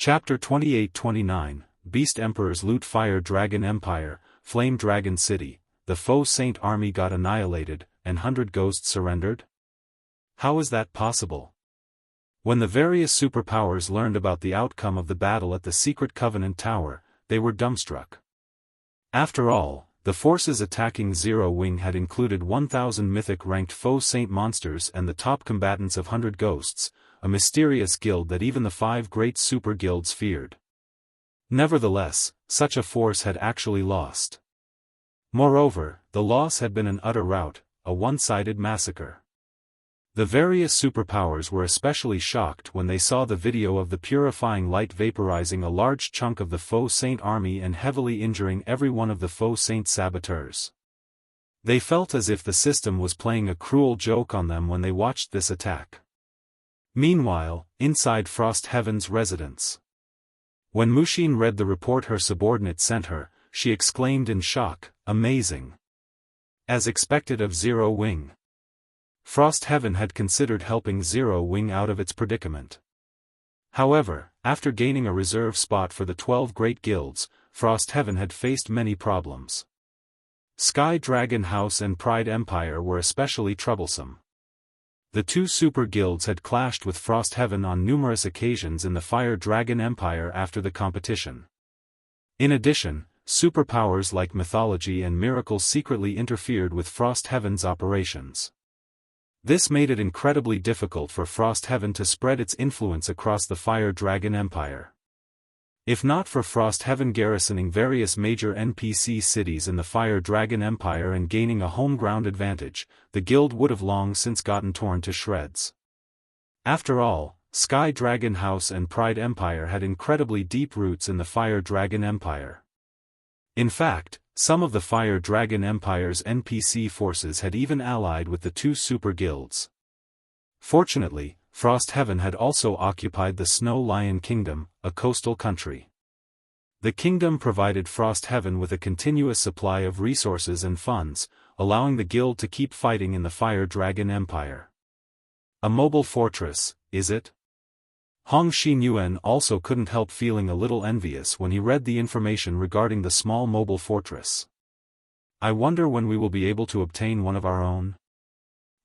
Chapter 28-29, Beast Emperors loot Fire Dragon Empire, Flame Dragon City, the foe Saint army got annihilated, and 100 ghosts surrendered? How is that possible? When the various superpowers learned about the outcome of the battle at the Secret Covenant Tower, they were dumbstruck. After all, the forces attacking Zero Wing had included 1,000 mythic-ranked foe Saint monsters and the top combatants of 100 ghosts, a mysterious guild that even the 5 great super guilds feared. Nevertheless, such a force had actually lost. Moreover, the loss had been an utter rout, a one-sided massacre. The various superpowers were especially shocked when they saw the video of the purifying light vaporizing a large chunk of the foe Saint army and heavily injuring every one of the foe Saint saboteurs. They felt as if the system was playing a cruel joke on them when they watched this attack. Meanwhile, inside Frost Heaven's residence. When Mushin read the report her subordinate sent her, she exclaimed in shock, "Amazing!" As expected of Zero Wing. Frost Heaven had considered helping Zero Wing out of its predicament. However, after gaining a reserve spot for the 12 great guilds, Frost Heaven had faced many problems. Sky Dragon House and Pride Empire were especially troublesome. The 2 super guilds had clashed with Frost Heaven on numerous occasions in the Fire Dragon Empire after the competition. In addition, superpowers like mythology and miracles secretly interfered with Frost Heaven's operations. This made it incredibly difficult for Frost Heaven to spread its influence across the Fire Dragon Empire. If not for Frost Heaven garrisoning various major NPC cities in the Fire Dragon Empire and gaining a home ground advantage, the guild would have long since gotten torn to shreds. After all, Sky Dragon House and Pride Empire had incredibly deep roots in the Fire Dragon Empire. In fact, some of the Fire Dragon Empire's NPC forces had even allied with the 2 super guilds. Fortunately, Frost Heaven had also occupied the Snow Lion Kingdom, a coastal country. The kingdom provided Frost Heaven with a continuous supply of resources and funds, allowing the guild to keep fighting in the Fire Dragon Empire. A mobile fortress, is it? Xinyuan also couldn't help feeling a little envious when he read the information regarding the small mobile fortress. I wonder when we will be able to obtain one of our own?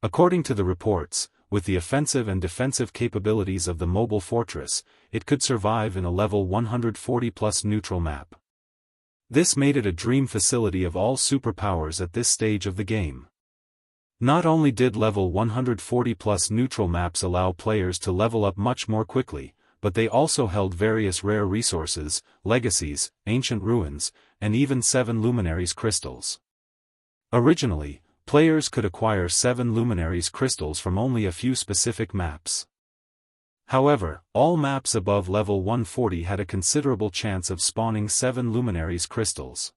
According to the reports, with the offensive and defensive capabilities of the mobile fortress, it could survive in a level 140+ neutral map. This made it a dream facility of all superpowers at this stage of the game. Not only did level 140+ neutral maps allow players to level up much more quickly, but they also held various rare resources, legacies, ancient ruins, and even 7 luminaries crystals. Originally, players could acquire 7 luminaries crystals from only a few specific maps. However, all maps above level 140 had a considerable chance of spawning 7 luminaries crystals.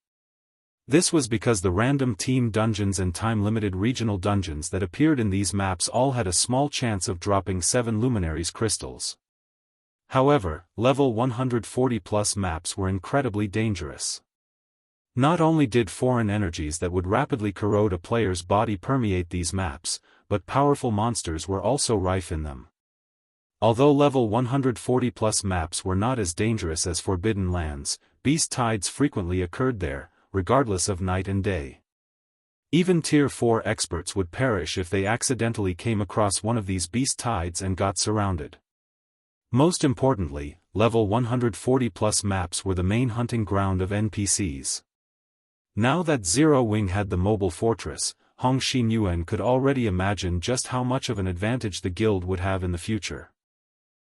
This was because the random team dungeons and time-limited regional dungeons that appeared in these maps all had a small chance of dropping 7 luminaries crystals. However, level 140+ maps were incredibly dangerous. Not only did foreign energies that would rapidly corrode a player's body permeate these maps, but powerful monsters were also rife in them. Although level 140+ maps were not as dangerous as Forbidden Lands, beast tides frequently occurred there, regardless of night and day. Even Tier 4 experts would perish if they accidentally came across one of these beast tides and got surrounded. Most importantly, level 140+ maps were the main hunting ground of NPCs. Now that Zero Wing had the mobile fortress, Xinyuan could already imagine just how much of an advantage the guild would have in the future.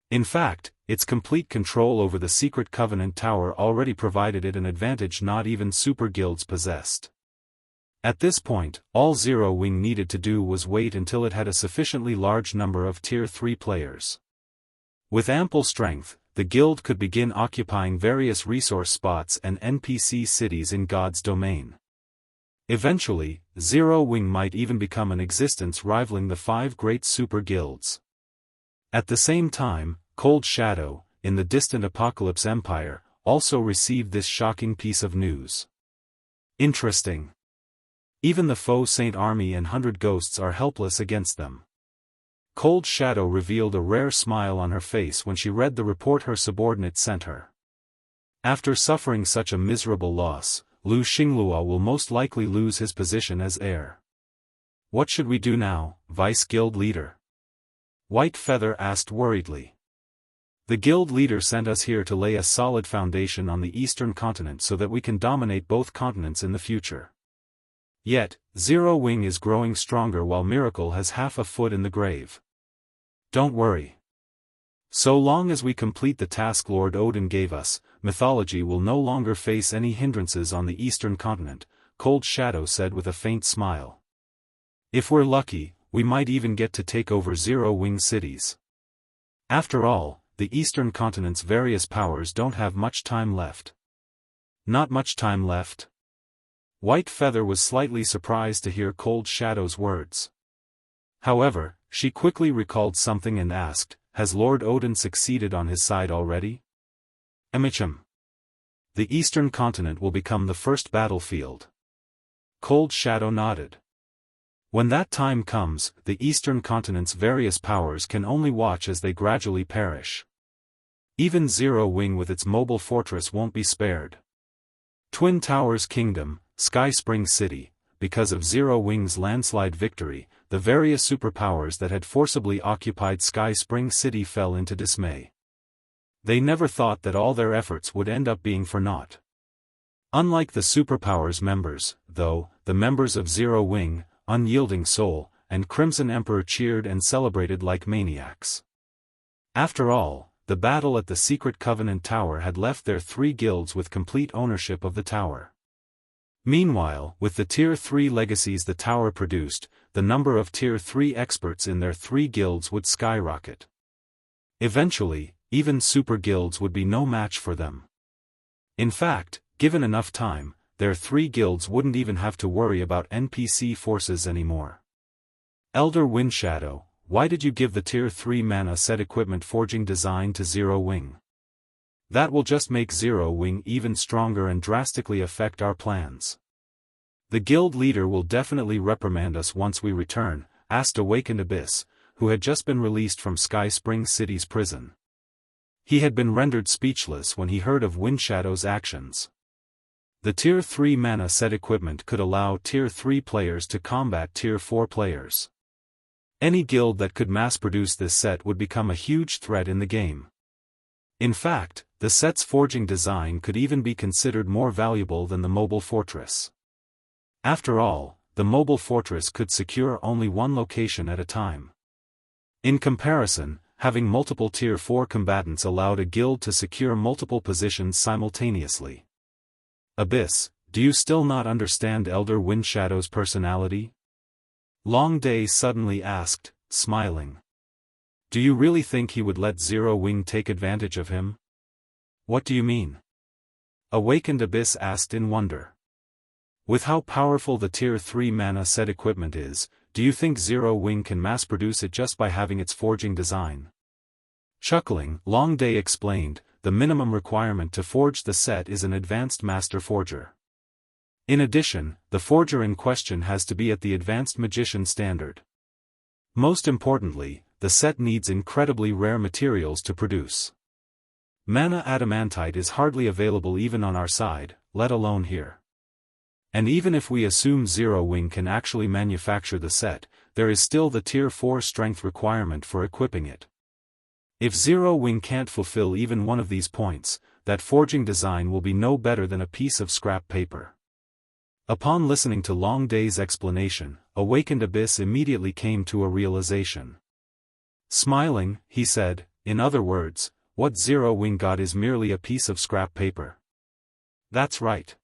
In fact, its complete control over the Secret Covenant Tower already provided it an advantage not even super guilds possessed. At this point, all Zero Wing needed to do was wait until it had a sufficiently large number of Tier 3 players. With ample strength, the guild could begin occupying various resource spots and NPC cities in God's domain. Eventually, Zero Wing might even become an existence rivaling the 5 great super guilds. At the same time, Cold Shadow, in the distant Apocalypse Empire, also received this shocking piece of news. Interesting. Even the foe Saint army and 100 ghosts are helpless against them. Cold Shadow revealed a rare smile on her face when she read the report her subordinate sent her. After suffering such a miserable loss, Lu Xinglua will most likely lose his position as heir. What should we do now, Vice Guild Leader? White Feather asked worriedly. The guild leader sent us here to lay a solid foundation on the eastern continent so that we can dominate both continents in the future. Yet, Zero Wing is growing stronger while Miracle has half a foot in the grave. Don't worry. So long as we complete the task Lord Odin gave us, mythology will no longer face any hindrances on the eastern continent, Cold Shadow said with a faint smile. If we're lucky, we might even get to take over Zero Wing cities. After all, the eastern continent's various powers don't have much time left. Not much time left? White Feather was slightly surprised to hear Cold Shadow's words. However, she quickly recalled something and asked, has Lord Odin succeeded on his side already? Emicham. The eastern continent will become the first battlefield. Cold Shadow nodded. When that time comes, the eastern continent's various powers can only watch as they gradually perish. Even Zero Wing with its mobile fortress won't be spared. Twin Towers Kingdom, Sky Spring City, because of Zero Wing's landslide victory, the various superpowers that had forcibly occupied Sky Spring City fell into dismay. They never thought that all their efforts would end up being for naught. Unlike the superpowers members, though, the members of Zero Wing, Unyielding Soul, and Crimson Emperor cheered and celebrated like maniacs. After all, the battle at the Secret Covenant Tower had left their three guilds with complete ownership of the tower. Meanwhile, with the Tier 3 legacies the tower produced, the number of Tier 3 experts in their three guilds would skyrocket. Eventually, even super guilds would be no match for them. In fact, given enough time, their three guilds wouldn't even have to worry about NPC forces anymore. Elder Windshadow, why did you give the Tier 3 mana set equipment forging design to Zero Wing? That will just make Zero Wing even stronger and drastically affect our plans. The guild leader will definitely reprimand us once we return, asked Awakened Abyss, who had just been released from Sky Spring City's prison. He had been rendered speechless when he heard of Windshadow's actions. The Tier 3 mana set equipment could allow Tier 3 players to combat Tier 4 players. Any guild that could mass-produce this set would become a huge threat in the game. In fact, the set's forging design could even be considered more valuable than the mobile fortress. After all, the mobile fortress could secure only one location at a time. In comparison, having multiple Tier 4 combatants allowed a guild to secure multiple positions simultaneously. Abyss, do you still not understand Elder Windshadow's personality? Long Day suddenly asked, smiling. Do you really think he would let Zero Wing take advantage of him? What do you mean? Awakened Abyss asked in wonder. With how powerful the Tier 3 mana set equipment is, do you think Zero Wing can mass-produce it just by having its forging design? Chuckling, Long Day explained, the minimum requirement to forge the set is an advanced master forger. In addition, the forger in question has to be at the advanced magician standard. Most importantly, the set needs incredibly rare materials to produce. Mana adamantite is hardly available even on our side, let alone here. And even if we assume Zero Wing can actually manufacture the set, there is still the Tier 4 strength requirement for equipping it. If Zero Wing can't fulfill even one of these points, that forging design will be no better than a piece of scrap paper. Upon listening to Long Day's explanation, Awakened Abyss immediately came to a realization. Smiling, he said, in other words, what Zero Wing got is merely a piece of scrap paper. That's right.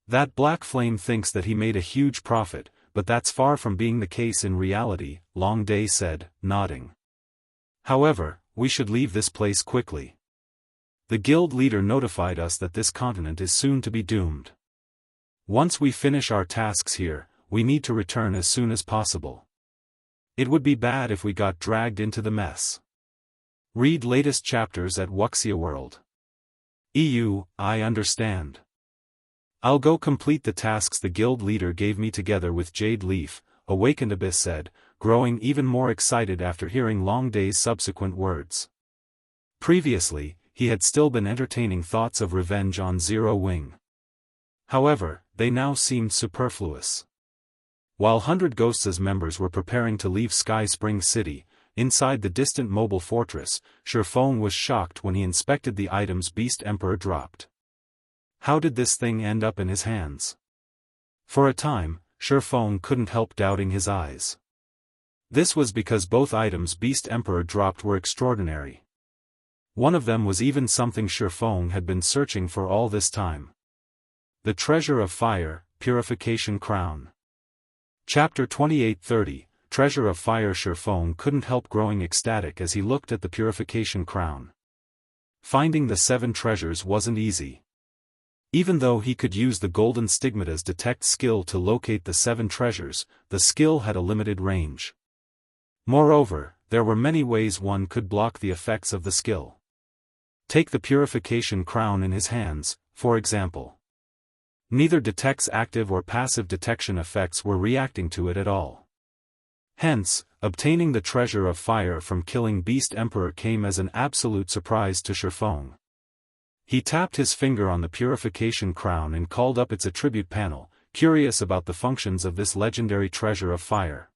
That Black Flame thinks that he made a huge profit, but that's far from being the case in reality, Long Day said, nodding. However, we should leave this place quickly. The guild leader notified us that this continent is soon to be doomed. Once we finish our tasks here, we need to return as soon as possible. It would be bad if we got dragged into the mess. Read latest chapters at Wuxia World. I understand. I'll go complete the tasks the guild leader gave me together with Jade Leaf, Awakened Abyss said, growing even more excited after hearing Long Day's subsequent words. Previously, he had still been entertaining thoughts of revenge on Zero Wing. However, they now seemed superfluous. While 100 Ghosts' members were preparing to leave Sky Spring City, inside the distant mobile fortress, Shifeng was shocked when he inspected the items Beast Emperor dropped. How did this thing end up in his hands? For a time, Shifeng couldn't help doubting his eyes. This was because both items Beast Emperor dropped were extraordinary. One of them was even something Shifeng had been searching for all this time. The Treasure of Fire, Purification Crown. Chapter 28:30, Treasure of Fire. Shifeng couldn't help growing ecstatic as he looked at the Purification Crown. Finding the 7 treasures wasn't easy. Even though he could use the Golden Stigmata's detect skill to locate the 7 treasures, the skill had a limited range. Moreover, there were many ways one could block the effects of the skill. Take the Purification Crown in his hands, for example. Neither detect's active or passive detection effects were reacting to it at all. Hence, obtaining the Treasure of Fire from killing Beast Emperor came as an absolute surprise to Shifeng. He tapped his finger on the Purification Crown and called up its attribute panel, curious about the functions of this legendary Treasure of Fire.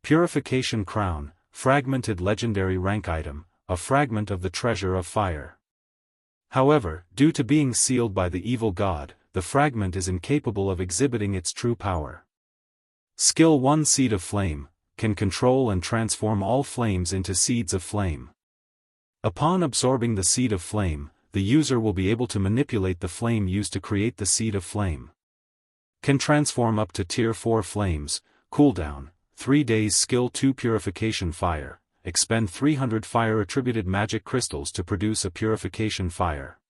Purification Crown, fragmented legendary rank item, a fragment of the Treasure of Fire. However, due to being sealed by the evil god, the fragment is incapable of exhibiting its true power. Skill 1 Seed of Flame, can control and transform all flames into seeds of flame. Upon absorbing the Seed of Flame, the user will be able to manipulate the flame used to create the Seed of Flame. Can transform up to Tier 4 flames, cooldown, 3 days. Skill 2 Purification Fire, expend 300 fire-attributed magic crystals to produce a Purification Fire.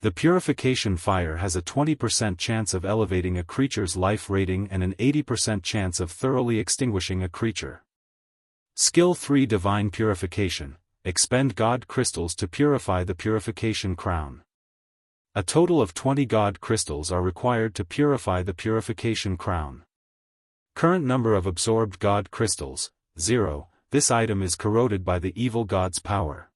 The Purification Fire has a 20% chance of elevating a creature's life rating and an 80% chance of thoroughly extinguishing a creature. Skill 3 Divine Purification, expend God crystals to purify the Purification Crown. A total of 20 God crystals are required to purify the Purification Crown. Current number of absorbed God crystals, 0, this item is corroded by the evil god's power.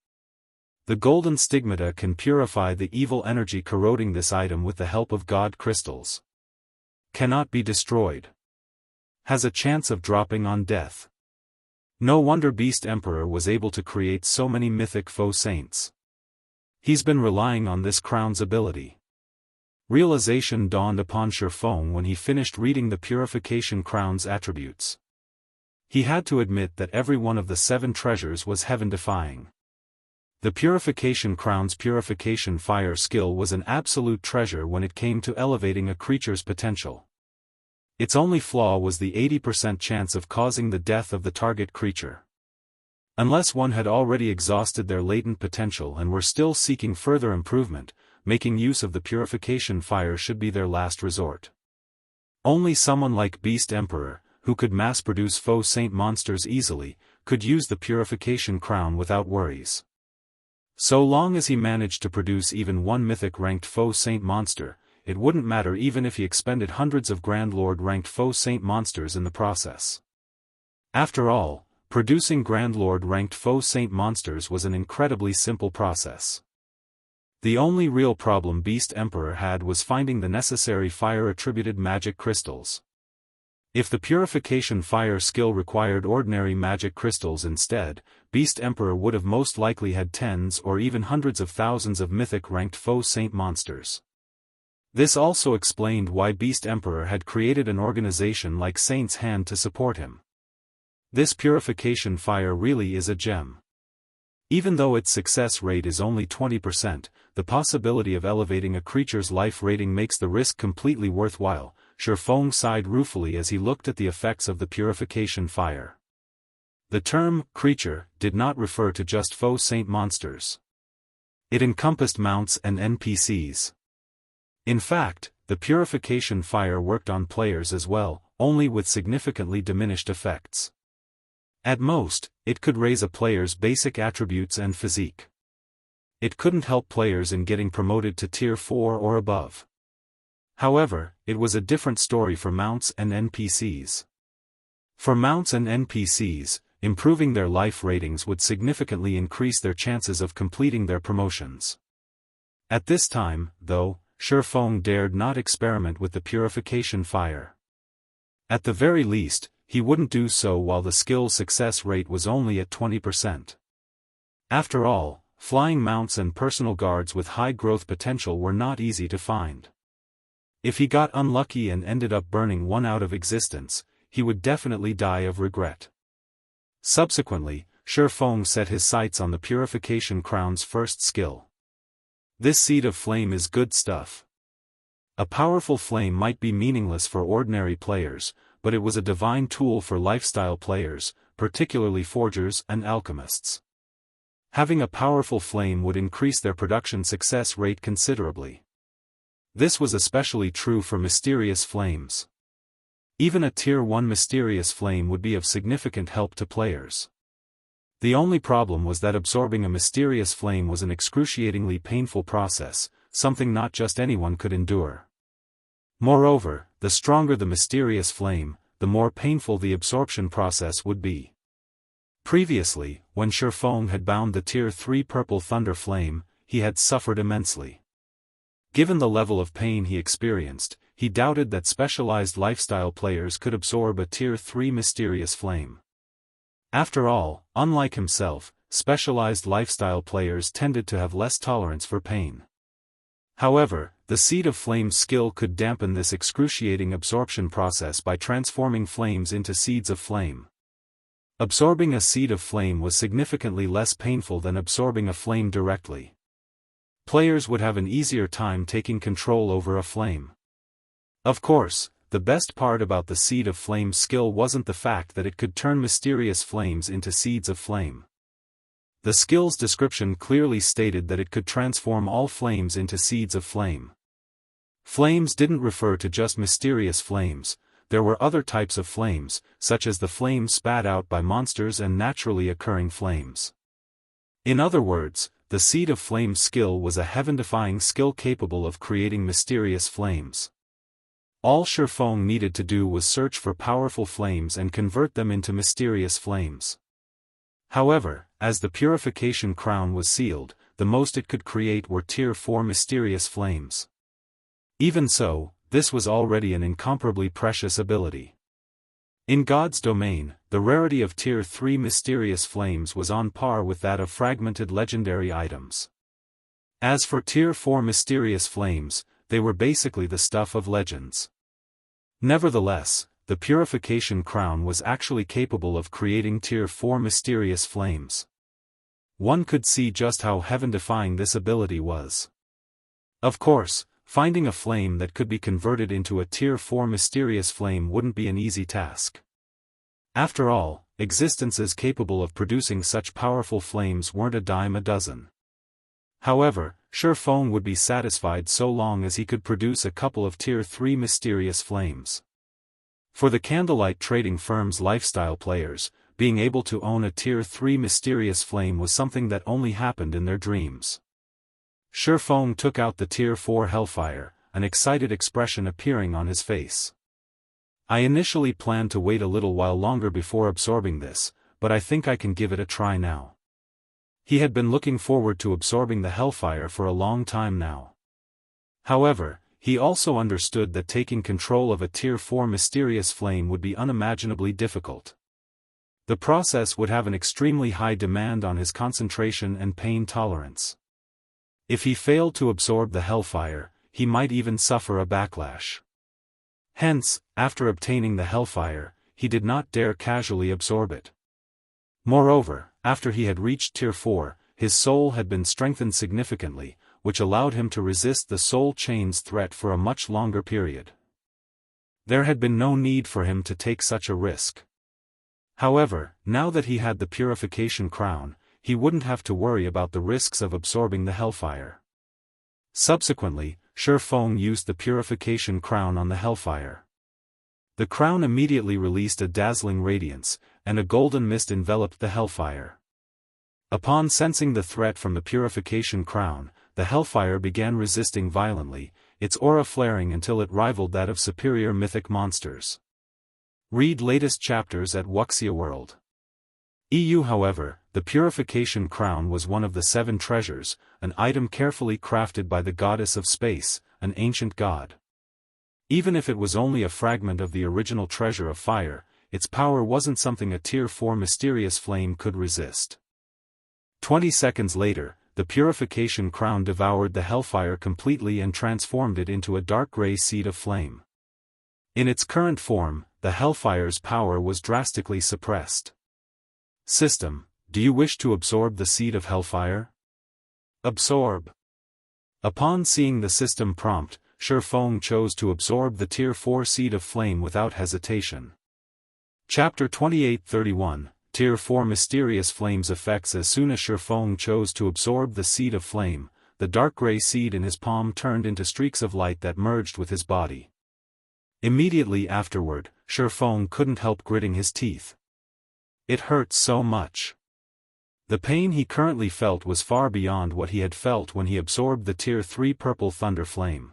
The Golden Stigmata can purify the evil energy corroding this item with the help of God crystals. Cannot be destroyed. Has a chance of dropping on death. No wonder Beast Emperor was able to create so many mythic foe saints. He's been relying on this crown's ability. Realization dawned upon Shifeng when he finished reading the Purification Crown's attributes. He had to admit that every one of the 7 treasures was heaven-defying. The Purification Crown's Purification Fire skill was an absolute treasure when it came to elevating a creature's potential. Its only flaw was the 80% chance of causing the death of the target creature. Unless one had already exhausted their latent potential and were still seeking further improvement, making use of the Purification Fire should be their last resort. Only someone like Beast Emperor, who could mass-produce foe saint monsters easily, could use the Purification Crown without worries. So long as he managed to produce even one mythic-ranked foe saint monster, it wouldn't matter even if he expended hundreds of Grand Lord-ranked foe saint monsters in the process. After all, producing Grand Lord-ranked foe saint monsters was an incredibly simple process. The only real problem Beast Emperor had was finding the necessary fire-attributed magic crystals. If the Purification Fire skill required ordinary magic crystals instead, Beast Emperor would have most likely had tens or even hundreds of thousands of mythic-ranked foe saint monsters. This also explained why Beast Emperor had created an organization like Saint's Hand to support him. This Purification Fire really is a gem. Even though its success rate is only 20%, the possibility of elevating a creature's life rating makes the risk completely worthwhile. Shifeng sighed ruefully as he looked at the effects of the Purification Fire. The term creature did not refer to just foe saint monsters. It encompassed mounts and NPCs. In fact, the Purification Fire worked on players as well, only with significantly diminished effects. At most, it could raise a player's basic attributes and physique. It couldn't help players in getting promoted to Tier 4 or above. However, it was a different story for mounts and NPCs. For mounts and NPCs, improving their life ratings would significantly increase their chances of completing their promotions. At this time, though, Shifeng dared not experiment with the purification fire. At the very least, he wouldn't do so while the skill success rate was only at 20%. After all, flying mounts and personal guards with high growth potential were not easy to find. If he got unlucky and ended up burning one out of existence, he would definitely die of regret. Subsequently, Shifeng set his sights on the Purification Crown's first skill. This seed of flame is good stuff. A powerful flame might be meaningless for ordinary players, but it was a divine tool for lifestyle players, particularly forgers and alchemists. Having a powerful flame would increase their production success rate considerably. This was especially true for mysterious flames. Even a Tier 1 mysterious flame would be of significant help to players. The only problem was that absorbing a mysterious flame was an excruciatingly painful process, something not just anyone could endure. Moreover, the stronger the mysterious flame, the more painful the absorption process would be. Previously, when Shifeng had bound the Tier 3 Purple Thunder Flame, he had suffered immensely. Given the level of pain he experienced, he doubted that specialized lifestyle players could absorb a Tier 3 mysterious flame. After all, unlike himself, specialized lifestyle players tended to have less tolerance for pain. However, the Seed of Flame skill could dampen this excruciating absorption process by transforming flames into seeds of flame. Absorbing a seed of flame was significantly less painful than absorbing a flame directly. Players would have an easier time taking control over a flame. Of course, the best part about the Seed of Flame skill wasn't the fact that it could turn mysterious flames into seeds of flame. The skill's description clearly stated that it could transform all flames into seeds of flame. Flames didn't refer to just mysterious flames, there were other types of flames, such as the flames spat out by monsters and naturally occurring flames. In other words, the Seed of Flame skill was a heaven-defying skill capable of creating mysterious flames. All Shifeng needed to do was search for powerful flames and convert them into mysterious flames. However, as the Purification Crown was sealed, the most it could create were Tier 4 mysterious flames. Even so, this was already an incomparably precious ability. In God's domain, the rarity of Tier 3 mysterious flames was on par with that of fragmented legendary items. As for Tier 4 mysterious flames, they were basically the stuff of legends. Nevertheless, the Purification Crown was actually capable of creating Tier 4 mysterious flames. One could see just how heaven-defying this ability was. Of course, finding a flame that could be converted into a Tier 4 mysterious flame wouldn't be an easy task. After all, existences capable of producing such powerful flames weren't a dime a dozen. However, Shifeng would be satisfied so long as he could produce a couple of Tier 3 mysterious flames. For the candlelight trading firm's lifestyle players, being able to own a Tier 3 mysterious flame was something that only happened in their dreams. Shifeng took out the Tier 4 Hellfire, an excited expression appearing on his face. I initially planned to wait a little while longer before absorbing this, but I think I can give it a try now. He had been looking forward to absorbing the Hellfire for a long time now. However, he also understood that taking control of a Tier 4 mysterious flame would be unimaginably difficult. The process would have an extremely high demand on his concentration and pain tolerance. If he failed to absorb the Hellfire, he might even suffer a backlash. Hence, after obtaining the Hellfire, he did not dare casually absorb it. Moreover, after he had reached Tier 4, his soul had been strengthened significantly, which allowed him to resist the soul chain's threat for a much longer period. There had been no need for him to take such a risk. However, now that he had the Purification Crown, he wouldn't have to worry about the risks of absorbing the Hellfire. Subsequently, Shifeng used the Purification Crown on the Hellfire. The crown immediately released a dazzling radiance, and a golden mist enveloped the Hellfire. Upon sensing the threat from the Purification Crown, the Hellfire began resisting violently, its aura flaring until it rivaled that of superior mythic monsters. Read latest chapters at Wuxia World. EU. However, the Purification Crown was one of the 7 treasures, an item carefully crafted by the goddess of space, an ancient god. Even if it was only a fragment of the original treasure of fire, its power wasn't something a Tier 4 mysterious flame could resist. 20 seconds later, the Purification Crown devoured the hellfire completely and transformed it into a dark gray seed of flame. In its current form, the hellfire's power was drastically suppressed. System, do you wish to absorb the seed of hellfire? Absorb. Upon seeing the system prompt, Shifeng chose to absorb the Tier 4 seed of flame without hesitation. Chapter 28-31, Tier 4 Mysterious Flames Effects. As soon as Shifeng chose to absorb the seed of flame, the dark gray seed in his palm turned into streaks of light that merged with his body. Immediately afterward, Shifeng couldn't help gritting his teeth. It hurt so much. The pain he currently felt was far beyond what he had felt when he absorbed the Tier 3 Purple Thunder Flame.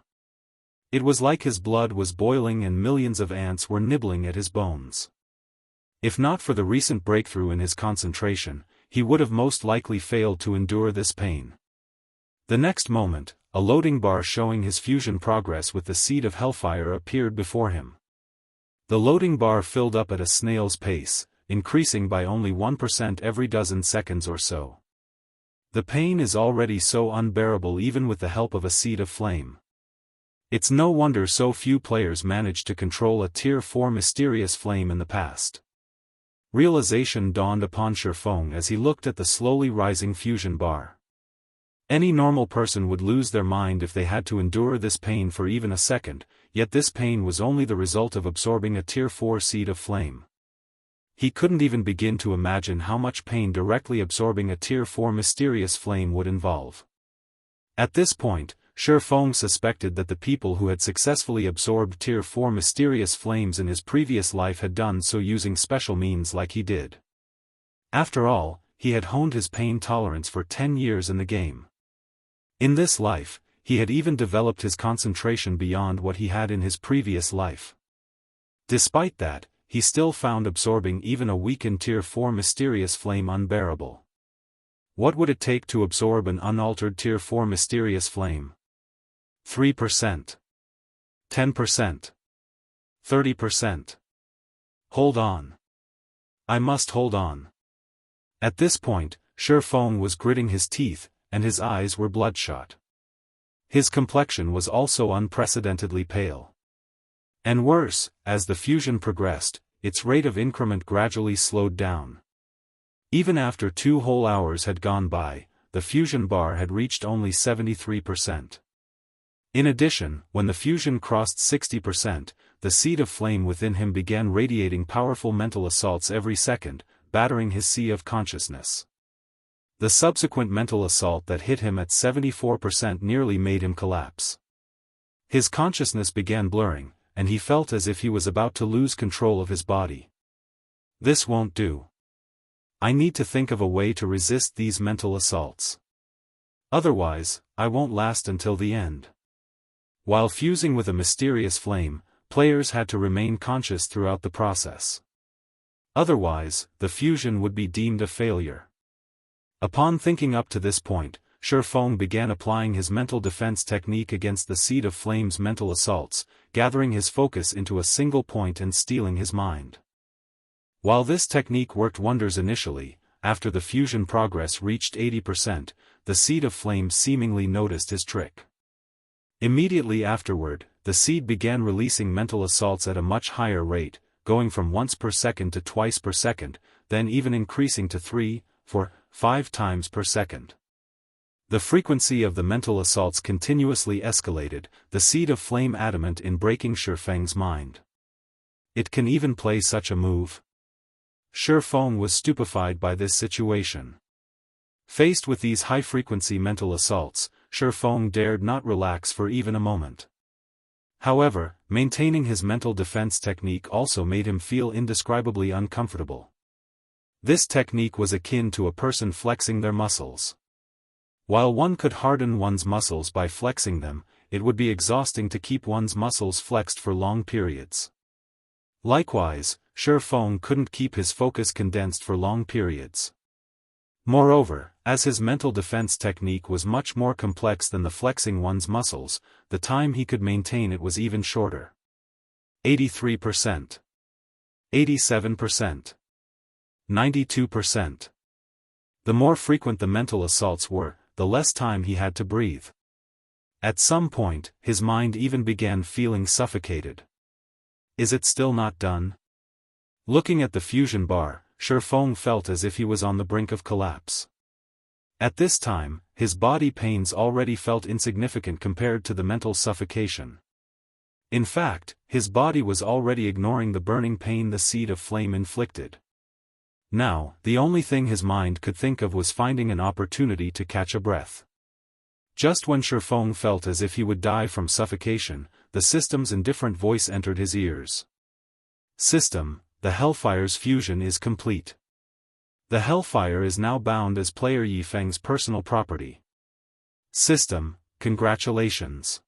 It was like his blood was boiling and millions of ants were nibbling at his bones. If not for the recent breakthrough in his concentration, he would have most likely failed to endure this pain. The next moment, a loading bar showing his fusion progress with the seed of hellfire appeared before him. The loading bar filled up at a snail's pace, increasing by only 1% every dozen seconds or so. The pain is already so unbearable even with the help of a seed of flame. It's no wonder so few players managed to control a Tier 4 mysterious flame in the past. Realization dawned upon Shifeng as he looked at the slowly rising fusion bar. Any normal person would lose their mind if they had to endure this pain for even a second, yet this pain was only the result of absorbing a Tier 4 seed of flame. He couldn't even begin to imagine how much pain directly absorbing a Tier 4 mysterious flame would involve. At this point, Shifeng suspected that the people who had successfully absorbed Tier 4 mysterious flames in his previous life had done so using special means like he did. After all, he had honed his pain tolerance for 10 years in the game. In this life, he had even developed his concentration beyond what he had in his previous life. Despite that, he still found absorbing even a weakened Tier 4 mysterious flame unbearable. What would it take to absorb an unaltered Tier 4 mysterious flame? 3%. 10%. 30%. Hold on. I must hold on. At this point, Shifeng was gritting his teeth, and his eyes were bloodshot. His complexion was also unprecedentedly pale. And worse, as the fusion progressed, its rate of increment gradually slowed down. Even after 2 whole hours had gone by, the fusion bar had reached only 73%. In addition, when the fusion crossed 60%, the seed of flame within him began radiating powerful mental assaults every second, battering his sea of consciousness. The subsequent mental assault that hit him at 74% nearly made him collapse. His consciousness began blurring, and he felt as if he was about to lose control of his body. This won't do. I need to think of a way to resist these mental assaults. Otherwise, I won't last until the end. While fusing with a mysterious flame, players had to remain conscious throughout the process. Otherwise, the fusion would be deemed a failure. Upon thinking up to this point, Shifeng began applying his mental defense technique against the seed of flame's mental assaults, gathering his focus into a single point and stealing his mind. While this technique worked wonders initially, after the fusion progress reached 80%, the seed of flame seemingly noticed his trick. Immediately afterward, the seed began releasing mental assaults at a much higher rate, going from once per second to twice per second, then even increasing to 3, 4, 5 times per second. The frequency of the mental assaults continuously escalated, the seed of flame adamant in breaking Shifeng's mind. It can even play such a move? Shifeng was stupefied by this situation. Faced with these high-frequency mental assaults, Shifeng dared not relax for even a moment. However, maintaining his mental defense technique also made him feel indescribably uncomfortable. This technique was akin to a person flexing their muscles. While one could harden one's muscles by flexing them, it would be exhausting to keep one's muscles flexed for long periods. Likewise, Feng couldn't keep his focus condensed for long periods. Moreover, as his mental defense technique was much more complex than the flexing one's muscles, the time he could maintain it was even shorter. 83%. 87%. 92%. The more frequent the mental assaults were, the less time he had to breathe. At some point, his mind even began feeling suffocated. Is it still not done? Looking at the fusion bar, Feng felt as if he was on the brink of collapse. At this time, his body pains already felt insignificant compared to the mental suffocation. In fact, his body was already ignoring the burning pain the seed of flame inflicted. Now, the only thing his mind could think of was finding an opportunity to catch a breath. Just when Feng felt as if he would die from suffocation, the system's indifferent voice entered his ears. System, the Hellfire's fusion is complete. The Hellfire is now bound as player Yifeng's personal property. System, congratulations.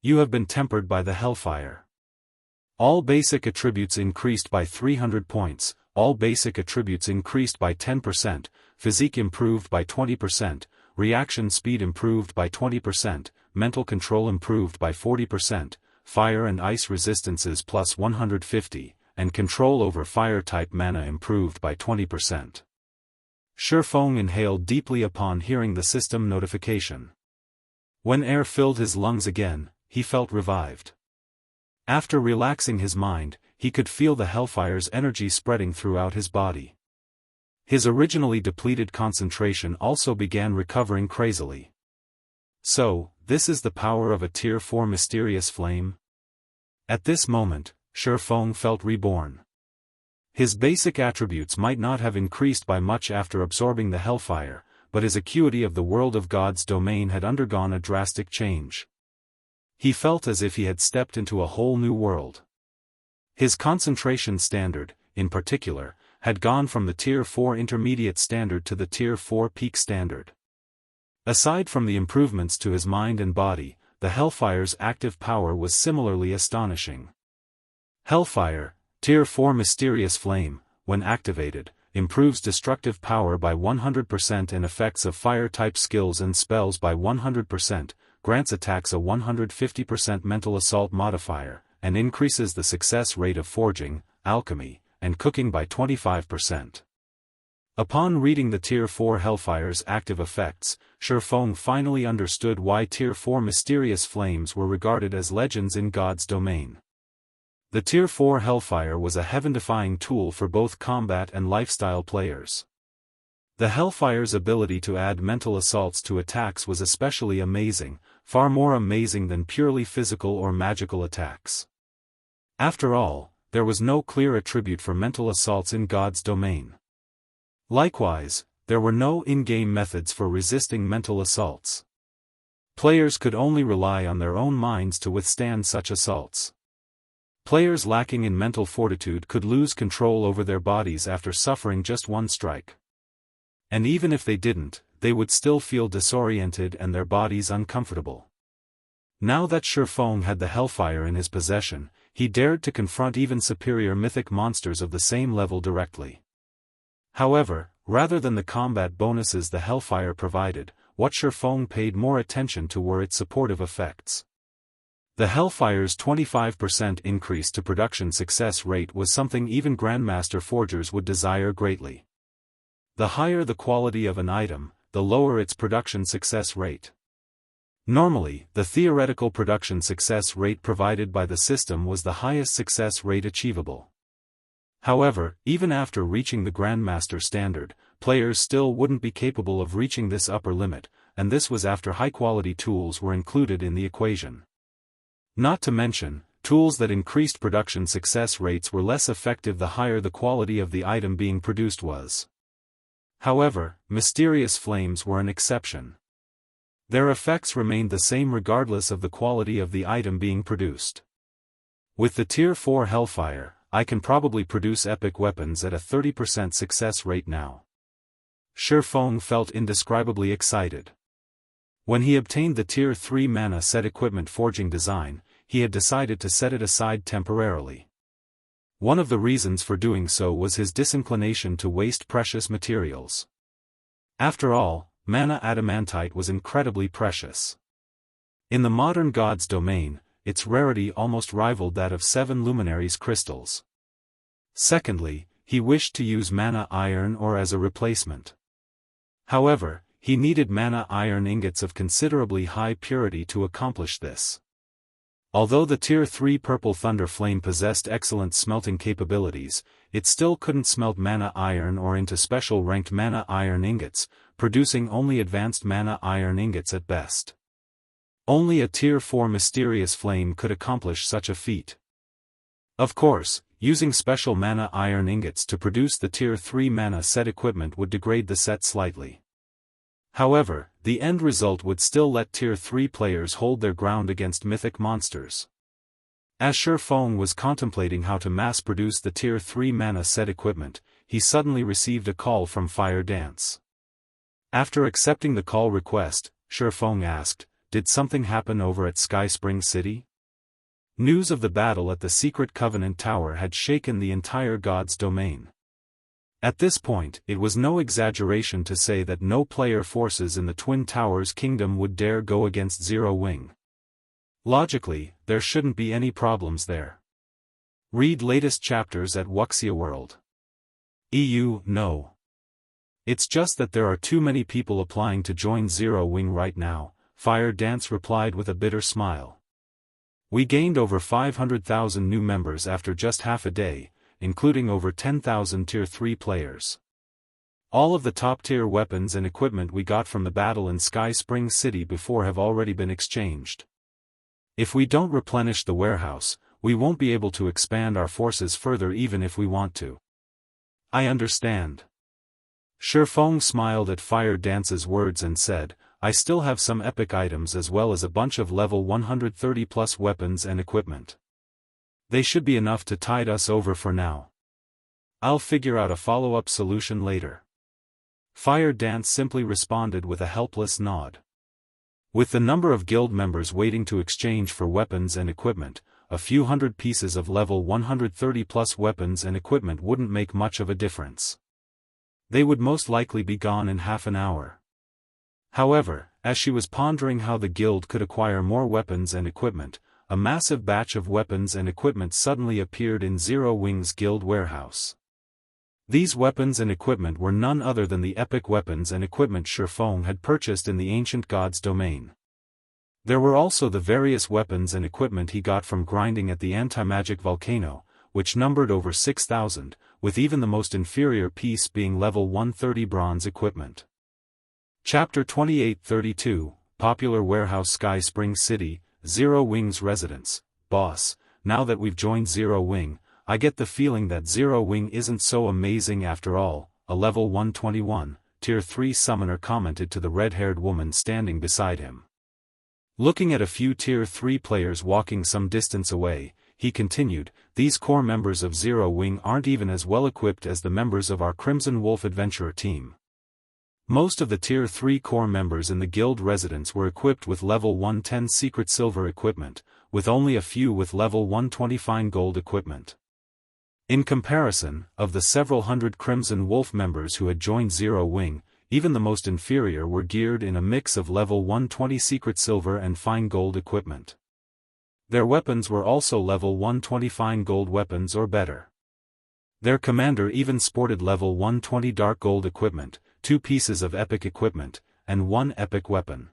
You have been tempered by the Hellfire. All basic attributes increased by 300 points, all basic attributes increased by 10%, physique improved by 20%, reaction speed improved by 20%, mental control improved by 40%, fire and ice resistances plus 150, and control over fire-type mana improved by 20%. Feng inhaled deeply upon hearing the system notification. When air filled his lungs again, he felt revived. After relaxing his mind, he could feel the Hellfire's energy spreading throughout his body. His originally depleted concentration also began recovering crazily. So, this is the power of a Tier 4 mysterious flame? At this moment, Feng felt reborn. His basic attributes might not have increased by much after absorbing the Hellfire, but his acuity of the world of God's domain had undergone a drastic change. He felt as if he had stepped into a whole new world. His concentration standard, in particular, had gone from the Tier 4 intermediate standard to the Tier 4 peak standard. Aside from the improvements to his mind and body, the Hellfire's active power was similarly astonishing. Hellfire, Tier 4 Mysterious Flame, when activated, improves destructive power by 100% and effects of fire-type skills and spells by 100%, grants attacks a 150% mental assault modifier, and increases the success rate of forging, alchemy, and cooking by 25%. Upon reading the Tier 4 Hellfire's active effects, Feng finally understood why Tier 4 Mysterious Flames were regarded as legends in God's domain. The Tier 4 Hellfire was a heaven-defying tool for both combat and lifestyle players. The Hellfire's ability to add mental assaults to attacks was especially amazing, far more amazing than purely physical or magical attacks. After all, there was no clear attribute for mental assaults in God's domain. Likewise, there were no in-game methods for resisting mental assaults. Players could only rely on their own minds to withstand such assaults. Players lacking in mental fortitude could lose control over their bodies after suffering just one strike. And even if they didn't, they would still feel disoriented and their bodies uncomfortable. Now that Feng had the Hellfire in his possession, he dared to confront even superior mythic monsters of the same level directly. However, rather than the combat bonuses the Hellfire provided, what Feng paid more attention to were its supportive effects. The Hellfire's 25% increase to production success rate was something even Grandmaster Forgers would desire greatly. The higher the quality of an item, the lower its production success rate. Normally, the theoretical production success rate provided by the system was the highest success rate achievable. However, even after reaching the Grandmaster standard, players still wouldn't be capable of reaching this upper limit, and this was after high-quality tools were included in the equation. Not to mention, tools that increased production success rates were less effective the higher the quality of the item being produced was. However, mysterious flames were an exception. Their effects remained the same regardless of the quality of the item being produced. With the Tier 4 Hellfire, I can probably produce epic weapons at a 30% success rate now. Feng felt indescribably excited. When he obtained the Tier 3 mana set equipment forging design, he had decided to set it aside temporarily. One of the reasons for doing so was his disinclination to waste precious materials. After all, mana adamantite was incredibly precious. In the modern god's domain, its rarity almost rivaled that of 7 luminaries crystals. Secondly, he wished to use mana iron ore as a replacement. However, he needed mana iron ingots of considerably high purity to accomplish this. Although the Tier 3 Purple Thunder Flame possessed excellent smelting capabilities, it still couldn't smelt mana iron ore into special ranked mana iron ingots, producing only advanced mana iron ingots at best. Only a Tier 4 Mysterious Flame could accomplish such a feat. Of course, using special mana iron ingots to produce the Tier 3 mana set equipment would degrade the set slightly. However, the end result would still let Tier 3 players hold their ground against mythic monsters. As Shifeng was contemplating how to mass-produce the Tier 3 mana set equipment, he suddenly received a call from Fire Dance. After accepting the call request, Shifeng asked, "Did something happen over at Sky Spring City?" News of the battle at the Secret Covenant Tower had shaken the entire god's domain. At this point, it was no exaggeration to say that no player forces in the Twin Towers Kingdom would dare go against Zero Wing. Logically, there shouldn't be any problems there. Read latest chapters at Wuxia World. No. It's just that there are too many people applying to join Zero Wing right now, Fire Dance replied with a bitter smile. We gained over 500,000 new members after just half a day, including over 10,000 Tier 3 players. All of the top-tier weapons and equipment we got from the battle in Sky Spring City before have already been exchanged. If we don't replenish the warehouse, we won't be able to expand our forces further even if we want to. I understand. Shifeng smiled at Fire Dance's words and said, I still have some epic items as well as a bunch of level 130 plus weapons and equipment. They should be enough to tide us over for now. I'll figure out a follow-up solution later. Fire Dance simply responded with a helpless nod. With the number of guild members waiting to exchange for weapons and equipment, a few hundred pieces of level 130 plus weapons and equipment wouldn't make much of a difference. They would most likely be gone in half an hour. However, as she was pondering how the guild could acquire more weapons and equipment, a massive batch of weapons and equipment suddenly appeared in Zero Wing's guild warehouse. These weapons and equipment were none other than the epic weapons and equipment Shifeng had purchased in the ancient god's domain. There were also the various weapons and equipment he got from grinding at the anti-magic volcano, which numbered over 6,000, with even the most inferior piece being level 130 bronze equipment. Chapter 2832, Popular Warehouse Sky Spring City, Zero Wing's residence. Boss, now that we've joined Zero Wing, I get the feeling that Zero Wing isn't so amazing after all, a level 121, Tier 3 summoner commented to the red-haired woman standing beside him. Looking at a few Tier 3 players walking some distance away, he continued, these core members of Zero Wing aren't even as well equipped as the members of our Crimson Wolf Adventurer team. Most of the Tier 3 core members in the guild residence were equipped with level 110 secret silver equipment, with only a few with level 120 fine gold equipment. In comparison, of the several hundred Crimson Wolf members who had joined Zero Wing, even the most inferior were geared in a mix of level 120 secret silver and fine gold equipment. Their weapons were also level 120 fine gold weapons or better. Their commander even sported level 120 dark gold equipment, 2 pieces of epic equipment, and 1 epic weapon.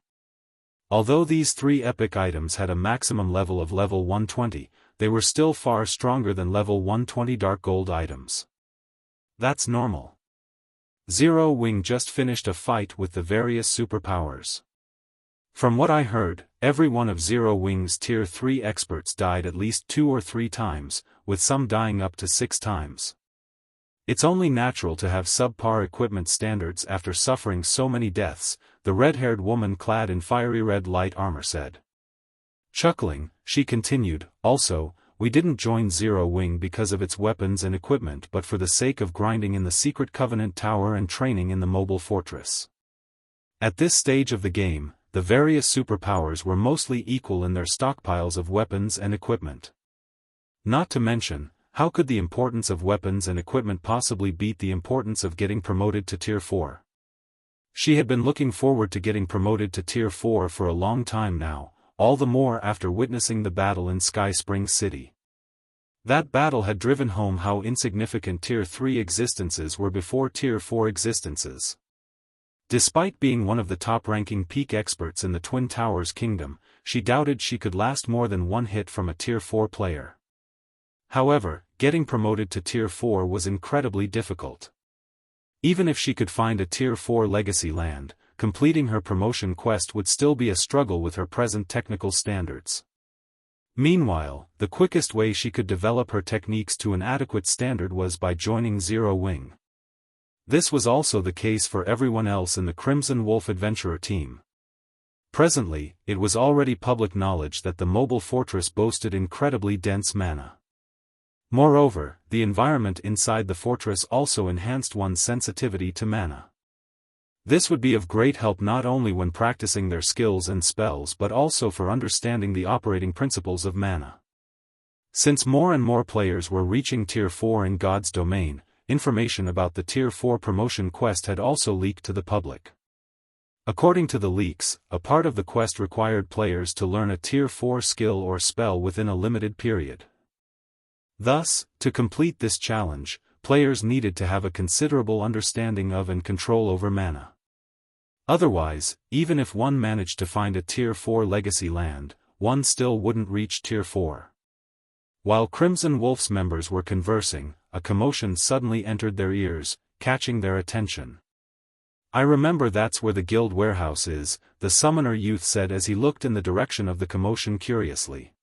Although these 3 epic items had a maximum level of level 120, they were still far stronger than level 120 dark gold items. That's normal. Zero Wing just finished a fight with the various superpowers. From what I heard, every one of Zero Wing's Tier 3 experts died at least 2 or 3 times, with some dying up to 6 times. It's only natural to have subpar equipment standards after suffering so many deaths, the red-haired woman clad in fiery red light armor said. Chuckling, she continued, also, we didn't join Zero Wing because of its weapons and equipment but for the sake of grinding in the Secret Covenant Tower and training in the mobile fortress. At this stage of the game, the various superpowers were mostly equal in their stockpiles of weapons and equipment. Not to mention, How could the importance of weapons and equipment possibly beat the importance of getting promoted to Tier 4? She had been looking forward to getting promoted to Tier 4 for a long time now, all the more after witnessing the battle in Sky Spring City. That battle had driven home how insignificant Tier 3 existences were before Tier 4 existences. Despite being one of the top-ranking peak experts in the Twin Towers Kingdom, she doubted she could last more than one hit from a Tier 4 player. However, getting promoted to Tier 4 was incredibly difficult. Even if she could find a Tier 4 legacy land, completing her promotion quest would still be a struggle with her present technical standards. Meanwhile, the quickest way she could develop her techniques to an adequate standard was by joining Zero Wing. This was also the case for everyone else in the Crimson Wolf Adventurer team. Presently, it was already public knowledge that the mobile fortress boasted incredibly dense mana. Moreover, the environment inside the fortress also enhanced one's sensitivity to mana. This would be of great help not only when practicing their skills and spells but also for understanding the operating principles of mana. Since more and more players were reaching Tier 4 in God's domain, information about the Tier 4 promotion quest had also leaked to the public. According to the leaks, a part of the quest required players to learn a Tier 4 skill or spell within a limited period. Thus, to complete this challenge, players needed to have a considerable understanding of and control over mana. Otherwise, even if one managed to find a Tier 4 legacy land, one still wouldn't reach Tier 4. While Crimson Wolf's members were conversing, a commotion suddenly entered their ears, catching their attention. "I remember that's where the guild warehouse is," the summoner youth said as he looked in the direction of the commotion curiously.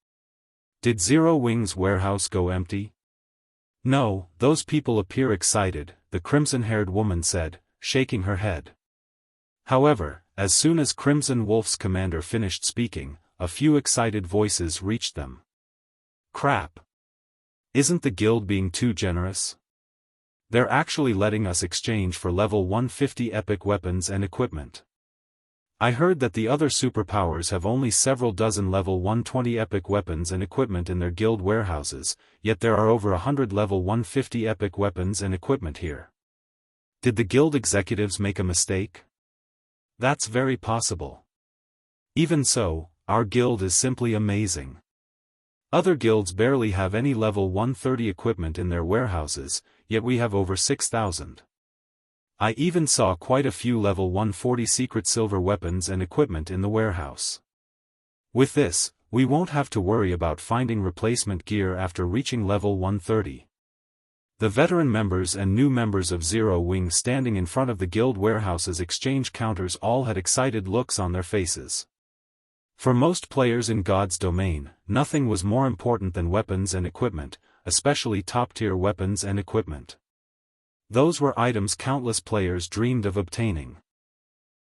"Did Zero Wing's warehouse go empty?" "No, those people appear excited," the crimson-haired woman said, shaking her head. However, as soon as Crimson Wolf's commander finished speaking, a few excited voices reached them. "Crap! Isn't the guild being too generous? They're actually letting us exchange for level 150 epic weapons and equipment. I heard that the other superpowers have only several dozen level 120 epic weapons and equipment in their guild warehouses, yet there are over 100 level 150 epic weapons and equipment here. Did the guild executives make a mistake? That's very possible. Even so, our guild is simply amazing. Other guilds barely have any level 130 equipment in their warehouses, yet we have over 6,000. I even saw quite a few level 140 secret silver weapons and equipment in the warehouse. With this, we won't have to worry about finding replacement gear after reaching level 130. The veteran members and new members of Zero Wing standing in front of the guild warehouse's exchange counters all had excited looks on their faces. For most players in God's domain, nothing was more important than weapons and equipment, especially top-tier weapons and equipment. Those were items countless players dreamed of obtaining.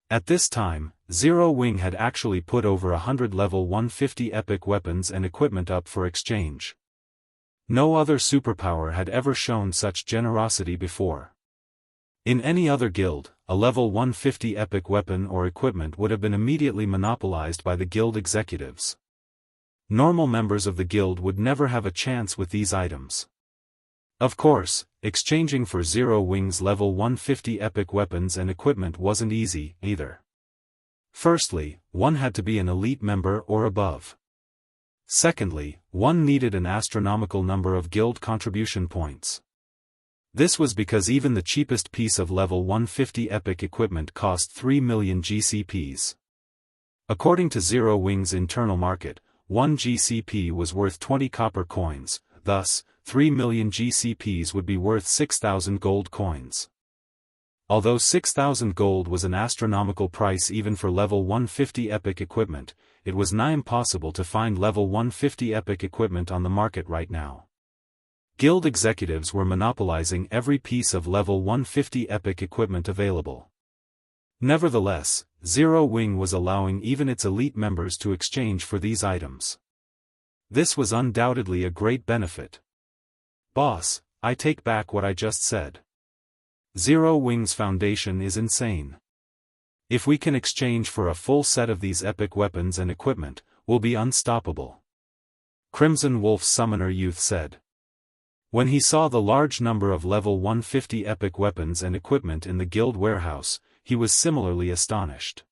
At this time, Zero Wing had actually put over 100 level 150 epic weapons and equipment up for exchange. No other superpower had ever shown such generosity before. In any other guild, a level 150 epic weapon or equipment would have been immediately monopolized by the guild executives. Normal members of the guild would never have a chance with these items. Of course, exchanging for Zero Wing's level 150 epic weapons and equipment wasn't easy, either. Firstly, one had to be an elite member or above. Secondly, one needed an astronomical number of guild contribution points. This was because even the cheapest piece of level 150 epic equipment cost 3 million GCPs. According to Zero Wing's internal market, 1 GCP was worth 20 copper coins, thus, 3 million GCPs would be worth 6,000 gold coins. Although 6,000 gold was an astronomical price even for level 150 epic equipment, it was nigh impossible to find level 150 epic equipment on the market right now. Guild executives were monopolizing every piece of level 150 epic equipment available. Nevertheless, Zero Wing was allowing even its elite members to exchange for these items. This was undoubtedly a great benefit. Boss, I take back what I just said. Zero Wing's foundation is insane. If we can exchange for a full set of these epic weapons and equipment, we'll be unstoppable. Crimson Wolf's summoner youth said. When he saw the large number of level 150 epic weapons and equipment in the guild warehouse, he was similarly astonished.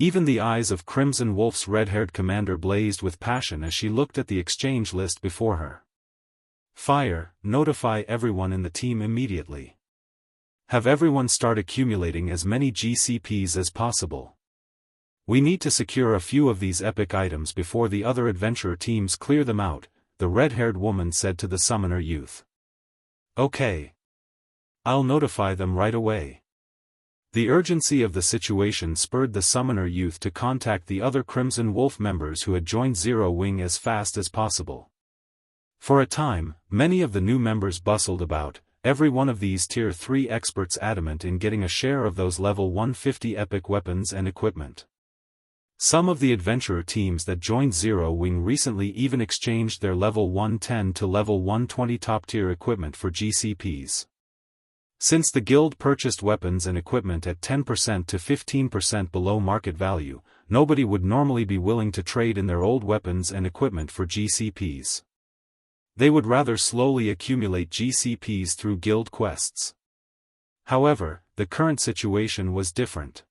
Even the eyes of Crimson Wolf's red-haired commander blazed with passion as she looked at the exchange list before her. Fire, notify everyone in the team immediately. Have everyone start accumulating as many GCPs as possible. We need to secure a few of these epic items before the other adventurer teams clear them out, the red-haired woman said to the summoner youth. Okay. I'll notify them right away. The urgency of the situation spurred the summoner youth to contact the other Crimson Wolf members who had joined Zero Wing as fast as possible. For a time, many of the new members bustled about, every one of these Tier 3 experts adamant in getting a share of those level 150 epic weapons and equipment. Some of the adventurer teams that joined Zero Wing recently even exchanged their level 110 to level 120 top-tier equipment for GCPs. Since the guild purchased weapons and equipment at 10% to 15% below market value, nobody would normally be willing to trade in their old weapons and equipment for GCPs. They would rather slowly accumulate GCPs through guild quests. However, the current situation was different.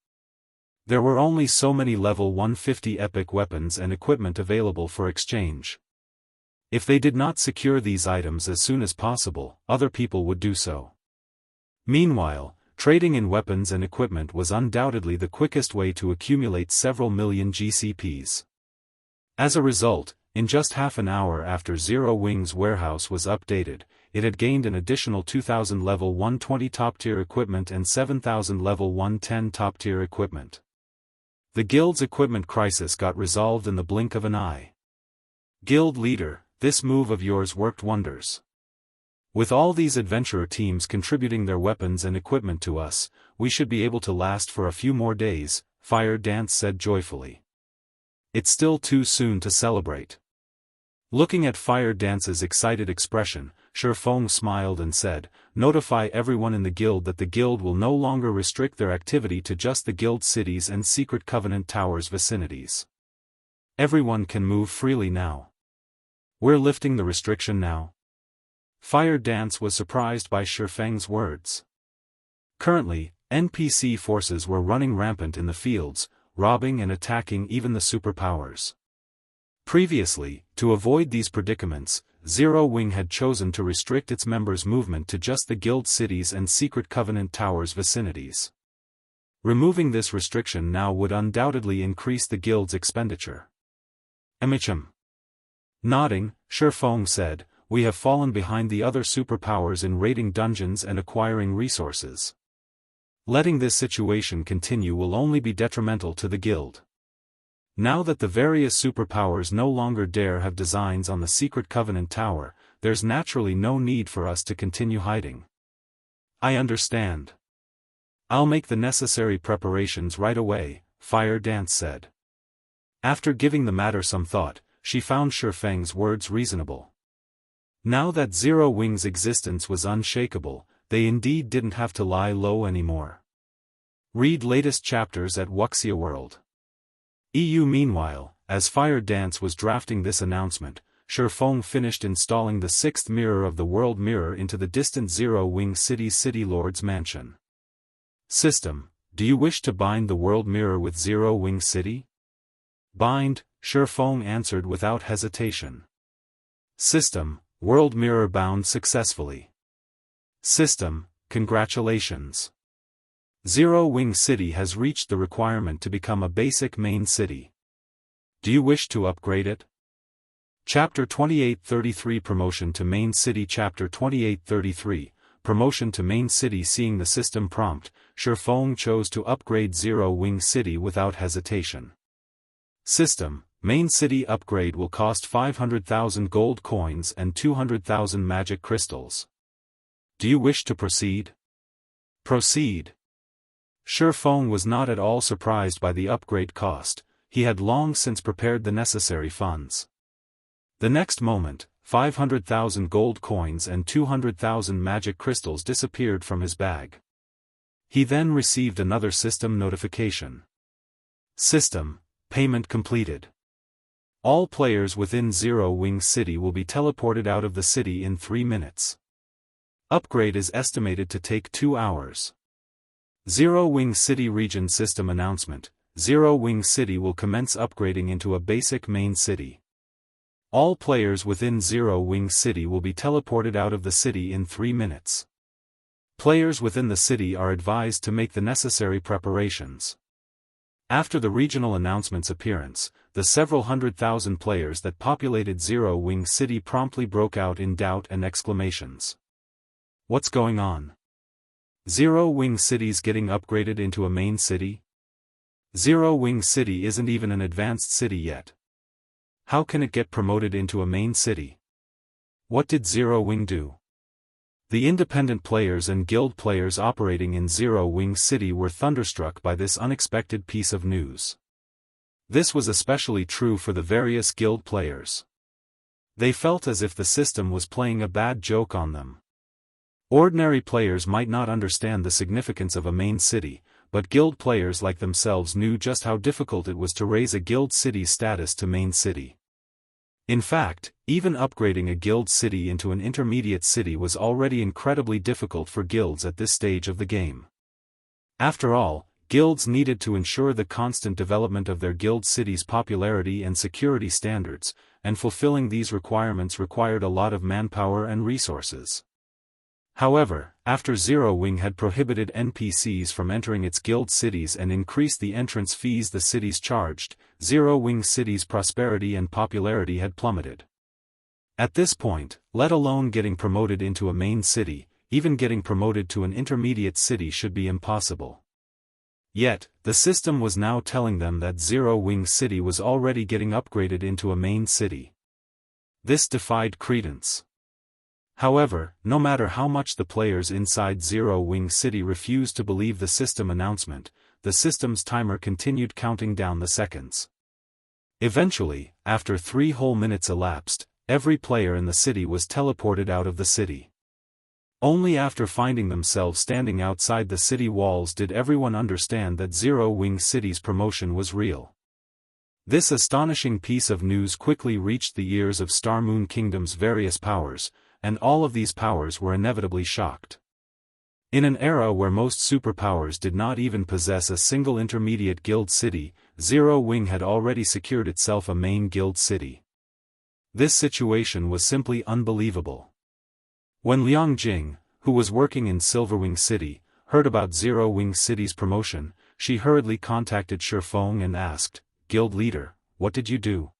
There were only so many level 150 epic weapons and equipment available for exchange. If they did not secure these items as soon as possible, other people would do so. Meanwhile, trading in weapons and equipment was undoubtedly the quickest way to accumulate several million GCPs. As a result, in just half an hour after Zero Wing's warehouse was updated, it had gained an additional 2,000 level 120 top-tier equipment and 7,000 level 110 top-tier equipment. The guild's equipment crisis got resolved in the blink of an eye. Guild leader, this move of yours worked wonders. With all these adventurer teams contributing their weapons and equipment to us, we should be able to last for a few more days, Fire Dance said joyfully. It's still too soon to celebrate. Looking at Fire Dance's excited expression, Shifeng smiled and said, notify everyone in the guild that the guild will no longer restrict their activity to just the guild cities and Secret Covenant Towers vicinities. Everyone can move freely now. We're lifting the restriction now. Fire Dance was surprised by Shifeng's words. Currently, NPC forces were running rampant in the fields, robbing and attacking even the superpowers. Previously, to avoid these predicaments, Zero Wing had chosen to restrict its members' movement to just the guild cities and Secret Covenant Towers vicinities. Removing this restriction now would undoubtedly increase the guild's expenditure. Nodding, Shifeng said, we have fallen behind the other superpowers in raiding dungeons and acquiring resources. Letting this situation continue will only be detrimental to the guild. Now that the various superpowers no longer dare have designs on the Secret Covenant Tower, there's naturally no need for us to continue hiding. I understand. I'll make the necessary preparations right away, Fire Dance said. After giving the matter some thought, she found Shifeng's words reasonable. Now that Zero Wing's existence was unshakable, they indeed didn't have to lie low anymore. Read latest chapters at Wuxia World. EU. Meanwhile, as Fire Dance was drafting this announcement, Shifeng finished installing the 6th mirror of the World Mirror into the distant Zero Wing City's City Lord's mansion. System, do you wish to bind the World Mirror with Zero Wing City? Bind, Shifeng answered without hesitation. System, World Mirror bound successfully. System, congratulations. Zero Wing City has reached the requirement to become a basic main city. Do you wish to upgrade it? Chapter 2833 Promotion to Main City. Chapter 2833, Promotion to Main City. Seeing the system prompt, Shifeng chose to upgrade Zero Wing City without hesitation. System, Main City upgrade will cost 500,000 gold coins and 200,000 magic crystals. Do you wish to proceed? Proceed. Shifeng was not at all surprised by the upgrade cost, he had long since prepared the necessary funds. The next moment, 500,000 gold coins and 200,000 magic crystals disappeared from his bag. He then received another system notification. System, payment completed. All players within Zero Wing City will be teleported out of the city in 3 minutes. Upgrade is estimated to take 2 hours. Zero Wing City Region System Announcement: Zero Wing City will commence upgrading into a basic main city. All players within Zero Wing City will be teleported out of the city in 3 minutes. Players within the city are advised to make the necessary preparations. After the regional announcement's appearance, the several 100,000 players that populated Zero Wing City promptly broke out in doubt and exclamations. What's going on? Zero Wing City's getting upgraded into a main city? Zero Wing City isn't even an advanced city yet. How can it get promoted into a main city? What did Zero Wing do? The independent players and guild players operating in Zero Wing City were thunderstruck by this unexpected piece of news. This was especially true for the various guild players. They felt as if the system was playing a bad joke on them. Ordinary players might not understand the significance of a main city, but guild players like themselves knew just how difficult it was to raise a guild city's status to main city. In fact, even upgrading a guild city into an intermediate city was already incredibly difficult for guilds at this stage of the game. After all, guilds needed to ensure the constant development of their guild city's popularity and security standards, and fulfilling these requirements required a lot of manpower and resources. However, after Zero Wing had prohibited NPCs from entering its guild cities and increased the entrance fees the cities charged, Zero Wing City's prosperity and popularity had plummeted. At this point, let alone getting promoted into a main city, even getting promoted to an intermediate city should be impossible. Yet, the system was now telling them that Zero Wing City was already getting upgraded into a main city. This defied credence. However, no matter how much the players inside Zero Wing City refused to believe the system announcement, the system's timer continued counting down the seconds. Eventually, after 3 whole minutes elapsed, every player in the city was teleported out of the city. Only after finding themselves standing outside the city walls did everyone understand that Zero Wing City's promotion was real. This astonishing piece of news quickly reached the ears of Star Moon Kingdom's various powers, and all of these powers were inevitably shocked. In an era where most superpowers did not even possess a single intermediate guild city, Zero Wing had already secured itself a main guild city. This situation was simply unbelievable. When Liang Jing, who was working in Silverwing City, heard about Zero Wing City's promotion, she hurriedly contacted Shifeng and asked, "Guild leader, what did you do?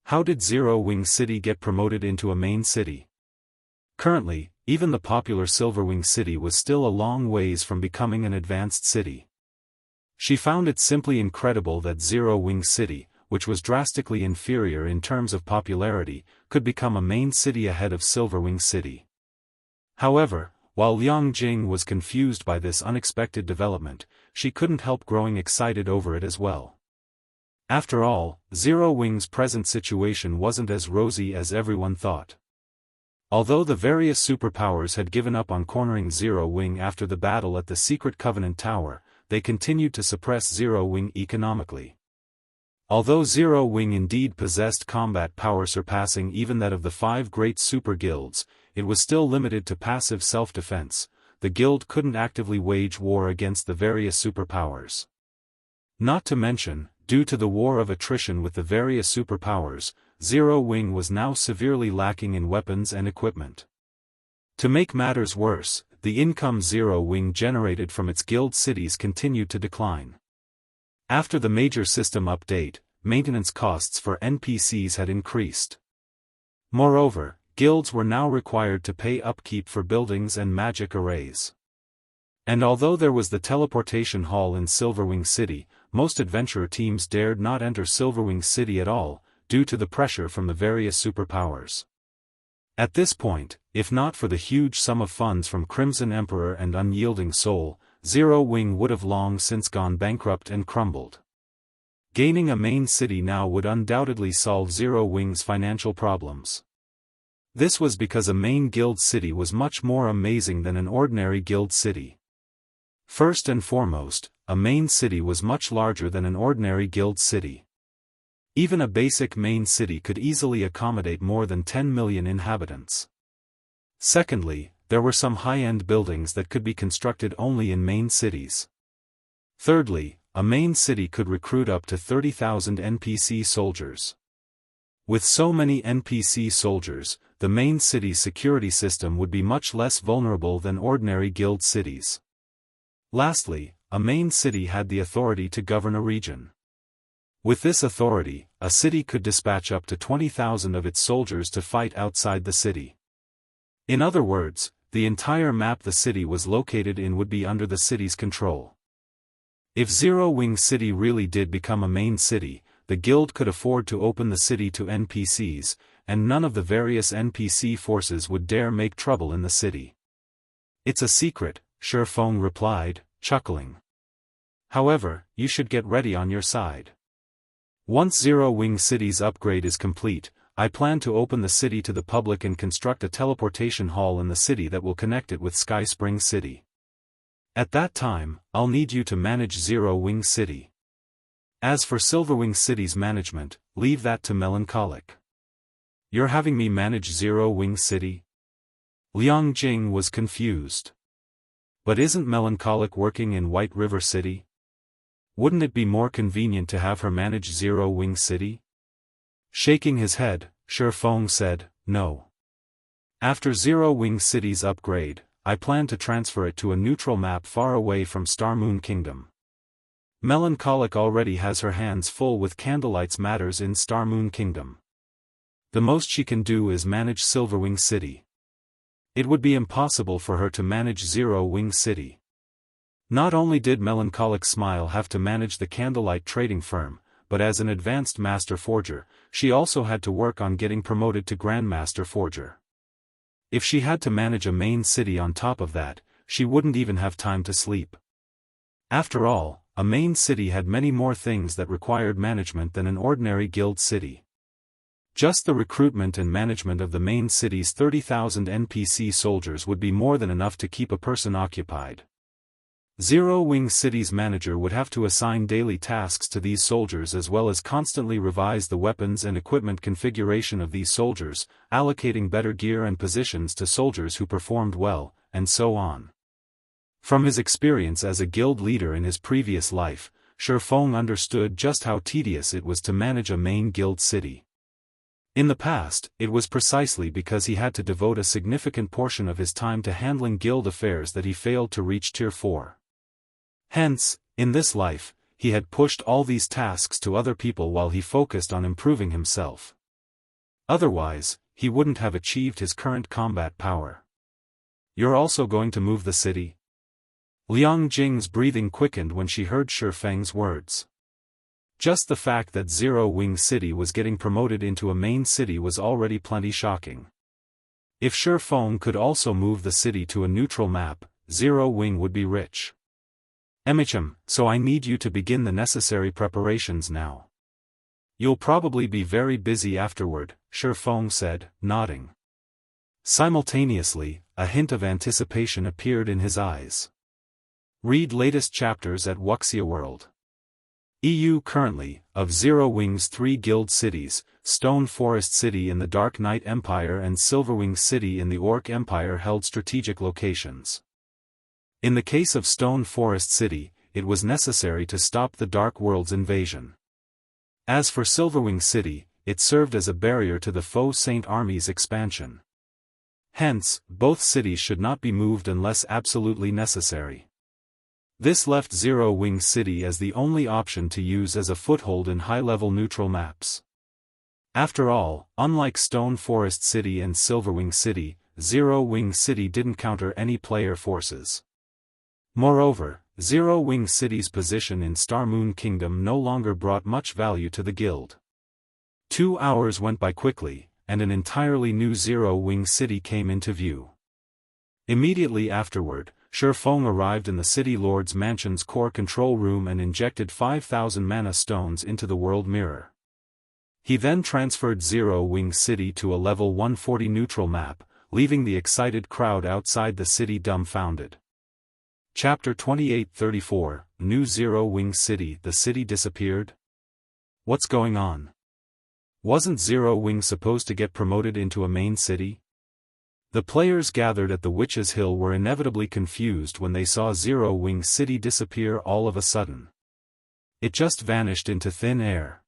How did Zero Wing City get promoted into a main city?" Currently, even the popular Silverwing City was still a long ways from becoming an advanced city. She found it simply incredible that Zero Wing City, which was drastically inferior in terms of popularity, could become a main city ahead of Silverwing City. However, while Liang Jing was confused by this unexpected development, she couldn't help growing excited over it as well. After all, Zero Wing's present situation wasn't as rosy as everyone thought. Although the various superpowers had given up on cornering Zero Wing after the battle at the Secret Covenant Tower, they continued to suppress Zero Wing economically. Although Zero Wing indeed possessed combat power surpassing even that of the 5 great super guilds, it was still limited to passive self-defense. The guild couldn't actively wage war against the various superpowers. Not to mention, due to the war of attrition with the various superpowers, Zero Wing was now severely lacking in weapons and equipment. To make matters worse, the income Zero Wing generated from its guild cities continued to decline. After the major system update, maintenance costs for NPCs had increased. Moreover, guilds were now required to pay upkeep for buildings and magic arrays. And although there was the teleportation hall in Silverwing City, most adventurer teams dared not enter Silverwing City at all, due to the pressure from the various superpowers. At this point, if not for the huge sum of funds from Crimson Emperor and Unyielding Soul, Zero Wing would have long since gone bankrupt and crumbled. Gaining a main city now would undoubtedly solve Zero Wing's financial problems. This was because a main guild city was much more amazing than an ordinary guild city. First and foremost, a main city was much larger than an ordinary guild city. Even a basic main city could easily accommodate more than 10 million inhabitants. Secondly, there were some high-end buildings that could be constructed only in main cities. Thirdly, a main city could recruit up to 30,000 NPC soldiers. With so many NPC soldiers, the main city's security system would be much less vulnerable than ordinary guild cities. Lastly, a main city had the authority to govern a region. With this authority, a city could dispatch up to 20,000 of its soldiers to fight outside the city. In other words, the entire map the city was located in would be under the city's control. If Zero Wing City really did become a main city, the guild could afford to open the city to NPCs, and none of the various NPC forces would dare make trouble in the city. It's a secret, Shifeng replied, chuckling. However, you should get ready on your side. Once Zero Wing City's upgrade is complete, I plan to open the city to the public and construct a teleportation hall in the city that will connect it with Sky Spring City. At that time, I'll need you to manage Zero Wing City. As for Silverwing City's management, leave that to Melancholic. You're having me manage Zero Wing City? Liang Jing was confused. But isn't Melancholic working in White River City? Wouldn't it be more convenient to have her manage Zero Wing City? Shaking his head, Shifeng said, no. After Zero Wing City's upgrade, I plan to transfer it to a neutral map far away from Star Moon Kingdom. Melancholic already has her hands full with Candlelight's matters in Star Moon Kingdom. The most she can do is manage Silverwing City. It would be impossible for her to manage Zero Wing City. Not only did Melancholic Smile have to manage the Candlelight trading firm, but as an advanced Master Forger, she also had to work on getting promoted to Grandmaster Forger. If she had to manage a main city on top of that, she wouldn't even have time to sleep. After all, a main city had many more things that required management than an ordinary guild city. Just the recruitment and management of the main city's 30,000 NPC soldiers would be more than enough to keep a person occupied. Zero Wing City's manager would have to assign daily tasks to these soldiers as well as constantly revise the weapons and equipment configuration of these soldiers, allocating better gear and positions to soldiers who performed well, and so on. From his experience as a guild leader in his previous life, Shifeng understood just how tedious it was to manage a main guild city. In the past, it was precisely because he had to devote a significant portion of his time to handling guild affairs that he failed to reach Tier 4. Hence, in this life, he had pushed all these tasks to other people while he focused on improving himself. Otherwise, he wouldn't have achieved his current combat power. You're also going to move the city? Liang Jing's breathing quickened when she heard Shifeng's words. Just the fact that Zero Wing City was getting promoted into a main city was already plenty shocking. If Shifeng could also move the city to a neutral map, Zero Wing would be rich. Emicham, so I need you to begin the necessary preparations now. You'll probably be very busy afterward, Shifeng said, nodding. Simultaneously, a hint of anticipation appeared in his eyes. Read latest chapters at Wuxia World. EU currently, of Zero Wing's 3 guild cities, Stone Forest City in the Dark Knight Empire and Silverwing City in the Orc Empire held strategic locations. In the case of Stone Forest City, it was necessary to stop the Dark World's invasion. As for Silverwing City, it served as a barrier to the Faux Saint Army's expansion. Hence, both cities should not be moved unless absolutely necessary. This left Zero Wing City as the only option to use as a foothold in high-level neutral maps. After all, unlike Stone Forest City and Silverwing City, Zero Wing City didn't counter any player forces. Moreover, Zero Wing City's position in Star Moon Kingdom no longer brought much value to the guild. 2 hours went by quickly, and an entirely new Zero Wing City came into view. Immediately afterward, Shifeng arrived in the City Lord's Mansion's core control room and injected 5,000 mana stones into the world mirror. He then transferred Zero Wing City to a level 140 neutral map, leaving the excited crowd outside the city dumbfounded. Chapter 28-34, New Zero Wing City. The city disappeared? What's going on? Wasn't Zero Wing supposed to get promoted into a main city? The players gathered at the Witch's Hill were inevitably confused when they saw Zero Wing City disappear all of a sudden. It just vanished into thin air.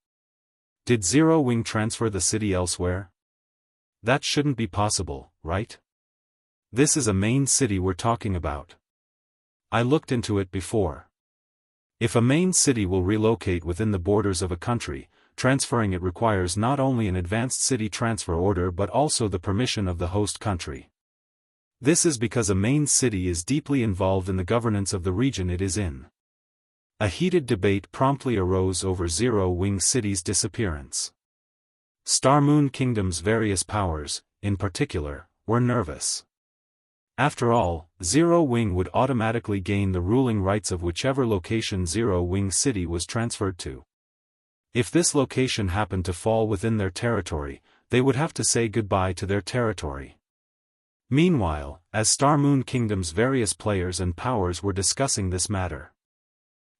Did Zero Wing transfer the city elsewhere? That shouldn't be possible, right? This is a main city we're talking about. I looked into it before. If a main city will relocate within the borders of a country, transferring it requires not only an advanced city transfer order but also the permission of the host country. This is because a main city is deeply involved in the governance of the region it is in. A heated debate promptly arose over Zero Wing City's disappearance. Star Moon Kingdom's various powers, in particular, were nervous. After all, Zero Wing would automatically gain the ruling rights of whichever location Zero Wing City was transferred to. If this location happened to fall within their territory, they would have to say goodbye to their territory. Meanwhile, as Star Moon Kingdom's various players and powers were discussing this matter.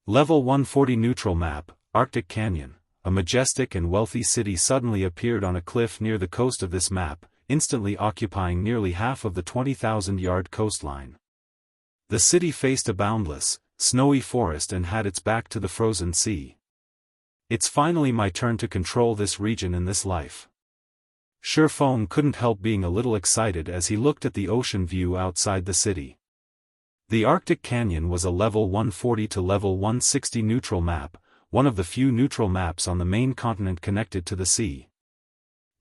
Level 140 neutral map, Arctic Canyon, a majestic and wealthy city suddenly appeared on a cliff near the coast of this map, instantly occupying nearly half of the 20,000-yard coastline. The city faced a boundless, snowy forest and had its back to the frozen sea. It's finally my turn to control this region in this life. Shifeng couldn't help being a little excited as he looked at the ocean view outside the city. The Arctic Canyon was a level 140 to level 160 neutral map, one of the few neutral maps on the main continent connected to the sea.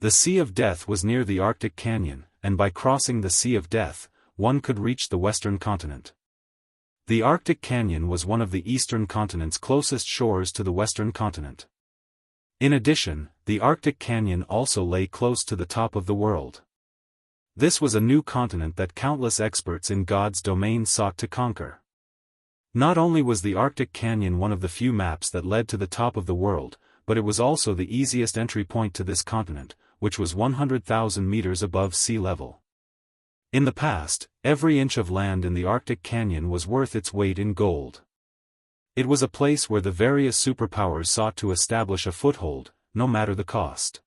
The Sea of Death was near the Arctic Canyon, and by crossing the Sea of Death, one could reach the western continent. The Arctic Canyon was one of the eastern continent's closest shores to the western continent. In addition, the Arctic Canyon also lay close to the top of the world. This was a new continent that countless experts in God's domain sought to conquer. Not only was the Arctic Canyon one of the few maps that led to the top of the world, but it was also the easiest entry point to this continent, which was 100,000 meters above sea level. In the past, every inch of land in the Arctic Canyon was worth its weight in gold. It was a place where the various superpowers sought to establish a foothold, no matter the cost.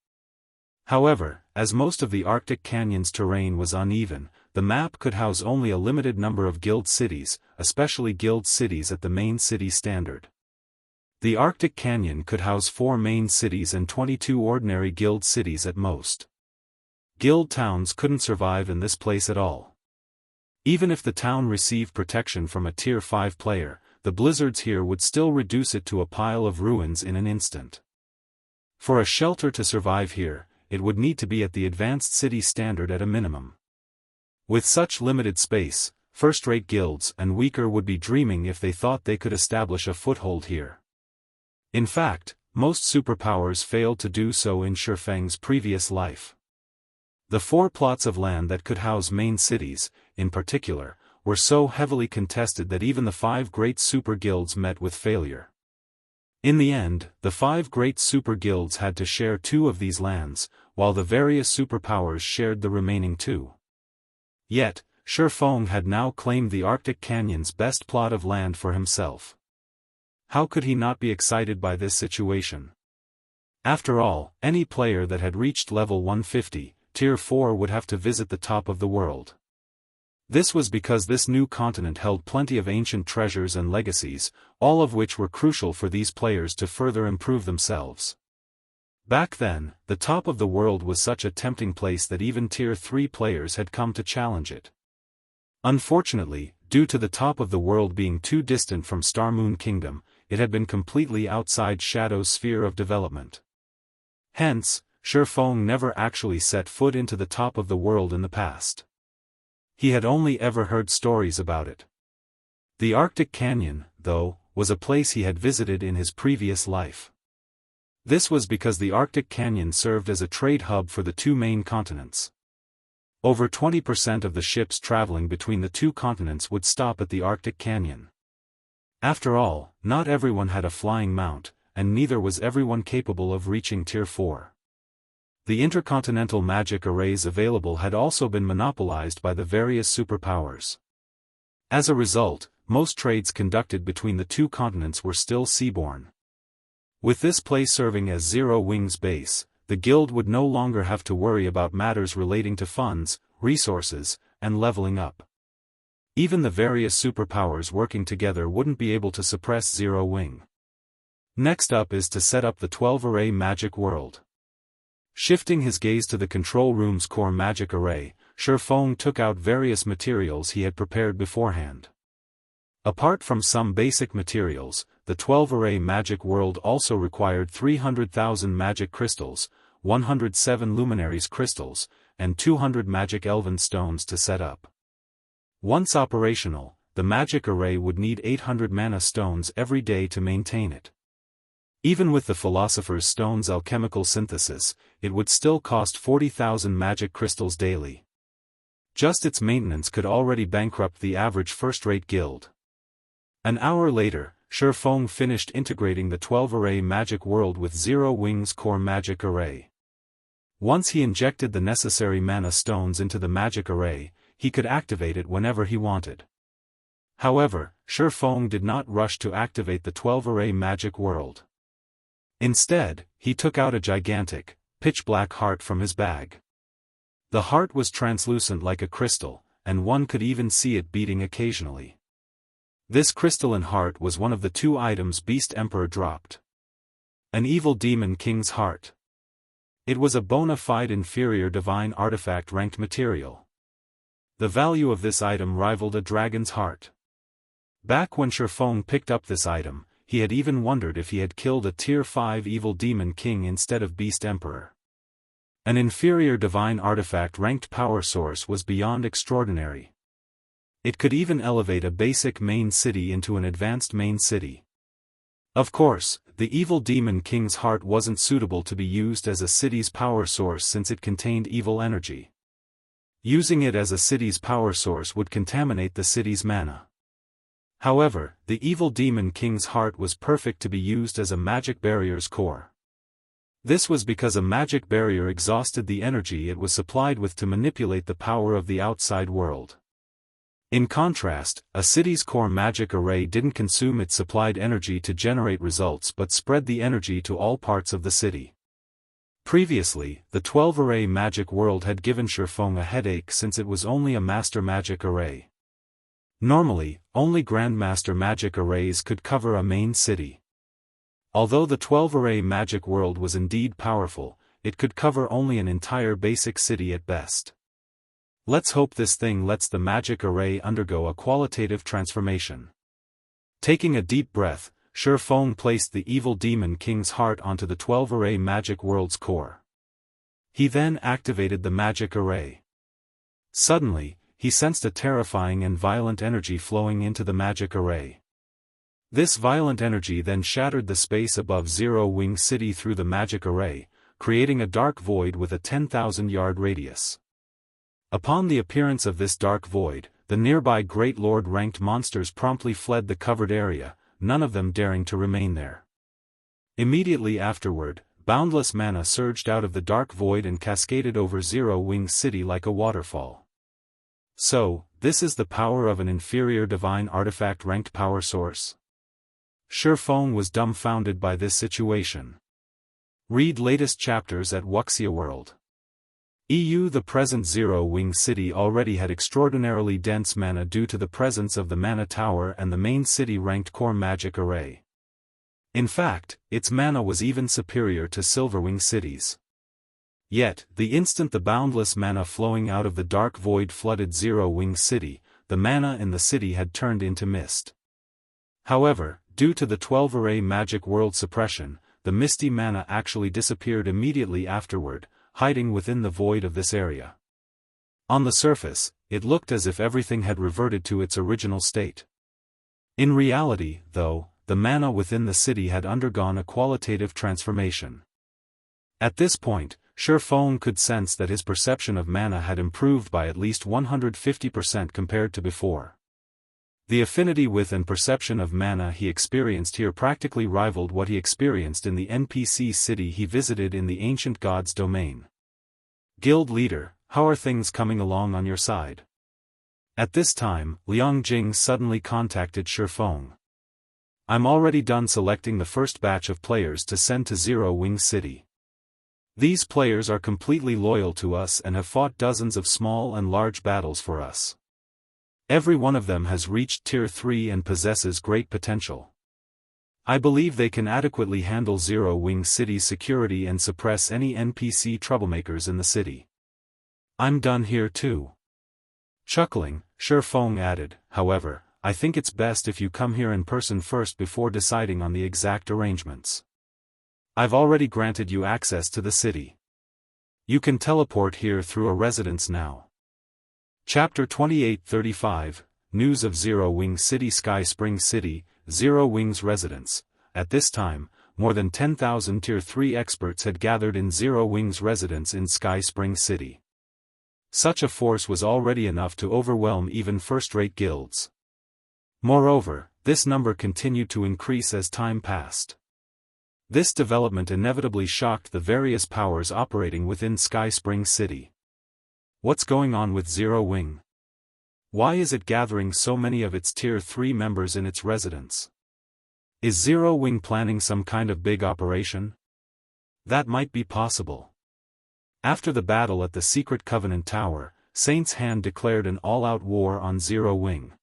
However, as most of the Arctic Canyon's terrain was uneven, the map could house only a limited number of guild cities, especially guild cities at the main city standard. The Arctic Canyon could house 4 main cities and 22 ordinary guild cities at most. Guild towns couldn't survive in this place at all. Even if the town received protection from a Tier 5 player, the blizzards here would still reduce it to a pile of ruins in an instant. For a shelter to survive here, it would need to be at the advanced city standard at a minimum. With such limited space, first-rate guilds and weaker would be dreaming if they thought they could establish a foothold here. In fact, most superpowers failed to do so in Shifeng's previous life. The 4 plots of land that could house main cities, in particular, were so heavily contested that even the 5 great super guilds met with failure. In the end, the 5 great super guilds had to share 2 of these lands, while the various superpowers shared the remaining 2. Yet, Shifeng had now claimed the Arctic Canyon's best plot of land for himself. How could he not be excited by this situation? After all, any player that had reached level 150, Tier 4 would have to visit the top of the world. This was because this new continent held plenty of ancient treasures and legacies, all of which were crucial for these players to further improve themselves. Back then, the top of the world was such a tempting place that even Tier 3 players had come to challenge it. Unfortunately, due to the top of the world being too distant from Star Moon Kingdom, it had been completely outside Shadow's sphere of development. Hence, Shifeng never actually set foot into the top of the world in the past. He had only ever heard stories about it. The Arctic Canyon, though, was a place he had visited in his previous life. This was because the Arctic Canyon served as a trade hub for the 2 main continents. Over 20% of the ships traveling between the 2 continents would stop at the Arctic Canyon. After all, not everyone had a flying mount, and neither was everyone capable of reaching Tier 4. The intercontinental magic arrays available had also been monopolized by the various superpowers. As a result, most trades conducted between the 2 continents were still seaborne. With this place serving as Zero Wing's base, the guild would no longer have to worry about matters relating to funds, resources, and leveling up. Even the various superpowers working together wouldn't be able to suppress Zero Wing. Next up is to set up the 12-array magic world. Shifting his gaze to the control room's core magic array, Shifeng took out various materials he had prepared beforehand. Apart from some basic materials, the 12-array magic world also required 300,000 magic crystals, 107 luminaries crystals, and 200 magic elven stones to set up. Once operational, the magic array would need 800 mana stones every day to maintain it. Even with the Philosopher's Stone's alchemical synthesis, it would still cost 40,000 magic crystals daily. Just its maintenance could already bankrupt the average first-rate guild. An hour later, Shifeng finished integrating the 12-array magic world with Zero Wing's core magic array. Once he injected the necessary mana stones into the magic array, he could activate it whenever he wanted. However, Shifeng did not rush to activate the 12-array magic world. Instead, he took out a gigantic, pitch-black heart from his bag. The heart was translucent like a crystal, and one could even see it beating occasionally. This crystalline heart was one of the 2 items Beast Emperor dropped. An evil demon king's heart. It was a bona fide inferior divine artifact ranked material. The value of this item rivaled a dragon's heart. Back when Shifeng picked up this item, he had even wondered if he had killed a Tier 5 evil demon king instead of Beast Emperor. An inferior divine artifact ranked power source was beyond extraordinary. It could even elevate a basic main city into an advanced main city. Of course, the evil demon king's heart wasn't suitable to be used as a city's power source since it contained evil energy. Using it as a city's power source would contaminate the city's mana. However, the evil demon king's heart was perfect to be used as a magic barrier's core. This was because a magic barrier exhausted the energy it was supplied with to manipulate the power of the outside world. In contrast, a city's core magic array didn't consume its supplied energy to generate results but spread the energy to all parts of the city. Previously, the 12-array magic world had given Shifeng a headache since it was only a master magic array. Normally, only grandmaster magic arrays could cover a main city. Although the 12-array magic world was indeed powerful, it could cover only an entire basic city at best. Let's hope this thing lets the magic array undergo a qualitative transformation. Taking a deep breath, Shifeng placed the evil demon king's heart onto the 12-array magic world's core. He then activated the magic array. Suddenly, he sensed a terrifying and violent energy flowing into the magic array. This violent energy then shattered the space above Zero Wing City through the magic array, creating a dark void with a 10,000-yard radius. Upon the appearance of this dark void, the nearby Great Lord-ranked monsters promptly fled the covered area, none of them daring to remain there. Immediately afterward, boundless mana surged out of the dark void and cascaded over Zero Wing City like a waterfall. So, this is the power of an inferior divine artifact-ranked power source? Shifeng was dumbfounded by this situation. Read latest chapters at Wuxia World. The present Zero Wing City already had extraordinarily dense mana due to the presence of the Mana Tower and the main city-ranked core magic array. In fact, its mana was even superior to Silverwing City's. Yet, the instant the boundless mana flowing out of the dark void flooded Zero Wing City, the mana in the city had turned into mist. However, due to the 12-array magic world suppression, the misty mana actually disappeared immediately afterward, hiding within the void of this area. On the surface, it looked as if everything had reverted to its original state. In reality, though, the mana within the city had undergone a qualitative transformation. At this point, Shifeng could sense that his perception of mana had improved by at least 150% compared to before. The affinity with and perception of mana he experienced here practically rivaled what he experienced in the NPC city he visited in the Ancient God's domain. Guild leader, how are things coming along on your side? At this time, Liang Jing suddenly contacted Shifeng. I'm already done selecting the first batch of players to send to Zero Wing City. These players are completely loyal to us and have fought dozens of small and large battles for us. Every one of them has reached Tier 3 and possesses great potential. I believe they can adequately handle Zero Wing City's security and suppress any NPC troublemakers in the city. I'm done here too. Chuckling, Shifeng added, however, I think it's best if you come here in person first before deciding on the exact arrangements. I've already granted you access to the city. You can teleport here through a residence now. Chapter 28:35, News of Zero Wing City. Sky Spring City, Zero Wing's residence. At this time, more than 10,000 Tier 3 experts had gathered in Zero Wing's residence in Sky Spring City. Such a force was already enough to overwhelm even first-rate guilds. Moreover, this number continued to increase as time passed. This development inevitably shocked the various powers operating within Sky Spring City. What's going on with Zero Wing? Why is it gathering so many of its Tier 3 members in its residence? Is Zero Wing planning some kind of big operation? That might be possible. After the battle at the Secret Covenant Tower, Saint's Hand declared an all-out war on Zero Wing.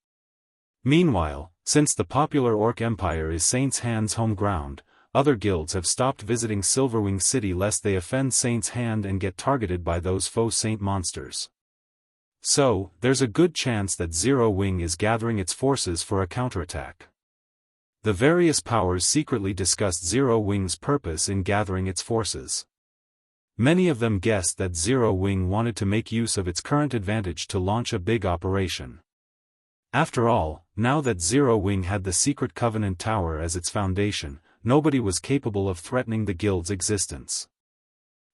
Meanwhile, since the popular Orc Empire is Saint's Hand's home ground, other guilds have stopped visiting Silverwing City lest they offend Saint's Hand and get targeted by those faux Saint monsters. So, there's a good chance that Zero Wing is gathering its forces for a counterattack. The various powers secretly discussed Zero Wing's purpose in gathering its forces. Many of them guessed that Zero Wing wanted to make use of its current advantage to launch a big operation. After all, now that Zero Wing had the Secret Covenant Tower as its foundation, nobody was capable of threatening the guild's existence.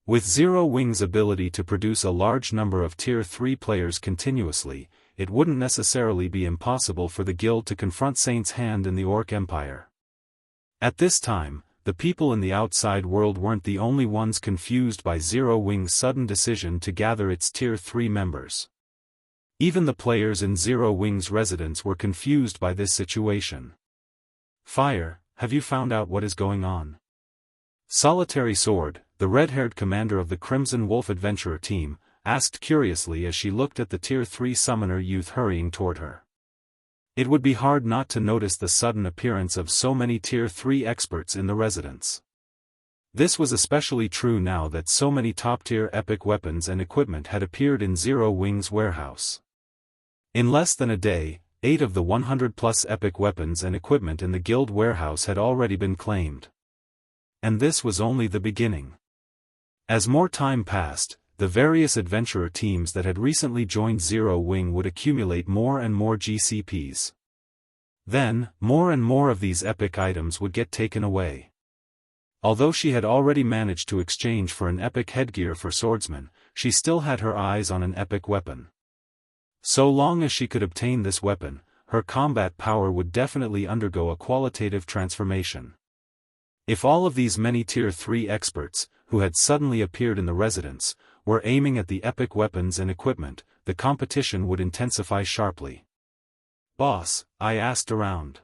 With Zero Wing's ability to produce a large number of Tier 3 players continuously, it wouldn't necessarily be impossible for the guild to confront Saint's Hand in the Orc Empire. At this time, the people in the outside world weren't the only ones confused by Zero Wing's sudden decision to gather its Tier 3 members. Even the players in Zero Wing's residence were confused by this situation. Fire, have you found out what is going on? Solitary Sword, the red-haired commander of the Crimson Wolf adventurer team, asked curiously as she looked at the Tier 3 summoner youth hurrying toward her. It would be hard not to notice the sudden appearance of so many Tier 3 experts in the residence. This was especially true now that so many top-tier epic weapons and equipment had appeared in Zero Wing's warehouse. In less than a day, 8 of the 100-plus epic weapons and equipment in the guild warehouse had already been claimed. And this was only the beginning. As more time passed, the various adventurer teams that had recently joined Zero Wing would accumulate more and more GCPs. Then, more and more of these epic items would get taken away. Although she had already managed to exchange for an epic headgear for Swordsman, she still had her eyes on an epic weapon. So long as she could obtain this weapon, her combat power would definitely undergo a qualitative transformation. If all of these many Tier 3 experts, who had suddenly appeared in the residence, were aiming at the epic weapons and equipment, the competition would intensify sharply. Boss, I asked around.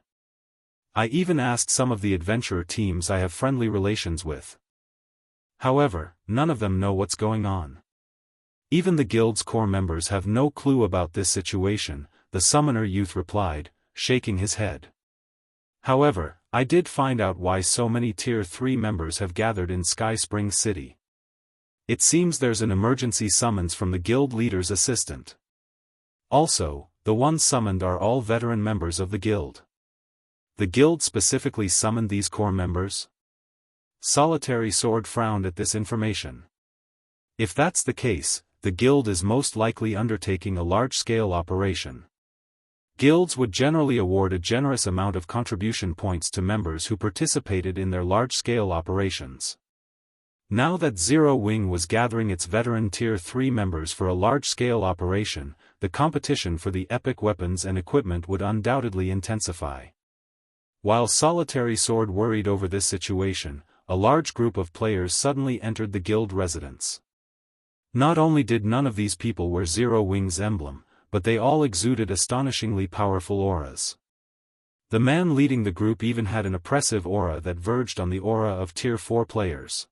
I even asked some of the adventurer teams I have friendly relations with. However, none of them know what's going on. Even the guild's core members have no clue about this situation, the summoner youth replied, shaking his head. However, I did find out why so many Tier 3 members have gathered in Sky Spring City. It seems there's an emergency summons from the guild leader's assistant. Also, the ones summoned are all veteran members of the guild. The guild specifically summoned these core members? Solitary Sword frowned at this information. If that's the case, the guild is most likely undertaking a large-scale operation. Guilds would generally award a generous amount of contribution points to members who participated in their large-scale operations. Now that Zero Wing was gathering its veteran Tier 3 members for a large-scale operation, the competition for the epic weapons and equipment would undoubtedly intensify. While Solitary Sword worried over this situation, a large group of players suddenly entered the guild residence. Not only did none of these people wear Zero Wing's emblem, but they all exuded astonishingly powerful auras. The man leading the group even had an oppressive aura that verged on the aura of Tier 4 players.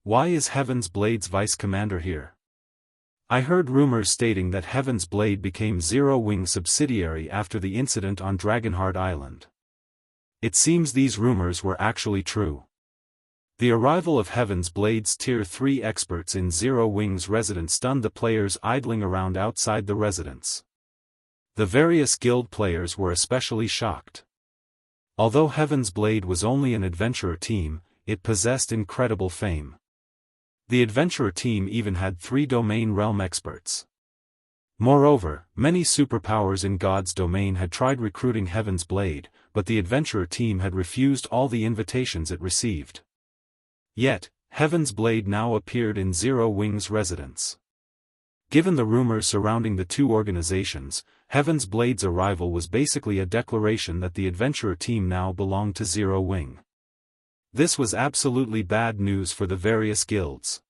Why is Heaven's Blade's vice commander here? I heard rumors stating that Heaven's Blade became Zero Wing's subsidiary after the incident on Dragonheart Island. It seems these rumors were actually true. The arrival of Heaven's Blade's Tier 3 experts in Zero Wing's residence stunned the players idling around outside the residence. The various guild players were especially shocked. Although Heaven's Blade was only an adventurer team, it possessed incredible fame. The adventurer team even had 3 domain realm experts. Moreover, many superpowers in God's domain had tried recruiting Heaven's Blade, but the adventurer team had refused all the invitations it received. Yet, Heaven's Blade now appeared in Zero Wing's residence. Given the rumors surrounding the two organizations, Heaven's Blade's arrival was basically a declaration that the adventurer team now belonged to Zero Wing. This was absolutely bad news for the various guilds.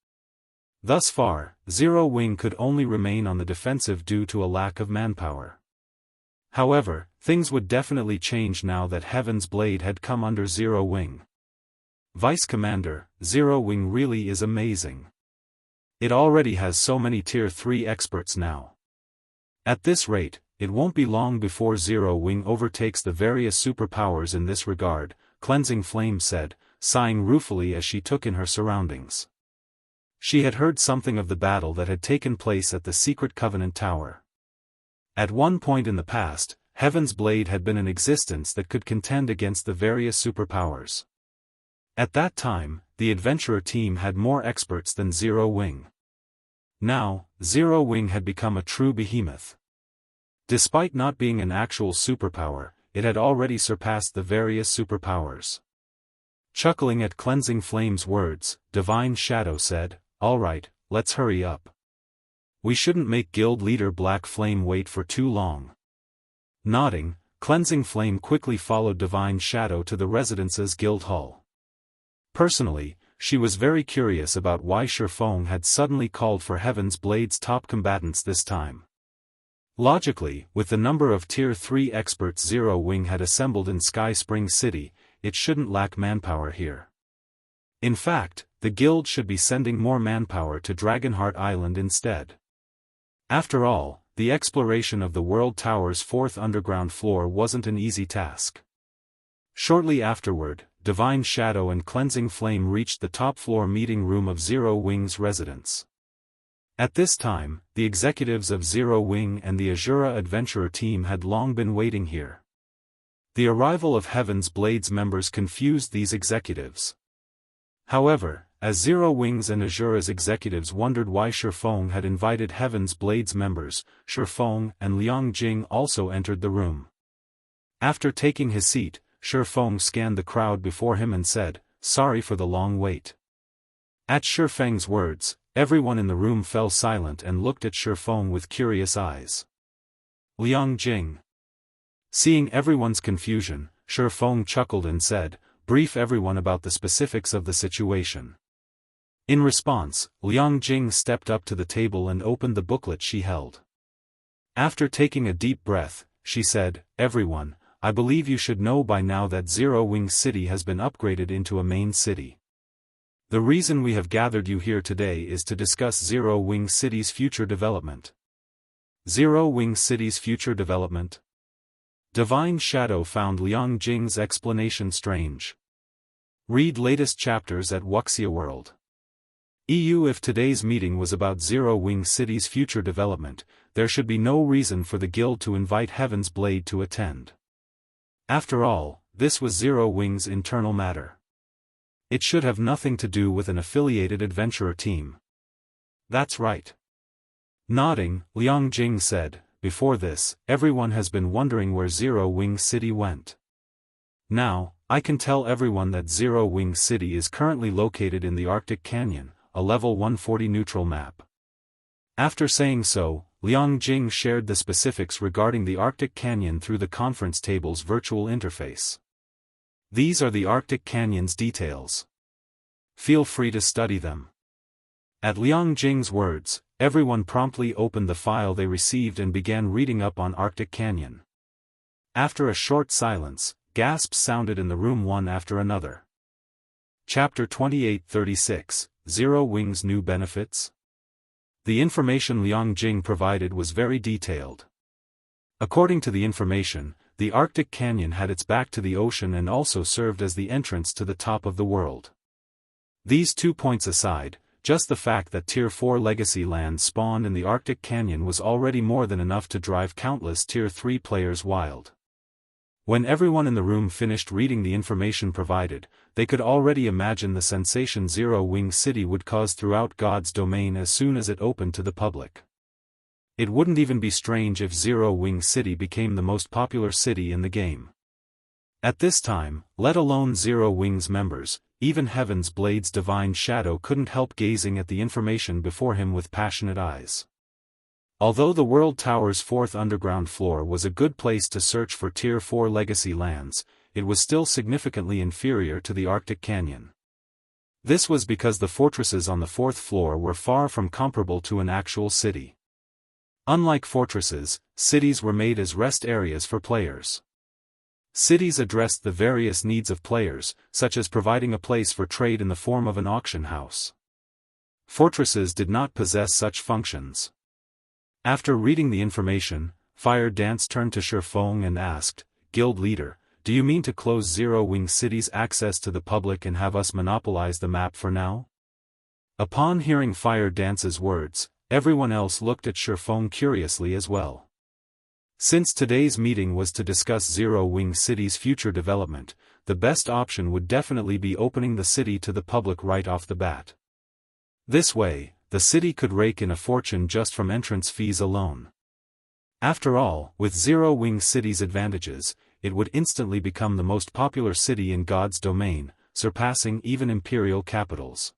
Thus far, Zero Wing could only remain on the defensive due to a lack of manpower. However, things would definitely change now that Heaven's Blade had come under Zero Wing. Vice Commander, Zero Wing really is amazing. It already has so many Tier 3 experts now. At this rate, it won't be long before Zero Wing overtakes the various superpowers in this regard, Cleansing Flame said, sighing ruefully as she took in her surroundings. She had heard something of the battle that had taken place at the Secret Covenant Tower. At one point in the past, Heaven's Blade had been in existence that could contend against the various superpowers. At that time, the adventurer team had more experts than Zero Wing. Now, Zero Wing had become a true behemoth. Despite not being an actual superpower, it had already surpassed the various superpowers. Chuckling at Cleansing Flame's words, Divine Shadow said, "Alright, let's hurry up. We shouldn't make Guild Leader Black Flame wait for too long." Nodding, Cleansing Flame quickly followed Divine Shadow to the residence's guild hall. Personally, she was very curious about why Shifeng had suddenly called for Heaven's Blade's top combatants this time. Logically, with the number of Tier 3 experts Zero Wing had assembled in Sky Spring City, it shouldn't lack manpower here. In fact, the guild should be sending more manpower to Dragonheart Island instead. After all, the exploration of the World Tower's 4th underground floor wasn't an easy task. Shortly afterward, Divine Shadow and Cleansing Flame reached the top floor meeting room of Zero Wing's residence. At this time, the executives of Zero Wing and the Azura Adventurer team had long been waiting here. The arrival of Heaven's Blade's members confused these executives. However, as Zero Wing's and Azura's executives wondered why Shifeng had invited Heaven's Blade's members, Shifeng and Liang Jing also entered the room. After taking his seat, Shifeng scanned the crowd before him and said, "Sorry for the long wait." At Shifeng's words, everyone in the room fell silent and looked at Shifeng with curious eyes. Liang Jing. Seeing everyone's confusion, Shifeng chuckled and said, "Brief everyone about the specifics of the situation." In response, Liang Jing stepped up to the table and opened the booklet she held. After taking a deep breath, she said, "Everyone, I believe you should know by now that Zero Wing City has been upgraded into a main city. The reason we have gathered you here today is to discuss Zero Wing City's future development." Zero Wing City's future development? Divine Shadow found Liang Jing's explanation strange. Read latest chapters at Wuxia World. EU. If today's meeting was about Zero Wing City's future development, there should be no reason for the guild to invite Heaven's Blade to attend. After all, this was Zero Wing's internal matter. It should have nothing to do with an affiliated adventurer team. That's right. Nodding, Liang Jing said, "Before this, everyone has been wondering where Zero Wing City went. Now, I can tell everyone that Zero Wing City is currently located in the Arctic Canyon, a level 140 neutral map." After saying so, Liang Jing shared the specifics regarding the Arctic Canyon through the conference table's virtual interface. These are the Arctic Canyon's details. Feel free to study them. At Liang Jing's words, everyone promptly opened the file they received and began reading up on Arctic Canyon. After a short silence, gasps sounded in the room one after another. Chapter 28-36, Zero Wing's new benefits? The information Liang Jing provided was very detailed. According to the information, the Arctic Canyon had its back to the ocean and also served as the entrance to the top of the world. These 2 points aside, just the fact that Tier 4 legacy lands spawned in the Arctic Canyon was already more than enough to drive countless Tier 3 players wild. When everyone in the room finished reading the information provided, they could already imagine the sensation Zero Wing City would cause throughout God's domain as soon as it opened to the public. It wouldn't even be strange if Zero Wing City became the most popular city in the game. At this time, let alone Zero Wing's members, even Heaven's Blade's divine shadow couldn't help gazing at the information before him with passionate eyes. Although the World Tower's 4th underground floor was a good place to search for Tier 4 legacy lands, it was still significantly inferior to the Arctic Canyon. This was because the fortresses on the 4th floor were far from comparable to an actual city. Unlike fortresses, cities were made as rest areas for players. Cities addressed the various needs of players, such as providing a place for trade in the form of an auction house. Fortresses did not possess such functions. After reading the information, Fire Dance turned to Shifeng and asked, "Guild leader, do you mean to close Zero Wing City's access to the public and have us monopolize the map for now?" Upon hearing Fire Dance's words, everyone else looked at Shifeng curiously as well. Since today's meeting was to discuss Zero Wing City's future development, the best option would definitely be opening the city to the public right off the bat. This way, the city could rake in a fortune just from entrance fees alone. After all, with Zero Wing City's advantages, it would instantly become the most popular city in God's domain, surpassing even imperial capitals.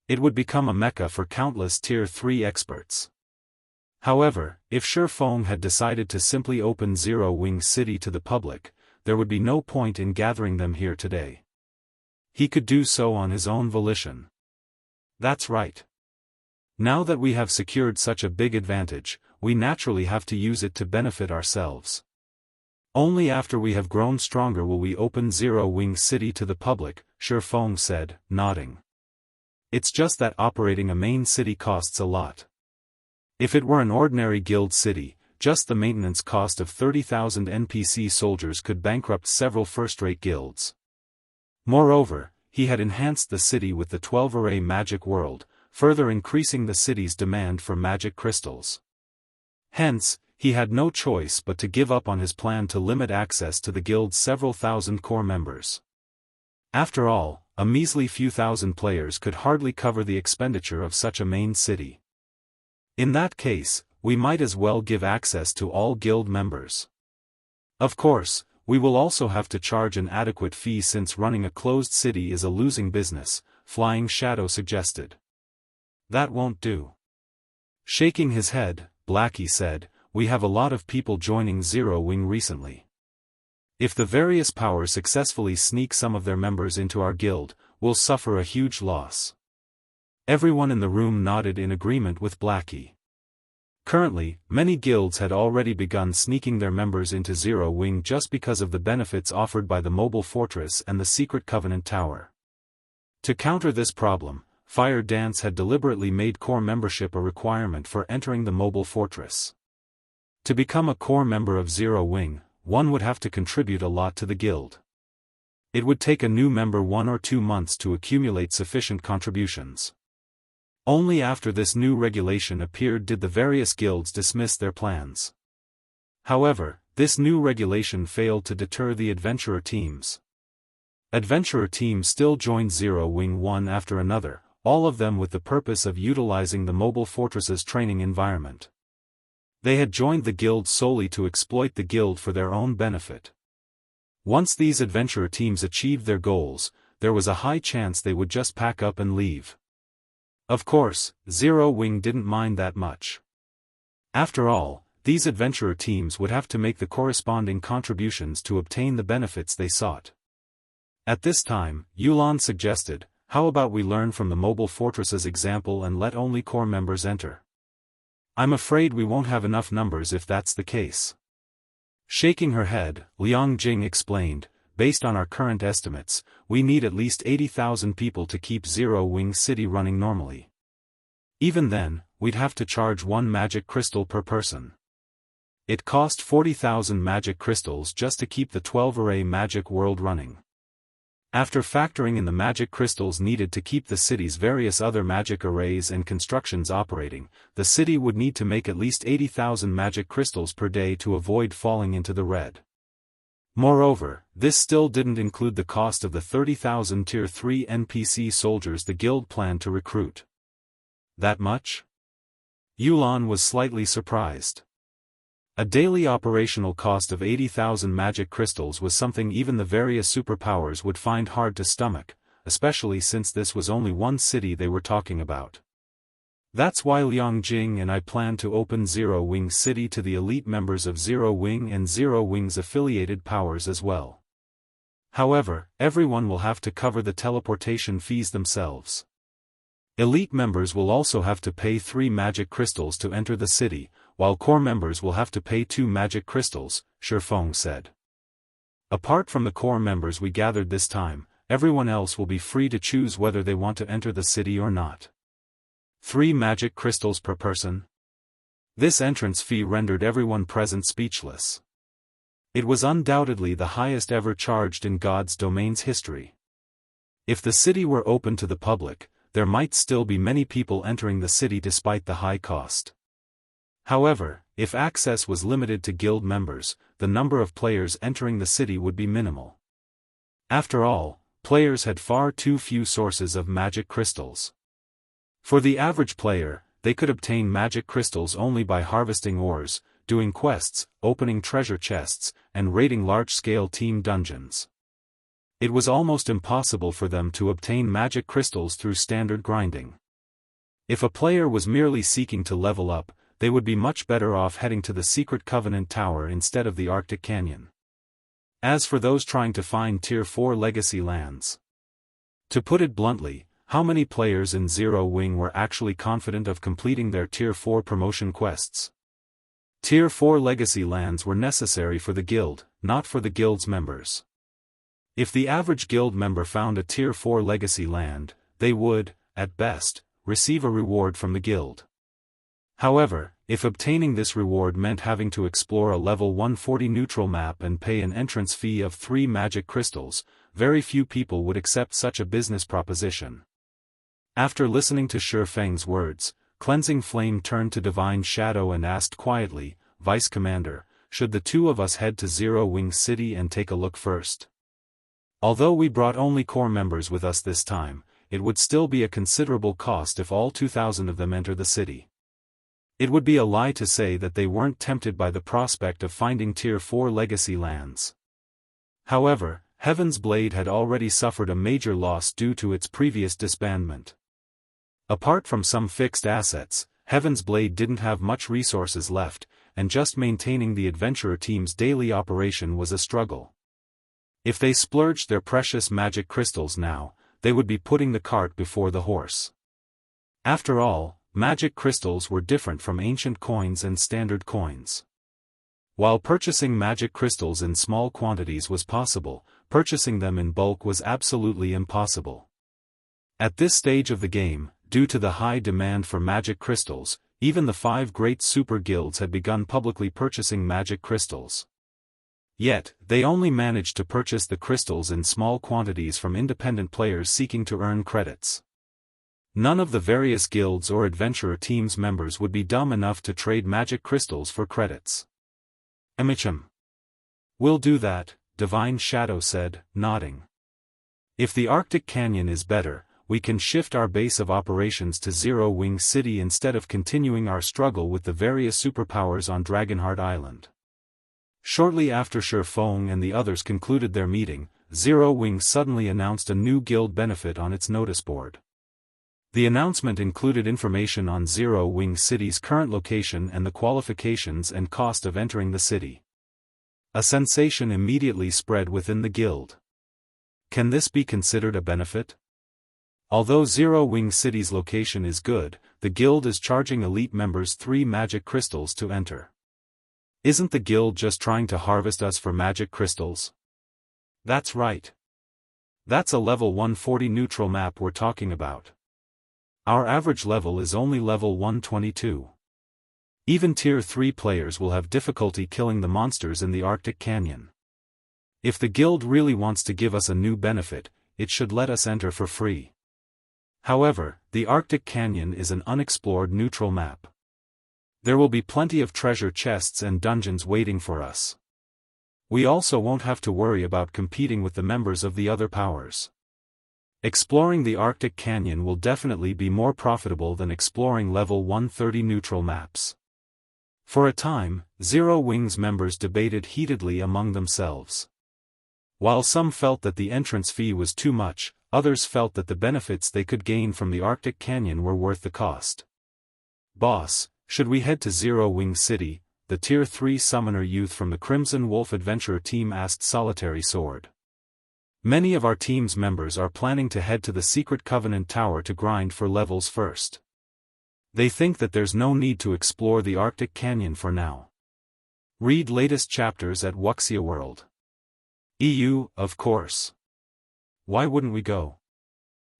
It would become a mecca for countless Tier 3 experts. However, if Shifeng had decided to simply open Zero Wing City to the public, there would be no point in gathering them here today. He could do so on his own volition. That's right. Now that we have secured such a big advantage, we naturally have to use it to benefit ourselves. Only after we have grown stronger will we open Zero Wing City to the public, Shifeng said, nodding. It's just that operating a main city costs a lot. If it were an ordinary guild city, just the maintenance cost of 30,000 NPC soldiers could bankrupt several first-rate guilds. Moreover, he had enhanced the city with the 12-array magic world, further increasing the city's demand for magic crystals. Hence, he had no choice but to give up on his plan to limit access to the guild's several thousand core members. After all, a measly few thousand players could hardly cover the expenditure of such a main city. In that case, we might as well give access to all guild members. Of course, we will also have to charge an adequate fee since running a closed city is a losing business, Flying Shadow suggested. That won't do. Shaking his head, Blackie said, we have a lot of people joining Zero Wing recently. If the various powers successfully sneak some of their members into our guild, we'll suffer a huge loss. Everyone in the room nodded in agreement with Blackie. Currently, many guilds had already begun sneaking their members into Zero Wing just because of the benefits offered by the mobile fortress and the secret Covenant Tower. To counter this problem, Fire Dance had deliberately made core membership a requirement for entering the mobile fortress. To become a core member of Zero Wing, one would have to contribute a lot to the guild. It would take a new member 1 or 2 months to accumulate sufficient contributions. Only after this new regulation appeared did the various guilds dismiss their plans. However, this new regulation failed to deter the adventurer teams. Adventurer teams still joined Zero Wing one after another, all of them with the purpose of utilizing the mobile fortress's training environment. They had joined the guild solely to exploit the guild for their own benefit. Once these adventurer teams achieved their goals, there was a high chance they would just pack up and leave. Of course, Zero Wing didn't mind that much. After all, these adventurer teams would have to make the corresponding contributions to obtain the benefits they sought. At this time, Yulan suggested, how about we learn from the mobile fortress's example and let only core members enter? I'm afraid we won't have enough numbers if that's the case. Shaking her head, Liang Jing explained, based on our current estimates, we need at least 80,000 people to keep Zero Wing City running normally. Even then, we'd have to charge 1 magic crystal per person. It cost 40,000 magic crystals just to keep the 12-array magic world running. After factoring in the magic crystals needed to keep the city's various other magic arrays and constructions operating, the city would need to make at least 80,000 magic crystals per day to avoid falling into the red. Moreover, this still didn't include the cost of the 30,000 Tier 3 NPC soldiers the guild planned to recruit. That much? Yulan was slightly surprised. A daily operational cost of 80,000 magic crystals was something even the various superpowers would find hard to stomach, especially since this was only one city they were talking about. That's why Liang Jing and I plan to open Zero Wing City to the elite members of Zero Wing and Zero Wing's affiliated powers as well. However, everyone will have to cover the teleportation fees themselves. Elite members will also have to pay 3 magic crystals to enter the city, while core members will have to pay 2 magic crystals, Shifeng said. Apart from the core members we gathered this time, everyone else will be free to choose whether they want to enter the city or not. 3 magic crystals per person? This entrance fee rendered everyone present speechless. It was undoubtedly the highest ever charged in God's domain's history. If the city were open to the public, there might still be many people entering the city despite the high cost. However, if access was limited to guild members, the number of players entering the city would be minimal. After all, players had far too few sources of magic crystals. For the average player, they could obtain magic crystals only by harvesting ores, doing quests, opening treasure chests, and raiding large-scale team dungeons. It was almost impossible for them to obtain magic crystals through standard grinding. If a player was merely seeking to level up, they would be much better off heading to the Secret Covenant Tower instead of the Arctic Canyon. As for those trying to find Tier 4 legacy lands. To put it bluntly, how many players in Zero Wing were actually confident of completing their Tier 4 promotion quests? Tier 4 legacy lands were necessary for the guild, not for the guild's members. If the average guild member found a Tier 4 legacy land, they would, at best, receive a reward from the guild. However, if obtaining this reward meant having to explore a level 140 neutral map and pay an entrance fee of 3 magic crystals, very few people would accept such a business proposition. After listening to Shifeng's words, Cleansing Flame turned to Divine Shadow and asked quietly, "Vice Commander, should the 2 of us head to Zero Wing City and take a look first?" Although we brought only core members with us this time, it would still be a considerable cost if all 2,000 of them enter the city. It would be a lie to say that they weren't tempted by the prospect of finding Tier 4 legacy lands. However, Heaven's Blade had already suffered a major loss due to its previous disbandment. Apart from some fixed assets, Heaven's Blade didn't have much resources left, and just maintaining the adventurer team's daily operation was a struggle. If they splurged their precious magic crystals now, they would be putting the cart before the horse. After all, magic crystals were different from ancient coins and standard coins. While purchasing magic crystals in small quantities was possible, purchasing them in bulk was absolutely impossible. At this stage of the game, due to the high demand for magic crystals, even the 5 great super guilds had begun publicly purchasing magic crystals. Yet, they only managed to purchase the crystals in small quantities from independent players seeking to earn credits. None of the various guilds or adventurer teams members would be dumb enough to trade magic crystals for credits. "Amicham. We'll do that," Divine Shadow said, nodding. "If the Arctic Canyon is better, we can shift our base of operations to Zero Wing City instead of continuing our struggle with the various superpowers on Dragonheart Island." Shortly after Shifeng and the others concluded their meeting, Zero Wing suddenly announced a new guild benefit on its notice board. The announcement included information on Zero Wing City's current location and the qualifications and cost of entering the city. A sensation immediately spread within the guild. Can this be considered a benefit? Although Zero Wing City's location is good, the guild is charging elite members 3 magic crystals to enter. Isn't the guild just trying to harvest us for magic crystals? That's right. That's a level 140 neutral map we're talking about. Our average level is only level 122. Even Tier 3 players will have difficulty killing the monsters in the Arctic Canyon. If the guild really wants to give us a new benefit, it should let us enter for free. However, the Arctic Canyon is an unexplored neutral map. There will be plenty of treasure chests and dungeons waiting for us. We also won't have to worry about competing with the members of the other powers. Exploring the Arctic Canyon will definitely be more profitable than exploring level 130 neutral maps. For a time, Zero Wings members debated heatedly among themselves. While some felt that the entrance fee was too much, others felt that the benefits they could gain from the Arctic Canyon were worth the cost. "Boss, should we head to Zero Wing City?" the Tier 3 summoner youth from the Crimson Wolf Adventurer team asked Solitary Sword. "Many of our team's members are planning to head to the Secret Covenant Tower to grind for levels first. They think that there's no need to explore the Arctic Canyon for now." Read latest chapters at Wuxia World. EU, of course. Why wouldn't we go?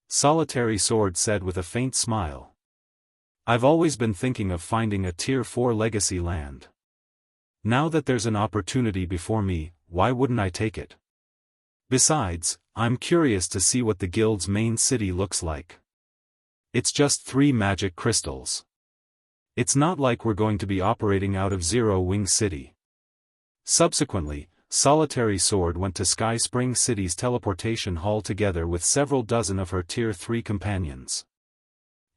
Solitary Sword said with a faint smile. "I've always been thinking of finding a Tier 4 legacy land. Now that there's an opportunity before me, why wouldn't I take it? Besides, I'm curious to see what the guild's main city looks like. It's just 3 magic crystals. It's not like we're going to be operating out of Zero Wing City." Subsequently, Solitary Sword went to Sky Spring City's teleportation hall together with several dozen of her Tier 3 companions.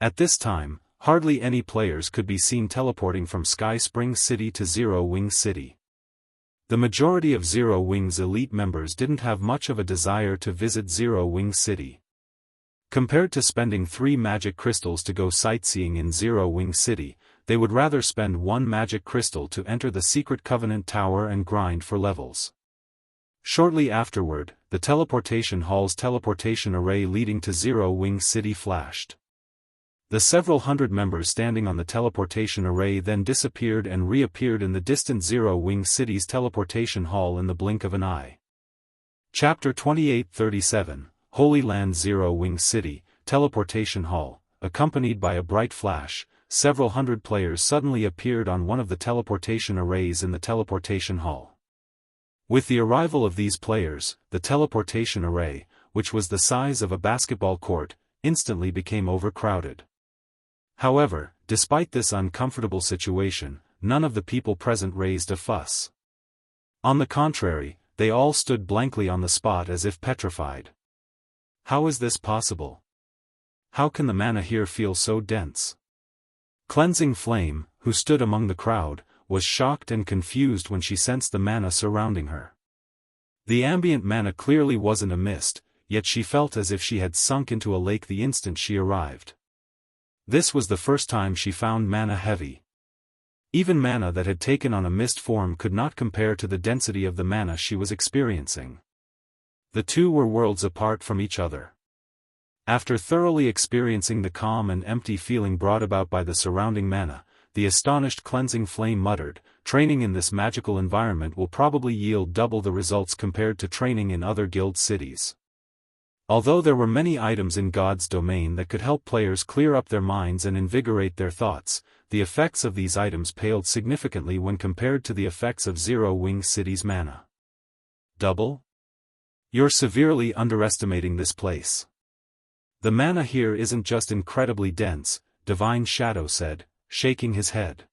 At this time, hardly any players could be seen teleporting from Sky Spring City to Zero Wing City. The majority of Zero Wing's elite members didn't have much of a desire to visit Zero Wing City. Compared to spending 3 magic crystals to go sightseeing in Zero Wing City, they would rather spend 1 magic crystal to enter the Secret Covenant Tower and grind for levels. Shortly afterward, the teleportation hall's teleportation array leading to Zero Wing City flashed. The several hundred members standing on the teleportation array then disappeared and reappeared in the distant Zero Wing City's teleportation hall in the blink of an eye. Chapter 2837, Holy Land Zero Wing City, Teleportation Hall. Accompanied by a bright flash, several hundred players suddenly appeared on one of the teleportation arrays in the teleportation hall. With the arrival of these players, the teleportation array, which was the size of a basketball court, instantly became overcrowded. However, despite this uncomfortable situation, none of the people present raised a fuss. On the contrary, they all stood blankly on the spot as if petrified. How is this possible? How can the mana here feel so dense? Cleansing Flame, who stood among the crowd, was shocked and confused when she sensed the mana surrounding her. The ambient mana clearly wasn't a mist, yet she felt as if she had sunk into a lake the instant she arrived. This was the first time she found mana heavy. Even mana that had taken on a mist form could not compare to the density of the mana she was experiencing. The two were worlds apart from each other. After thoroughly experiencing the calm and empty feeling brought about by the surrounding mana, the astonished Cleansing Flame muttered, "Training in this magical environment will probably yield double the results compared to training in other guild cities." Although there were many items in God's domain that could help players clear up their minds and invigorate their thoughts, the effects of these items paled significantly when compared to the effects of Zero Wing City's mana. Double? You're severely underestimating this place. The mana here isn't just incredibly dense, Divine Shadow said, shaking his head.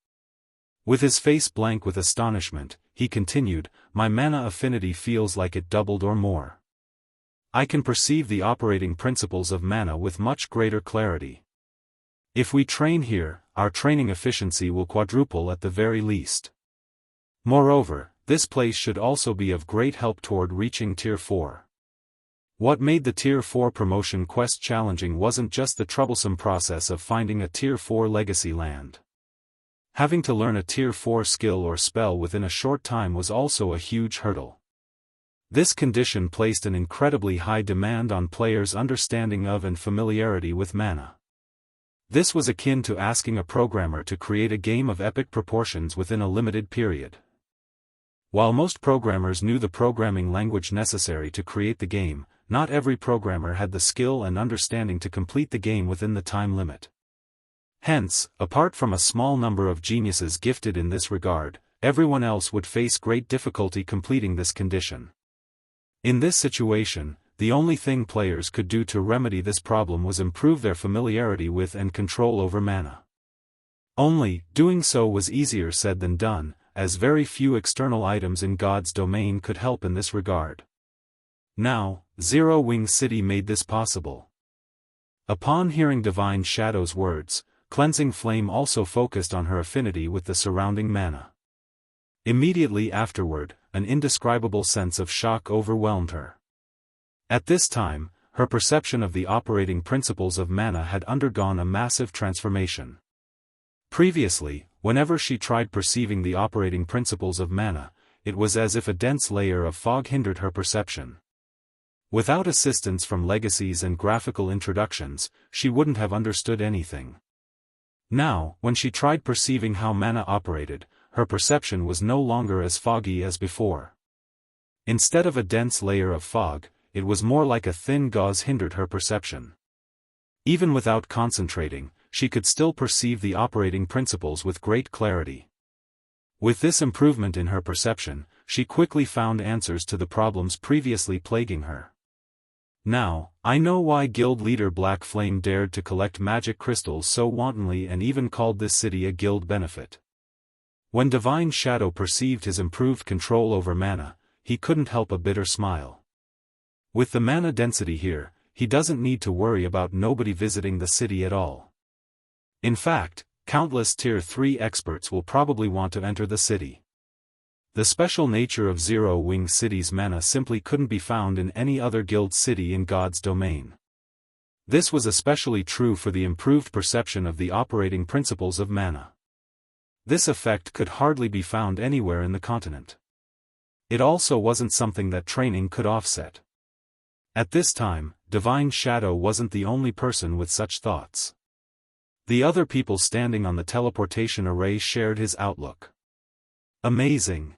With his face blank with astonishment, he continued, "My mana affinity feels like it doubled or more. I can perceive the operating principles of mana with much greater clarity. If we train here, our training efficiency will quadruple at the very least. Moreover, this place should also be of great help toward reaching Tier 4. What made the Tier 4 promotion quest challenging wasn't just the troublesome process of finding a Tier 4 legacy land. Having to learn a Tier 4 skill or spell within a short time was also a huge hurdle. This condition placed an incredibly high demand on players' understanding of and familiarity with mana. This was akin to asking a programmer to create a game of epic proportions within a limited period. While most programmers knew the programming language necessary to create the game, not every programmer had the skill and understanding to complete the game within the time limit. Hence, apart from a small number of geniuses gifted in this regard, everyone else would face great difficulty completing this condition. In this situation, the only thing players could do to remedy this problem was improve their familiarity with and control over mana. Only, doing so was easier said than done, as very few external items in God's domain could help in this regard. Now, Zero Wing City made this possible. Upon hearing Divine Shadow's words, Cleansing Flame also focused on her affinity with the surrounding mana. Immediately afterward, an indescribable sense of shock overwhelmed her. At this time, her perception of the operating principles of mana had undergone a massive transformation. Previously, whenever she tried perceiving the operating principles of mana, it was as if a dense layer of fog hindered her perception. Without assistance from legacies and graphical introductions, she wouldn't have understood anything. Now, when she tried perceiving how mana operated, her perception was no longer as foggy as before. Instead of a dense layer of fog, it was more like a thin gauze hindered her perception. Even without concentrating, she could still perceive the operating principles with great clarity. With this improvement in her perception, she quickly found answers to the problems previously plaguing her. Now, I know why guild leader Black Flame dared to collect magic crystals so wantonly and even called this city a guild benefit. When Divine Shadow perceived his improved control over mana, he couldn't help a bitter smile. With the mana density here, he doesn't need to worry about nobody visiting the city at all. In fact, countless Tier 3 experts will probably want to enter the city. The special nature of Zero Wing City's mana simply couldn't be found in any other guild city in God's domain. This was especially true for the improved perception of the operating principles of mana. This effect could hardly be found anywhere in the continent. It also wasn't something that training could offset. At this time, Divine Shadow wasn't the only person with such thoughts. The other people standing on the teleportation array shared his outlook. Amazing.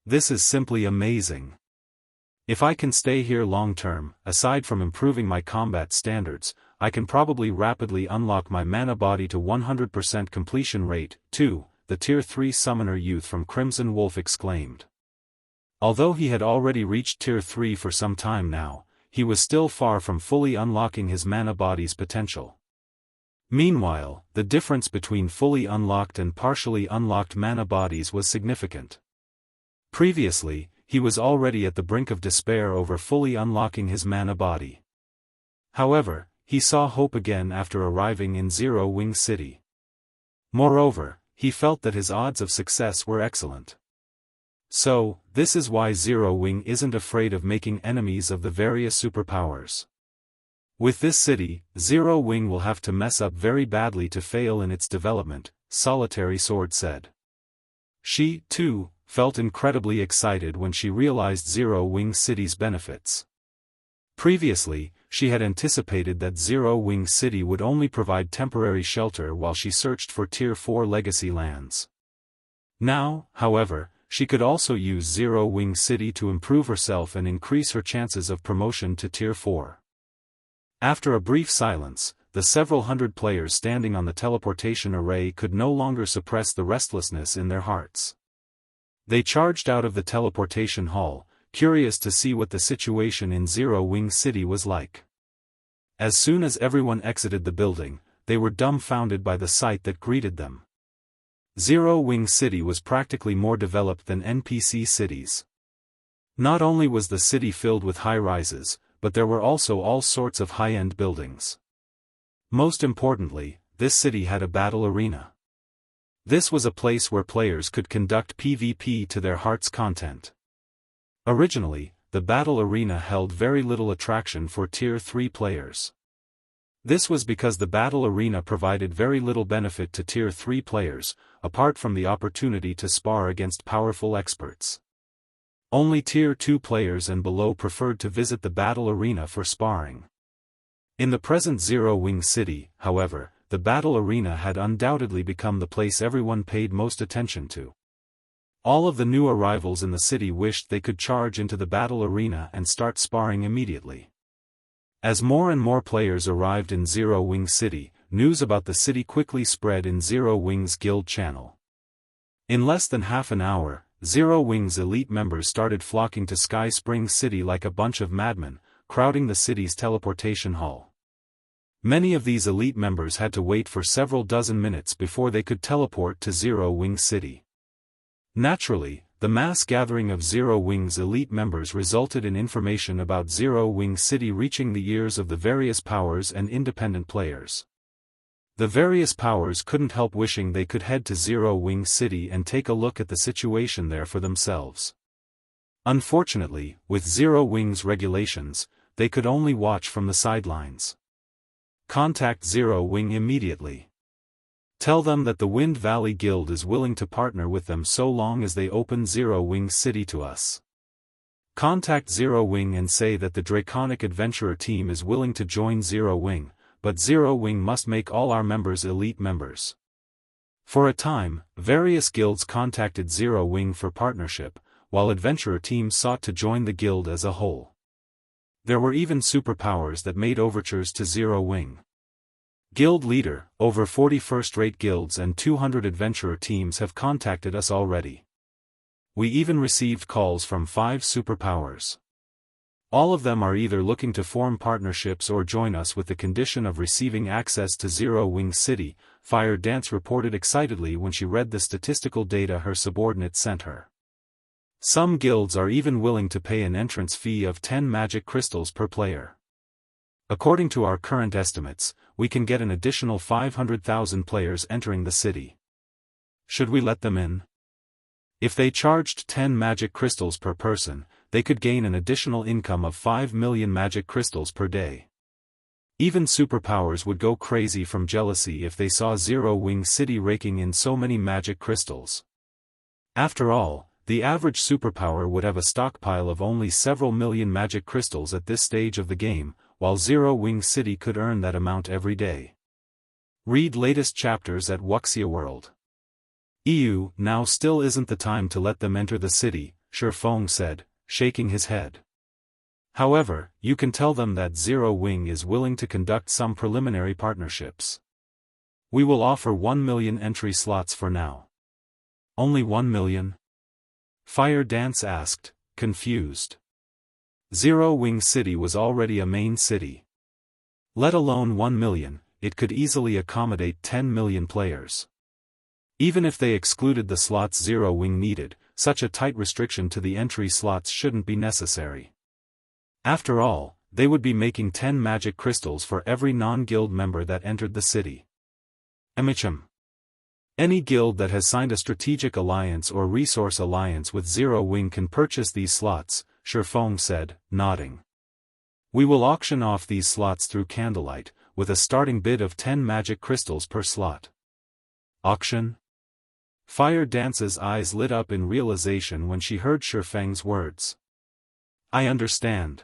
This is simply amazing. If I can stay here long term, aside from improving my combat standards, I can probably rapidly unlock my mana body to 100% completion rate, too, the Tier 3 summoner youth from Crimson Wolf exclaimed. Although he had already reached Tier 3 for some time now, he was still far from fully unlocking his mana body's potential. Meanwhile, the difference between fully unlocked and partially unlocked mana bodies was significant. Previously, he was already at the brink of despair over fully unlocking his mana body. However, he saw hope again after arriving in Zero Wing City. Moreover, he felt that his odds of success were excellent. So, this is why Zero Wing isn't afraid of making enemies of the various superpowers. With this city, Zero Wing will have to mess up very badly to fail in its development, Solitary Sword said. She, too, felt incredibly excited when she realized Zero Wing City's benefits. Previously, she had anticipated that Zero Wing City would only provide temporary shelter while she searched for Tier 4 legacy lands. Now, however, she could also use Zero Wing City to improve herself and increase her chances of promotion to Tier 4. After a brief silence, the several hundred players standing on the teleportation array could no longer suppress the restlessness in their hearts. They charged out of the teleportation hall, curious to see what the situation in Zero Wing City was like. As soon as everyone exited the building, they were dumbfounded by the sight that greeted them. Zero Wing City was practically more developed than NPC cities. Not only was the city filled with high-rises, but there were also all sorts of high-end buildings. Most importantly, this city had a battle arena. This was a place where players could conduct PvP to their heart's content. Originally, the battle arena held very little attraction for Tier 3 players. This was because the battle arena provided very little benefit to Tier 3 players, apart from the opportunity to spar against powerful experts. Only Tier 2 players and below preferred to visit the battle arena for sparring. In the present Zero Wing City, however, the battle arena had undoubtedly become the place everyone paid most attention to. All of the new arrivals in the city wished they could charge into the battle arena and start sparring immediately. As more and more players arrived in Zero Wing City, news about the city quickly spread in Zero Wing's guild channel. In less than half an hour, Zero Wing's elite members started flocking to Sky Springs City like a bunch of madmen, crowding the city's teleportation hall. Many of these elite members had to wait for several dozen minutes before they could teleport to Zero Wing City. Naturally, the mass gathering of Zero Wing's elite members resulted in information about Zero Wing City reaching the ears of the various powers and independent players. The various powers couldn't help wishing they could head to Zero Wing City and take a look at the situation there for themselves. Unfortunately, with Zero Wing's regulations, they could only watch from the sidelines. Contact Zero Wing immediately. Tell them that the Wind Valley Guild is willing to partner with them so long as they open Zero Wing City to us. Contact Zero Wing and say that the Draconic Adventurer team is willing to join Zero Wing, but Zero Wing must make all our members elite members. For a time, various guilds contacted Zero Wing for partnership, while adventurer teams sought to join the guild as a whole. There were even superpowers that made overtures to Zero Wing. Guild leader, over 40 first-rate guilds and 200 adventurer teams have contacted us already. We even received calls from 5 superpowers. All of them are either looking to form partnerships or join us with the condition of receiving access to Zero Wing City, Fire Dance reported excitedly when she read the statistical data her subordinate sent her. Some guilds are even willing to pay an entrance fee of 10 magic crystals per player. According to our current estimates, we can get an additional 500,000 players entering the city. Should we let them in? If they charged 10 magic crystals per person, they could gain an additional income of 5 million magic crystals per day. Even superpowers would go crazy from jealousy if they saw Zero Wing City raking in so many magic crystals. After all, the average superpower would have a stockpile of only several million magic crystals at this stage of the game, while Zero Wing City could earn that amount every day. Read latest chapters at Wuxia World. Now still isn't the time to let them enter the city, Shifeng said, shaking his head. However, you can tell them that Zero Wing is willing to conduct some preliminary partnerships. We will offer 1 million entry slots for now. Only 1 million? Fire Dance asked, confused. Zero Wing City was already a main city. Let alone 1 million, it could easily accommodate 10 million players. Even if they excluded the slots Zero Wing needed, such a tight restriction to the entry slots shouldn't be necessary. After all, they would be making 10 magic crystals for every non-guild member that entered the city. Any guild that has signed a strategic alliance or resource alliance with Zero Wing can purchase these slots, Shifeng said, nodding. We will auction off these slots through candlelight, with a starting bid of 10 magic crystals per slot. Auction? Fire Dance's eyes lit up in realization when she heard Shifeng's words. I understand.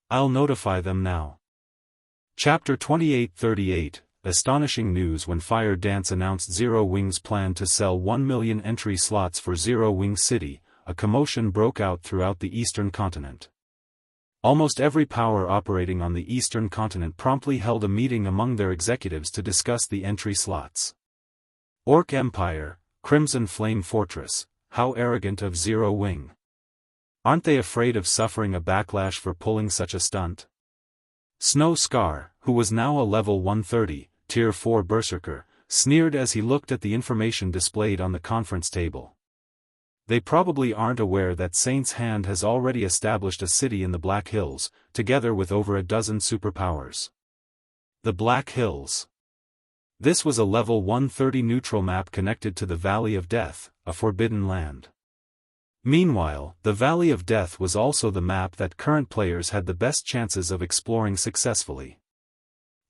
I'll notify them now. Chapter 2838, Astonishing news when Fire Dance announced Zero Wing's plan to sell 1 million entry slots for Zero Wing City, a commotion broke out throughout the eastern continent. Almost every power operating on the eastern continent promptly held a meeting among their executives to discuss the entry slots. Orc Empire, Crimson Flame Fortress, how arrogant of Zero Wing. Aren't they afraid of suffering a backlash for pulling such a stunt? Snow Scar, who was now a level 130, Tier 4 Berserker, sneered as he looked at the information displayed on the conference table. They probably aren't aware that Saint's Hand has already established a city in the Black Hills, together with over a dozen superpowers. The Black Hills. This was a level 130 neutral map connected to the Valley of Death, a forbidden land. Meanwhile, the Valley of Death was also the map that current players had the best chances of exploring successfully.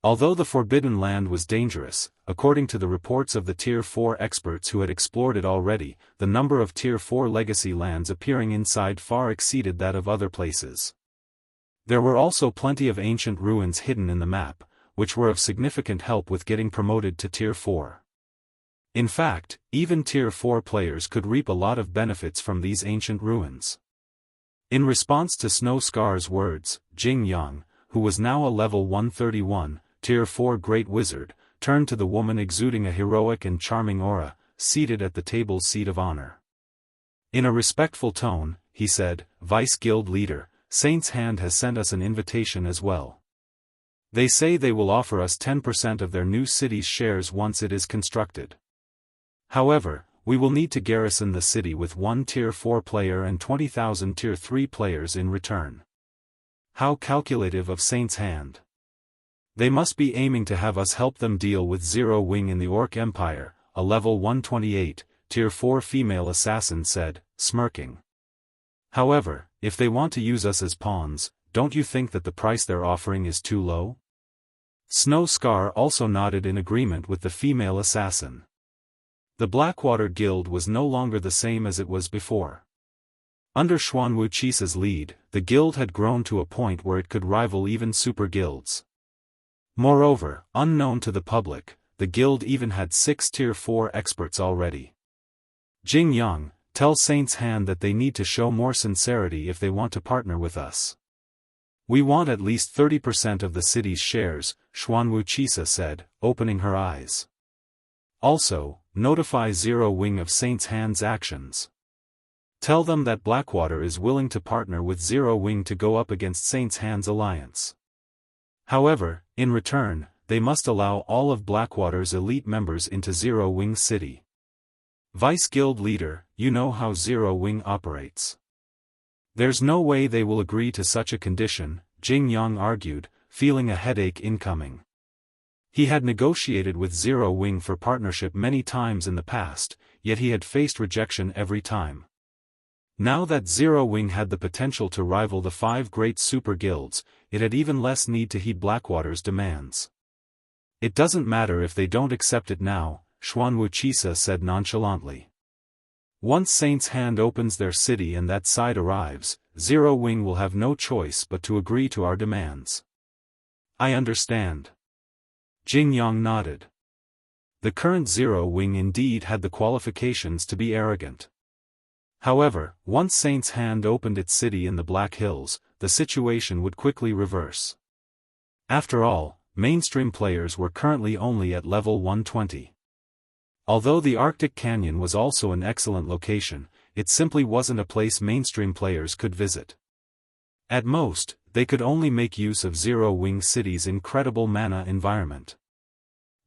Although the Forbidden Land was dangerous, according to the reports of the Tier 4 experts who had explored it already, the number of Tier 4 legacy lands appearing inside far exceeded that of other places. There were also plenty of ancient ruins hidden in the map, which were of significant help with getting promoted to Tier 4. In fact, even Tier 4 players could reap a lot of benefits from these ancient ruins. In response to Snow Scar's words, Xinyuan, who was now a level 131, Tier 4 Great Wizard, turned to the woman exuding a heroic and charming aura, seated at the table's seat of honor. In a respectful tone, he said, "Vice Guild Leader, Saint's Hand has sent us an invitation as well. They say they will offer us 10% of their new city's shares once it is constructed. However, we will need to garrison the city with one Tier 4 player and 20,000 Tier 3 players in return." How calculative of Saint's Hand. They must be aiming to have us help them deal with Zero Wing in the Orc Empire, a level 128, Tier 4 female assassin said, smirking. However, if they want to use us as pawns, don't you think that the price they're offering is too low? Snow Scar also nodded in agreement with the female assassin. The Blackwater Guild was no longer the same as it was before. Under Wuxia's lead, the guild had grown to a point where it could rival even super guilds. Moreover, unknown to the public, the guild even had 6 Tier 4 experts already. Xinyuan, tell Saint's Hand that they need to show more sincerity if they want to partner with us. We want at least 30% of the city's shares, Wuxia said, opening her eyes. Also, notify Zero Wing of Saint's Hand's actions. Tell them that Blackwater is willing to partner with Zero Wing to go up against Saint's Hand's alliance. However, in return, they must allow all of Blackwater's elite members into Zero Wing City. Vice Guild Leader, you know how Zero Wing operates. There's no way they will agree to such a condition, Xinyuan argued, feeling a headache incoming. He had negotiated with Zero Wing for partnership many times in the past, yet he had faced rejection every time. Now that Zero Wing had the potential to rival the 5 great super guilds, it had even less need to heed Blackwater's demands. It doesn't matter if they don't accept it now, Wuxia said nonchalantly. Once Saint's Hand opens their city and that side arrives, Zero Wing will have no choice but to agree to our demands. I understand. Xinyuan nodded. The current Zero Wing indeed had the qualifications to be arrogant. However, once Saint's Hand opened its city in the Black Hills, the situation would quickly reverse. After all, mainstream players were currently only at level 120. Although the Arctic Canyon was also an excellent location, it simply wasn't a place mainstream players could visit. At most, they could only make use of Zero Wing City's incredible mana environment.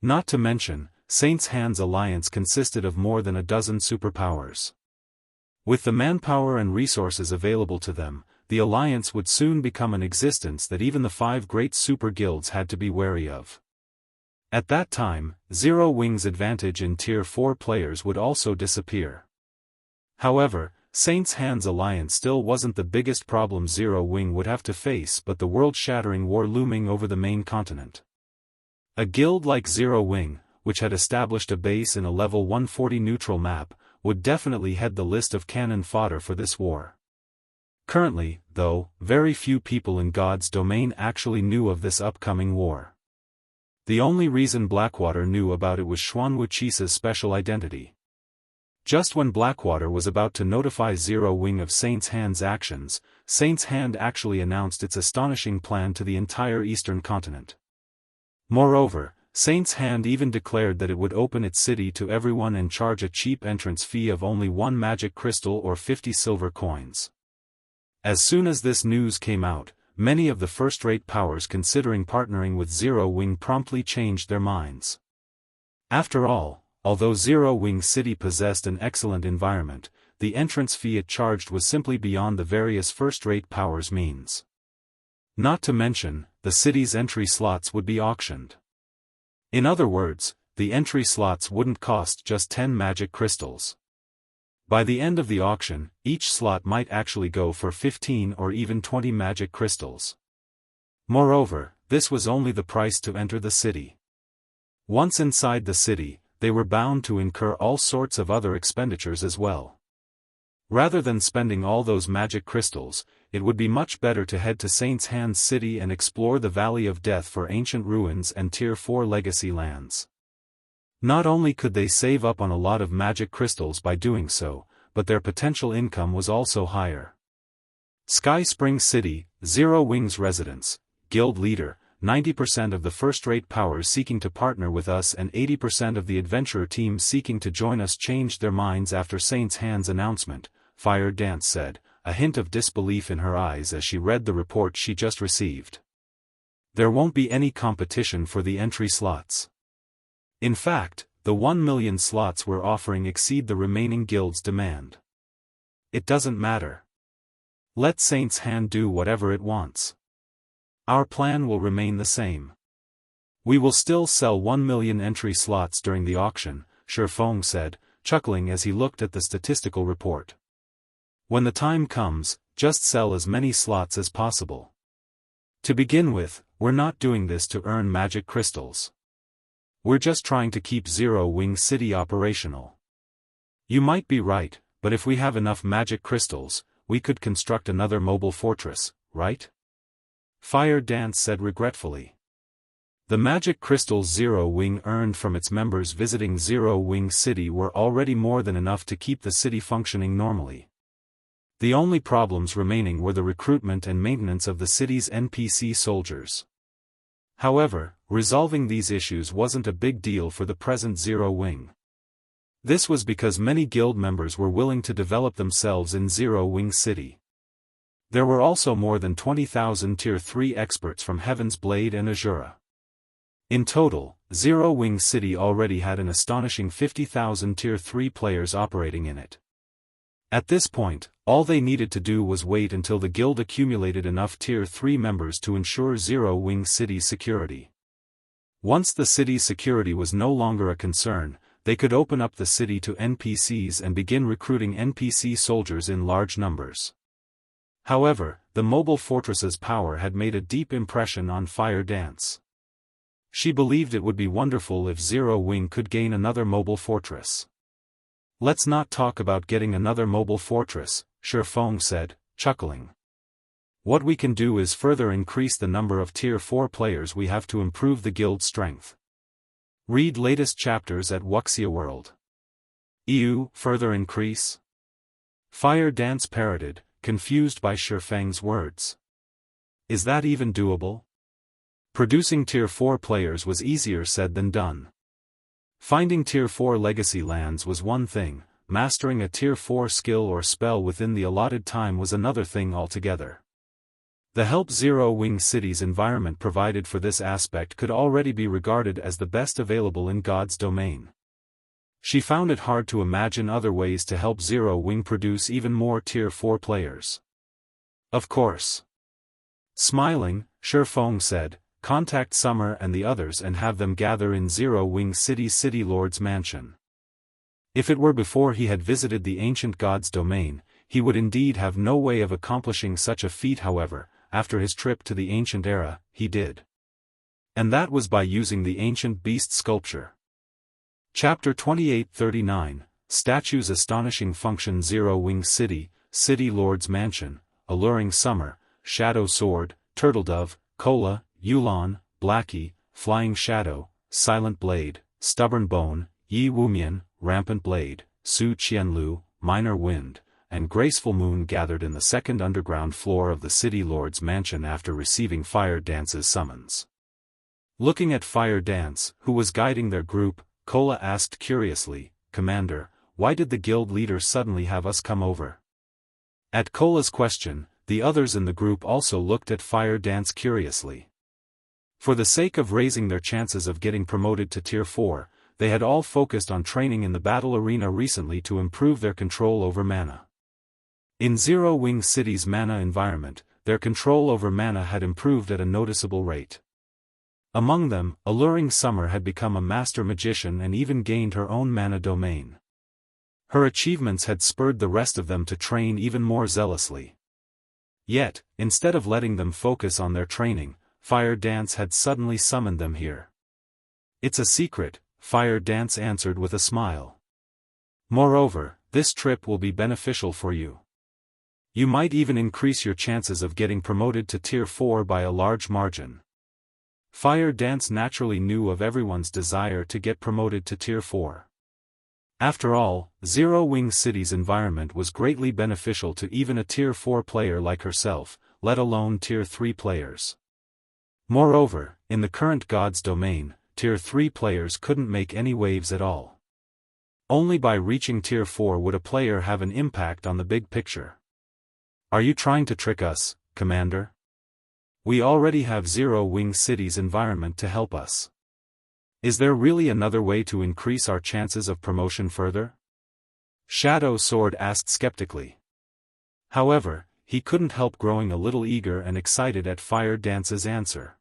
Not to mention, Saint's Hand's alliance consisted of more than a dozen superpowers. With the manpower and resources available to them, the alliance would soon become an existence that even the 5 great super guilds had to be wary of. At that time, Zero Wing's advantage in Tier 4 players would also disappear. However, Saint's Hand's alliance still wasn't the biggest problem Zero Wing would have to face but the world-shattering war looming over the main continent. A guild like Zero Wing, which had established a base in a level 140 neutral map, would definitely head the list of cannon fodder for this war. Currently, though, very few people in God's domain actually knew of this upcoming war. The only reason Blackwater knew about it was Wuxia's special identity. Just when Blackwater was about to notify Zero Wing of Saint's Hand's actions, Saint's Hand actually announced its astonishing plan to the entire eastern continent. Moreover, Saint's Hand even declared that it would open its city to everyone and charge a cheap entrance fee of only 1 magic crystal or 50 silver coins. As soon as this news came out, many of the first-rate powers considering partnering with Zero Wing promptly changed their minds. After all, although Zero Wing City possessed an excellent environment, the entrance fee it charged was simply beyond the various first-rate powers' means. Not to mention, the city's entry slots would be auctioned. In other words, the entry slots wouldn't cost just 10 magic crystals. By the end of the auction, each slot might actually go for 15 or even 20 magic crystals. Moreover, this was only the price to enter the city. Once inside the city, they were bound to incur all sorts of other expenditures as well. Rather than spending all those magic crystals, it would be much better to head to Saint's Hand's city and explore the Valley of Death for ancient ruins and Tier 4 legacy lands. Not only could they save up on a lot of magic crystals by doing so, but their potential income was also higher. Sky Spring City, Zero Wings residents, guild leader, 90% of the first-rate powers seeking to partner with us and 80% of the adventurer team seeking to join us changed their minds after Saint's Hand's announcement, Fire Dance said, a hint of disbelief in her eyes as she read the report she just received. There won't be any competition for the entry slots. In fact, the 1 million slots we're offering exceed the remaining guild's demand. It doesn't matter. Let Saint's Hand do whatever it wants. Our plan will remain the same. We will still sell 1 million entry slots during the auction, Shifeng said, chuckling as he looked at the statistical report. When the time comes, just sell as many slots as possible. To begin with, we're not doing this to earn magic crystals. We're just trying to keep Zero Wing City operational. You might be right, but if we have enough magic crystals, we could construct another mobile fortress, right? Fire Dance said regretfully. The magic crystals Zero Wing earned from its members visiting Zero Wing City were already more than enough to keep the city functioning normally. The only problems remaining were the recruitment and maintenance of the city's NPC soldiers. However, resolving these issues wasn't a big deal for the present Zero Wing. This was because many guild members were willing to develop themselves in Zero Wing City. There were also more than 20,000 Tier 3 experts from Heaven's Blade and Azura. In total, Zero Wing City already had an astonishing 50,000 Tier 3 players operating in it. At this point, all they needed to do was wait until the guild accumulated enough Tier 3 members to ensure Zero Wing City's security. Once the city's security was no longer a concern, they could open up the city to NPCs and begin recruiting NPC soldiers in large numbers. However, the mobile fortress's power had made a deep impression on Fire Dance. She believed it would be wonderful if Zero Wing could gain another mobile fortress. Let's not talk about getting another mobile fortress, Shifeng said, chuckling. What we can do is further increase the number of Tier 4 players we have to improve the guild's strength. Read latest chapters at Wuxia World. Further increase? Fire Dance parroted, confused by Shifeng's words. Is that even doable? Producing Tier 4 players was easier said than done. Finding Tier 4 legacy lands was one thing, mastering a Tier 4 skill or spell within the allotted time was another thing altogether. The help Zero Wing City's environment provided for this aspect could already be regarded as the best available in God's domain. She found it hard to imagine other ways to help Zero Wing produce even more Tier 4 players. Of course. Smiling, Shifeng said, contact Summer and the others and have them gather in Zero Wing City's City Lord's mansion. If it were before he had visited the ancient god's domain, he would indeed have no way of accomplishing such a feat. However, after his trip to the ancient era, he did. And that was by using the ancient beast sculpture. Chapter 2839, Statues Astonishing Function Zero Wing City, City Lord's Mansion, Alluring Summer, Shadow Sword, Turtledove, Cola, Yulan, Blackie, Flying Shadow, Silent Blade, Stubborn Bone, Yi Wumian, Rampant Blade, Su Qianlu, Minor Wind, and Graceful Moon gathered in the second underground floor of the City Lord's Mansion after receiving Fire Dance's summons. Looking at Fire Dance, who was guiding their group, Cola asked curiously, "Commander, why did the guild leader suddenly have us come over?" At Cola's question, the others in the group also looked at Fire Dance curiously. For the sake of raising their chances of getting promoted to Tier 4, they had all focused on training in the battle arena recently to improve their control over mana. In Zero Wing City's mana environment, their control over mana had improved at a noticeable rate. Among them, Alluring Summer had become a master magician and even gained her own mana domain. Her achievements had spurred the rest of them to train even more zealously. Yet, instead of letting them focus on their training, Fire Dance had suddenly summoned them here. "It's a secret," Fire Dance answered with a smile. "Moreover, this trip will be beneficial for you. You might even increase your chances of getting promoted to Tier 4 by a large margin." Fire Dance naturally knew of everyone's desire to get promoted to Tier 4. After all, Zero Wing City's environment was greatly beneficial to even a Tier 4 player like herself, let alone Tier 3 players. Moreover, in the current God's domain, Tier 3 players couldn't make any waves at all. Only by reaching Tier 4 would a player have an impact on the big picture. Are you trying to trick us, Commander? We already have Zero Wing City's environment to help us. Is there really another way to increase our chances of promotion further? Shadow Sword asked skeptically. However, he couldn't help growing a little eager and excited at Fire Dance's answer.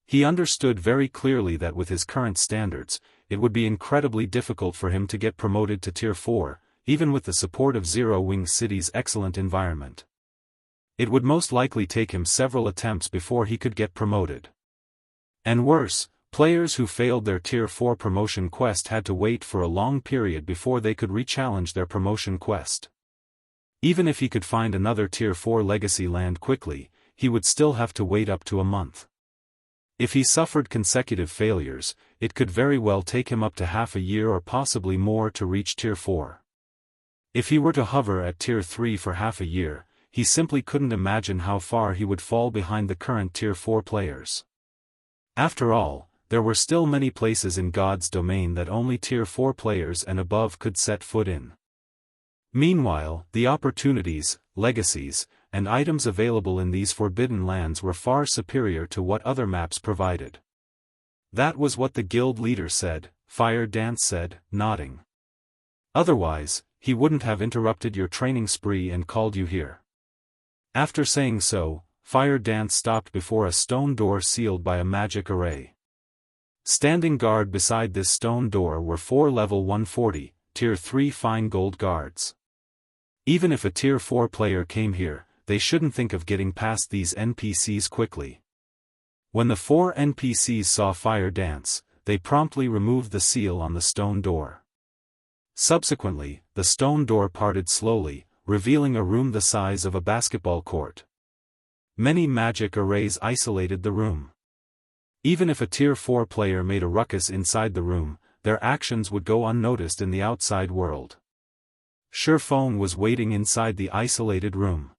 He understood very clearly that with his current standards, it would be incredibly difficult for him to get promoted to Tier 4, even with the support of Zero Wing City's excellent environment. It would most likely take him several attempts before he could get promoted. And worse, players who failed their Tier 4 promotion quest had to wait for a long period before they could re-challenge their promotion quest. Even if he could find another Tier 4 legacy land quickly, he would still have to wait up to a month. If he suffered consecutive failures, it could very well take him up to half a year or possibly more to reach Tier 4. If he were to hover at Tier 3 for half a year, he simply couldn't imagine how far he would fall behind the current Tier 4 players. After all, there were still many places in God's domain that only Tier 4 players and above could set foot in. Meanwhile, the opportunities, legacies, and items available in these forbidden lands were far superior to what other maps provided. That was what the guild leader said, Fire Dance said, nodding. Otherwise, he wouldn't have interrupted your training spree and called you here. After saying so, Fire Dance stopped before a stone door sealed by a magic array. Standing guard beside this stone door were 4 level 140, Tier 3 fine gold guards. Even if a Tier 4 player came here, they shouldn't think of getting past these NPCs quickly. When the 4 NPCs saw Fire Dance, they promptly removed the seal on the stone door. Subsequently, the stone door parted slowly, revealing a room the size of a basketball court. Many magic arrays isolated the room. Even if a Tier 4 player made a ruckus inside the room, their actions would go unnoticed in the outside world. Shifeng was waiting inside the isolated room.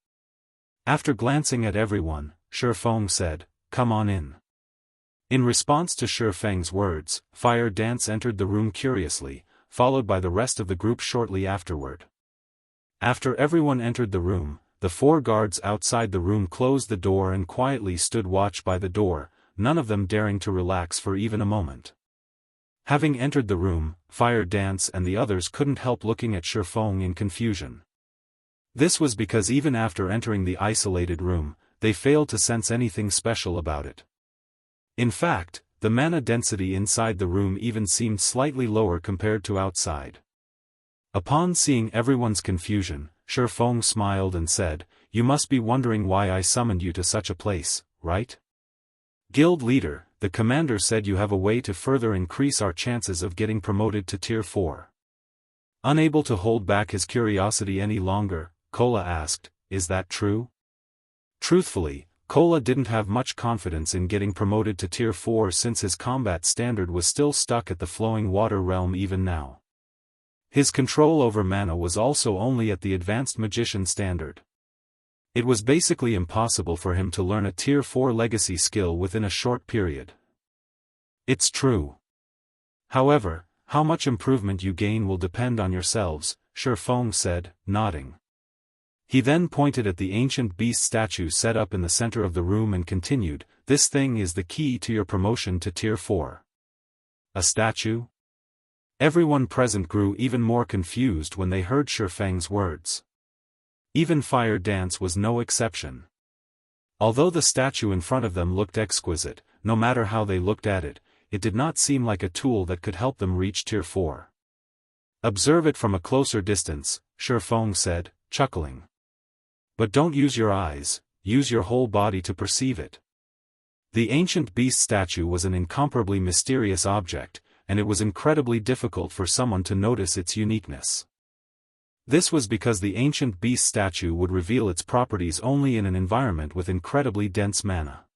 After glancing at everyone, Shifeng said, "Come on in." In response to Shifeng's words, Fire Dance entered the room curiously, followed by the rest of the group shortly afterward. After everyone entered the room, the 4 guards outside the room closed the door and quietly stood watch by the door, none of them daring to relax for even a moment. Having entered the room, Fire Dance and the others couldn't help looking at Shifeng in confusion. This was because even after entering the isolated room, they failed to sense anything special about it. In fact, the mana density inside the room even seemed slightly lower compared to outside. Upon seeing everyone's confusion, Shifeng smiled and said, "You must be wondering why I summoned you to such a place, right? Guild leader, the commander said you have a way to further increase our chances of getting promoted to Tier 4. Unable to hold back his curiosity any longer, Kola asked, "Is that true?" Truthfully, Kola didn't have much confidence in getting promoted to Tier 4 since his combat standard was still stuck at the flowing water realm even now. His control over mana was also only at the advanced magician standard. It was basically impossible for him to learn a Tier 4 legacy skill within a short period. It's true. However, how much improvement you gain will depend on yourselves, Shifeng said, nodding. He then pointed at the ancient beast statue set up in the center of the room and continued, "This thing is the key to your promotion to Tier 4. A statue?" Everyone present grew even more confused when they heard Shifeng's words. Even Fire Dance was no exception. Although the statue in front of them looked exquisite, no matter how they looked at it, it did not seem like a tool that could help them reach Tier 4. "Observe it from a closer distance," Shifeng said, chuckling. "But don't use your eyes, use your whole body to perceive it." The ancient beast statue was an incomparably mysterious object, and it was incredibly difficult for someone to notice its uniqueness. This was because the ancient beast statue would reveal its properties only in an environment with incredibly dense mana.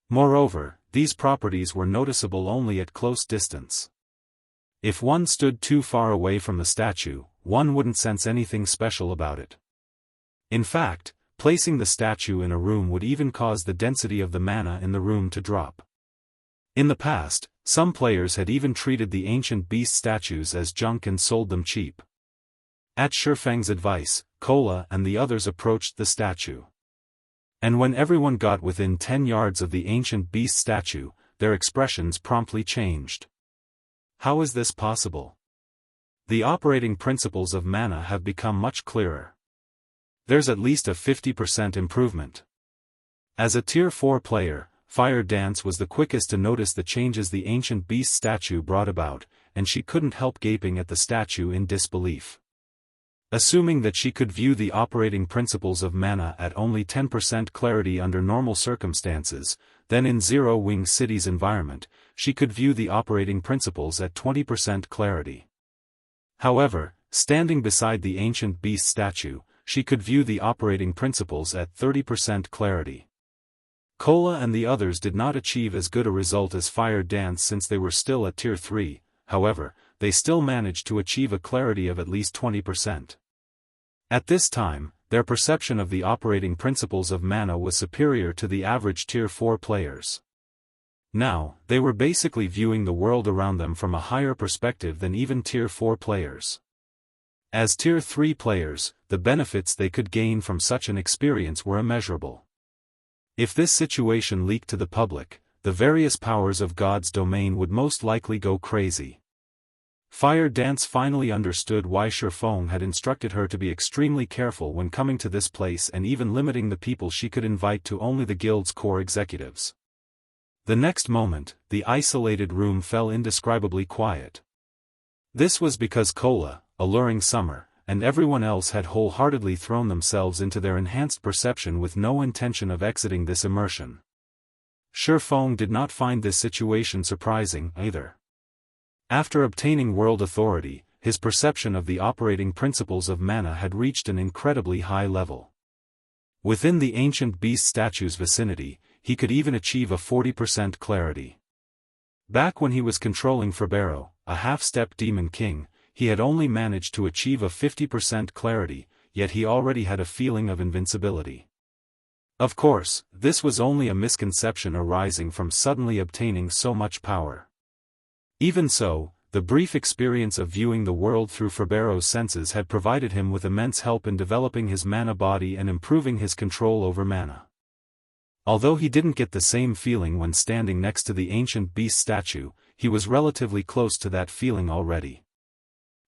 Moreover, these properties were noticeable only at close distance. If one stood too far away from the statue, one wouldn't sense anything special about it. In fact, placing the statue in a room would even cause the density of the mana in the room to drop. In the past, some players had even treated the ancient beast statues as junk and sold them cheap. At Shifeng's advice, Kola and the others approached the statue. And when everyone got within 10 yards of the ancient beast statue, their expressions promptly changed. How is this possible? The operating principles of mana have become much clearer. There's at least a 50% improvement. As a Tier 4 player, Fire Dance was the quickest to notice the changes the ancient beast statue brought about, and she couldn't help gaping at the statue in disbelief. Assuming that she could view the operating principles of mana at only 10% clarity under normal circumstances, then in Zero Wing City's environment, she could view the operating principles at 20% clarity. However, standing beside the ancient beast statue, she could view the operating principles at 30% clarity. Kola and the others did not achieve as good a result as Fire Dance since they were still at Tier 3, however, they still managed to achieve a clarity of at least 20%. At this time, their perception of the operating principles of mana was superior to the average Tier 4 players. Now, they were basically viewing the world around them from a higher perspective than even Tier 4 players. As Tier 3 players, the benefits they could gain from such an experience were immeasurable. If this situation leaked to the public, the various powers of God's domain would most likely go crazy. Fire Dance finally understood why Shifeng had instructed her to be extremely careful when coming to this place and even limiting the people she could invite to only the guild's core executives. The next moment, the isolated room fell indescribably quiet. This was because Kola, Alluring Summer, and everyone else had wholeheartedly thrown themselves into their enhanced perception with no intention of exiting this immersion. Shifeng did not find this situation surprising either. After obtaining world authority, his perception of the operating principles of mana had reached an incredibly high level. Within the ancient beast statue's vicinity, he could even achieve a 40% clarity. Back when he was controlling Ferbero, a half-step demon king, he had only managed to achieve a 50% clarity, yet he already had a feeling of invincibility. Of course, this was only a misconception arising from suddenly obtaining so much power. Even so, the brief experience of viewing the world through Ferbero's senses had provided him with immense help in developing his mana body and improving his control over mana. Although he didn't get the same feeling when standing next to the ancient beast statue, he was relatively close to that feeling already.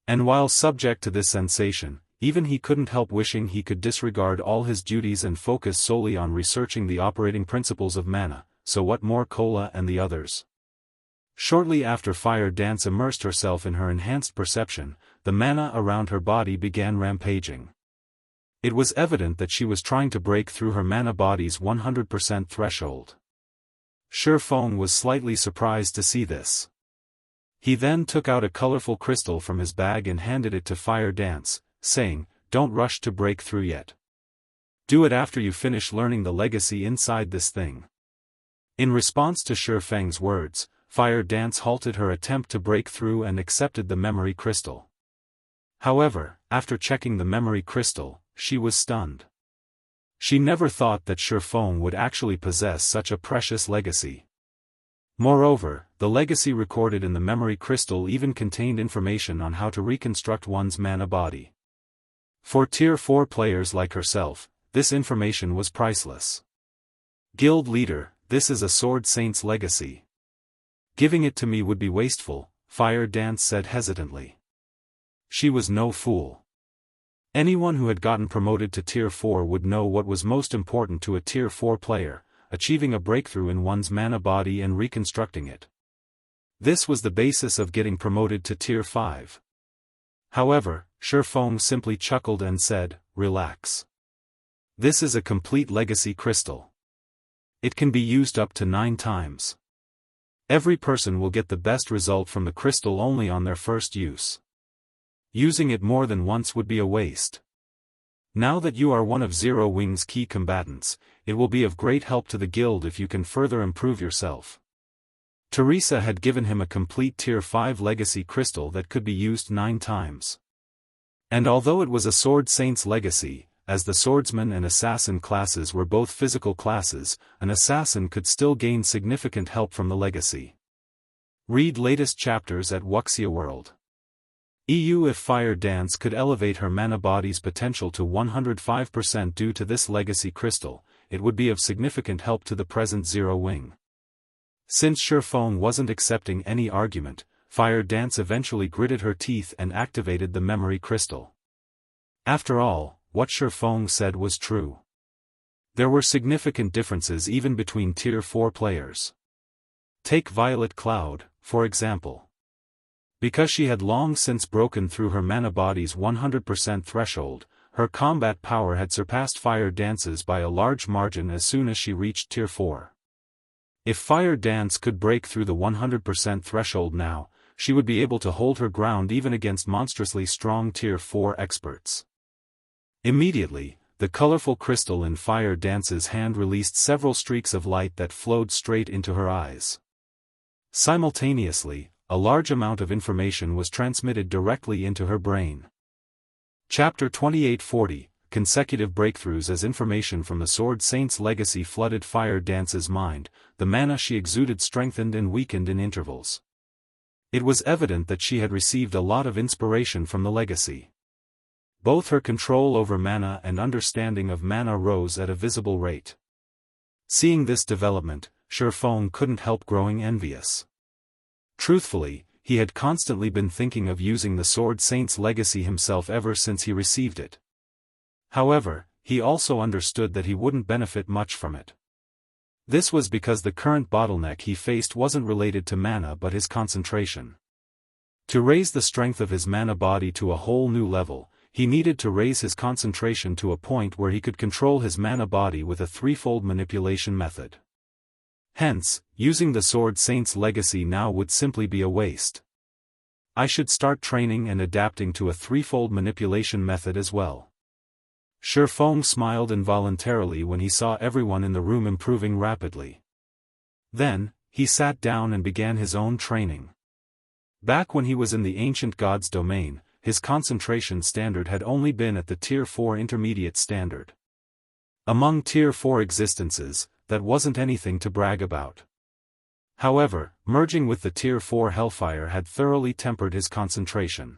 And while subject to this sensation, even he couldn't help wishing he could disregard all his duties and focus solely on researching the operating principles of mana, so what more Kola and the others? Shortly after Fire Dance immersed herself in her enhanced perception, the mana around her body began rampaging. It was evident that she was trying to break through her mana body's 100% threshold. Shifeng was slightly surprised to see this. He then took out a colorful crystal from his bag and handed it to Fire Dance, saying, "Don't rush to break through yet. Do it after you finish learning the legacy inside this thing." In response to Shifeng's words, Fire Dance halted her attempt to break through and accepted the memory crystal. However, after checking the memory crystal, she was stunned. She never thought that Shifeng would actually possess such a precious legacy. Moreover, the legacy recorded in the memory crystal even contained information on how to reconstruct one's mana body. For Tier 4 players like herself, this information was priceless. Guild leader, this is a Sword Saint's legacy. Giving it to me would be wasteful, Fire Dance said hesitantly. She was no fool. Anyone who had gotten promoted to Tier 4 would know what was most important to a Tier 4 player, achieving a breakthrough in one's mana body and reconstructing it. This was the basis of getting promoted to Tier 5. However, Shifeng simply chuckled and said, "Relax. This is a complete legacy crystal. It can be used up to 9 times. Every person will get the best result from the crystal only on their first use. Using it more than once would be a waste. Now that you are one of Zero Wing's key combatants, it will be of great help to the guild if you can further improve yourself. Teresa had given him a complete Tier 5 legacy crystal that could be used 9 times. And although it was a Sword Saint's legacy, as the Swordsman and Assassin classes were both physical classes, an Assassin could still gain significant help from the legacy. Read latest chapters at Wuxia World. EU. If Fire Dance could elevate her mana body's potential to 105% due to this legacy crystal, it would be of significant help to the present Zero Wing. Since Shifeng wasn't accepting any argument, Fire Dance eventually gritted her teeth and activated the memory crystal. After all, what Shifeng said was true. There were significant differences even between Tier 4 players. Take Violet Cloud, for example. Because she had long since broken through her mana body's 100% threshold, her combat power had surpassed Fire Dance's by a large margin as soon as she reached Tier 4. If Fire Dance could break through the 100% threshold now, she would be able to hold her ground even against monstrously strong Tier 4 experts. Immediately, the colorful crystal in Fire Dance's hand released several streaks of light that flowed straight into her eyes. Simultaneously, a large amount of information was transmitted directly into her brain. Chapter 2840, Consecutive Breakthroughs. As information from the Sword Saint's legacy flooded Fire Dance's mind, the mana she exuded strengthened and weakened in intervals. It was evident that she had received a lot of inspiration from the legacy. Both her control over mana and understanding of mana rose at a visible rate. Seeing this development, Shifeng couldn't help growing envious. Truthfully, he had constantly been thinking of using the Sword Saint's legacy himself ever since he received it. However, he also understood that he wouldn't benefit much from it. This was because the current bottleneck he faced wasn't related to mana but his concentration. To raise the strength of his mana body to a whole new level, he needed to raise his concentration to a point where he could control his mana body with a threefold manipulation method. Hence, using the Sword Saint's legacy now would simply be a waste. I should start training and adapting to a threefold manipulation method as well. Shifeng smiled involuntarily when he saw everyone in the room improving rapidly. Then, he sat down and began his own training. Back when he was in the Ancient God's domain, his concentration standard had only been at the Tier 4 intermediate standard. Among Tier 4 existences, that wasn't anything to brag about. However, merging with the Tier 4 Hellfire had thoroughly tempered his concentration.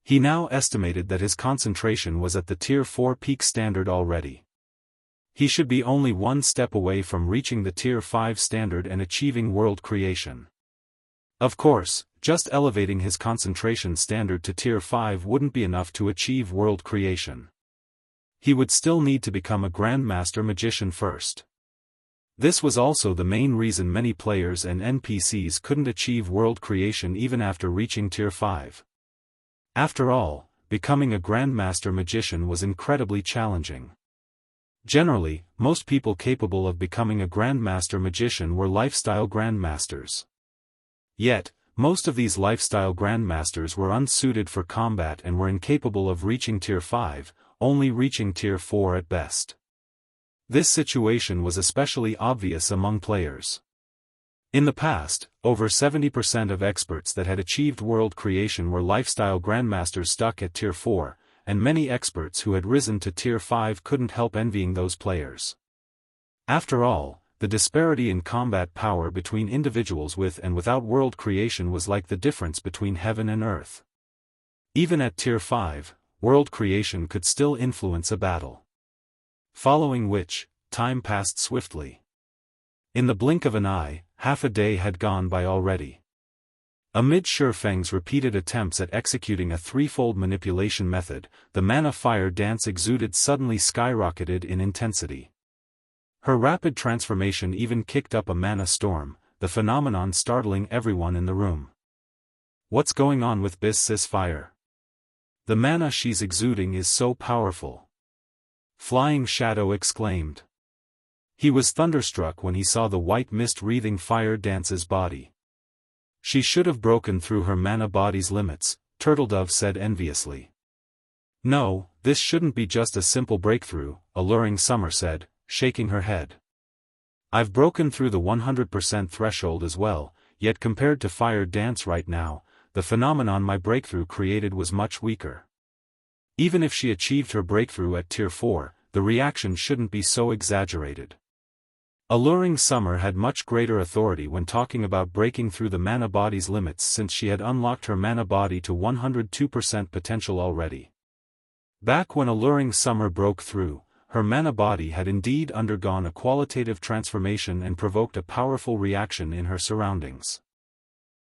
He now estimated that his concentration was at the Tier 4 peak standard already. He should be only one step away from reaching the Tier 5 standard and achieving world creation. Of course, just elevating his concentration standard to Tier 5 wouldn't be enough to achieve world creation. He would still need to become a Grandmaster Magician first. This was also the main reason many players and NPCs couldn't achieve world creation even after reaching Tier 5. After all, becoming a Grandmaster Magician was incredibly challenging. Generally, most people capable of becoming a Grandmaster Magician were lifestyle Grandmasters. Yet, most of these lifestyle Grandmasters were unsuited for combat and were incapable of reaching Tier 5, only reaching Tier 4 at best. This situation was especially obvious among players. In the past, over 70% of experts that had achieved world creation were lifestyle Grandmasters stuck at Tier 4, and many experts who had risen to Tier 5 couldn't help envying those players. After all, the disparity in combat power between individuals with and without world creation was like the difference between heaven and earth. Even at Tier 5, world creation could still influence a battle. Following which, time passed swiftly. In the blink of an eye, half a day had gone by already. Amid Shifeng's repeated attempts at executing a threefold manipulation method, the mana Fire Dance exuded suddenly skyrocketed in intensity. Her rapid transformation even kicked up a mana storm, the phenomenon startling everyone in the room. What's going on with this fire? The mana she's exuding is so powerful. Flying Shadow exclaimed. He was thunderstruck when he saw the white mist wreathing Fire Dance's body. She should have broken through her mana body's limits, Turtledove said enviously. No, this shouldn't be just a simple breakthrough, Alluring Summer said, shaking her head. I've broken through the 100% threshold as well, yet compared to Fire Dance right now, the phenomenon my breakthrough created was much weaker. Even if she achieved her breakthrough at Tier 4, the reaction shouldn't be so exaggerated. Alluring Summer had much greater authority when talking about breaking through the mana body's limits since she had unlocked her mana body to 102% potential already. Back when Alluring Summer broke through, her mana body had indeed undergone a qualitative transformation and provoked a powerful reaction in her surroundings.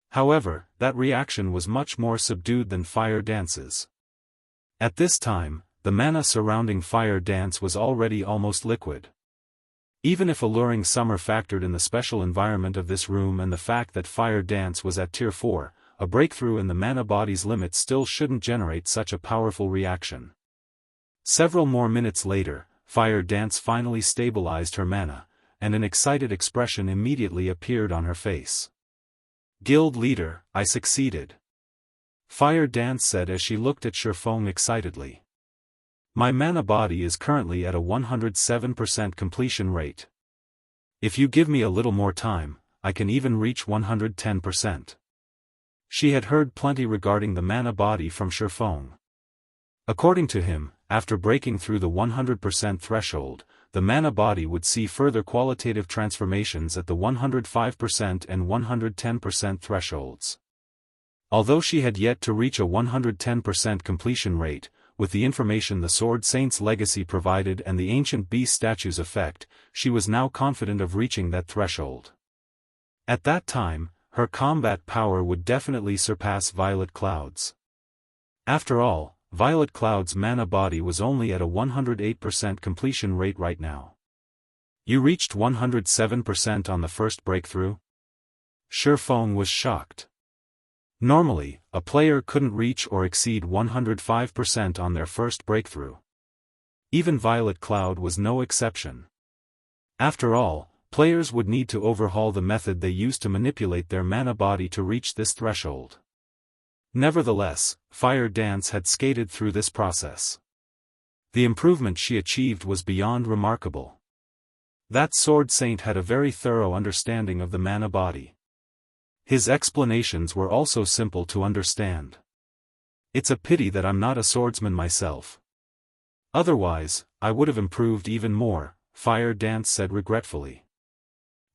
However, that reaction was much more subdued than Fire Dance's. At this time, the mana surrounding Fire Dance was already almost liquid. Even if Alluring Summer factored in the special environment of this room and the fact that Fire Dance was at Tier 4, a breakthrough in the mana body's limit still shouldn't generate such a powerful reaction. Several more minutes later, Fire Dance finally stabilized her mana, and an excited expression immediately appeared on her face. "Guild leader, I succeeded," Fire Dance said as she looked at Shifeng excitedly. "My mana body is currently at a 107% completion rate. If you give me a little more time, I can even reach 110%. She had heard plenty regarding the mana body from Shifeng. According to him, after breaking through the 100% threshold, the mana body would see further qualitative transformations at the 105% and 110% thresholds. Although she had yet to reach a 110% completion rate, with the information the Sword Saint's legacy provided and the Ancient Beast statue's effect, she was now confident of reaching that threshold. At that time, her combat power would definitely surpass Violet Cloud's. After all, Violet Cloud's mana body was only at a 108% completion rate right now. "You reached 107% on the first breakthrough?" Shifeng was shocked. Normally, a player couldn't reach or exceed 105% on their first breakthrough. Even Violet Cloud was no exception. After all, players would need to overhaul the method they used to manipulate their mana body to reach this threshold. Nevertheless, Fire Dance had skated through this process. The improvement she achieved was beyond remarkable. That Sword Saint had a very thorough understanding of the mana body. His explanations were also simple to understand. "It's a pity that I'm not a swordsman myself. Otherwise, I would have improved even more," Fire Dance said regretfully.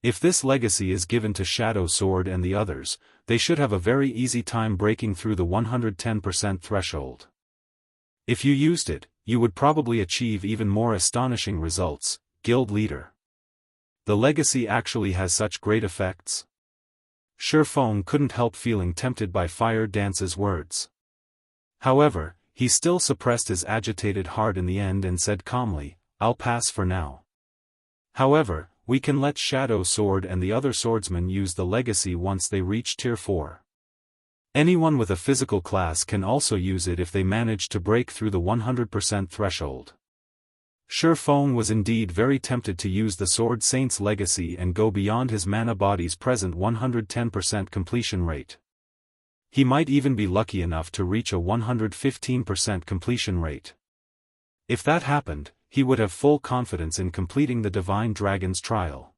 "If this legacy is given to Shadow Sword and the others, they should have a very easy time breaking through the 110% threshold. If you used it, you would probably achieve even more astonishing results, Guild Leader. The legacy actually has such great effects." Shifeng couldn't help feeling tempted by Fire Dance's words. However, he still suppressed his agitated heart in the end and said calmly, "I'll pass for now. However, we can let Shadow Sword and the other swordsmen use the legacy once they reach Tier 4. Anyone with a physical class can also use it if they manage to break through the 100% threshold." Shifeng was indeed very tempted to use the Sword Saint's legacy and go beyond his mana body's present 110% completion rate. He might even be lucky enough to reach a 115% completion rate. If that happened, he would have full confidence in completing the Divine Dragon's trial.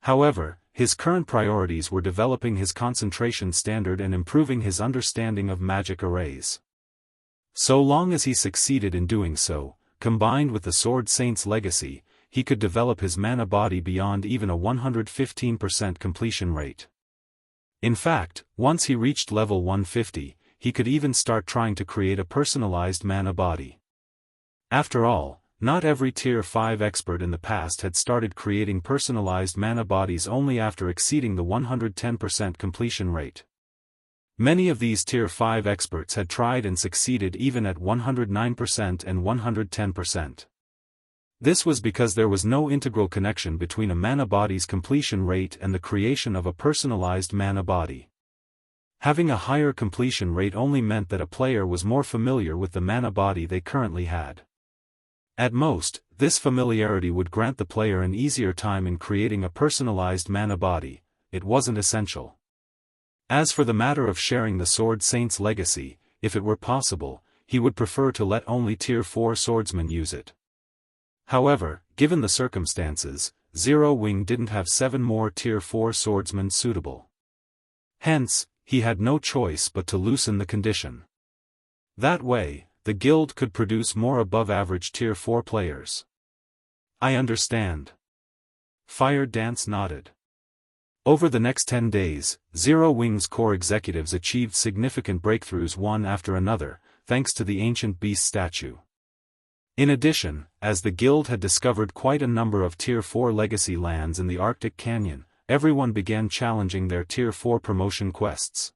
However, his current priorities were developing his concentration standard and improving his understanding of magic arrays. So long as he succeeded in doing so, combined with the Sword Saint's legacy, he could develop his mana body beyond even a 115% completion rate. In fact, once he reached level 150, he could even start trying to create a personalized mana body. After all, not every Tier 5 expert in the past had started creating personalized mana bodies only after exceeding the 110% completion rate. Many of these Tier 5 experts had tried and succeeded even at 109% and 110%. This was because there was no integral connection between a mana body's completion rate and the creation of a personalized mana body. Having a higher completion rate only meant that a player was more familiar with the mana body they currently had. At most, this familiarity would grant the player an easier time in creating a personalized mana body. It wasn't essential. As for the matter of sharing the Sword Saint's legacy, if it were possible, he would prefer to let only Tier 4 swordsmen use it. However, given the circumstances, Zero Wing didn't have 7 more Tier 4 swordsmen suitable. Hence, he had no choice but to loosen the condition. That way, the guild could produce more above-average Tier 4 players. I understand. Fire Dance nodded. Over the next 10 days, Zero Wing's core executives achieved significant breakthroughs one after another, thanks to the ancient beast statue. In addition, as the guild had discovered quite a number of Tier 4 legacy lands in the Arctic Canyon, everyone began challenging their Tier 4 promotion quests.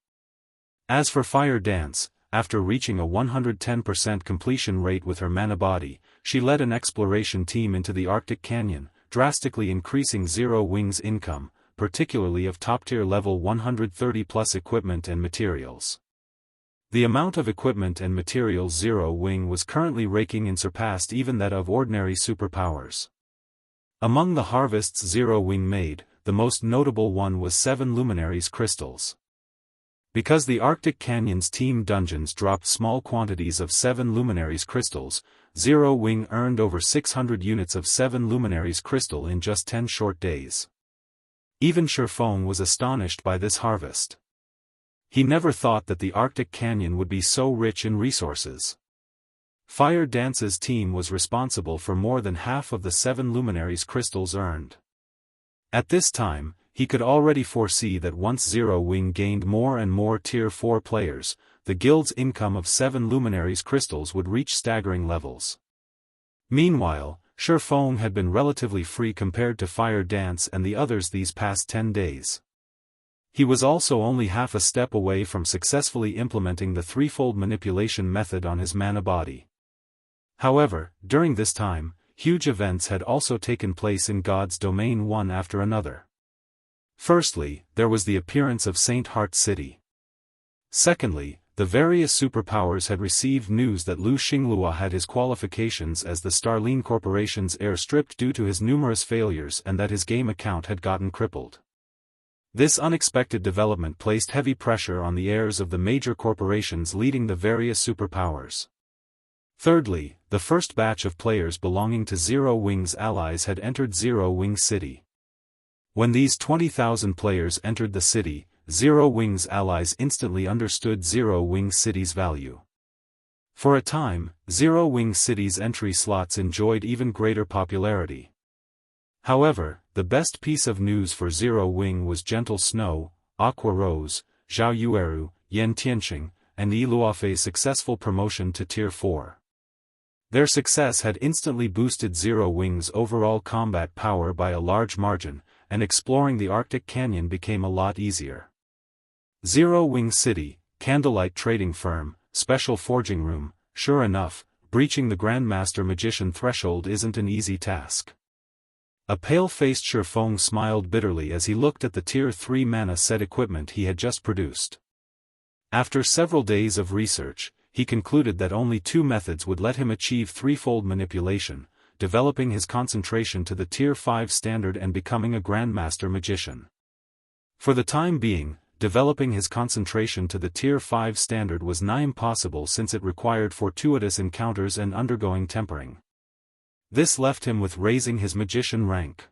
As for Fire Dance, after reaching a 110% completion rate with her mana body, she led an exploration team into the Arctic Canyon, drastically increasing Zero Wing's income, particularly of top-tier level 130+ equipment and materials. The amount of equipment and materials Zero Wing was currently raking in surpassed even that of ordinary superpowers. Among the harvests Zero Wing made, the most notable one was 7 Luminaries crystals. Because the Arctic Canyon's team dungeons dropped small quantities of 7 Luminaries crystals, Zero Wing earned over 600 units of 7 Luminaries crystal in just 10 short days. Even Shifeng was astonished by this harvest. He never thought that the Arctic Canyon would be so rich in resources. Fire Dance's team was responsible for more than half of the 7 Luminaries crystals earned. At this time, he could already foresee that once Zero Wing gained more and more Tier 4 players, the guild's income of 7 Luminaries crystals would reach staggering levels. Meanwhile, Shifeng had been relatively free compared to Fire Dance and the others these past 10 days. He was also only half a step away from successfully implementing the threefold manipulation method on his mana body. However, during this time, huge events had also taken place in God's domain one after another. Firstly, there was the appearance of Saint Heart City. Secondly, the various superpowers had received news that Lu Xinglua had his qualifications as the Starline Corporation's heir stripped due to his numerous failures and that his game account had gotten crippled. This unexpected development placed heavy pressure on the heirs of the major corporations leading the various superpowers. Thirdly, the first batch of players belonging to Zero Wing's allies had entered Zero Wing City. When these 20,000 players entered the city, Zero Wing's allies instantly understood Zero Wing City's value. For a time, Zero Wing City's entry slots enjoyed even greater popularity. However, the best piece of news for Zero Wing was Gentle Snow, Aqua Rose, Zhao Yueru, Yan Tianxing, and Yi Luofei's successful promotion to Tier 4. Their success had instantly boosted Zero Wing's overall combat power by a large margin, and exploring the Arctic Canyon became a lot easier. Zero Wing City, Candlelight Trading Firm, Special Forging Room. Sure enough, breaching the Grandmaster Magician threshold isn't an easy task. A pale-faced Shifeng smiled bitterly as he looked at the Tier 3 mana set equipment he had just produced. After several days of research, he concluded that only 2 methods would let him achieve threefold manipulation, developing his concentration to the Tier 5 standard and becoming a Grandmaster Magician. For the time being, developing his concentration to the Tier 5 standard was nigh impossible since it required fortuitous encounters and undergoing tempering. This left him with raising his magician rank.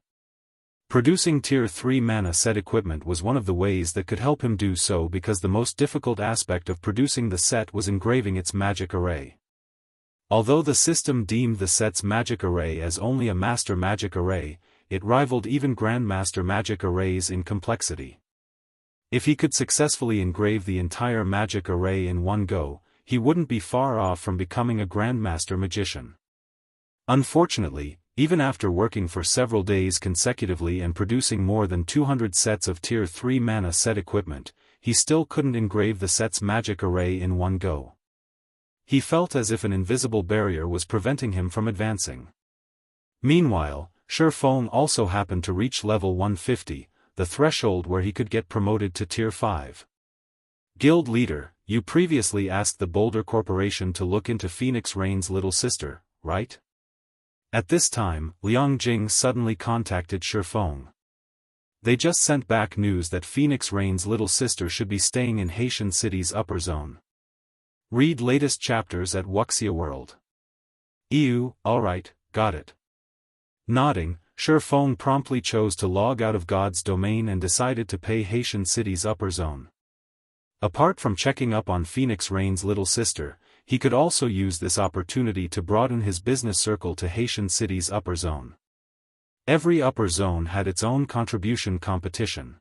Producing Tier 3 mana set equipment was one of the ways that could help him do so because the most difficult aspect of producing the set was engraving its magic array. Although the system deemed the set's magic array as only a master magic array, it rivaled even Grandmaster magic arrays in complexity. If he could successfully engrave the entire magic array in one go, he wouldn't be far off from becoming a Grandmaster Magician. Unfortunately, even after working for several days consecutively and producing more than 200 sets of Tier 3 mana set equipment, he still couldn't engrave the set's magic array in one go. He felt as if an invisible barrier was preventing him from advancing. Meanwhile, Shifeng also happened to reach level 150, the threshold where he could get promoted to Tier 5. Guild Leader, you previously asked the Boulder Corporation to look into Phoenix Rain's little sister, right? At this time, Liang Jing suddenly contacted Shifeng. They just sent back news that Phoenix Rain's little sister should be staying in Haitian City's upper zone. Read latest chapters at Wuxia World. Alright, got it. Nodding, Feng promptly chose to log out of God's domain and decided to pay Haitian City's upper zone. Apart from checking up on Phoenix Rain's little sister, he could also use this opportunity to broaden his business circle to Haitian City's upper zone. Every upper zone had its own contribution competition.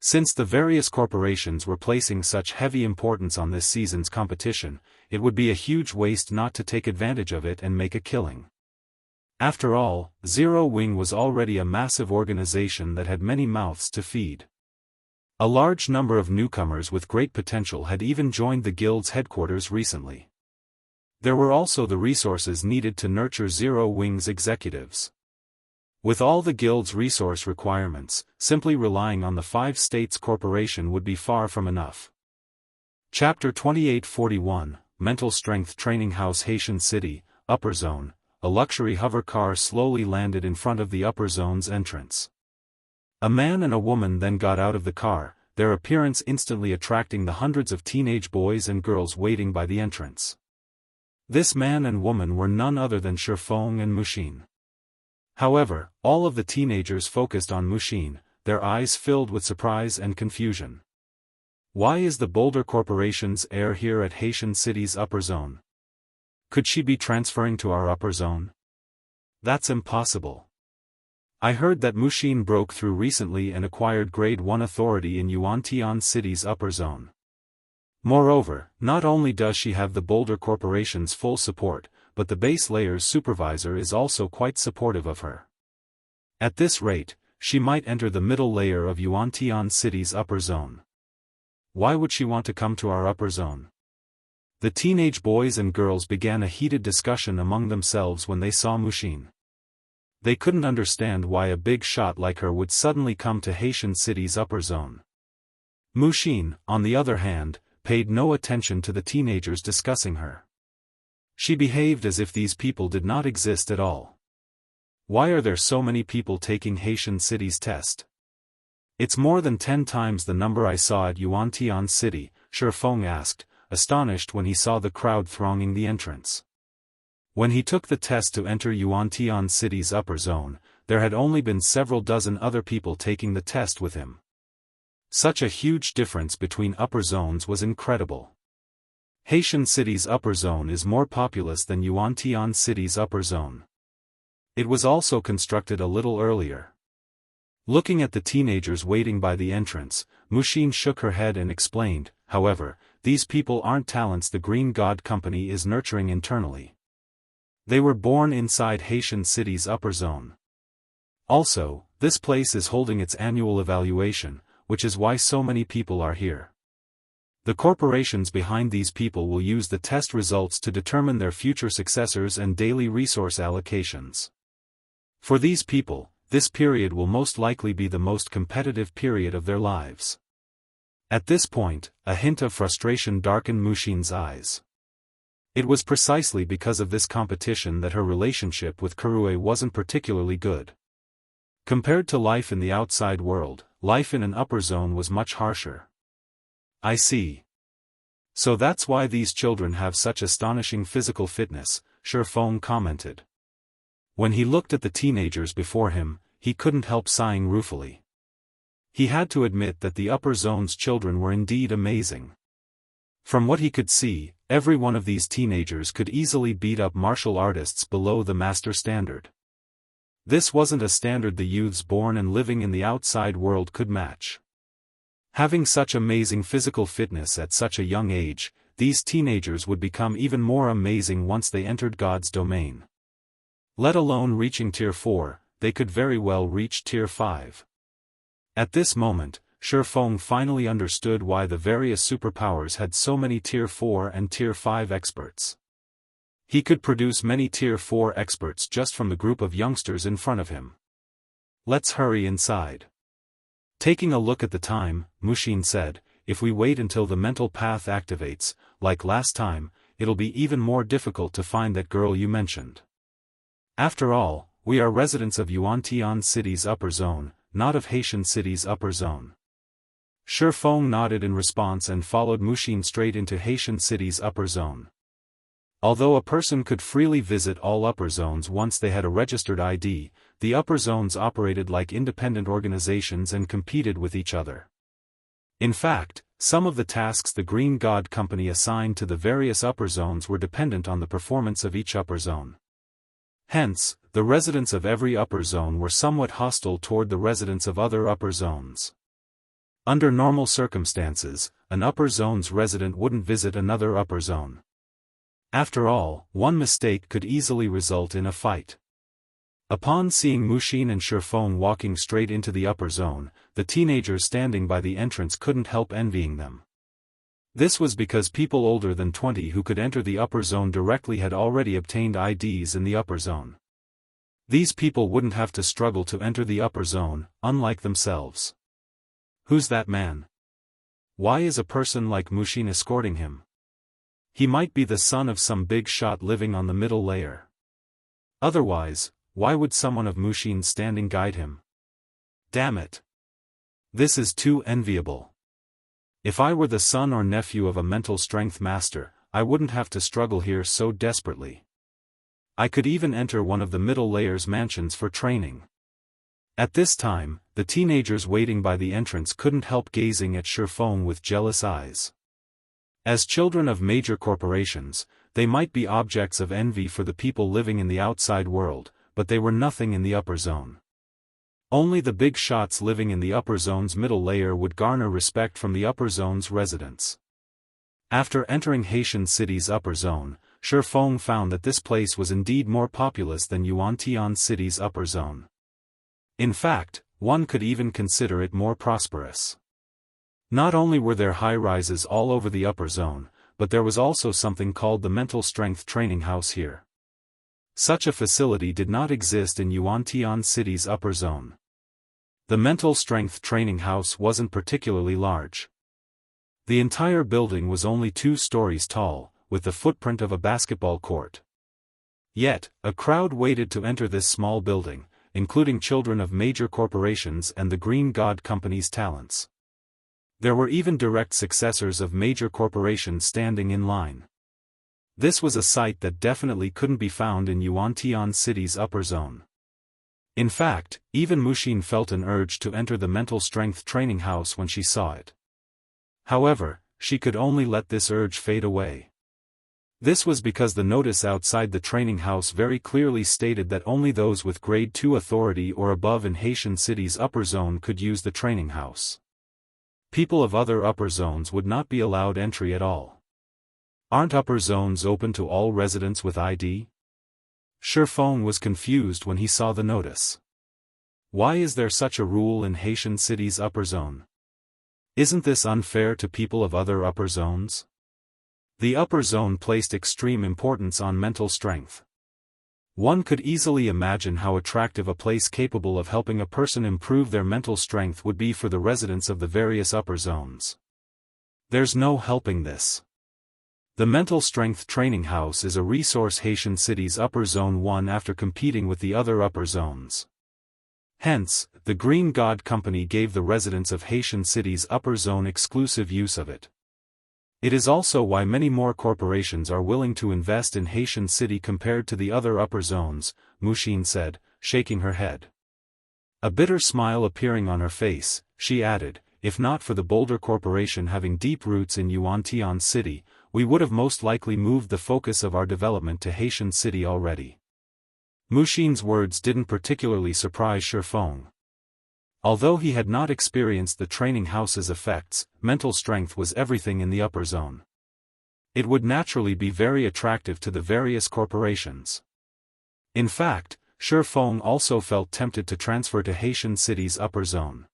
Since the various corporations were placing such heavy importance on this season's competition, it would be a huge waste not to take advantage of it and make a killing. After all, Zero Wing was already a massive organization that had many mouths to feed. A large number of newcomers with great potential had even joined the guild's headquarters recently. There were also the resources needed to nurture Zero Wing's executives. With all the guild's resource requirements, simply relying on the 5 states corporation would be far from enough. Chapter 2841, Mental Strength Training House Haitian City, Upper Zone. A luxury hover car slowly landed in front of the upper zone's entrance. A man and a woman then got out of the car, their appearance instantly attracting the hundreds of teenage boys and girls waiting by the entrance. This man and woman were none other than Feng and Mushin. However, all of the teenagers focused on Mushin, their eyes filled with surprise and confusion. Why is the Boulder Corporation's heir here at Haitian City's upper zone? Could she be transferring to our upper zone? That's impossible. I heard that Mushin broke through recently and acquired Grade 1 authority in Yuantian City's upper zone. Moreover, not only does she have the Boulder Corporation's full support, but the base layer's supervisor is also quite supportive of her. At this rate, she might enter the middle layer of Yuantian City's upper zone. Why would she want to come to our upper zone? The teenage boys and girls began a heated discussion among themselves when they saw Mushin. They couldn't understand why a big shot like her would suddenly come to Haitian City's upper zone. Mushin, on the other hand, paid no attention to the teenagers discussing her. She behaved as if these people did not exist at all. Why are there so many people taking Haitian City's test? It's more than 10 times the number I saw at Yuantian City, Feng asked, astonished when he saw the crowd thronging the entrance. When he took the test to enter Yuantian City's upper zone, there had only been several dozen other people taking the test with him. Such a huge difference between upper zones was incredible. Haitian City's upper zone is more populous than Yuantian City's upper zone. It was also constructed a little earlier. Looking at the teenagers waiting by the entrance, Mushin shook her head and explained, however, these people aren't talents the Green God Company is nurturing internally. They were born inside Haitian City's upper zone. Also, this place is holding its annual evaluation, which is why so many people are here. The corporations behind these people will use the test results to determine their future successors and daily resource allocations. For these people, this period will most likely be the most competitive period of their lives. At this point, a hint of frustration darkened Mushin's eyes. It was precisely because of this competition that her relationship with Kurue wasn't particularly good. Compared to life in the outside world, life in an upper zone was much harsher. I see. So that's why these children have such astonishing physical fitness, Feng commented. When he looked at the teenagers before him, he couldn't help sighing ruefully. He had to admit that the upper zone's children were indeed amazing. From what he could see, every one of these teenagers could easily beat up martial artists below the master standard. This wasn't a standard the youths born and living in the outside world could match. Having such amazing physical fitness at such a young age, these teenagers would become even more amazing once they entered God's domain. Let alone reaching Tier 4, they could very well reach Tier 5. At this moment, Feng finally understood why the various superpowers had so many Tier 4 and Tier 5 experts. He could produce many Tier 4 experts just from the group of youngsters in front of him. Let's hurry inside. Taking a look at the time, Mushin said, if we wait until the mental path activates, like last time, it'll be even more difficult to find that girl you mentioned. After all, we are residents of Yuantian City's upper zone, not of Haitian City's upper zone. Feng nodded in response and followed Mushin straight into Haitian City's upper zone. Although a person could freely visit all upper zones once they had a registered ID, the upper zones operated like independent organizations and competed with each other. In fact, some of the tasks the Green God Company assigned to the various upper zones were dependent on the performance of each upper zone. Hence, the residents of every upper zone were somewhat hostile toward the residents of other upper zones. Under normal circumstances, an upper zone's resident wouldn't visit another upper zone. After all, one mistake could easily result in a fight. Upon seeing Muxin and Shifeng walking straight into the upper zone, the teenagers standing by the entrance couldn't help envying them. This was because people older than 20 who could enter the upper zone directly had already obtained IDs in the upper zone. These people wouldn't have to struggle to enter the upper zone, unlike themselves. Who's that man? Why is a person like Muxin escorting him? He might be the son of some big shot living on the middle layer. Otherwise, why would someone of Muxin's standing guide him? Damn it. This is too enviable. If I were the son or nephew of a mental strength master, I wouldn't have to struggle here so desperately. I could even enter one of the middle layer's mansions for training. At this time, the teenagers waiting by the entrance couldn't help gazing at Shifeng with jealous eyes. As children of major corporations, they might be objects of envy for the people living in the outside world, but they were nothing in the upper zone. Only the big shots living in the upper zone's middle layer would garner respect from the upper zone's residents. After entering Haitian City's upper zone, Shifeng found that this place was indeed more populous than Yuantian City's upper zone. In fact, one could even consider it more prosperous. Not only were there high-rises all over the upper zone, but there was also something called the Mental Strength Training House here. Such a facility did not exist in Yuantian City's upper zone. The Mental Strength Training House wasn't particularly large. The entire building was only 2 stories tall, with the footprint of a basketball court. Yet, a crowd waited to enter this small building, including children of major corporations and the Green God Company's talents. There were even direct successors of major corporations standing in line. This was a sight that definitely couldn't be found in Yuantian City's upper zone. In fact, even Muxin felt an urge to enter the mental strength training house when she saw it. However, she could only let this urge fade away. This was because the notice outside the training house very clearly stated that only those with grade 2 authority or above in Haitian City's upper zone could use the training house. People of other upper zones would not be allowed entry at all. Aren't upper zones open to all residents with ID? Shifeng was confused when he saw the notice. Why is there such a rule in Haitian City's upper zone? Isn't this unfair to people of other upper zones? The upper zone placed extreme importance on mental strength. One could easily imagine how attractive a place capable of helping a person improve their mental strength would be for the residents of the various upper zones. There's no helping this. The Mental Strength Training House is a resource Haitian City's upper zone won after competing with the other upper zones. Hence, the Green God Company gave the residents of Haitian City's upper zone exclusive use of it. It is also why many more corporations are willing to invest in Haitian City compared to the other upper zones, Muxin said, shaking her head. A bitter smile appearing on her face, she added, if not for the Boulder Corporation having deep roots in Yuantian City, we would have most likely moved the focus of our development to Haitian City already. Muxin's words didn't particularly surprise Shifeng. Although he had not experienced the training house's effects, mental strength was everything in the upper zone. It would naturally be very attractive to the various corporations. In fact, Shifeng also felt tempted to transfer to Haitian City's upper zone.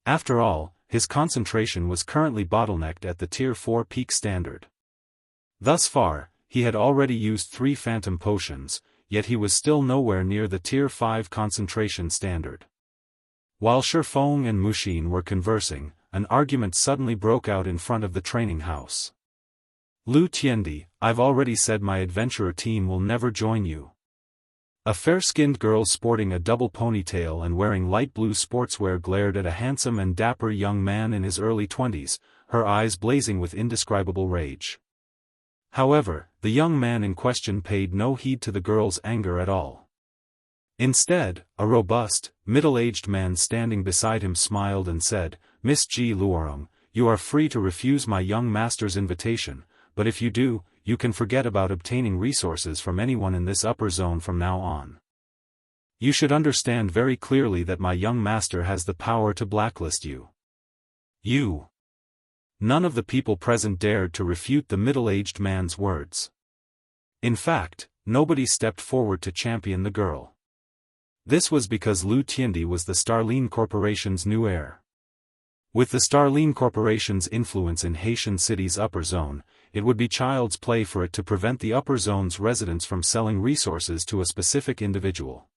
After all, his concentration was currently bottlenecked at the Tier 4 peak standard. Thus far, he had already used 3 phantom potions, yet he was still nowhere near the Tier 5 concentration standard. While Shifeng and Muxin were conversing, an argument suddenly broke out in front of the training house. Lu Tiendi, I've already said my adventurer team will never join you. A fair-skinned girl sporting a double ponytail and wearing light blue sportswear glared at a handsome and dapper young man in his early 20s, her eyes blazing with indescribable rage. However, the young man in question paid no heed to the girl's anger at all. Instead, a robust, middle-aged man standing beside him smiled and said, "Miss Ji Luorong, you are free to refuse my young master's invitation, but if you do, you can forget about obtaining resources from anyone in this upper zone from now on. You should understand very clearly that my young master has the power to blacklist you." You. None of the people present dared to refute the middle-aged man's words. In fact, nobody stepped forward to champion the girl. This was because Lu Tiandi was the Starline Corporation's new heir. With the Starline Corporation's influence in Haitian City's upper zone, it would be child's play for it to prevent the upper zone's residents from selling resources to a specific individual.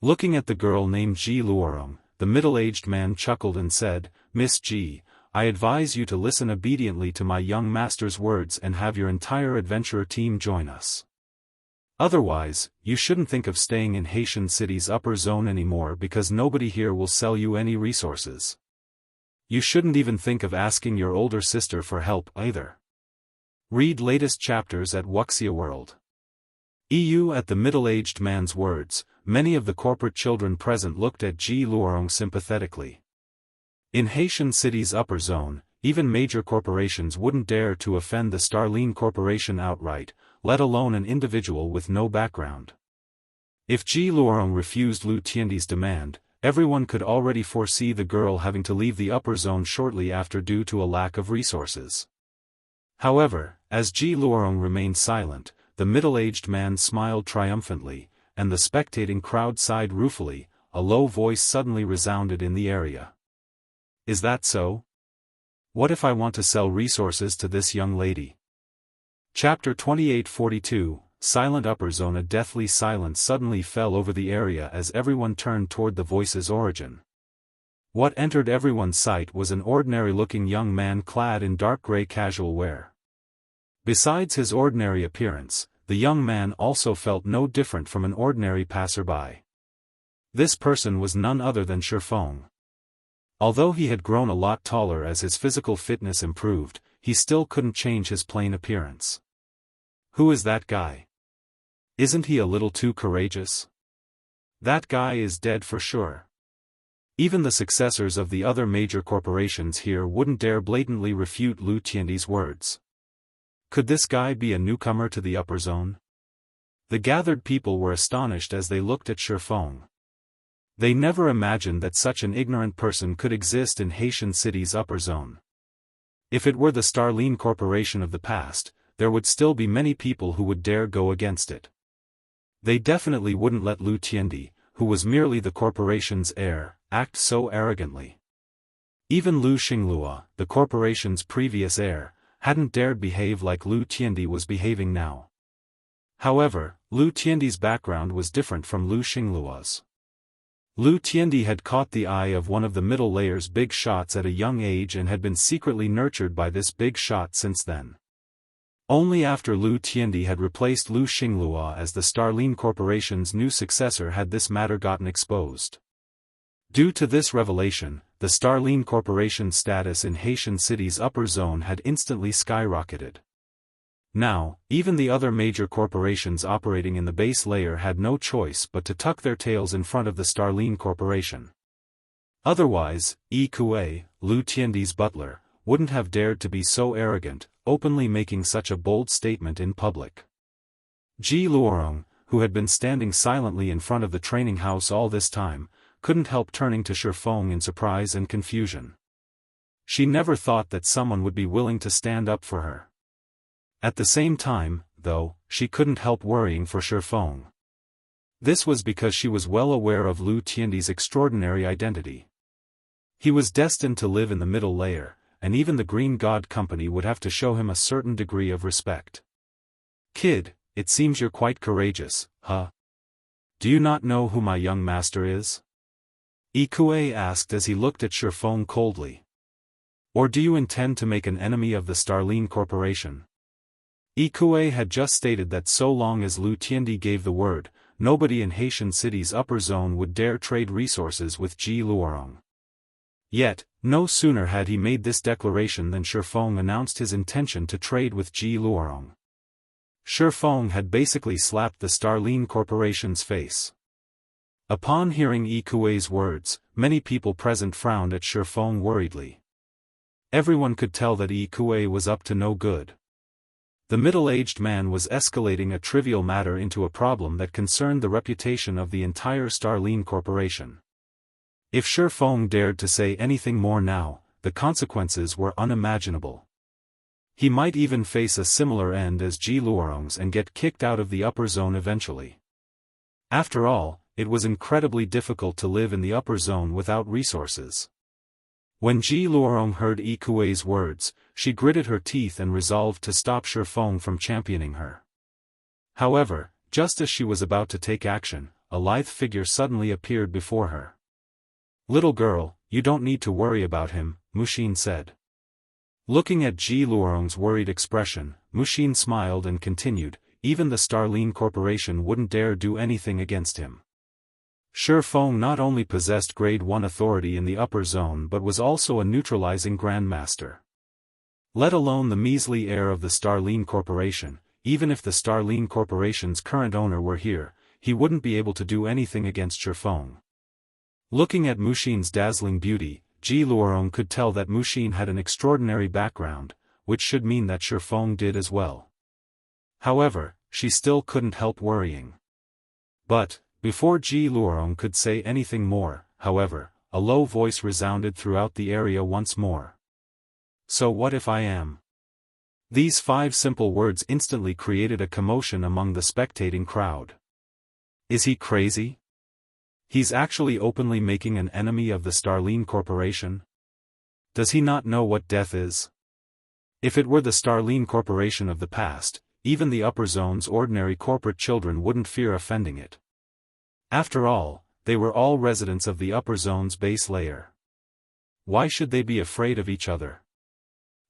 Looking at the girl named Ji Luorong, the middle-aged man chuckled and said, "Miss Ji, I advise you to listen obediently to my young master's words and have your entire adventurer team join us. Otherwise, you shouldn't think of staying in Haitian City's upper zone anymore because nobody here will sell you any resources. You shouldn't even think of asking your older sister for help either." Read latest chapters at Wuxia World. At the middle-aged man's words, many of the corporate children present looked at Ji Luorong sympathetically. In Haitian City's upper zone, even major corporations wouldn't dare to offend the Starline Corporation outright, let alone an individual with no background. If Ji Luorong refused Lu Tiandi's demand, everyone could already foresee the girl having to leave the upper zone shortly after due to a lack of resources. However, as Ji Luorong remained silent, the middle-aged man smiled triumphantly, and the spectating crowd sighed ruefully. A low voice suddenly resounded in the area. "Is that so? What if I want to sell resources to this young lady?" Chapter 2842, Silent Upper Zone. A deathly silence suddenly fell over the area as everyone turned toward the voice's origin. What entered everyone's sight was an ordinary-looking young man clad in dark gray casual wear. Besides his ordinary appearance, the young man also felt no different from an ordinary passerby. This person was none other than Shifeng. Although he had grown a lot taller as his physical fitness improved, he still couldn't change his plain appearance. "Who is that guy? Isn't he a little too courageous? That guy is dead for sure." Even the successors of the other major corporations here wouldn't dare blatantly refute Lu Tiandi's words. Could this guy be a newcomer to the upper zone? The gathered people were astonished as they looked at Shifeng. They never imagined that such an ignorant person could exist in Haitian City's upper zone. If it were the Starline Corporation of the past, there would still be many people who would dare go against it. They definitely wouldn't let Lu Tiandi, who was merely the corporation's heir, act so arrogantly. Even Lu Xinglua, the corporation's previous heir, hadn't dared behave like Lu Tiandi was behaving now. However, Lu Tiandi's background was different from Lu Xinglua's. Lu Tiandi had caught the eye of one of the middle layer's big shots at a young age and had been secretly nurtured by this big shot since then. Only after Lu Tiandi had replaced Lu Xinglua as the Starline Corporation's new successor had this matter gotten exposed. Due to this revelation, the Starline Corporation's status in Haitian City's upper zone had instantly skyrocketed. Now, even the other major corporations operating in the base layer had no choice but to tuck their tails in front of the Starline Corporation. Otherwise, Kue, Lu Tiandi's butler, wouldn't have dared to be so arrogant, openly making such a bold statement in public. Ji Luorong, who had been standing silently in front of the training house all this time, couldn't help turning to Shifeng in surprise and confusion. She never thought that someone would be willing to stand up for her. At the same time, though, she couldn't help worrying for Shifeng. This was because she was well aware of Lu Tiandi's extraordinary identity. He was destined to live in the middle layer, and even the Green God Company would have to show him a certain degree of respect. "Kid, it seems you're quite courageous, huh? Do you not know who my young master is?" Kue asked as he looked at Shifeng coldly. "Or do you intend to make an enemy of the Starline Corporation?" Kue had just stated that so long as Lu Tiandi gave the word, nobody in Haitian City's upper zone would dare trade resources with Ji Luorong. Yet, no sooner had he made this declaration than Shifeng announced his intention to trade with Ji Luorong. Shi Feng had basically slapped the Starline Corporation's face. Upon hearing Yi Kuei's words, many people present frowned at Shi Feng worriedly. Everyone could tell that Yi Kuei was up to no good. The middle-aged man was escalating a trivial matter into a problem that concerned the reputation of the entire Starline Corporation. If Shi Feng dared to say anything more now, the consequences were unimaginable. He might even face a similar end as Ji Luorong's and get kicked out of the upper zone eventually. After all, it was incredibly difficult to live in the upper zone without resources. When Ji Luorong heard Yi Kuei's words, she gritted her teeth and resolved to stop Shi Feng from championing her. However, just as she was about to take action, a lithe figure suddenly appeared before her. "Little girl, you don't need to worry about him," Mushin said. Looking at Ji Luorong's worried expression, Mushin smiled and continued, "Even the Starline Corporation wouldn't dare do anything against him." Shi Feng not only possessed Grade 1 authority in the upper zone but was also a neutralizing grandmaster. Let alone the measly heir of the Starline Corporation, even if the Starline Corporation's current owner were here, he wouldn't be able to do anything against Shi Feng. Looking at Mushin's dazzling beauty, Ji Luorong could tell that Mushin had an extraordinary background, which should mean that Shi Feng did as well. However, she still couldn't help worrying. But, before Ji Luorong could say anything more, however, a low voice resounded throughout the area once more. "So what if I am?" These 5 simple words instantly created a commotion among the spectating crowd. Is he crazy? He's actually openly making an enemy of the Starline Corporation? Does he not know what death is? If it were the Starline Corporation of the past, even the upper zone's ordinary corporate children wouldn't fear offending it. After all, they were all residents of the upper zone's base layer. Why should they be afraid of each other?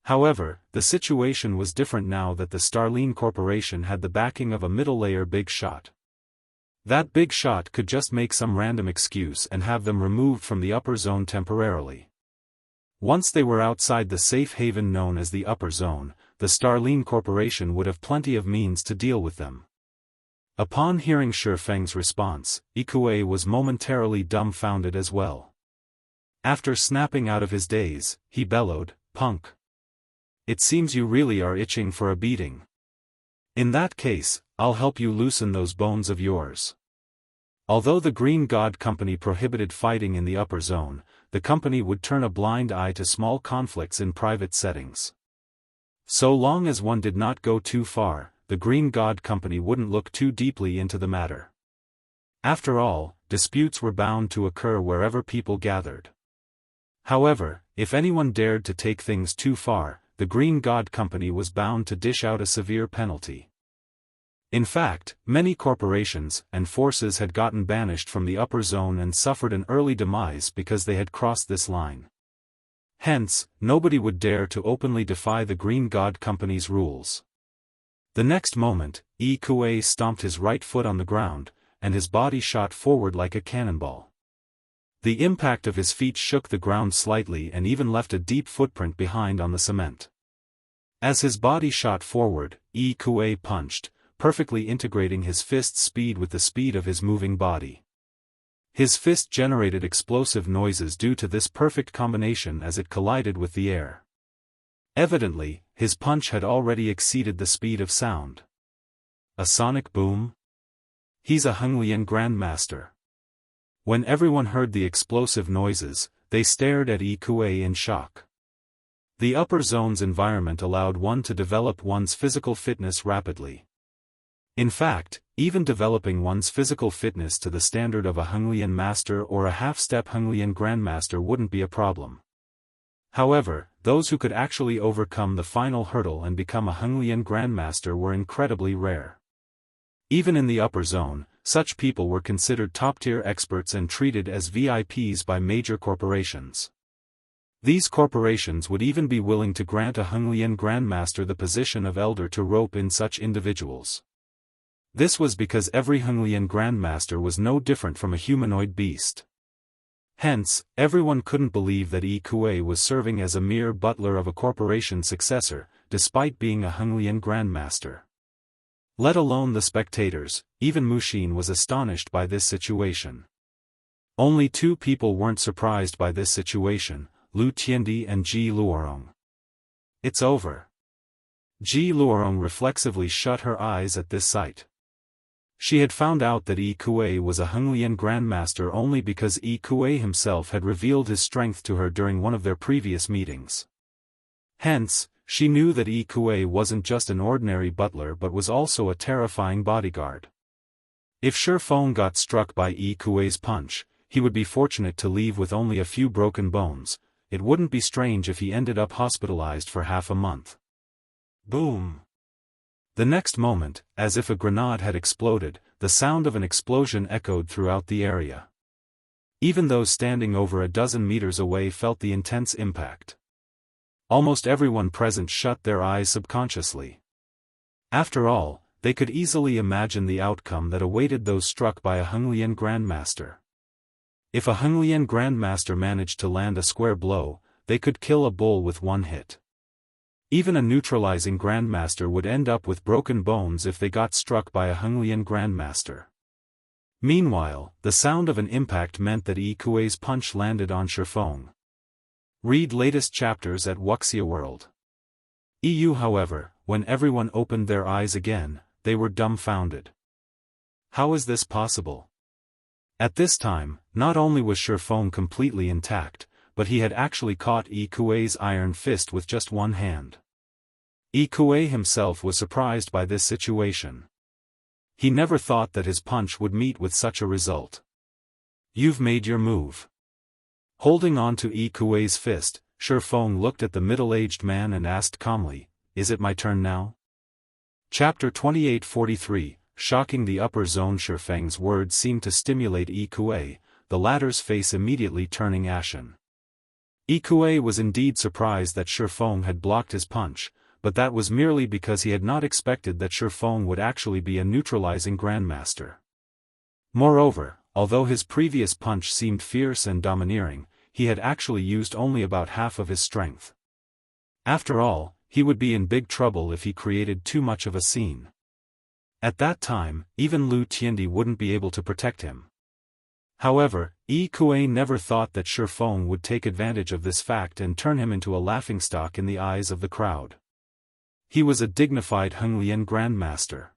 However, the situation was different now that the Starline Corporation had the backing of a middle-layer big shot. That big shot could just make some random excuse and have them removed from the upper zone temporarily. Once they were outside the safe haven known as the upper zone, the Starline Corporation would have plenty of means to deal with them. Upon hearing Shi Feng's response, Yi Kuei was momentarily dumbfounded as well. After snapping out of his daze, he bellowed, "Punk! It seems you really are itching for a beating. In that case, I'll help you loosen those bones of yours." Although the Green God Company prohibited fighting in the upper zone, the company would turn a blind eye to small conflicts in private settings. So long as one did not go too far, the Green God Company wouldn't look too deeply into the matter. After all, disputes were bound to occur wherever people gathered. However, if anyone dared to take things too far, the Green God Company was bound to dish out a severe penalty. In fact, many corporations and forces had gotten banished from the upper zone and suffered an early demise because they had crossed this line. Hence, nobody would dare to openly defy the Green God Company's rules. The next moment, Yi Kuei stomped his right foot on the ground, and his body shot forward like a cannonball. The impact of his feet shook the ground slightly and even left a deep footprint behind on the cement. As his body shot forward, Yi Kuei punched, perfectly integrating his fist's speed with the speed of his moving body. His fist generated explosive noises due to this perfect combination as it collided with the air. Evidently, his punch had already exceeded the speed of sound. A sonic boom? He's a Xinyuan Grandmaster. When everyone heard the explosive noises, they stared at Yi Kuei in shock. The upper zone's environment allowed one to develop one's physical fitness rapidly. In fact, even developing one's physical fitness to the standard of a Xinyuan Master or a half-step Xinyuan Grandmaster wouldn't be a problem. However, those who could actually overcome the final hurdle and become a Xinyuan Grandmaster were incredibly rare. Even in the upper zone, such people were considered top-tier experts and treated as VIPs by major corporations. These corporations would even be willing to grant a Xinyuan Grandmaster the position of elder to rope in such individuals. This was because every Xinyuan Grandmaster was no different from a humanoid beast. Hence, everyone couldn't believe that Yi Kuei was serving as a mere butler of a corporation's successor, despite being a Xinyuan Grandmaster. Let alone the spectators, even Mushin was astonished by this situation. Only two people weren't surprised by this situation, Lu Tiandi and Ji Luorong. It's over. Ji Luorong reflexively shut her eyes at this sight. She had found out that Yi Kuei was a Henglian grandmaster only because Yi Kuei himself had revealed his strength to her during one of their previous meetings. Hence, she knew that Yi Kuei wasn't just an ordinary butler but was also a terrifying bodyguard. If Shi Feng got struck by Yi Kuei's punch, he would be fortunate to leave with only a few broken bones. It wouldn't be strange if he ended up hospitalized for half a month. Boom! The next moment, as if a grenade had exploded, the sound of an explosion echoed throughout the area. Even those standing over a dozen meters away felt the intense impact. Almost everyone present shut their eyes subconsciously. After all, they could easily imagine the outcome that awaited those struck by a Henglian grandmaster. If a Henglian grandmaster managed to land a square blow, they could kill a bull with one hit. Even a neutralizing grandmaster would end up with broken bones if they got struck by a Henglian grandmaster. Meanwhile, the sound of an impact meant that Yi Kuei's punch landed on Shi Feng. Read latest chapters at Wuxia World. EU. However, when everyone opened their eyes again, they were dumbfounded. How is this possible? At this time, not only was Shi Feng completely intact, but he had actually caught Yi Kuei's iron fist with just one hand. Yi Kuei himself was surprised by this situation. He never thought that his punch would meet with such a result. You've made your move. Holding on to Yi Kuei's fist, Shi Feng looked at the middle-aged man and asked calmly, "Is it my turn now?" Chapter 2843, Shocking the upper zone. Shi Feng's words seemed to stimulate Yi Kuei, the latter's face immediately turning ashen. Yi Kuei was indeed surprised that Shi Feng had blocked his punch, but that was merely because he had not expected that Shi Feng would actually be a neutralizing grandmaster. Moreover, although his previous punch seemed fierce and domineering, he had actually used only about half of his strength. After all, he would be in big trouble if he created too much of a scene. At that time, even Lu Tiandi wouldn't be able to protect him. However, Yi Kuei never thought that Shi Feng would take advantage of this fact and turn him into a laughingstock in the eyes of the crowd. He was a dignified Henglian grandmaster.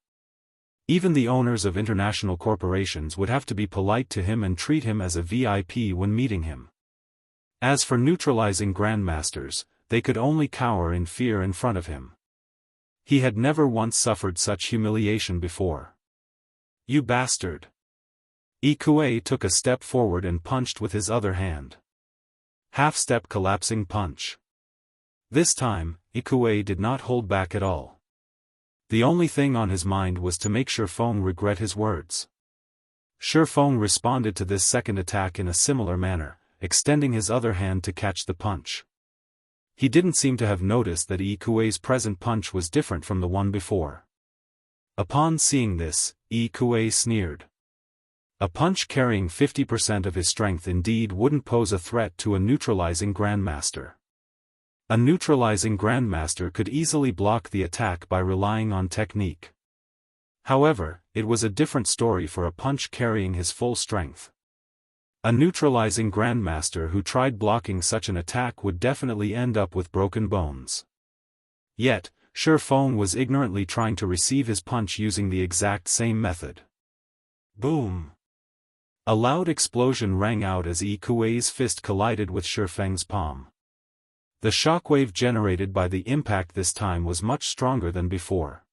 Even the owners of international corporations would have to be polite to him and treat him as a VIP when meeting him. As for neutralizing grandmasters, they could only cower in fear in front of him. He had never once suffered such humiliation before. "You bastard!" Yi Kuei took a step forward and punched with his other hand. Half-step collapsing punch. This time, Yi Kuei did not hold back at all. The only thing on his mind was to make Shi Feng regret his words. Shi Feng responded to this second attack in a similar manner, extending his other hand to catch the punch. He didn't seem to have noticed that Yi Kuei's present punch was different from the one before. Upon seeing this, Yi Kuei sneered. A punch carrying 50% of his strength indeed wouldn't pose a threat to a neutralizing grandmaster. A neutralizing grandmaster could easily block the attack by relying on technique. However, it was a different story for a punch carrying his full strength. A neutralizing grandmaster who tried blocking such an attack would definitely end up with broken bones. Yet, Shi Feng was ignorantly trying to receive his punch using the exact same method. Boom! A loud explosion rang out as Yi Kuei's fist collided with Shi Feng's palm. The shockwave generated by the impact this time was much stronger than before.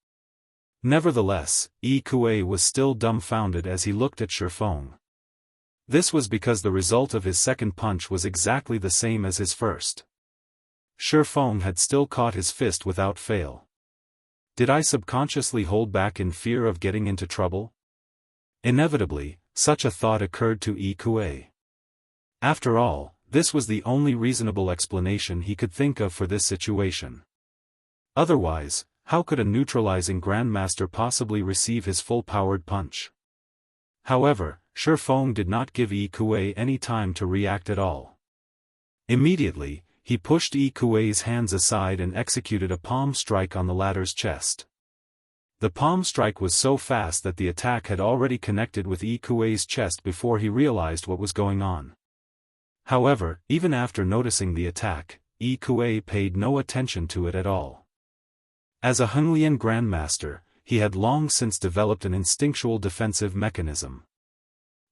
Nevertheless, Yi Kuei was still dumbfounded as he looked at Shi Feng. This was because the result of his second punch was exactly the same as his first. Shi Feng had still caught his fist without fail. Did I subconsciously hold back in fear of getting into trouble? Inevitably, such a thought occurred to Yi Kuei. After all, this was the only reasonable explanation he could think of for this situation. Otherwise, how could a neutralizing grandmaster possibly receive his full-powered punch? However, Shi Feng did not give Yi Kuei any time to react at all. Immediately, he pushed Yi Kuei's hands aside and executed a palm strike on the latter's chest. The palm strike was so fast that the attack had already connected with Yi Kuei's chest before he realized what was going on. However, even after noticing the attack, Yi Kuei paid no attention to it at all. As a Xinyuan grandmaster, he had long since developed an instinctual defensive mechanism.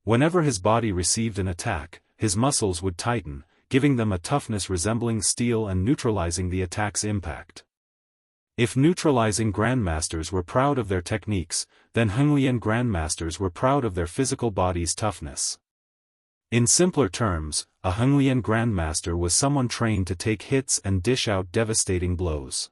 Whenever his body received an attack, his muscles would tighten, giving them a toughness resembling steel and neutralizing the attack's impact. If neutralizing grandmasters were proud of their techniques, then Xinyuan grandmasters were proud of their physical body's toughness. In simpler terms, a Xinyuan grandmaster was someone trained to take hits and dish out devastating blows.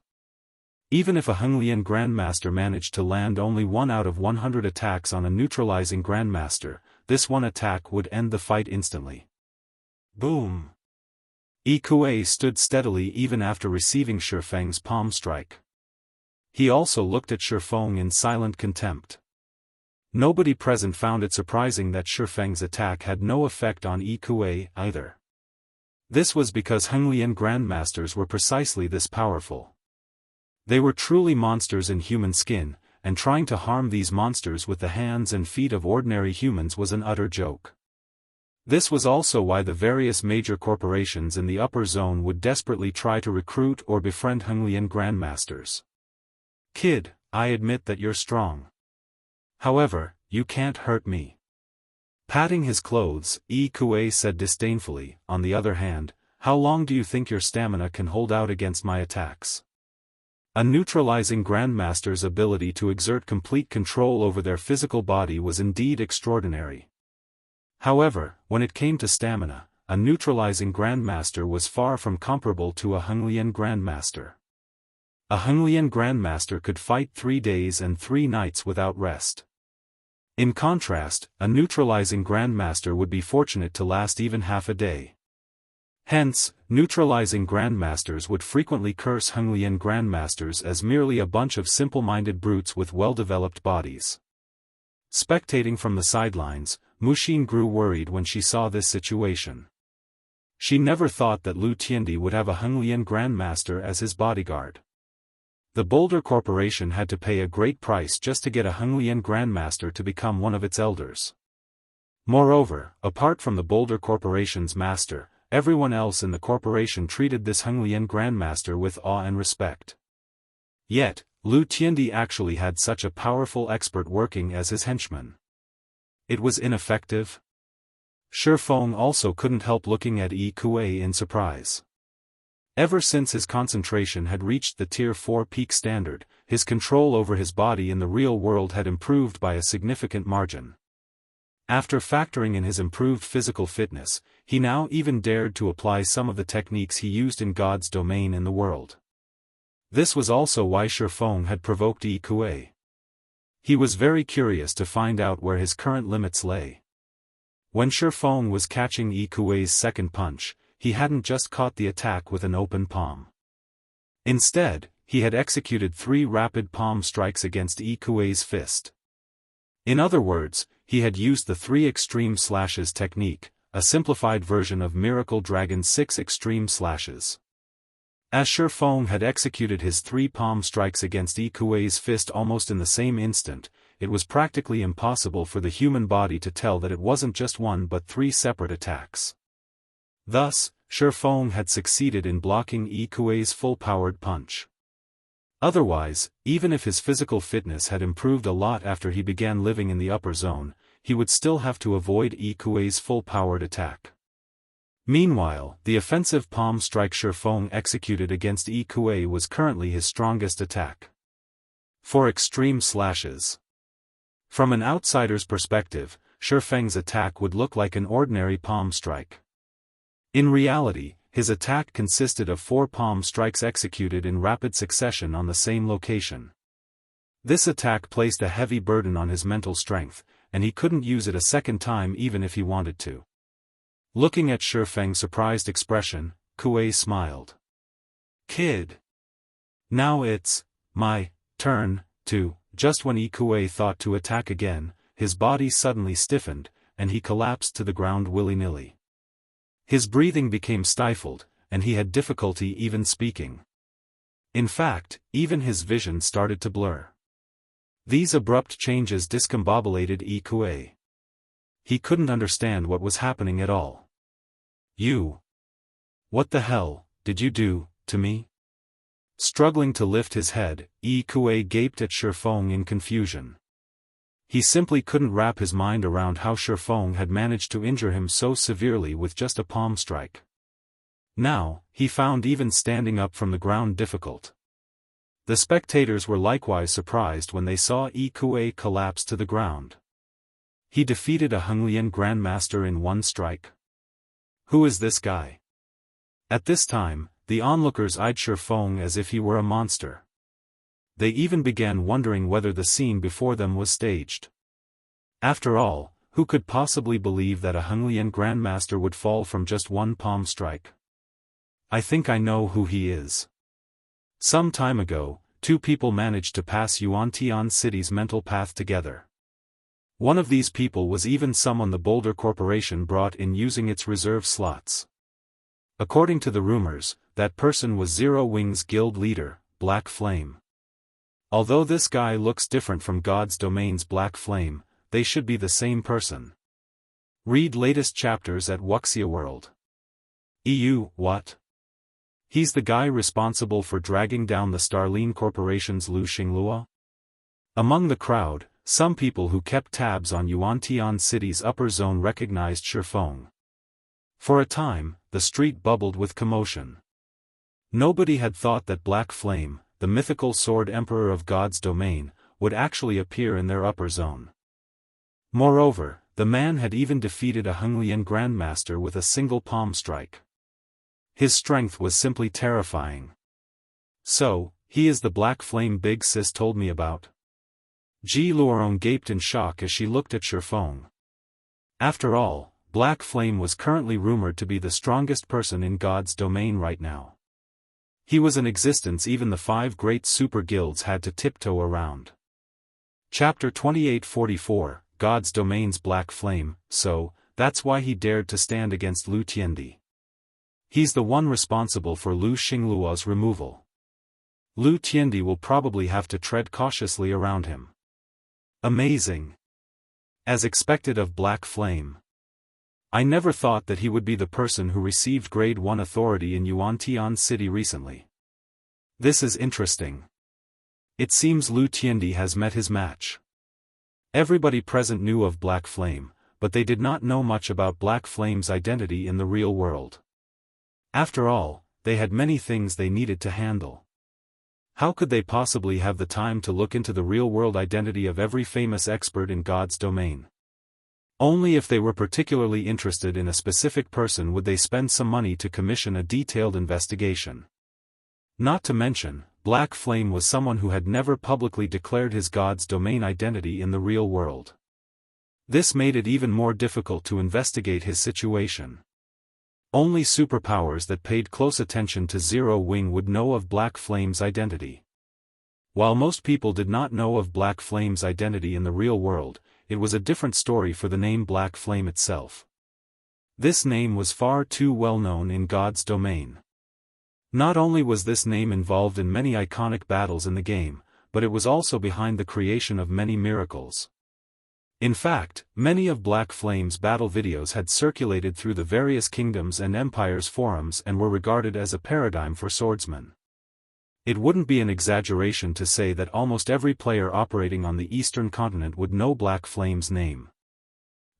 Even if a Xinyuan grandmaster managed to land only 1 out of 100 attacks on a neutralizing grandmaster, this one attack would end the fight instantly. Boom! Yi Kuei stood steadily even after receiving Shifeng's palm strike. He also looked at Shifeng in silent contempt. Nobody present found it surprising that Shifeng's attack had no effect on Yi Kuei either. This was because Xinyuan grandmasters were precisely this powerful. They were truly monsters in human skin, and trying to harm these monsters with the hands and feet of ordinary humans was an utter joke. This was also why the various major corporations in the upper zone would desperately try to recruit or befriend Xinyuan grandmasters. Kid, I admit that you're strong. However, you can't hurt me. Patting his clothes, Yi Kuei said disdainfully, on the other hand, how long do you think your stamina can hold out against my attacks? A neutralizing grandmaster's ability to exert complete control over their physical body was indeed extraordinary. However, when it came to stamina, a neutralizing grandmaster was far from comparable to a Xinyuan grandmaster. A Xinyuan grandmaster could fight 3 days and 3 nights without rest. In contrast, a neutralizing grandmaster would be fortunate to last even half a day. Hence, neutralizing grandmasters would frequently curse Xinyuan grandmasters as merely a bunch of simple-minded brutes with well-developed bodies. Spectating from the sidelines, Muxin grew worried when she saw this situation. She never thought that Lu Tiandi would have a Xinyuan grandmaster as his bodyguard. The Boulder Corporation had to pay a great price just to get a Xinyuan grandmaster to become one of its elders. Moreover, apart from the Boulder Corporation's master, everyone else in the corporation treated this Xinyuan grandmaster with awe and respect. Yet, Lu Tiandi actually had such a powerful expert working as his henchman. It was ineffective. Shifeng also couldn't help looking at Yi Kuei in surprise. Ever since his concentration had reached the Tier 4 peak standard, his control over his body in the real world had improved by a significant margin. After factoring in his improved physical fitness, he now even dared to apply some of the techniques he used in God's domain in the world. This was also why Shifeng had provoked Yi Kuei. He was very curious to find out where his current limits lay. When Shifeng was catching Yi Kuei's second punch, he hadn't just caught the attack with an open palm. Instead, he had executed 3 rapid palm strikes against Yi Kuei's fist. In other words, he had used the 3 extreme slashes technique, a simplified version of Miracle Dragon's 6 extreme slashes. As Shifeng had executed his 3 palm strikes against Yi Kuei's fist almost in the same instant, it was practically impossible for the human body to tell that it wasn't just 1 but 3 separate attacks. Thus, Shifeng had succeeded in blocking Yi Kuei's full-powered punch. Otherwise, even if his physical fitness had improved a lot after he began living in the upper zone, he would still have to avoid Yi Kuei's full-powered attack. Meanwhile, the offensive palm strike Shifeng executed against Yi Kuei was currently his strongest attack. For extreme slashes. From an outsider's perspective, Shifeng's attack would look like an ordinary palm strike. In reality, his attack consisted of 4 palm strikes executed in rapid succession on the same location. This attack placed a heavy burden on his mental strength, and he couldn't use it a second time even if he wanted to. Looking at Shifeng's surprised expression, Kuei smiled. Kid. Now it's my turn to. Just when Yi Kuei thought to attack again, his body suddenly stiffened, and he collapsed to the ground willy-nilly. His breathing became stifled, and he had difficulty even speaking. In fact, even his vision started to blur. These abrupt changes discombobulated Yi Kuei. He couldn't understand what was happening at all. What the hell did you do to me? Struggling to lift his head, Yi Kuei gaped at Shifeng in confusion. He simply couldn't wrap his mind around how Shifeng had managed to injure him so severely with just a palm strike. Now, he found even standing up from the ground difficult. The spectators were likewise surprised when they saw Yi Kuei collapse to the ground. He defeated a Xinyuan grandmaster in one strike. Who is this guy? At this time, the onlookers eyed Shifeng as if he were a monster. They even began wondering whether the scene before them was staged. After all, who could possibly believe that a Xinyuan grandmaster would fall from just one palm strike? I think I know who he is. Some time ago, two people managed to pass Yuan City's mental path together. One of these people was even someone the Boulder Corporation brought in using its reserve slots. According to the rumors, that person was Zero Wing's guild leader, Black Flame. Although this guy looks different from God's Domain's Black Flame, they should be the same person. Read latest chapters at Wuxia World. What? He's the guy responsible for dragging down the Starline Corporation's Lu Xinglua? Among the crowd, some people who kept tabs on Yuan City's upper zone recognized Shifeng. For a time, the street bubbled with commotion. Nobody had thought that Black Flame, the mythical sword emperor of God's domain, would actually appear in their upper zone. Moreover, the man had even defeated a Xinyuan grandmaster with a single palm strike. His strength was simply terrifying. So, he is the Black Flame Big Sis told me about? Ji Luorong gaped in shock as she looked at Shifeng. After all, Black Flame was currently rumored to be the strongest person in God's domain right now. He was an existence even the 5 great super guilds had to tiptoe around. Chapter 2844, God's Domain's Black Flame, so, that's why he dared to stand against Lu Tiandi. He's the one responsible for Lu Xingluo's removal. Lu Tiandi will probably have to tread cautiously around him. Amazing. As expected of Black Flame. I never thought that he would be the person who received Grade 1 authority in Yuan City recently. This is interesting. It seems Lu Tiandi has met his match. Everybody present knew of Black Flame, but they did not know much about Black Flame's identity in the real world. After all, they had many things they needed to handle. How could they possibly have the time to look into the real-world identity of every famous expert in God's domain? Only if they were particularly interested in a specific person would they spend some money to commission a detailed investigation. Not to mention, Black Flame was someone who had never publicly declared his God's domain identity in the real world. This made it even more difficult to investigate his situation. Only superpowers that paid close attention to Zero Wing would know of Black Flame's identity. While most people did not know of Black Flame's identity in the real world, it was a different story for the name Black Flame itself. This name was far too well known in God's domain. Not only was this name involved in many iconic battles in the game, but it was also behind the creation of many miracles. In fact, many of Black Flame's battle videos had circulated through the various kingdoms and empires forums and were regarded as a paradigm for swordsmen. It wouldn't be an exaggeration to say that almost every player operating on the eastern continent would know Black Flame's name.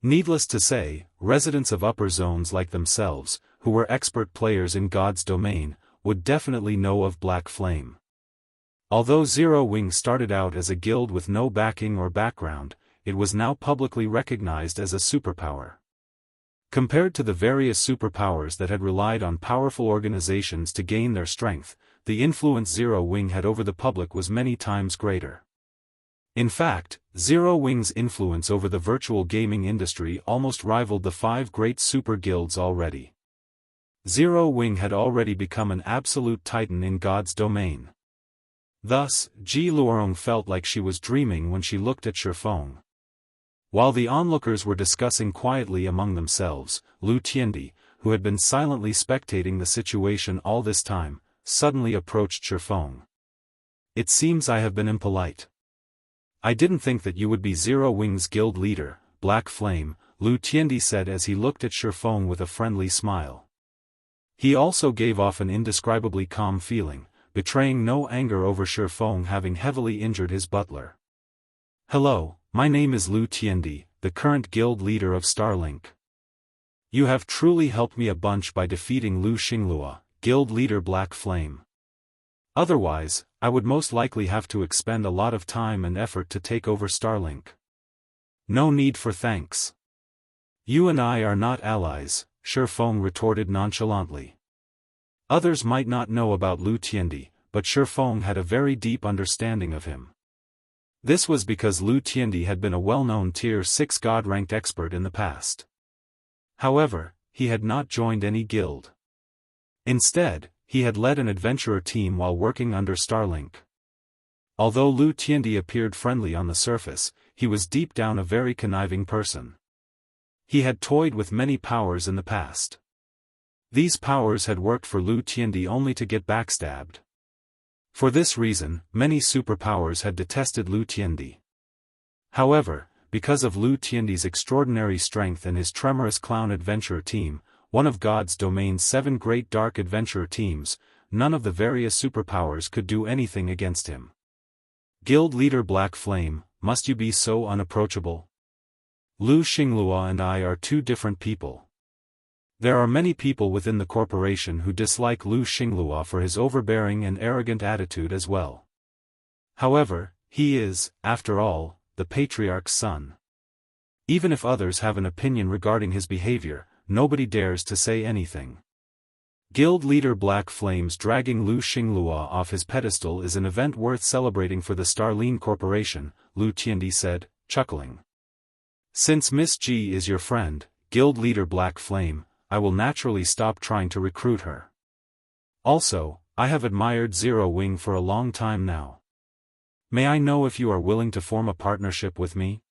Needless to say, residents of upper zones like themselves, who were expert players in God's domain, would definitely know of Black Flame. Although Zero Wing started out as a guild with no backing or background, it was now publicly recognized as a superpower. Compared to the various superpowers that had relied on powerful organizations to gain their strength, the influence Zero Wing had over the public was many times greater. In fact, Zero Wing's influence over the virtual gaming industry almost rivaled the 5 great super guilds already. Zero Wing had already become an absolute titan in God's domain. Thus, Ji Luorong felt like she was dreaming when she looked at Shifeng. While the onlookers were discussing quietly among themselves, Lu Tiandi, who had been silently spectating the situation all this time, suddenly approached Shifeng. It seems I have been impolite. I didn't think that you would be Zero Wing's guild leader, Black Flame, Lu Tiandi said as he looked at Shifeng with a friendly smile. He also gave off an indescribably calm feeling, betraying no anger over Shifeng having heavily injured his butler. Hello, my name is Lu Tiandi, the current guild leader of Starlink. You have truly helped me a bunch by defeating Lu Xinglua, guild leader Black Flame. Otherwise, I would most likely have to expend a lot of time and effort to take over Starlink. No need for thanks. You and I are not allies, Shifeng retorted nonchalantly. Others might not know about Lu Tiandi, but Shifeng had a very deep understanding of him. This was because Lu Tiandi had been a well-known Tier 6 God-ranked expert in the past. However, he had not joined any guild. Instead, he had led an adventurer team while working under Starlink. Although Lu Tiandi appeared friendly on the surface, he was deep down a very conniving person. He had toyed with many powers in the past. These powers had worked for Lu Tiandi only to get backstabbed. For this reason, many superpowers had detested Lu Tiandi. However, because of Lu Tiandi's extraordinary strength and his tremorous clown adventurer team, one of God's domain's 7 great dark adventurer teams, none of the various superpowers could do anything against him. Guild leader Black Flame, must you be so unapproachable? Lu Xinglua and I are 2 different people. There are many people within the corporation who dislike Lu Xinglua for his overbearing and arrogant attitude as well. However, he is, after all, the patriarch's son. Even if others have an opinion regarding his behavior, nobody dares to say anything. Guild leader Black Flame's dragging Lu Xinglua off his pedestal is an event worth celebrating for the Starline Corporation, Lu Tiandi said, chuckling. Since Miss G is your friend, Guild leader Black Flame, I will naturally stop trying to recruit her. Also, I have admired Zero Wing for a long time now. May I know if you are willing to form a partnership with me?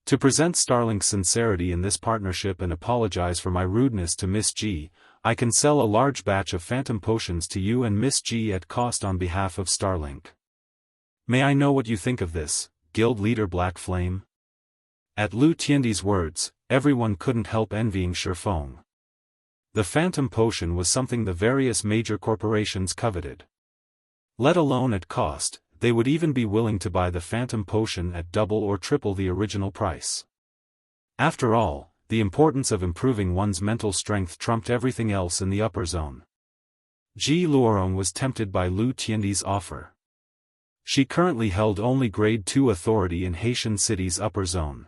To present Starlink's sincerity in this partnership and apologize for my rudeness to Miss G, I can sell a large batch of phantom potions to you and Miss G at cost on behalf of Starlink. May I know what you think of this, Guild leader Black Flame? At Lu Tiandi's words, everyone couldn't help envying Shifeng. The phantom potion was something the various major corporations coveted. Let alone at cost, they would even be willing to buy the phantom potion at double or triple the original price. After all, the importance of improving one's mental strength trumped everything else in the upper zone. Ji Luorong was tempted by Lu Tiandi's offer. She currently held only Grade 2 authority in Haitian City's upper zone.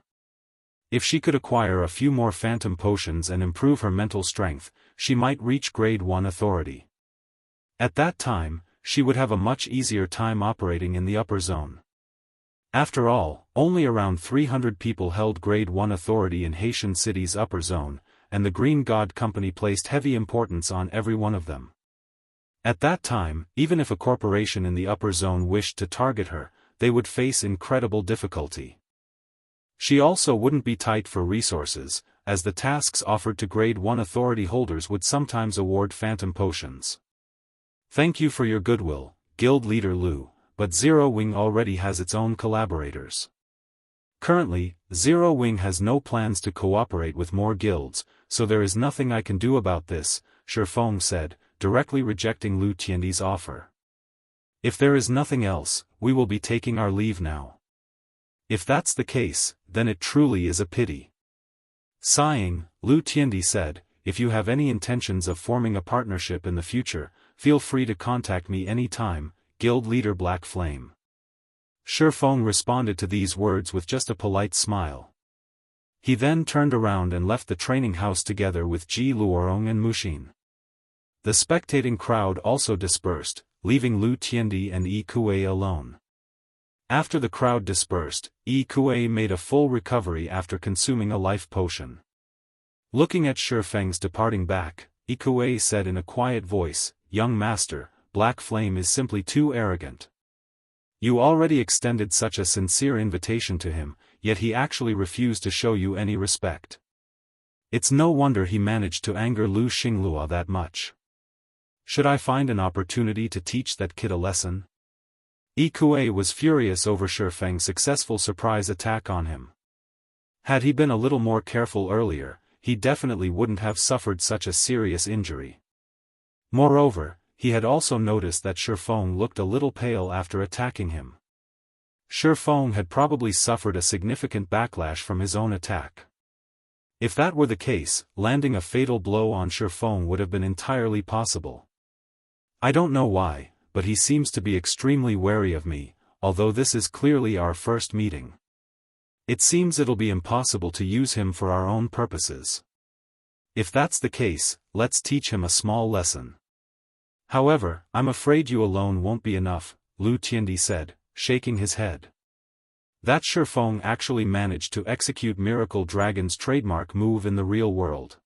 If she could acquire a few more phantom potions and improve her mental strength, she might reach Grade 1 authority. At that time, she would have a much easier time operating in the upper zone. After all, only around 300 people held Grade 1 authority in Haitian City's upper zone, and the Green God Company placed heavy importance on every one of them. At that time, even if a corporation in the upper zone wished to target her, they would face incredible difficulty. She also wouldn't be tight for resources, as the tasks offered to Grade 1 authority holders would sometimes award phantom potions. Thank you for your goodwill, Guild leader Lu, but Zero Wing already has its own collaborators. Currently, Zero Wing has no plans to cooperate with more guilds, so there is nothing I can do about this, Shifeng said, directly rejecting Lu Tiandi's offer. If there is nothing else, we will be taking our leave now. If that's the case, then it truly is a pity. Sighing, Lu Tiandi said, if you have any intentions of forming a partnership in the future, feel free to contact me any time, Guild leader Black Flame. Shifeng responded to these words with just a polite smile. He then turned around and left the training house together with Ji Luorong and Mushin. The spectating crowd also dispersed, leaving Lu Tiandi and Yi Kuei alone. After the crowd dispersed, Yi Kuei made a full recovery after consuming a life potion. Looking at Shifeng's departing back, Yi Kuei said in a quiet voice, "Young master, Black Flame is simply too arrogant. You already extended such a sincere invitation to him, yet he actually refused to show you any respect. It's no wonder he managed to anger Lu Xinglua that much. Should I find an opportunity to teach that kid a lesson?" Yi Kuei was furious over Shifeng's successful surprise attack on him. Had he been a little more careful earlier, he definitely wouldn't have suffered such a serious injury. Moreover, he had also noticed that Shifeng looked a little pale after attacking him. Shifeng had probably suffered a significant backlash from his own attack. If that were the case, landing a fatal blow on Shifeng would have been entirely possible. I don't know why, but he seems to be extremely wary of me, although this is clearly our first meeting. It seems it'll be impossible to use him for our own purposes. If that's the case, let's teach him a small lesson. However, I'm afraid you alone won't be enough, Lu Tiandi said, shaking his head. That Shifeng actually managed to execute Miracle Dragon's trademark move in the real world.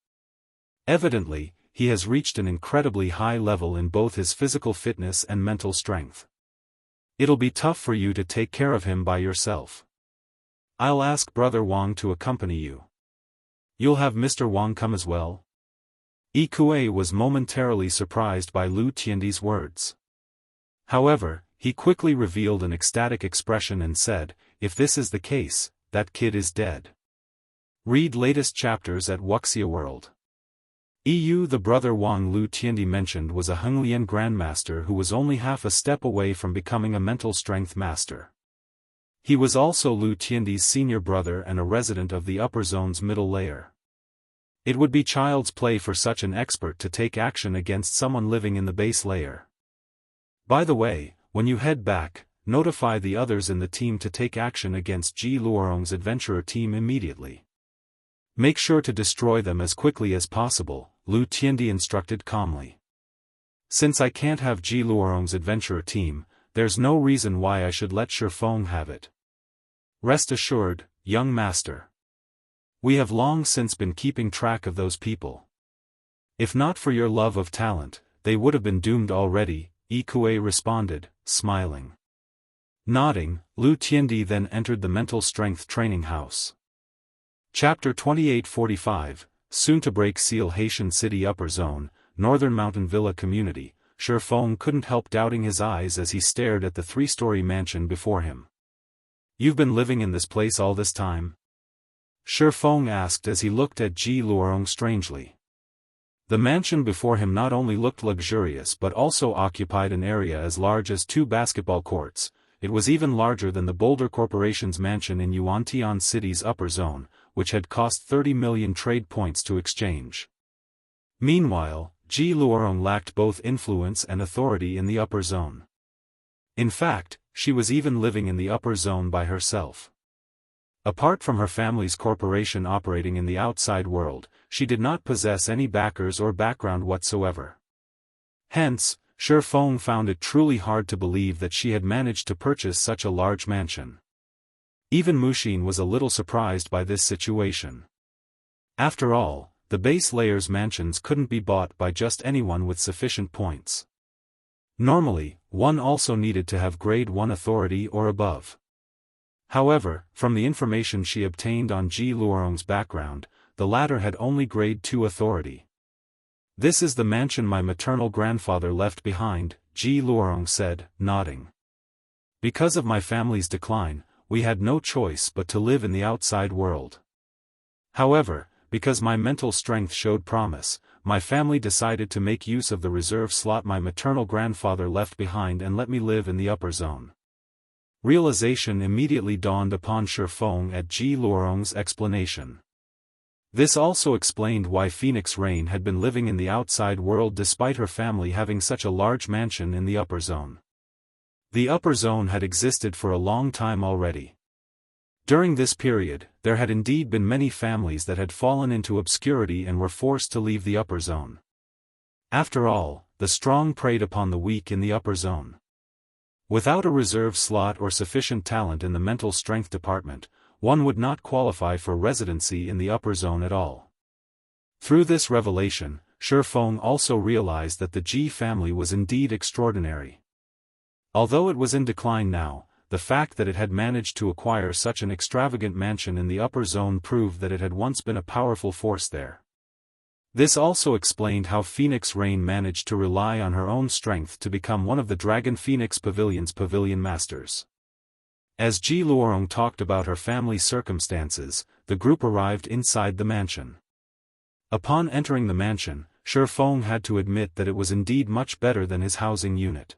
Evidently, he has reached an incredibly high level in both his physical fitness and mental strength. It'll be tough for you to take care of him by yourself. I'll ask Brother Wang to accompany you. You'll have Mr. Wang come as well? Yi Kuei was momentarily surprised by Lu Tiandi's words. However, he quickly revealed an ecstatic expression and said, if this is the case, that kid is dead. Read latest chapters at Wuxia World. The brother Wang Lu Tiandi mentioned was a Henglian grandmaster who was only half a step away from becoming a mental strength master. He was also Lu Tiandi's senior brother and a resident of the upper zone's middle layer. It would be child's play for such an expert to take action against someone living in the base layer. By the way, when you head back, notify the others in the team to take action against Ji Luorong's adventurer team immediately. Make sure to destroy them as quickly as possible, Lu Tiandi instructed calmly. Since I can't have Ji Luorong's adventurer team, there's no reason why I should let Shifeng have it. Rest assured, young master. We have long since been keeping track of those people. If not for your love of talent, they would have been doomed already, Yi Kuei responded, smiling. Nodding, Lu Tiandi then entered the mental strength training house. Chapter 2845, soon to break seal Haitian City Upper Zone, Northern Mountain Villa Community. Shifeng couldn't help doubting his eyes as he stared at the three-story mansion before him. You've been living in this place all this time? Shifeng asked as he looked at Ji Luorong strangely. The mansion before him not only looked luxurious but also occupied an area as large as 2 basketball courts. It was even larger than the Boulder Corporation's mansion in Yuantian City's upper zone, which had cost 30 million trade points to exchange. Meanwhile, Ji Luorong lacked both influence and authority in the upper zone. In fact, she was even living in the upper zone by herself. Apart from her family's corporation operating in the outside world, she did not possess any backers or background whatsoever. Hence, Shifeng found it truly hard to believe that she had managed to purchase such a large mansion. Even Mushin was a little surprised by this situation. After all, the base layer's mansions couldn't be bought by just anyone with sufficient points. Normally, one also needed to have grade 1 authority or above. However, from the information she obtained on Ji Luorong's background, the latter had only grade 2 authority. This is the mansion my maternal grandfather left behind, Ji Luorong said, nodding. Because of my family's decline, we had no choice but to live in the outside world. However, because my mental strength showed promise, my family decided to make use of the reserve slot my maternal grandfather left behind and let me live in the upper zone. Realization immediately dawned upon Shifeng at Ji Luorong's explanation. This also explained why Phoenix Rain had been living in the outside world despite her family having such a large mansion in the upper zone. The upper zone had existed for a long time already. During this period, there had indeed been many families that had fallen into obscurity and were forced to leave the upper zone. After all, the strong preyed upon the weak in the upper zone. Without a reserve slot or sufficient talent in the mental strength department, one would not qualify for residency in the upper zone at all. Through this revelation, Shifeng also realized that the Ji family was indeed extraordinary. Although it was in decline now, the fact that it had managed to acquire such an extravagant mansion in the upper zone proved that it had once been a powerful force there. This also explained how Phoenix Rain managed to rely on her own strength to become one of the Dragon Phoenix Pavilion's pavilion masters. As Ji Luorong talked about her family circumstances, the group arrived inside the mansion. Upon entering the mansion, Shi Feng had to admit that it was indeed much better than his housing unit.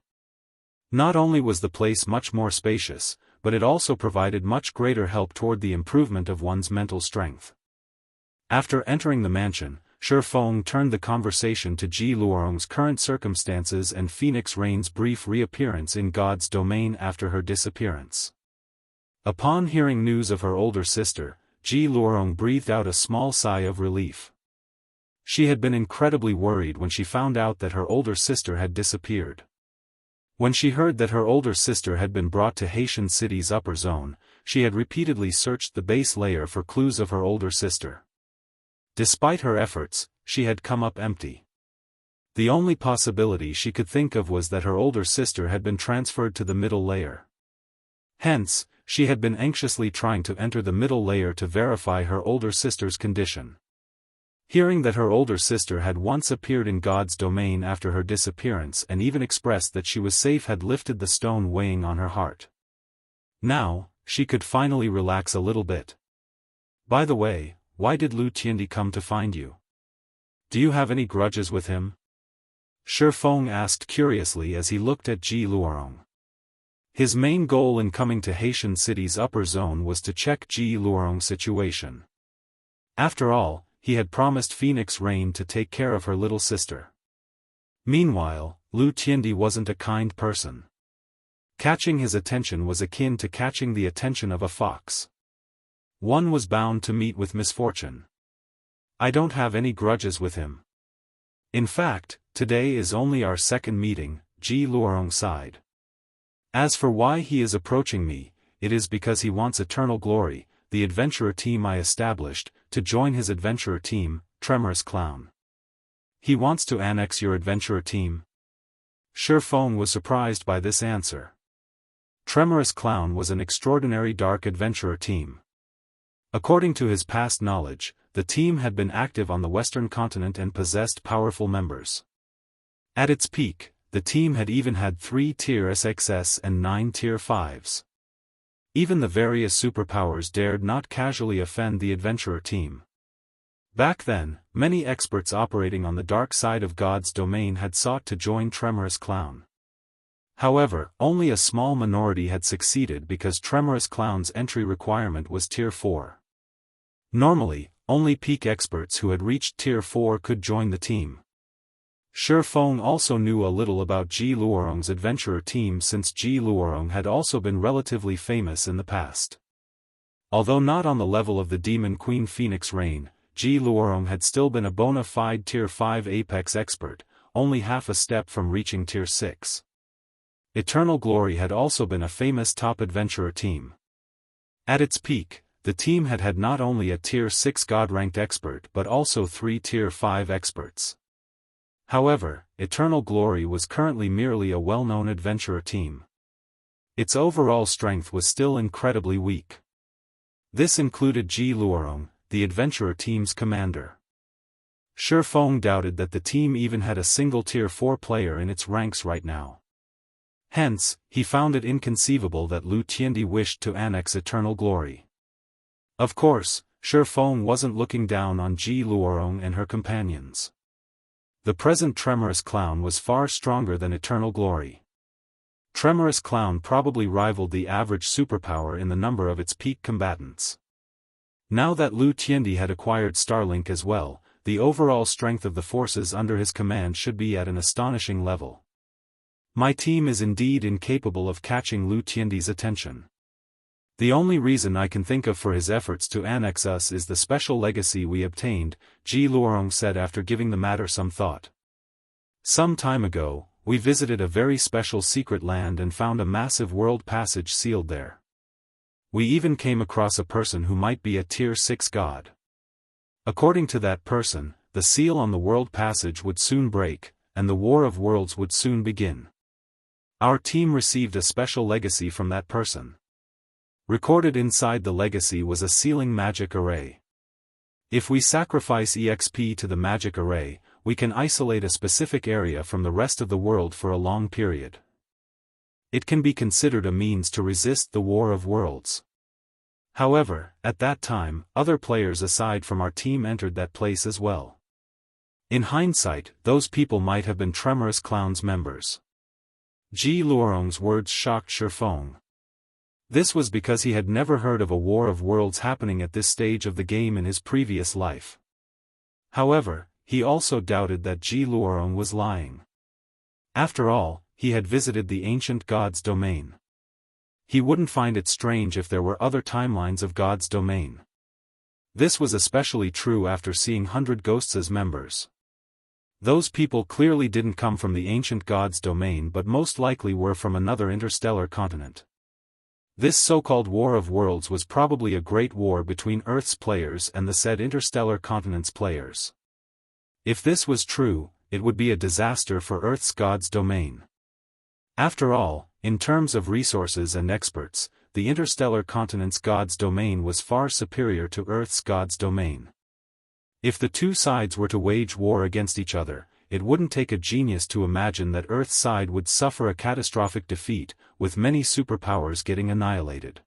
Not only was the place much more spacious, but it also provided much greater help toward the improvement of one's mental strength. After entering the mansion, Shi Feng turned the conversation to Ji Luorong's current circumstances and Phoenix Rain's brief reappearance in God's domain after her disappearance. Upon hearing news of her older sister, Ji Luorong breathed out a small sigh of relief. She had been incredibly worried when she found out that her older sister had disappeared. When she heard that her older sister had been brought to Haitian City's upper zone, she had repeatedly searched the base layer for clues of her older sister. Despite her efforts, she had come up empty. The only possibility she could think of was that her older sister had been transferred to the middle layer. Hence, she had been anxiously trying to enter the middle layer to verify her older sister's condition. Hearing that her older sister had once appeared in God's domain after her disappearance and even expressed that she was safe had lifted the stone weighing on her heart. Now, she could finally relax a little bit. By the way, why did Lu Tiandi come to find you? Do you have any grudges with him? Shi Feng asked curiously as he looked at Ji Luorong. His main goal in coming to Haitian City's upper zone was to check Ji Luorong's situation. After all, he had promised Phoenix Rain to take care of her little sister. Meanwhile, Lu Tiandi wasn't a kind person. Catching his attention was akin to catching the attention of a fox. One was bound to meet with misfortune. I don't have any grudges with him. In fact, today is only our second meeting, Ji Luorong sighed. As for why he is approaching me, it is because he wants eternal glory, the adventurer team I established, to join his adventurer team, Tremorous Clown. He wants to annex your adventurer team? Shi Feng was surprised by this answer. Tremorous Clown was an extraordinary dark adventurer team. According to his past knowledge, the team had been active on the Western continent and possessed powerful members. At its peak, the team had even had 3 Tier SXS and 9 Tier 5s. Even the various superpowers dared not casually offend the adventurer team. Back then, many experts operating on the dark side of God's domain had sought to join Tremorous Clown. However, only a small minority had succeeded because Tremorous Clown's entry requirement was Tier 4. Normally, only peak experts who had reached Tier 4 could join the team. Shi Feng also knew a little about Ji Luorong's adventurer team since Ji Luorong had also been relatively famous in the past. Although not on the level of the Demon Queen Phoenix Rain, Ji Luorong had still been a bona fide Tier 5 Apex expert, only half a step from reaching Tier 6. Eternal Glory had also been a famous top adventurer team. At its peak, the team had had not only a Tier 6 God-ranked expert but also 3 Tier 5 experts. However, Eternal Glory was currently merely a well-known adventurer team. Its overall strength was still incredibly weak. This included Ji Luorong, the adventurer team's commander. Shi Feng doubted that the team even had a single Tier 4 player in its ranks right now. Hence, he found it inconceivable that Lu Tiandi wished to annex Eternal Glory. Of course, Shi Feng wasn't looking down on Ji Luorong and her companions. The present Tremorous Clown was far stronger than Eternal Glory. Tremorous Clown probably rivaled the average superpower in the number of its peak combatants. Now that Lu Tiandi had acquired Starlink as well, the overall strength of the forces under his command should be at an astonishing level. My team is indeed incapable of catching Lu Tiandi's attention. The only reason I can think of for his efforts to annex us is the special legacy we obtained, Ji Luorong said after giving the matter some thought. Some time ago, we visited a very special secret land and found a massive world passage sealed there. We even came across a person who might be a Tier 6 god. According to that person, the seal on the world passage would soon break, and the War of Worlds would soon begin. Our team received a special legacy from that person. Recorded inside the legacy was a sealing magic array. If we sacrifice EXP to the magic array, we can isolate a specific area from the rest of the world for a long period. It can be considered a means to resist the War of Worlds. However, at that time, other players aside from our team entered that place as well. In hindsight, those people might have been Tremorous Clown's members. Ji Luorong's words shocked Shifeng. This was because he had never heard of a War of Worlds happening at this stage of the game in his previous life. However, he also doubted that Ji Luorong was lying. After all, he had visited the ancient god's domain. He wouldn't find it strange if there were other timelines of God's domain. This was especially true after seeing 100 Ghosts as members. Those people clearly didn't come from the ancient God's domain but most likely were from another interstellar continent. This so-called War of Worlds was probably a great war between Earth's players and the said interstellar continent's players. If this was true, it would be a disaster for Earth's God's domain. After all, in terms of resources and experts, the interstellar continent's God's domain was far superior to Earth's God's domain. If the two sides were to wage war against each other, it wouldn't take a genius to imagine that Earth's side would suffer a catastrophic defeat, with many superpowers getting annihilated.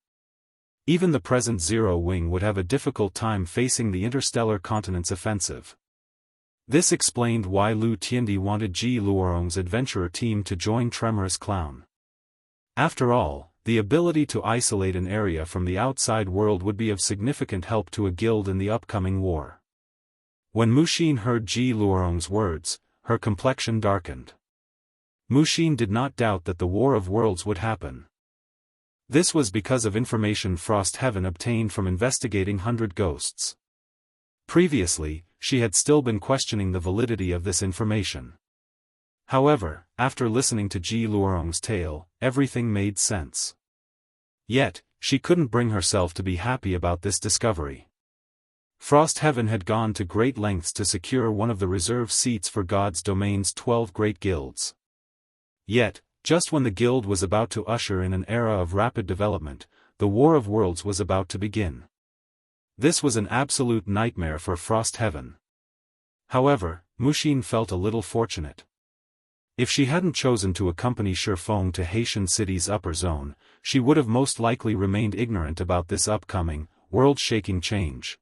Even the present Zero Wing would have a difficult time facing the interstellar continent's offensive. This explained why Lu Tiandi wanted Ji Luorong's adventurer team to join Tremorous Clown. After all, the ability to isolate an area from the outside world would be of significant help to a guild in the upcoming war. When Mushin heard Ji Luorong's words, her complexion darkened. Mushin did not doubt that the War of Worlds would happen. This was because of information Frost Heaven obtained from investigating 100 Ghosts. Previously, she had still been questioning the validity of this information. However, after listening to Ji Luorong's tale, everything made sense. Yet, she couldn't bring herself to be happy about this discovery. Frost Heaven had gone to great lengths to secure one of the reserve seats for God's domain's 12 great guilds. Yet, just when the guild was about to usher in an era of rapid development, the War of Worlds was about to begin. This was an absolute nightmare for Frost Heaven. However, Mushin felt a little fortunate. If she hadn't chosen to accompany Shifeng to Haitian City's upper zone, she would have most likely remained ignorant about this upcoming, world-shaking change.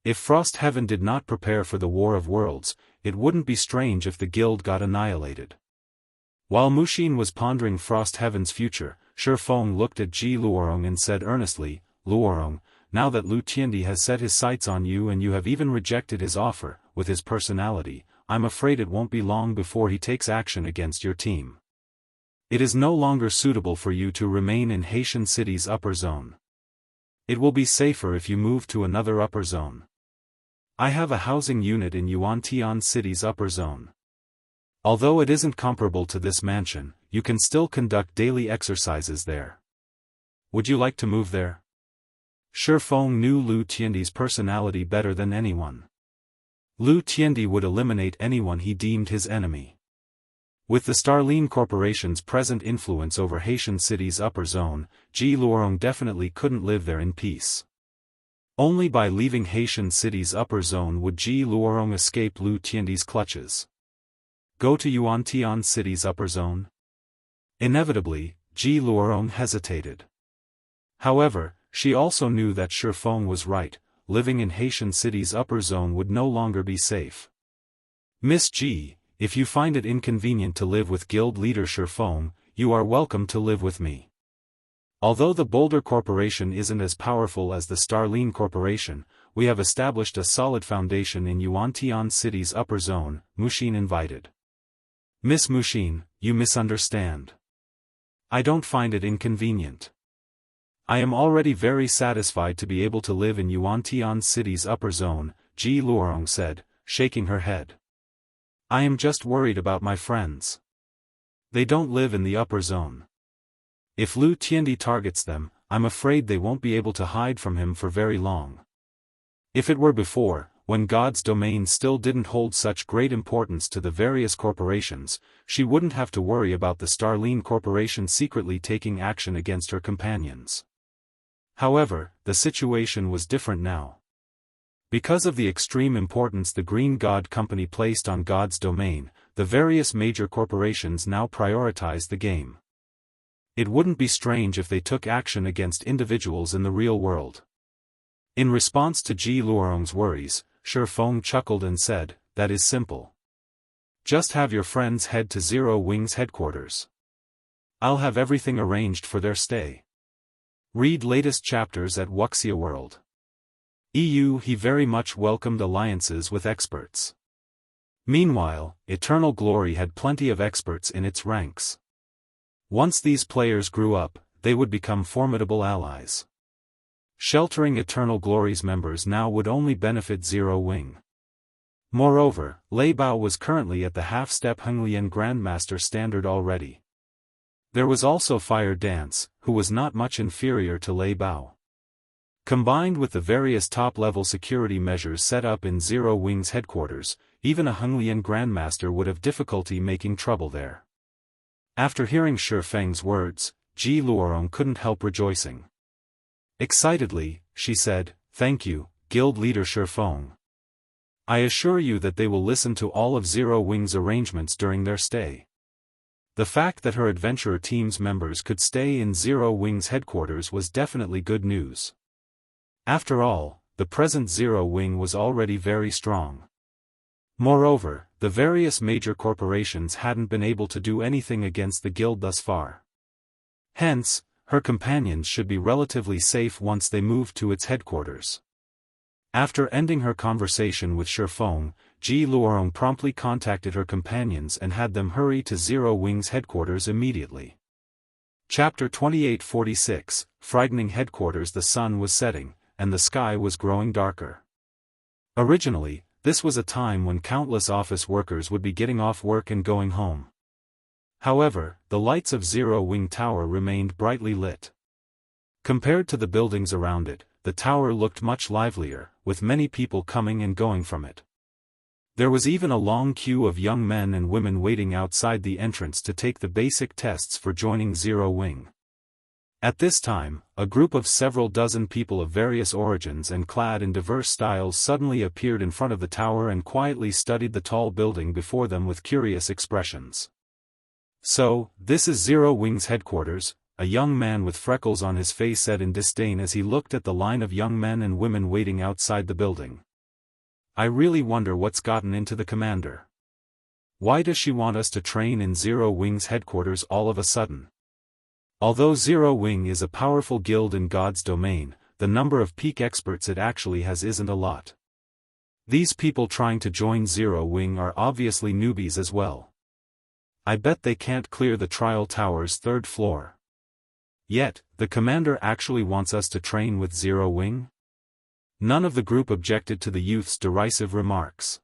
If Frost Heaven did not prepare for the War of Worlds, it wouldn't be strange if the guild got annihilated. While Mushin was pondering Frost Heaven's future, Shifeng looked at Ji Luorong and said earnestly, "Luorong, now that Lu Tiandi has set his sights on you and you have even rejected his offer, with his personality, I'm afraid it won't be long before he takes action against your team. It is no longer suitable for you to remain in Haitian City's upper zone. It will be safer if you move to another upper zone. I have a housing unit in Yuantian City's upper zone. Although it isn't comparable to this mansion, you can still conduct daily exercises there. Would you like to move there?" Shifeng knew Lu Tiandi's personality better than anyone. Lu Tiandi would eliminate anyone he deemed his enemy. With the Starline Corporation's present influence over Haitian City's upper zone, Ji Luorong definitely couldn't live there in peace. Only by leaving Haitian City's upper zone would Ji Luorong escape Lu Tiandi's clutches. Go to Yuantian City's upper zone? Inevitably, Ji Luorong hesitated. However, she also knew that Shifeng was right, living in Haitian City's upper zone would no longer be safe. "Miss Ji, if you find it inconvenient to live with guild leader Shifeng, you are welcome to live with me. Although the Boulder Corporation isn't as powerful as the Starline Corporation, we have established a solid foundation in Yuantian City's upper zone," Mushin invited. "Miss Mushin, you misunderstand. I don't find it inconvenient. I am already very satisfied to be able to live in Yuantian City's upper zone," Ji Luorong said, shaking her head. "I am just worried about my friends. They don't live in the upper zone. If Lu Tiandi targets them, I'm afraid they won't be able to hide from him for very long. If it were before, when God's domain still didn't hold such great importance to the various corporations, she wouldn't have to worry about the Starline Corporation secretly taking action against her companions. However, the situation was different now. Because of the extreme importance the Green God Company placed on God's domain, the various major corporations now prioritize the game. It wouldn't be strange if they took action against individuals in the real world. In response to Ji Luorong's worries, Shi Feng chuckled and said, "That is simple. Just have your friends head to Zero Wing's headquarters. I'll have everything arranged for their stay. Read latest chapters at Wuxia World." He very much welcomed alliances with experts. Meanwhile, Eternal Glory had plenty of experts in its ranks. Once these players grew up, they would become formidable allies. Sheltering Eternal Glory's members now would only benefit Zero Wing. Moreover, Lei Bao was currently at the half-step Xinyuan Grandmaster standard already. There was also Fire Dance, who was not much inferior to Lei Bao. Combined with the various top-level security measures set up in Zero Wing's headquarters, even a Xinyuan Grandmaster would have difficulty making trouble there. After hearing Shi Feng's words, Ji Luorong couldn't help rejoicing. Excitedly, she said, "Thank you, Guild Leader Shi Feng. I assure you that they will listen to all of Zero Wing's arrangements during their stay." The fact that her adventurer team's members could stay in Zero Wing's headquarters was definitely good news. After all, the present Zero Wing was already very strong. Moreover, the various major corporations hadn't been able to do anything against the guild thus far. Hence, her companions should be relatively safe once they moved to its headquarters. After ending her conversation with Shi Feng, Ji Luorong promptly contacted her companions and had them hurry to Zero Wing's headquarters immediately. Chapter 2846, Frightening Headquarters. The sun was setting, and the sky was growing darker. Originally, this was a time when countless office workers would be getting off work and going home. However, the lights of Zero Wing Tower remained brightly lit. Compared to the buildings around it, the tower looked much livelier, with many people coming and going from it. There was even a long queue of young men and women waiting outside the entrance to take the basic tests for joining Zero Wing. At this time, a group of several dozen people of various origins and clad in diverse styles suddenly appeared in front of the tower and quietly studied the tall building before them with curious expressions. "So, this is Zero Wing's headquarters," a young man with freckles on his face said in disdain as he looked at the line of young men and women waiting outside the building. "I really wonder what's gotten into the commander. Why does she want us to train in Zero Wing's headquarters all of a sudden?" Although Zero Wing is a powerful guild in God's domain, the number of peak experts it actually has isn't a lot. These people trying to join Zero Wing are obviously newbies as well. I bet they can't clear the trial tower's 3rd floor. Yet, the commander actually wants us to train with Zero Wing? None of the group objected to the youth's derisive remarks.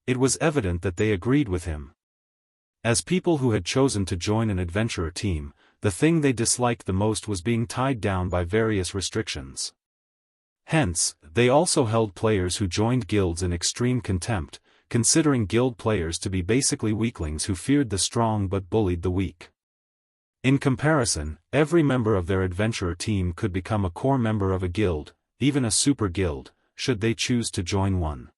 It was evident that they agreed with him. As people who had chosen to join an adventurer team, the thing they disliked the most was being tied down by various restrictions. Hence, they also held players who joined guilds in extreme contempt, considering guild players to be basically weaklings who feared the strong but bullied the weak. In comparison, every member of their adventurer team could become a core member of a guild, even a super guild, should they choose to join one.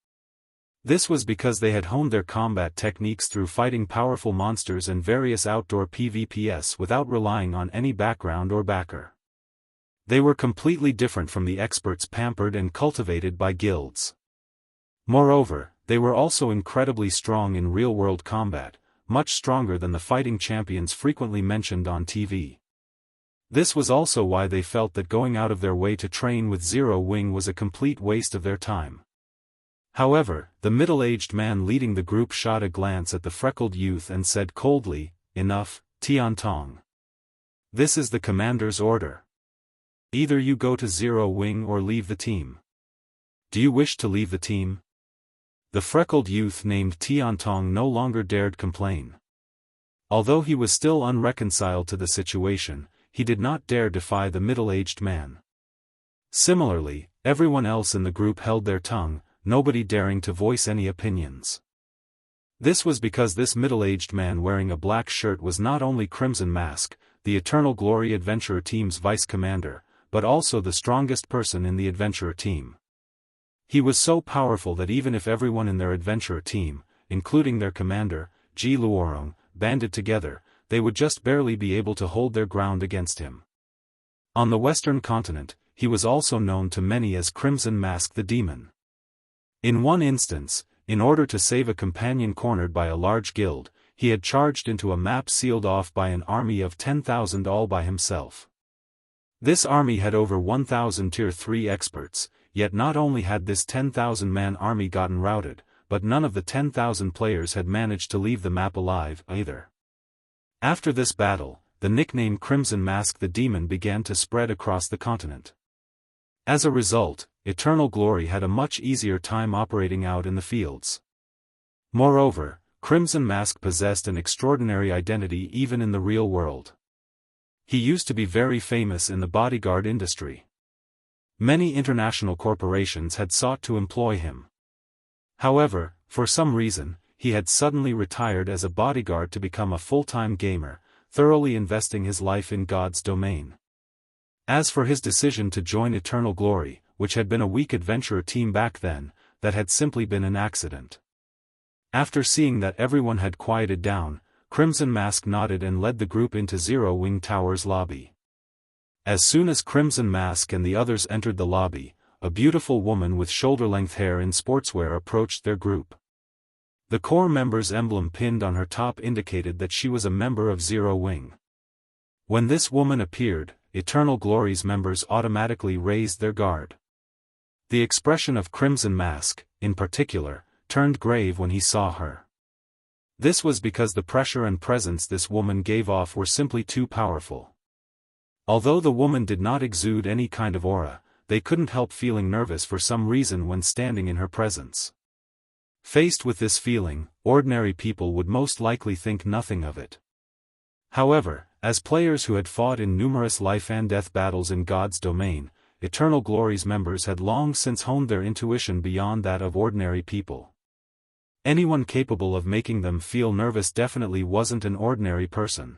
This was because they had honed their combat techniques through fighting powerful monsters and various outdoor PvPs without relying on any background or backer. They were completely different from the experts pampered and cultivated by guilds. Moreover, they were also incredibly strong in real-world combat, much stronger than the fighting champions frequently mentioned on TV. This was also why they felt that going out of their way to train with Zero Wing was a complete waste of their time. However, the middle-aged man leading the group shot a glance at the freckled youth and said coldly, "Enough, Tiantong. This is the commander's order. Either you go to Zero Wing or leave the team." "Do you wish to leave the team?" The freckled youth named Tiantong no longer dared complain. Although he was still unreconciled to the situation, he did not dare defy the middle-aged man. Similarly, everyone else in the group held their tongue, nobody daring to voice any opinions. This was because this middle-aged man wearing a black shirt was not only Crimson Mask, the Eternal Glory Adventurer team's vice commander, but also the strongest person in the adventurer team. He was so powerful that even if everyone in their adventurer team, including their commander, Ji Luorong, banded together, they would just barely be able to hold their ground against him. On the western continent, he was also known to many as Crimson Mask the Demon. In one instance, in order to save a companion cornered by a large guild, he had charged into a map sealed off by an army of 10,000 all by himself. This army had over 1,000 Tier 3 experts, yet not only had this 10,000-man army gotten routed, but none of the 10,000 players had managed to leave the map alive either. After this battle, the nickname Crimson Mask the Demon began to spread across the continent. As a result, Eternal Glory had a much easier time operating out in the fields. Moreover, Crimson Mask possessed an extraordinary identity even in the real world. He used to be very famous in the bodyguard industry. Many international corporations had sought to employ him. However, for some reason, he had suddenly retired as a bodyguard to become a full-time gamer, thoroughly investing his life in God's domain. As for his decision to join Eternal Glory, which had been a weak adventurer team back then, that had simply been an accident. After seeing that everyone had quieted down, Crimson Mask nodded and led the group into Zero Wing Tower's lobby. As soon as Crimson Mask and the others entered the lobby, a beautiful woman with shoulder-length hair in sportswear approached their group. The core member's emblem pinned on her top indicated that she was a member of Zero Wing. When this woman appeared, Eternal Glory's members automatically raised their guard. The expression of Crimson Mask, in particular, turned grave when he saw her. This was because the pressure and presence this woman gave off were simply too powerful. Although the woman did not exude any kind of aura, they couldn't help feeling nervous for some reason when standing in her presence. Faced with this feeling, ordinary people would most likely think nothing of it. However, as players who had fought in numerous life and death battles in God's domain, Eternal Glory's members had long since honed their intuition beyond that of ordinary people. Anyone capable of making them feel nervous definitely wasn't an ordinary person.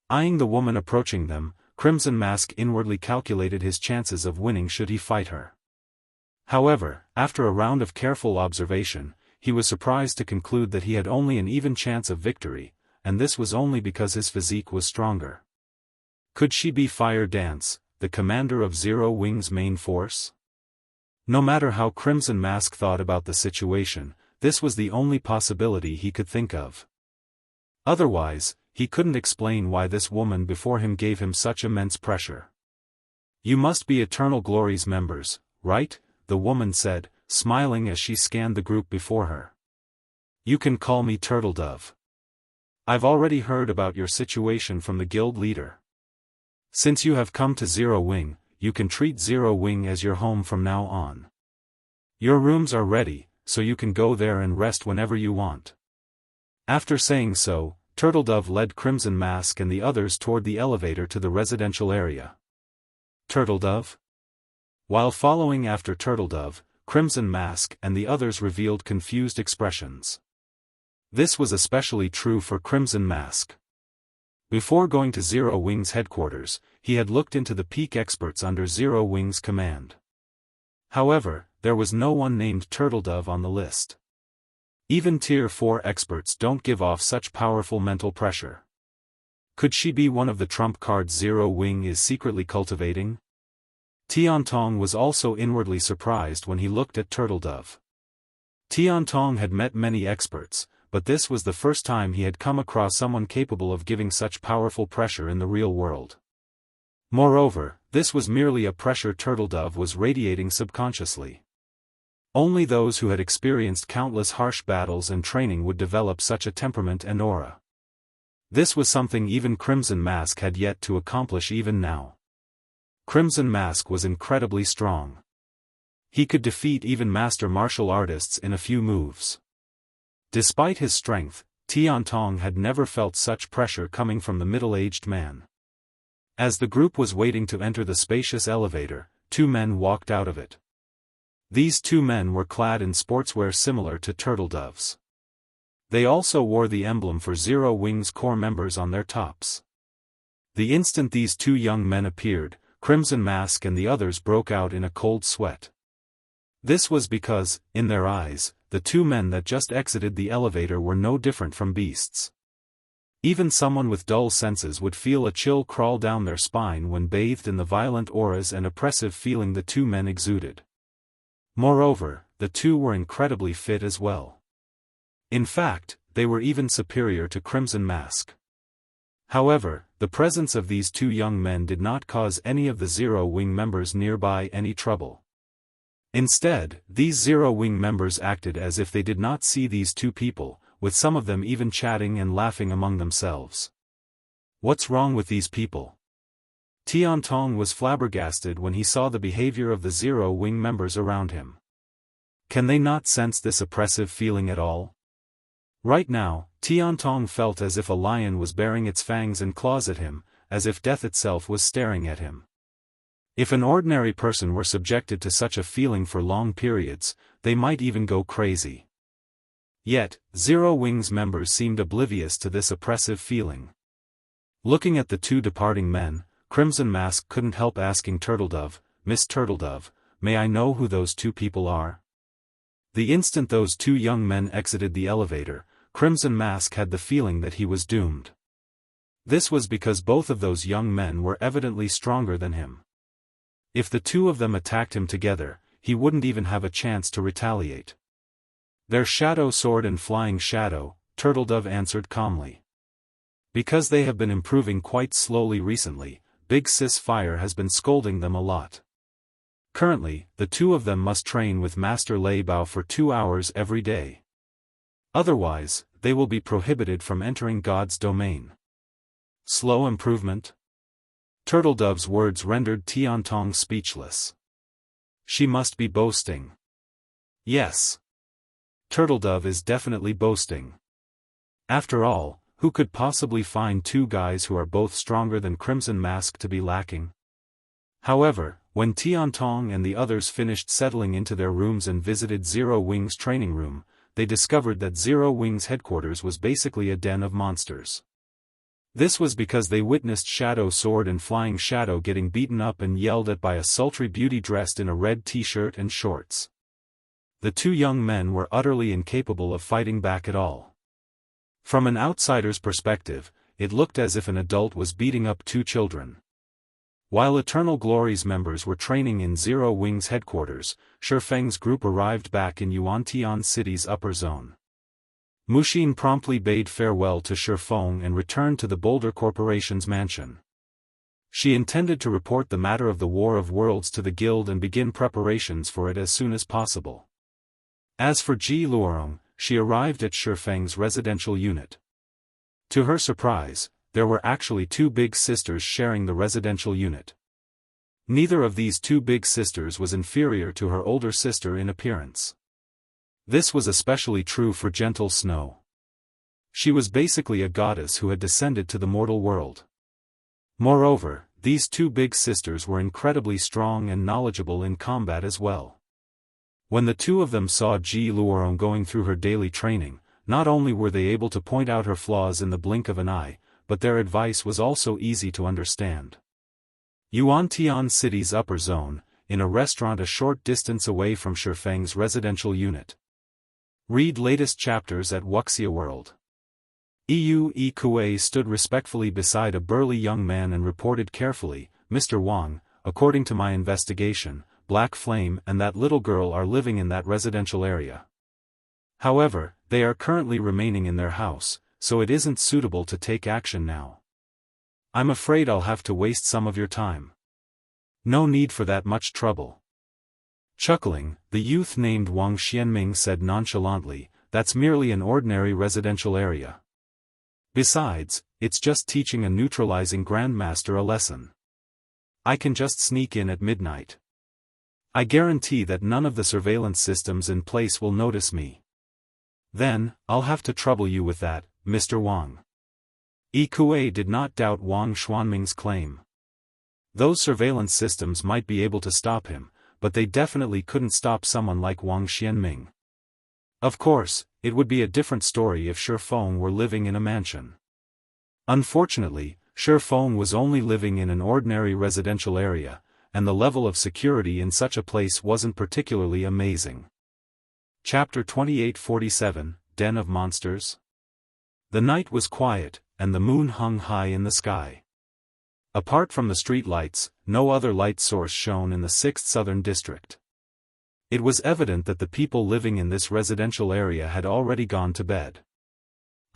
Eyeing the woman approaching them, Crimson Mask inwardly calculated his chances of winning should he fight her. However, after a round of careful observation, he was surprised to conclude that he had only an even chance of victory, and this was only because his physique was stronger. Could she be Fire Dance, the commander of Zero Wing's main force? No matter how Crimson Mask thought about the situation, this was the only possibility he could think of. Otherwise, he couldn't explain why this woman before him gave him such immense pressure. "You must be Eternal Glory's members, right?" the woman said, smiling as she scanned the group before her. "You can call me Turtle Dove. I've already heard about your situation from the guild leader. Since you have come to Zero Wing, you can treat Zero Wing as your home from now on. Your rooms are ready, so you can go there and rest whenever you want." After saying so, Turtledove led Crimson Mask and the others toward the elevator to the residential area. Turtledove? While following after Turtledove, Crimson Mask and the others revealed confused expressions. This was especially true for Crimson Mask. Before going to Zero Wing's headquarters, he had looked into the peak experts under Zero Wing's command. However, there was no one named Turtledove on the list. Even Tier 4 experts don't give off such powerful mental pressure. Could she be one of the trump cards Zero Wing is secretly cultivating? Tiantong was also inwardly surprised when he looked at Turtledove. Tiantong had met many experts, but this was the first time he had come across someone capable of giving such powerful pressure in the real world. Moreover, this was merely a pressure Turtledove was radiating subconsciously. Only those who had experienced countless harsh battles and training would develop such a temperament and aura. This was something even Crimson Mask had yet to accomplish even now. Crimson Mask was incredibly strong. He could defeat even master martial artists in a few moves. Despite his strength, Tiantong had never felt such pressure coming from the middle-aged man. As the group was waiting to enter the spacious elevator, two men walked out of it. These two men were clad in sportswear similar to Turtledove's. They also wore the emblem for Zero Wing's core members on their tops. The instant these two young men appeared, Crimson Mask and the others broke out in a cold sweat. This was because, in their eyes, the two men that just exited the elevator were no different from beasts. Even someone with dull senses would feel a chill crawl down their spine when bathed in the violent auras and oppressive feeling the two men exuded. Moreover, the two were incredibly fit as well. In fact, they were even superior to Crimson Mask. However, the presence of these two young men did not cause any of the Zero Wing members nearby any trouble. Instead, these Zero Wing members acted as if they did not see these two people, with some of them even chatting and laughing among themselves. What's wrong with these people? Tiantong was flabbergasted when he saw the behavior of the Zero Wing members around him. Can they not sense this oppressive feeling at all? Right now, Tiantong felt as if a lion was baring its fangs and claws at him, as if death itself was staring at him. If an ordinary person were subjected to such a feeling for long periods, they might even go crazy. Yet, Zero Wing's members seemed oblivious to this oppressive feeling. Looking at the two departing men, Crimson Mask couldn't help asking Turtledove, "Miss Turtledove, may I know who those two people are?" The instant those two young men exited the elevator, Crimson Mask had the feeling that he was doomed. This was because both of those young men were evidently stronger than him. If the two of them attacked him together, he wouldn't even have a chance to retaliate. "Their Shadow Sword and Flying Shadow," Turtledove answered calmly. "Because they have been improving quite slowly recently, Big Sis Fire has been scolding them a lot. Currently, the two of them must train with Master Lei Bao for 2 hours every day. Otherwise, they will be prohibited from entering God's domain." Slow improvement? Turtledove's words rendered Tiantong speechless. She must be boasting. Yes. Turtledove is definitely boasting. After all, who could possibly find two guys who are both stronger than Crimson Mask to be lacking? However, when Tiantong and the others finished settling into their rooms and visited Zero Wing's training room, they discovered that Zero Wing's headquarters was basically a den of monsters. This was because they witnessed Shadow Sword and Flying Shadow getting beaten up and yelled at by a sultry beauty dressed in a red t-shirt and shorts. The two young men were utterly incapable of fighting back at all. From an outsider's perspective, it looked as if an adult was beating up two children. While Eternal Glory's members were training in Zero Wing's headquarters, Shifeng's group arrived back in Yuantian City's upper zone. Mushin promptly bade farewell to Shifeng and returned to the Boulder Corporation's mansion. She intended to report the matter of the War of Worlds to the Guild and begin preparations for it as soon as possible. As for Ji Luorong, she arrived at Shifeng's residential unit. To her surprise, there were actually two big sisters sharing the residential unit. Neither of these two big sisters was inferior to her older sister in appearance. This was especially true for Gentle Snow. She was basically a goddess who had descended to the mortal world. Moreover, these two big sisters were incredibly strong and knowledgeable in combat as well. When the two of them saw Ji Luorong going through her daily training, not only were they able to point out her flaws in the blink of an eye, but their advice was also easy to understand. Yuantian City's upper zone, in a restaurant a short distance away from Shifeng's residential unit. Read latest chapters at Wuxia World. Yu Kuei stood respectfully beside a burly young man and reported carefully, "Mr. Wang, according to my investigation, Black Flame and that little girl are living in that residential area. However, they are currently remaining in their house, so it isn't suitable to take action now. I'm afraid I'll have to waste some of your time." "No need for that much trouble." Chuckling, the youth named Wang Xianming said nonchalantly, "That's merely an ordinary residential area. Besides, it's just teaching a neutralizing grandmaster a lesson. I can just sneak in at midnight. I guarantee that none of the surveillance systems in place will notice me." "Then, I'll have to trouble you with that, Mr. Wang." Kuei did not doubt Wang Xuanming's claim. Those surveillance systems might be able to stop him, but they definitely couldn't stop someone like Wang Xianming. Of course, it would be a different story if Shifeng were living in a mansion. Unfortunately, Shifeng was only living in an ordinary residential area, and the level of security in such a place wasn't particularly amazing. Chapter 2847, Den of Monsters. The night was quiet, and the moon hung high in the sky. Apart from the street lights, no other light source shone in the 6th Southern District. It was evident that the people living in this residential area had already gone to bed.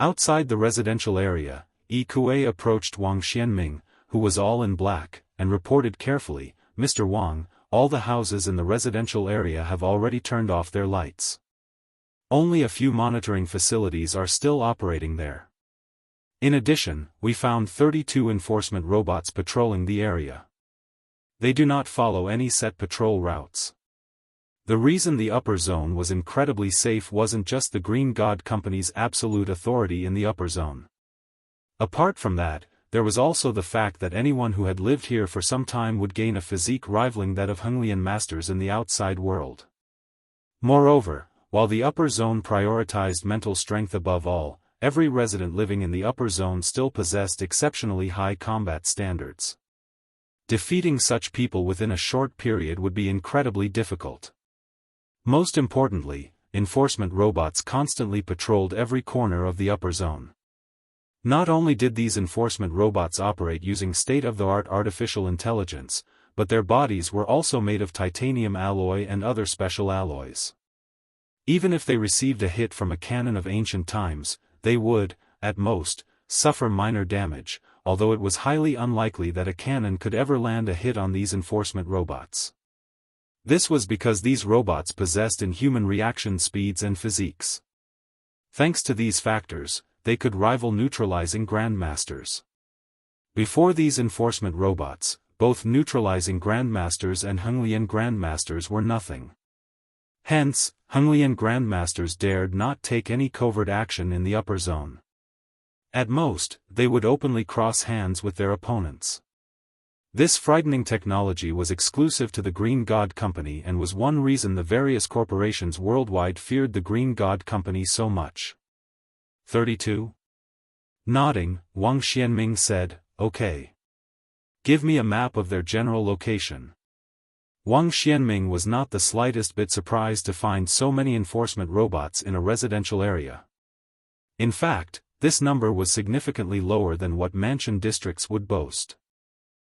Outside the residential area, Yi Kuei approached Wang Xianming, who was all in black, and reported carefully, "Mr. Wang, all the houses in the residential area have already turned off their lights. Only a few monitoring facilities are still operating there. In addition, we found 32 enforcement robots patrolling the area. They do not follow any set patrol routes." The reason the upper zone was incredibly safe wasn't just the Green God Company's absolute authority in the upper zone. Apart from that, there was also the fact that anyone who had lived here for some time would gain a physique rivaling that of Xinyuan masters in the outside world. Moreover, while the upper zone prioritized mental strength above all, every resident living in the upper zone still possessed exceptionally high combat standards. Defeating such people within a short period would be incredibly difficult. Most importantly, enforcement robots constantly patrolled every corner of the upper zone. Not only did these enforcement robots operate using state-of-the-art artificial intelligence, but their bodies were also made of titanium alloy and other special alloys. Even if they received a hit from a cannon of ancient times, they would, at most, suffer minor damage, although it was highly unlikely that a cannon could ever land a hit on these enforcement robots. This was because these robots possessed inhuman reaction speeds and physiques. Thanks to these factors, they could rival neutralizing grandmasters. Before these enforcement robots, both neutralizing grandmasters and Xinyuan grandmasters were nothing. Hence, Xinyuan grandmasters dared not take any covert action in the upper zone. At most, they would openly cross hands with their opponents. This frightening technology was exclusive to the Green God Company and was one reason the various corporations worldwide feared the Green God Company so much. 32. Nodding, Wang Xianming said, "Okay. Give me a map of their general location." Wang Xianming was not the slightest bit surprised to find so many enforcement robots in a residential area. In fact, this number was significantly lower than what mansion districts would boast.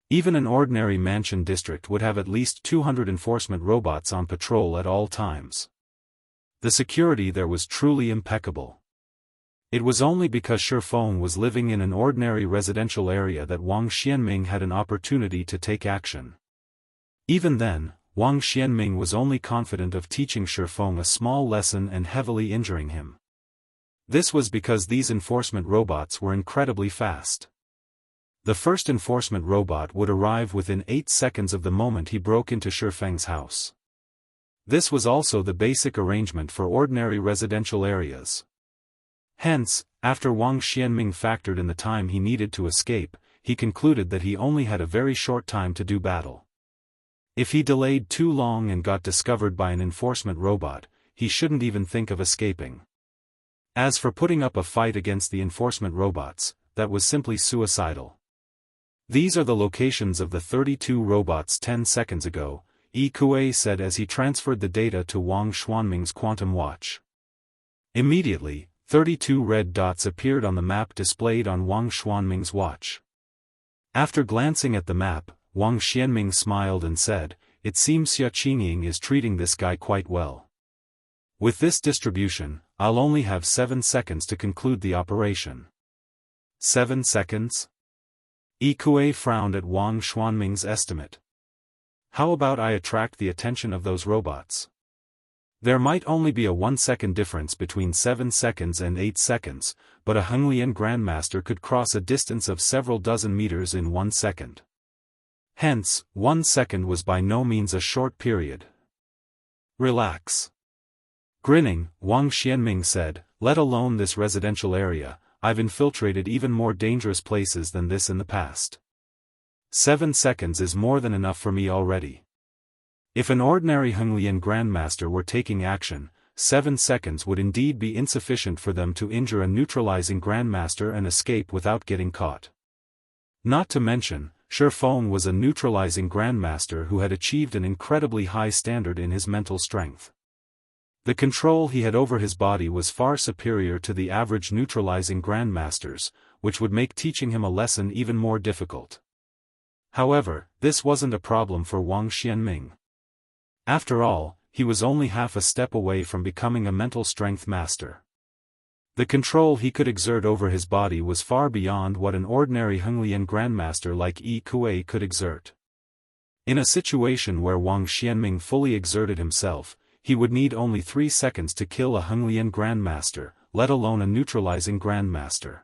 Even an ordinary mansion district would have at least 200 enforcement robots on patrol at all times. The security there was truly impeccable. It was only because Shifeng was living in an ordinary residential area that Wang Xianming had an opportunity to take action. Even then, Wang Xianming was only confident of teaching Shifeng a small lesson and heavily injuring him. This was because these enforcement robots were incredibly fast. The first enforcement robot would arrive within 8 seconds of the moment he broke into Shifeng's house. This was also the basic arrangement for ordinary residential areas. Hence, after Wang Xianming factored in the time he needed to escape, he concluded that he only had a very short time to do battle. If he delayed too long and got discovered by an enforcement robot, he shouldn't even think of escaping. As for putting up a fight against the enforcement robots, that was simply suicidal. "These are the locations of the 32 robots 10 seconds ago," Yi Kuei said as he transferred the data to Wang Xianming's quantum watch. Immediately, 32 red dots appeared on the map displayed on Wang Xianming's watch. After glancing at the map, Wang Xianming smiled and said, "It seems Xinyuan is treating this guy quite well. With this distribution, I'll only have 7 seconds to conclude the operation." 7 seconds? Yi Kuei frowned at Wang Xianming's estimate. "How about I attract the attention of those robots? There might only be a 1-second difference between 7 seconds and 8 seconds, but a Xinyuan grandmaster could cross a distance of several dozen meters in 1 second. Hence, 1 second was by no means a short period. Relax." Grinning, Wang Xianming said, "Let alone this residential area, I've infiltrated even more dangerous places than this in the past. 7 seconds is more than enough for me already. If an ordinary Xinyuan grandmaster were taking action, 7 seconds would indeed be insufficient for them to injure a neutralizing grandmaster and escape without getting caught. Not to mention, Shi Feng was a neutralizing grandmaster who had achieved an incredibly high standard in his mental strength. The control he had over his body was far superior to the average neutralizing grandmasters, which would make teaching him a lesson even more difficult. However, this wasn't a problem for Wang Xianming. After all, he was only half a step away from becoming a mental strength master. The control he could exert over his body was far beyond what an ordinary Henglian grandmaster like Yi Kuei could exert. In a situation where Wang Xianming fully exerted himself, he would need only 3 seconds to kill a Henglian grandmaster, let alone a neutralizing grandmaster.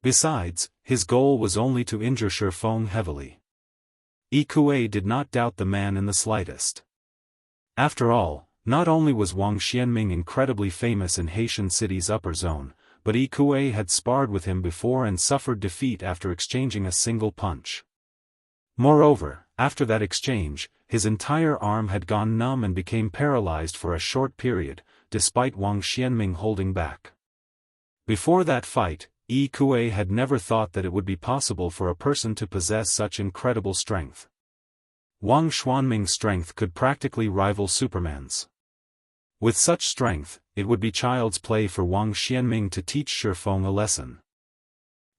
Besides, his goal was only to injure Shi Feng heavily. Yi Kuei did not doubt the man in the slightest. After all, not only was Wang Xianming incredibly famous in Haitian City's upper zone, but Yi Kuei had sparred with him before and suffered defeat after exchanging a single punch. Moreover, after that exchange, his entire arm had gone numb and became paralyzed for a short period, despite Wang Xianming holding back. Before that fight, Yi Kuei had never thought that it would be possible for a person to possess such incredible strength. Wang Xianming's strength could practically rival Superman's. With such strength, it would be child's play for Wang Xianming to teach Shi Feng a lesson.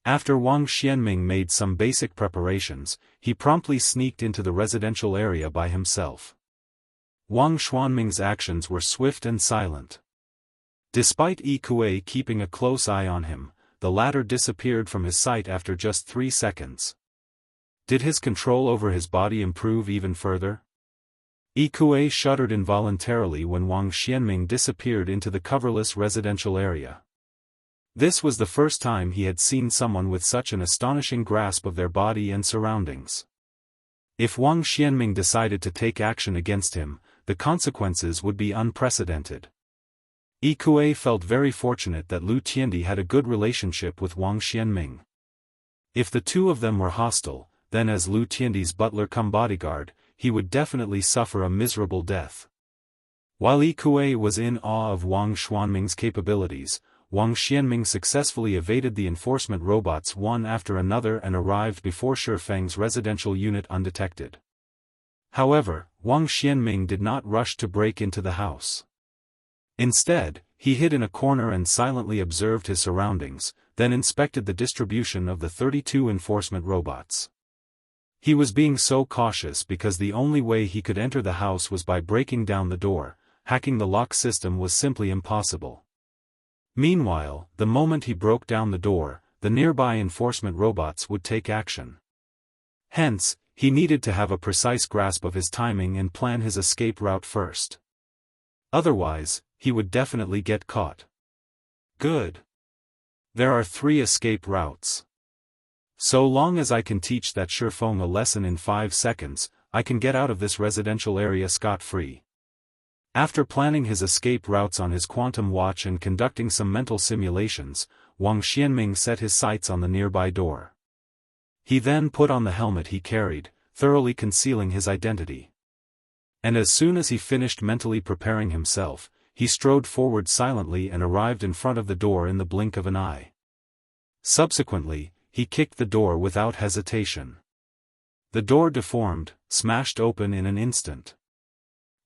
After Wang Xianming made some basic preparations, he promptly sneaked into the residential area by himself. Wang Xianming's actions were swift and silent. Despite Yi Kuei keeping a close eye on him, the latter disappeared from his sight after just 3 seconds. Did his control over his body improve even further? Yi Kuei shuddered involuntarily when Wang Xianming disappeared into the coverless residential area. This was the first time he had seen someone with such an astonishing grasp of their body and surroundings. If Wang Xianming decided to take action against him, the consequences would be unprecedented. Yi Kuei felt very fortunate that Lu Tiandi had a good relationship with Wang Xianming. If the two of them were hostile, then as Lu Tiandi's butler-cum-bodyguard, he would definitely suffer a miserable death. While Yi Kuei was in awe of Wang Xianming's capabilities, Wang Xianming successfully evaded the enforcement robots one after another and arrived before Shi Feng's residential unit undetected. However, Wang Xianming did not rush to break into the house. Instead, he hid in a corner and silently observed his surroundings, then inspected the distribution of the 32 enforcement robots. He was being so cautious because the only way he could enter the house was by breaking down the door. Hacking the lock system was simply impossible. Meanwhile, the moment he broke down the door, the nearby enforcement robots would take action. Hence, he needed to have a precise grasp of his timing and plan his escape route first. Otherwise, he would definitely get caught. Good. There are 3 escape routes. So long as I can teach that Shi Feng a lesson in 5 seconds, I can get out of this residential area scot-free. After planning his escape routes on his quantum watch and conducting some mental simulations, Wang Xianming set his sights on the nearby door. He then put on the helmet he carried, thoroughly concealing his identity. And as soon as he finished mentally preparing himself, he strode forward silently and arrived in front of the door in the blink of an eye. Subsequently, he kicked the door without hesitation. The door deformed, smashed open in an instant.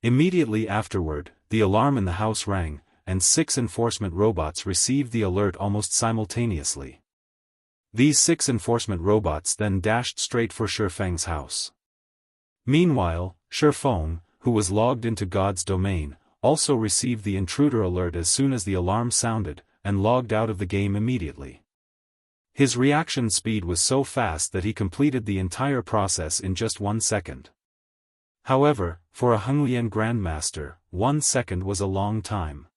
Immediately afterward, the alarm in the house rang, and 6 enforcement robots received the alert almost simultaneously. These 6 enforcement robots then dashed straight for Shi Feng's house. Meanwhile, Shi Feng, who was logged into God's domain, also received the intruder alert as soon as the alarm sounded, and logged out of the game immediately. His reaction speed was so fast that he completed the entire process in just 1 second. However, for a Henglian grandmaster, 1 second was a long time.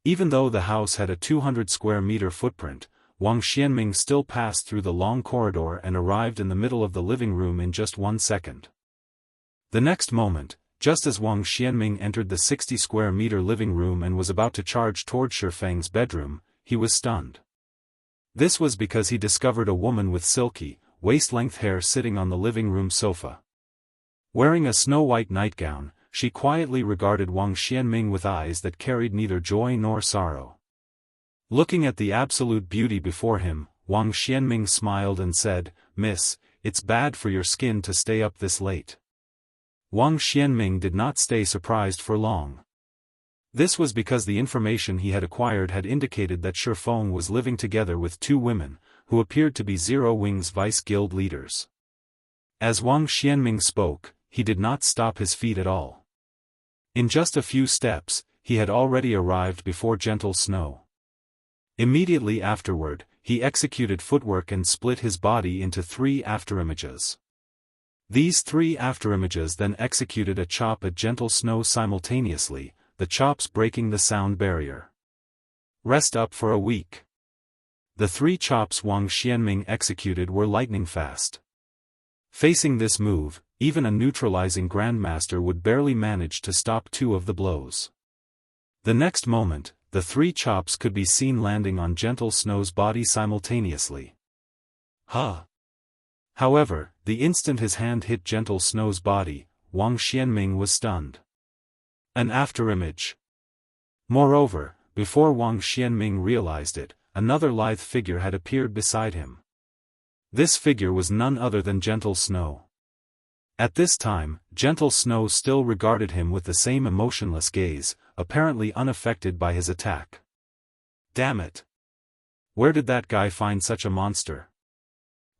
Even though the house had a 200 square meter footprint, Wang Xianming still passed through the long corridor and arrived in the middle of the living room in just 1 second. The next moment, just as Wang Xianming entered the 60 square meter living room and was about to charge toward Shi Feng's bedroom, he was stunned. This was because he discovered a woman with silky, waist-length hair sitting on the living room sofa. Wearing a snow-white nightgown, she quietly regarded Wang Xianming with eyes that carried neither joy nor sorrow. Looking at the absolute beauty before him, Wang Xianming smiled and said, "Miss, it's bad for your skin to stay up this late. Wang Xianming did not stay surprised for long. This was because the information he had acquired had indicated that Shi Feng was living together with two women, who appeared to be Zero Wing's vice guild leaders. As Wang Xianming spoke, he did not stop his feet at all. In just a few steps, he had already arrived before Gentle Snow. Immediately afterward, he executed footwork and split his body into 3 afterimages. These 3 afterimages then executed a chop at Gentle Snow simultaneously, the chops breaking the sound barrier. Rest up for a week. The 3 chops Wang Xianming executed were lightning fast. Facing this move, even a neutralizing grandmaster would barely manage to stop 2 of the blows. The next moment, the 3 chops could be seen landing on Gentle Snow's body simultaneously. However, the instant his hand hit Gentle Snow's body, Wang Xianming was stunned. An afterimage. Moreover, before Wang Xianming realized it, another lithe figure had appeared beside him. This figure was none other than Gentle Snow. At this time, Gentle Snow still regarded him with the same emotionless gaze, apparently unaffected by his attack. Damn it! Where did that guy find such a monster?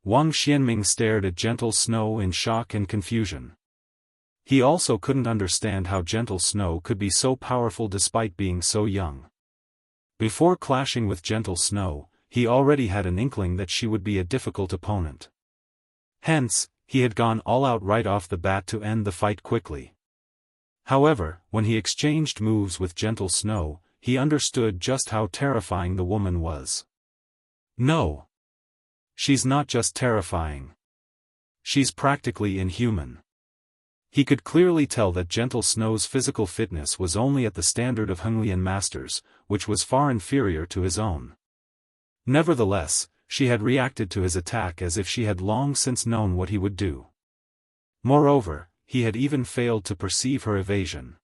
Wang Xianming stared at Gentle Snow in shock and confusion. He also couldn't understand how Gentle Snow could be so powerful despite being so young. Before clashing with Gentle Snow, he already had an inkling that she would be a difficult opponent. Hence, he had gone all out right off the bat to end the fight quickly. However, when he exchanged moves with Gentle Snow, he understood just how terrifying the woman was. No. She's not just terrifying. She's practically inhuman. He could clearly tell that Gentle Snow's physical fitness was only at the standard of Xinyuan masters, which was far inferior to his own. Nevertheless, she had reacted to his attack as if she had long since known what he would do. Moreover, he had even failed to perceive her evasion.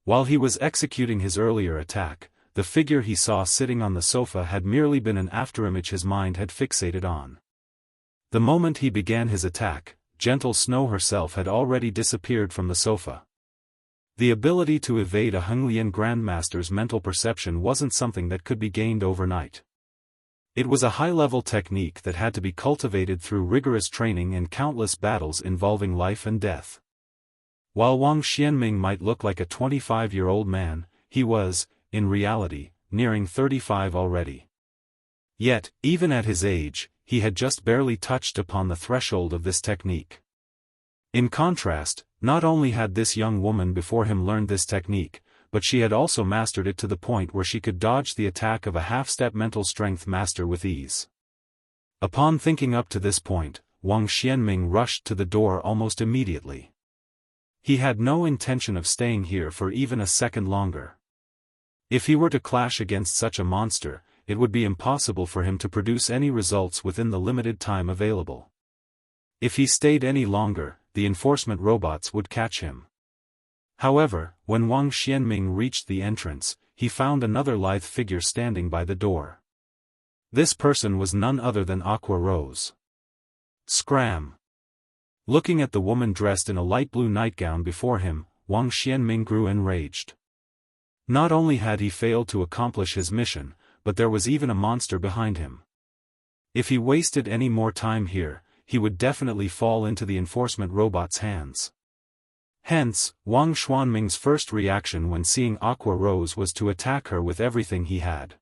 While he was executing his earlier attack, the figure he saw sitting on the sofa had merely been an afterimage his mind had fixated on. The moment he began his attack, Gentle Snow herself had already disappeared from the sofa. The ability to evade a Xinyuan grandmaster's mental perception wasn't something that could be gained overnight. It was a high-level technique that had to be cultivated through rigorous training and countless battles involving life and death. While Wang Xianming might look like a 25-year-old man, he was, in reality, nearing 35 already. Yet, even at his age, he had just barely touched upon the threshold of this technique. In contrast, not only had this young woman before him learned this technique, but she had also mastered it to the point where she could dodge the attack of a half-step mental strength master with ease. Upon thinking up to this point, Wang Xianming rushed to the door almost immediately. He had no intention of staying here for even a second longer. If he were to clash against such a monster, it would be impossible for him to produce any results within the limited time available. If he stayed any longer, the enforcement robots would catch him. However, when Wang Xianming reached the entrance, he found another lithe figure standing by the door. This person was none other than Aqua Rose. Scram! Looking at the woman dressed in a light blue nightgown before him, Wang Xianming grew enraged. Not only had he failed to accomplish his mission, but there was even a monster behind him. If he wasted any more time here, he would definitely fall into the enforcement robot's hands. Hence, Wang Xianming's first reaction when seeing Aqua Rose was to attack her with everything he had.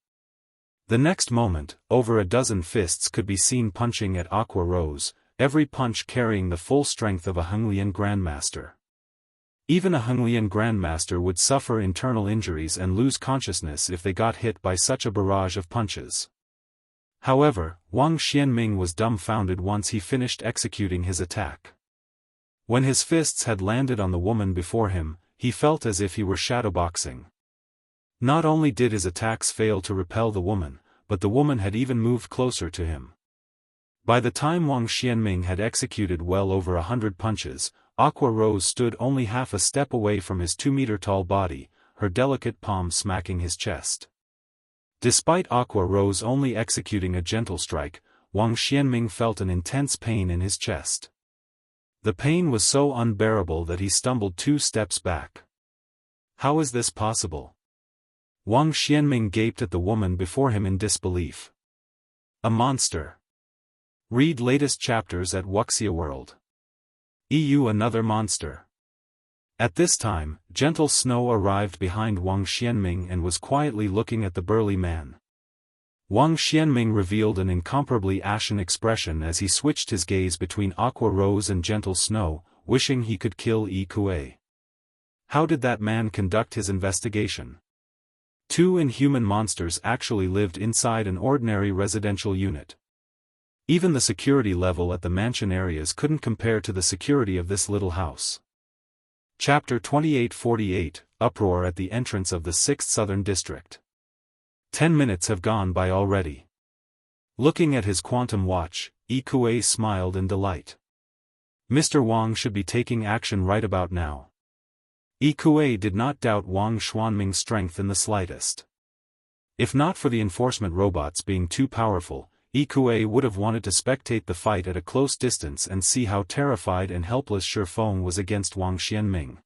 The next moment, over a dozen fists could be seen punching at Aqua Rose, every punch carrying the full strength of a Xinyuan grandmaster. Even a Xinyuan grandmaster would suffer internal injuries and lose consciousness if they got hit by such a barrage of punches. However, Wang Xianming was dumbfounded once he finished executing his attack. When his fists had landed on the woman before him, he felt as if he were shadowboxing. Not only did his attacks fail to repel the woman, but the woman had even moved closer to him. By the time Wang Xianming had executed well over 100 punches, Aqua Rose stood only half a step away from his 2-meter-tall body, her delicate palm smacking his chest. Despite Aqua Rose only executing a gentle strike, Wang Xianming felt an intense pain in his chest. The pain was so unbearable that he stumbled 2 steps back. How is this possible? Wang Xianming gaped at the woman before him in disbelief. A monster. Read latest chapters at Wuxia World. EU another monster. At this time, Gentle Snow arrived behind Wang Xianming and was quietly looking at the burly man. Wang Xianming revealed an incomparably ashen expression as he switched his gaze between Aqua Rose and Gentle Snow, wishing he could kill Yi Kuei. How did that man conduct his investigation? 2 inhuman monsters actually lived inside an ordinary residential unit. Even the security level at the mansion areas couldn't compare to the security of this little house. Chapter 2848, Uproar at the entrance of the 6th Southern District. 10 minutes have gone by already. Looking at his quantum watch, Yi Kuei smiled in delight. Mr. Wang should be taking action right about now. Yi Kuei did not doubt Wang Xuanming's strength in the slightest. If not for the enforcement robots being too powerful, Yi Kuei would have wanted to spectate the fight at a close distance and see how terrified and helpless Shifeng was against Wang Xianming.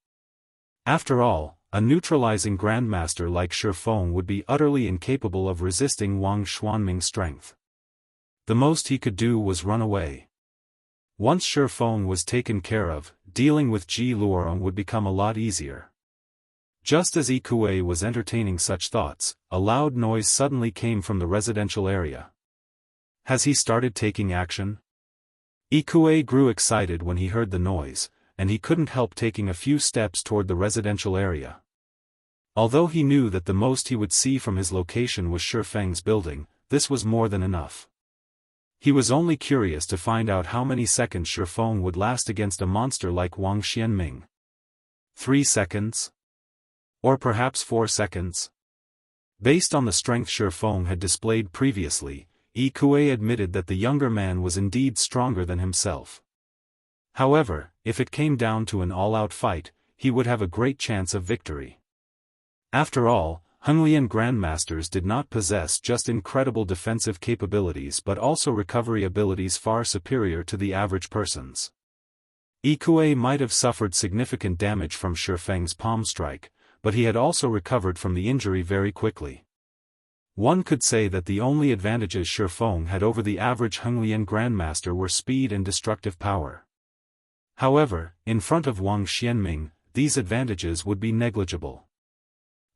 After all, a neutralizing grandmaster like Shifeng would be utterly incapable of resisting Wang Xuanming's strength. The most he could do was run away. Once Shifeng was taken care of, dealing with Ji Luorong would become a lot easier. Just as Yi Kuei was entertaining such thoughts, a loud noise suddenly came from the residential area. Has he started taking action? Yi Kuei grew excited when he heard the noise, and he couldn't help taking a few steps toward the residential area. Although he knew that the most he would see from his location was Shifeng's building, this was more than enough. He was only curious to find out how many seconds Shifeng would last against a monster like Wang Xianming. 3 seconds? Or perhaps 4 seconds? Based on the strength Shifeng had displayed previously, Yi Kuei admitted that the younger man was indeed stronger than himself. However, if it came down to an all-out fight, he would have a great chance of victory. After all, Xinyuan grandmasters did not possess just incredible defensive capabilities but also recovery abilities far superior to the average person's. Yi Kuei might have suffered significant damage from Shifeng's palm strike, but he had also recovered from the injury very quickly. One could say that the only advantages Shifeng had over the average Xinyuan grandmaster were speed and destructive power. However, in front of Wang Xianming, these advantages would be negligible.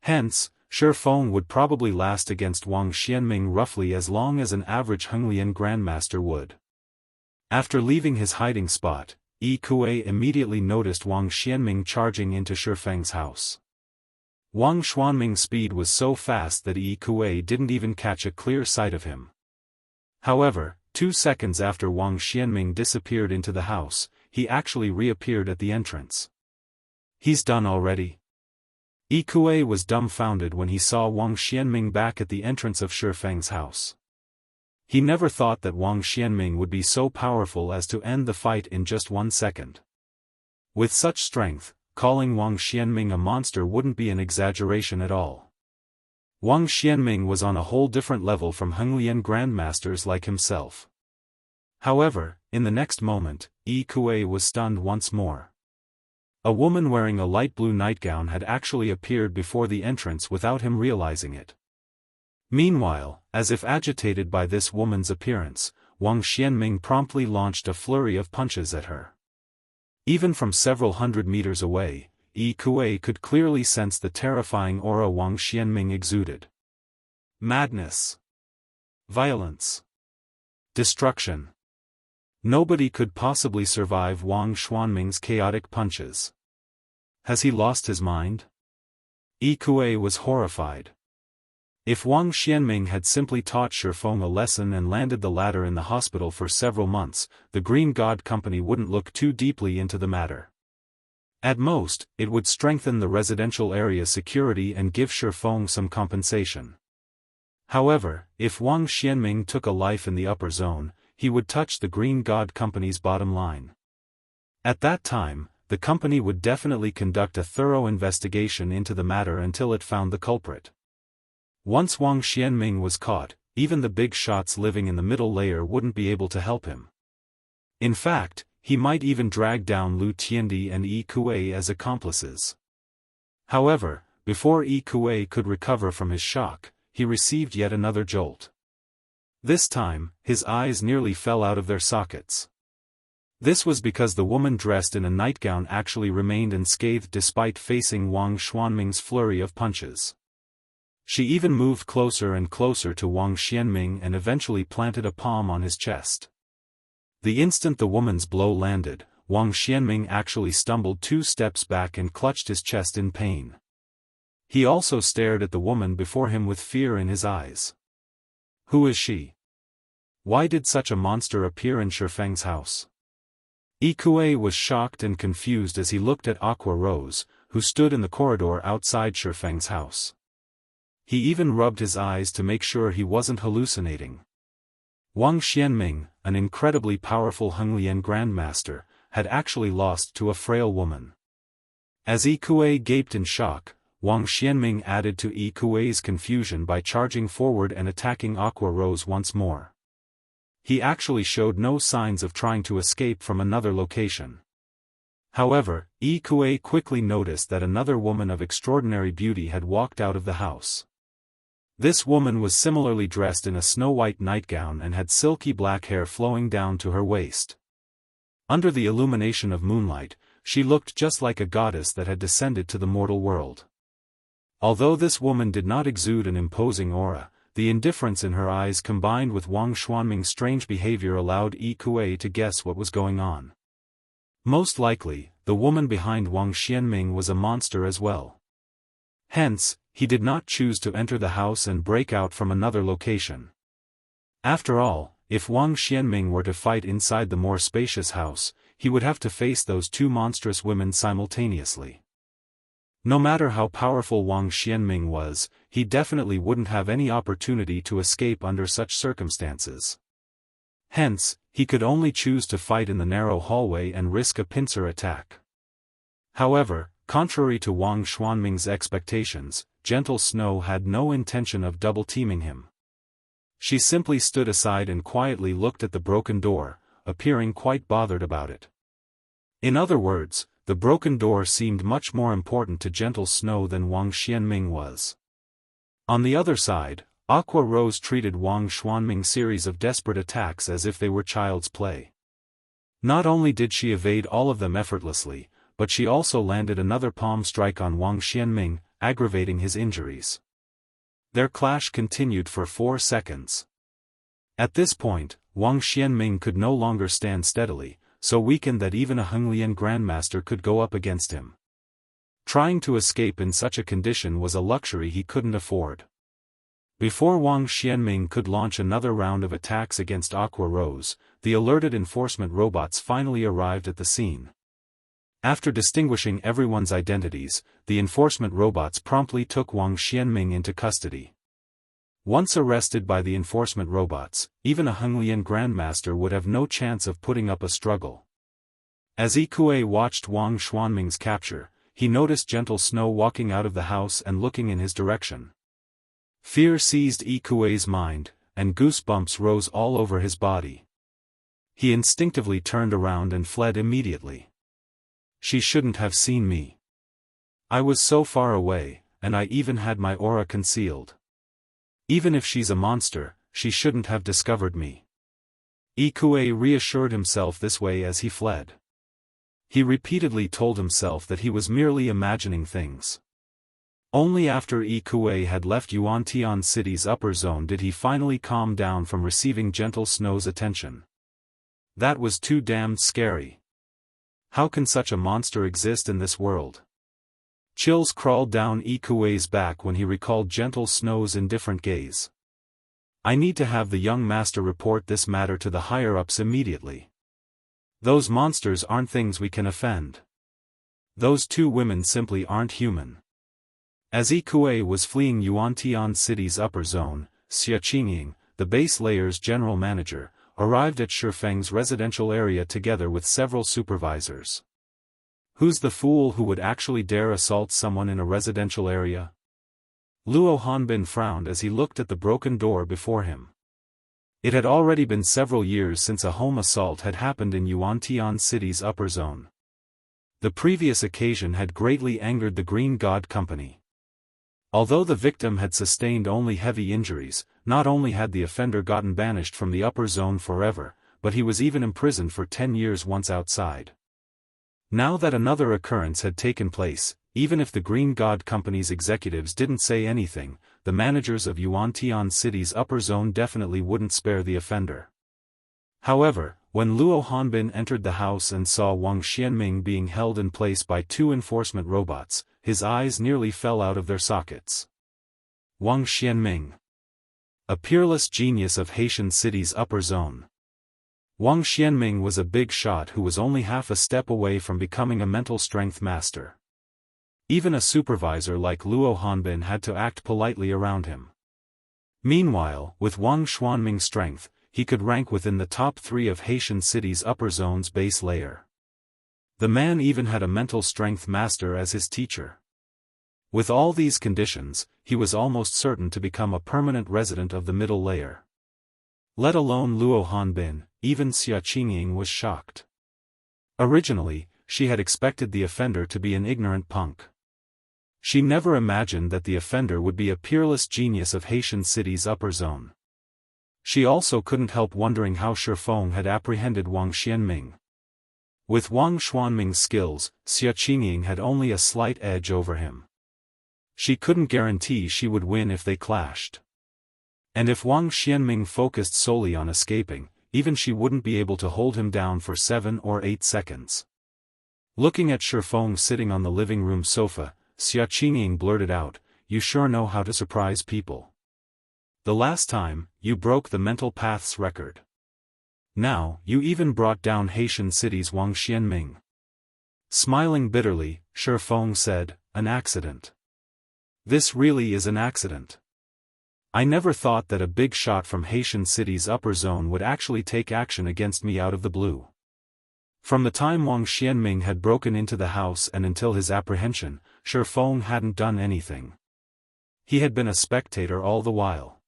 Hence, Shifeng would probably last against Wang Xianming roughly as long as an average Xinyuan grandmaster would. After leaving his hiding spot, Yi Kuei immediately noticed Wang Xianming charging into Shifeng's house. Wang Xuanming's speed was so fast that Yi Kuei didn't even catch a clear sight of him. However, 2 seconds after Wang Xianming disappeared into the house, he actually reappeared at the entrance. He's done already? Yi Kuei was dumbfounded when he saw Wang Xianming back at the entrance of Shifeng's house. He never thought that Wang Xianming would be so powerful as to end the fight in just 1 second. With such strength, calling Wang Xianming a monster wouldn't be an exaggeration at all. Wang Xianming was on a whole different level from Xinyuan grandmasters like himself. However, in the next moment, Yi Kuei was stunned once more. A woman wearing a light blue nightgown had actually appeared before the entrance without him realizing it. Meanwhile, as if agitated by this woman's appearance, Wang Xianming promptly launched a flurry of punches at her. Even from several hundred meters away, Yi Kuei could clearly sense the terrifying aura Wang Xianming exuded. Madness. Violence. Destruction. Nobody could possibly survive Wang Xuanming's chaotic punches. Has he lost his mind? Yi Kuei was horrified. If Wang Xianming had simply taught Shifeng a lesson and landed the latter in the hospital for several months, the Green God Company wouldn't look too deeply into the matter. At most, it would strengthen the residential area's security and give Shifeng some compensation. However, if Wang Xianming took a life in the upper zone, he would touch the Green God Company's bottom line. At that time, the company would definitely conduct a thorough investigation into the matter until it found the culprit. Once Wang Xianming was caught, even the big shots living in the middle layer wouldn't be able to help him. In fact, he might even drag down Lu Tiandi and Yi Kuei as accomplices. However, before Yi Kuei could recover from his shock, he received yet another jolt. This time, his eyes nearly fell out of their sockets. This was because the woman dressed in a nightgown actually remained unscathed despite facing Wang Xuanming's flurry of punches. She even moved closer and closer to Wang Xianming and eventually planted a palm on his chest. The instant the woman's blow landed, Wang Xianming actually stumbled 2 steps back and clutched his chest in pain. He also stared at the woman before him with fear in his eyes. Who is she? Why did such a monster appear in Shifeng's house? Yi Kuei was shocked and confused as he looked at Aqua Rose, who stood in the corridor outside Shifeng's house. He even rubbed his eyes to make sure he wasn't hallucinating. Wang Xianming, an incredibly powerful Henglian grandmaster, had actually lost to a frail woman. As Yi Kuei gaped in shock, Wang Xianming added to Yi Kuei's confusion by charging forward and attacking Aqua Rose once more. He actually showed no signs of trying to escape from another location. However, Yi Kuei quickly noticed that another woman of extraordinary beauty had walked out of the house. This woman was similarly dressed in a snow-white nightgown and had silky black hair flowing down to her waist. Under the illumination of moonlight, she looked just like a goddess that had descended to the mortal world. Although this woman did not exude an imposing aura, the indifference in her eyes combined with Wang Xuanming's strange behavior allowed Yi Kuei to guess what was going on. Most likely, the woman behind Wang Xianming was a monster as well. Hence, he did not choose to enter the house and break out from another location. After all, if Wang Xianming were to fight inside the more spacious house, he would have to face those 2 monstrous women simultaneously. No matter how powerful Wang Xianming was, he definitely wouldn't have any opportunity to escape under such circumstances. Hence, he could only choose to fight in the narrow hallway and risk a pincer attack. However, contrary to Wang Xuanming's expectations, Gentle Snow had no intention of double-teaming him. She simply stood aside and quietly looked at the broken door, appearing quite bothered about it. In other words, the broken door seemed much more important to Gentle Snow than Wang Xianming was. On the other side, Aqua Rose treated Wang Xuanming's series of desperate attacks as if they were child's play. Not only did she evade all of them effortlessly, but she also landed another palm strike on Wang Xianming, aggravating his injuries. Their clash continued for 4 seconds. At this point, Wang Xianming could no longer stand steadily, so weakened that even a Henglian grandmaster could go up against him. Trying to escape in such a condition was a luxury he couldn't afford. Before Wang Xianming could launch another round of attacks against Aqua Rose, the alerted enforcement robots finally arrived at the scene. After distinguishing everyone's identities, the enforcement robots promptly took Wang Xianming into custody. Once arrested by the enforcement robots, even a Henglian grandmaster would have no chance of putting up a struggle. As Yi Kuei watched Wang Xuanming's capture, he noticed Gentle Snow walking out of the house and looking in his direction. Fear seized Yi Kuei's mind, and goosebumps rose all over his body. He instinctively turned around and fled immediately. She shouldn't have seen me. I was so far away, and I even had my aura concealed. Even if she's a monster, she shouldn't have discovered me. Yi Kuei reassured himself this way as he fled. He repeatedly told himself that he was merely imagining things. Only after Yi Kuei had left Yuantian City's upper zone did he finally calm down from receiving Gentle Snow's attention. That was too damned scary. How can such a monster exist in this world? Chills crawled down Yi Kuei's back when he recalled Gentle Snow's indifferent gaze. I need to have the young master report this matter to the higher-ups immediately. Those monsters aren't things we can offend. Those 2 women simply aren't human. As Yi Kuei was fleeing Yuantian City's upper zone, Xinyuan, the base layer's general manager, arrived at Shifeng's residential area together with several supervisors. Who's the fool who would actually dare assault someone in a residential area? Luo Hanbin frowned as he looked at the broken door before him. It had already been several years since a home assault had happened in Yuantian City's upper zone. The previous occasion had greatly angered the Green God Company. Although the victim had sustained only heavy injuries, not only had the offender gotten banished from the upper zone forever, but he was even imprisoned for 10 years once outside. Now that another occurrence had taken place, even if the Green God Company's executives didn't say anything, the managers of Yuantian City's upper zone definitely wouldn't spare the offender. However, when Luo Hanbin entered the house and saw Wang Xianming being held in place by 2 enforcement robots, his eyes nearly fell out of their sockets. Wang Xianming, a peerless genius of Haitian City's upper zone. Wang Xianming was a big shot who was only half a step away from becoming a mental strength master. Even a supervisor like Luo Hanbin had to act politely around him. Meanwhile, with Wang Xianming's strength, he could rank within the top 3 of Haitian City's upper zone's base layer. The man even had a mental strength master as his teacher. With all these conditions, he was almost certain to become a permanent resident of the middle layer. Let alone Luo Hanbin, even Xia Qingying was shocked. Originally, she had expected the offender to be an ignorant punk. She never imagined that the offender would be a peerless genius of Haitian City's upper zone. She also couldn't help wondering how Shifeng had apprehended Wang Xianming. With Wang Xianming's skills, Xia Qingying had only a slight edge over him. She couldn't guarantee she would win if they clashed. And if Wang Xianming focused solely on escaping, even she wouldn't be able to hold him down for 7 or 8 seconds. Looking at Shifeng sitting on the living room sofa, Xia Qingying blurted out, "You sure know how to surprise people. The last time, you broke the mental paths record. Now, you even brought down Haitian City's Wang Xianming." Smiling bitterly, Shifeng said, "An accident. This really is an accident. I never thought that a big shot from Haitian City's upper zone would actually take action against me out of the blue." From the time Wang Xianming had broken into the house and until his apprehension, Shifeng hadn't done anything. He had been a spectator all the while.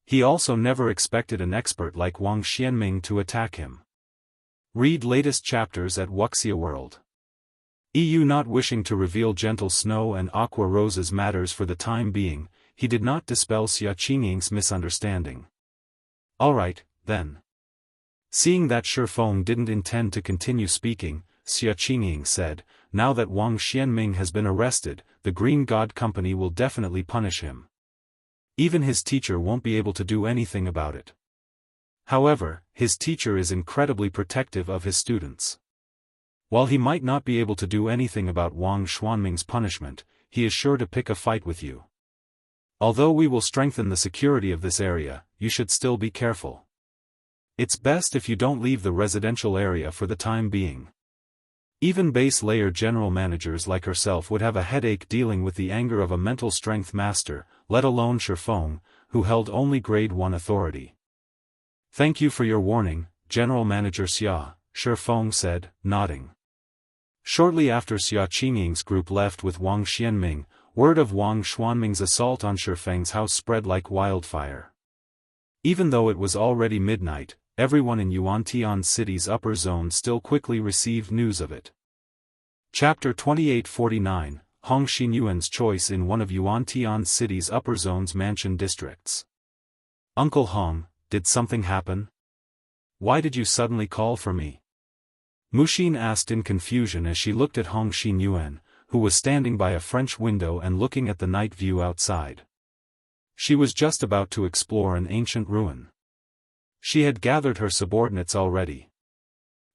He also never expected an expert like Wang Xianming to attack him. Read latest chapters at Wuxia World. EU. Not wishing to reveal Gentle Snow and Aqua Rose's matters for the time being, he did not dispel Xia Qingying's misunderstanding. "Alright, then." Seeing that Shifeng didn't intend to continue speaking, Xia Qingying said, "Now that Wang Xianming has been arrested, the Green God Company will definitely punish him. Even his teacher won't be able to do anything about it. However, his teacher is incredibly protective of his students. While he might not be able to do anything about Wang Xianming's punishment, he is sure to pick a fight with you. Although we will strengthen the security of this area, you should still be careful. It's best if you don't leave the residential area for the time being." Even base layer general managers like herself would have a headache dealing with the anger of a mental strength master, let alone Shifeng, who held only grade 1 authority. "Thank you for your warning, General Manager Xia," Shifeng said, nodding. Shortly after Xia Qingying's group left with Wang Xianming, word of Wang Xianming's assault on Shifeng's house spread like wildfire. Even though it was already midnight, everyone in Yuantian City's upper zone still quickly received news of it. Chapter 2849, Hong Xinyuan's choice in one of Yuantian City's upper zone's mansion districts. "Uncle Hong, did something happen? Why did you suddenly call for me?" Muxin asked in confusion as she looked at Hong Xinyuan, who was standing by a French window and looking at the night view outside. She was just about to explore an ancient ruin. She had gathered her subordinates already.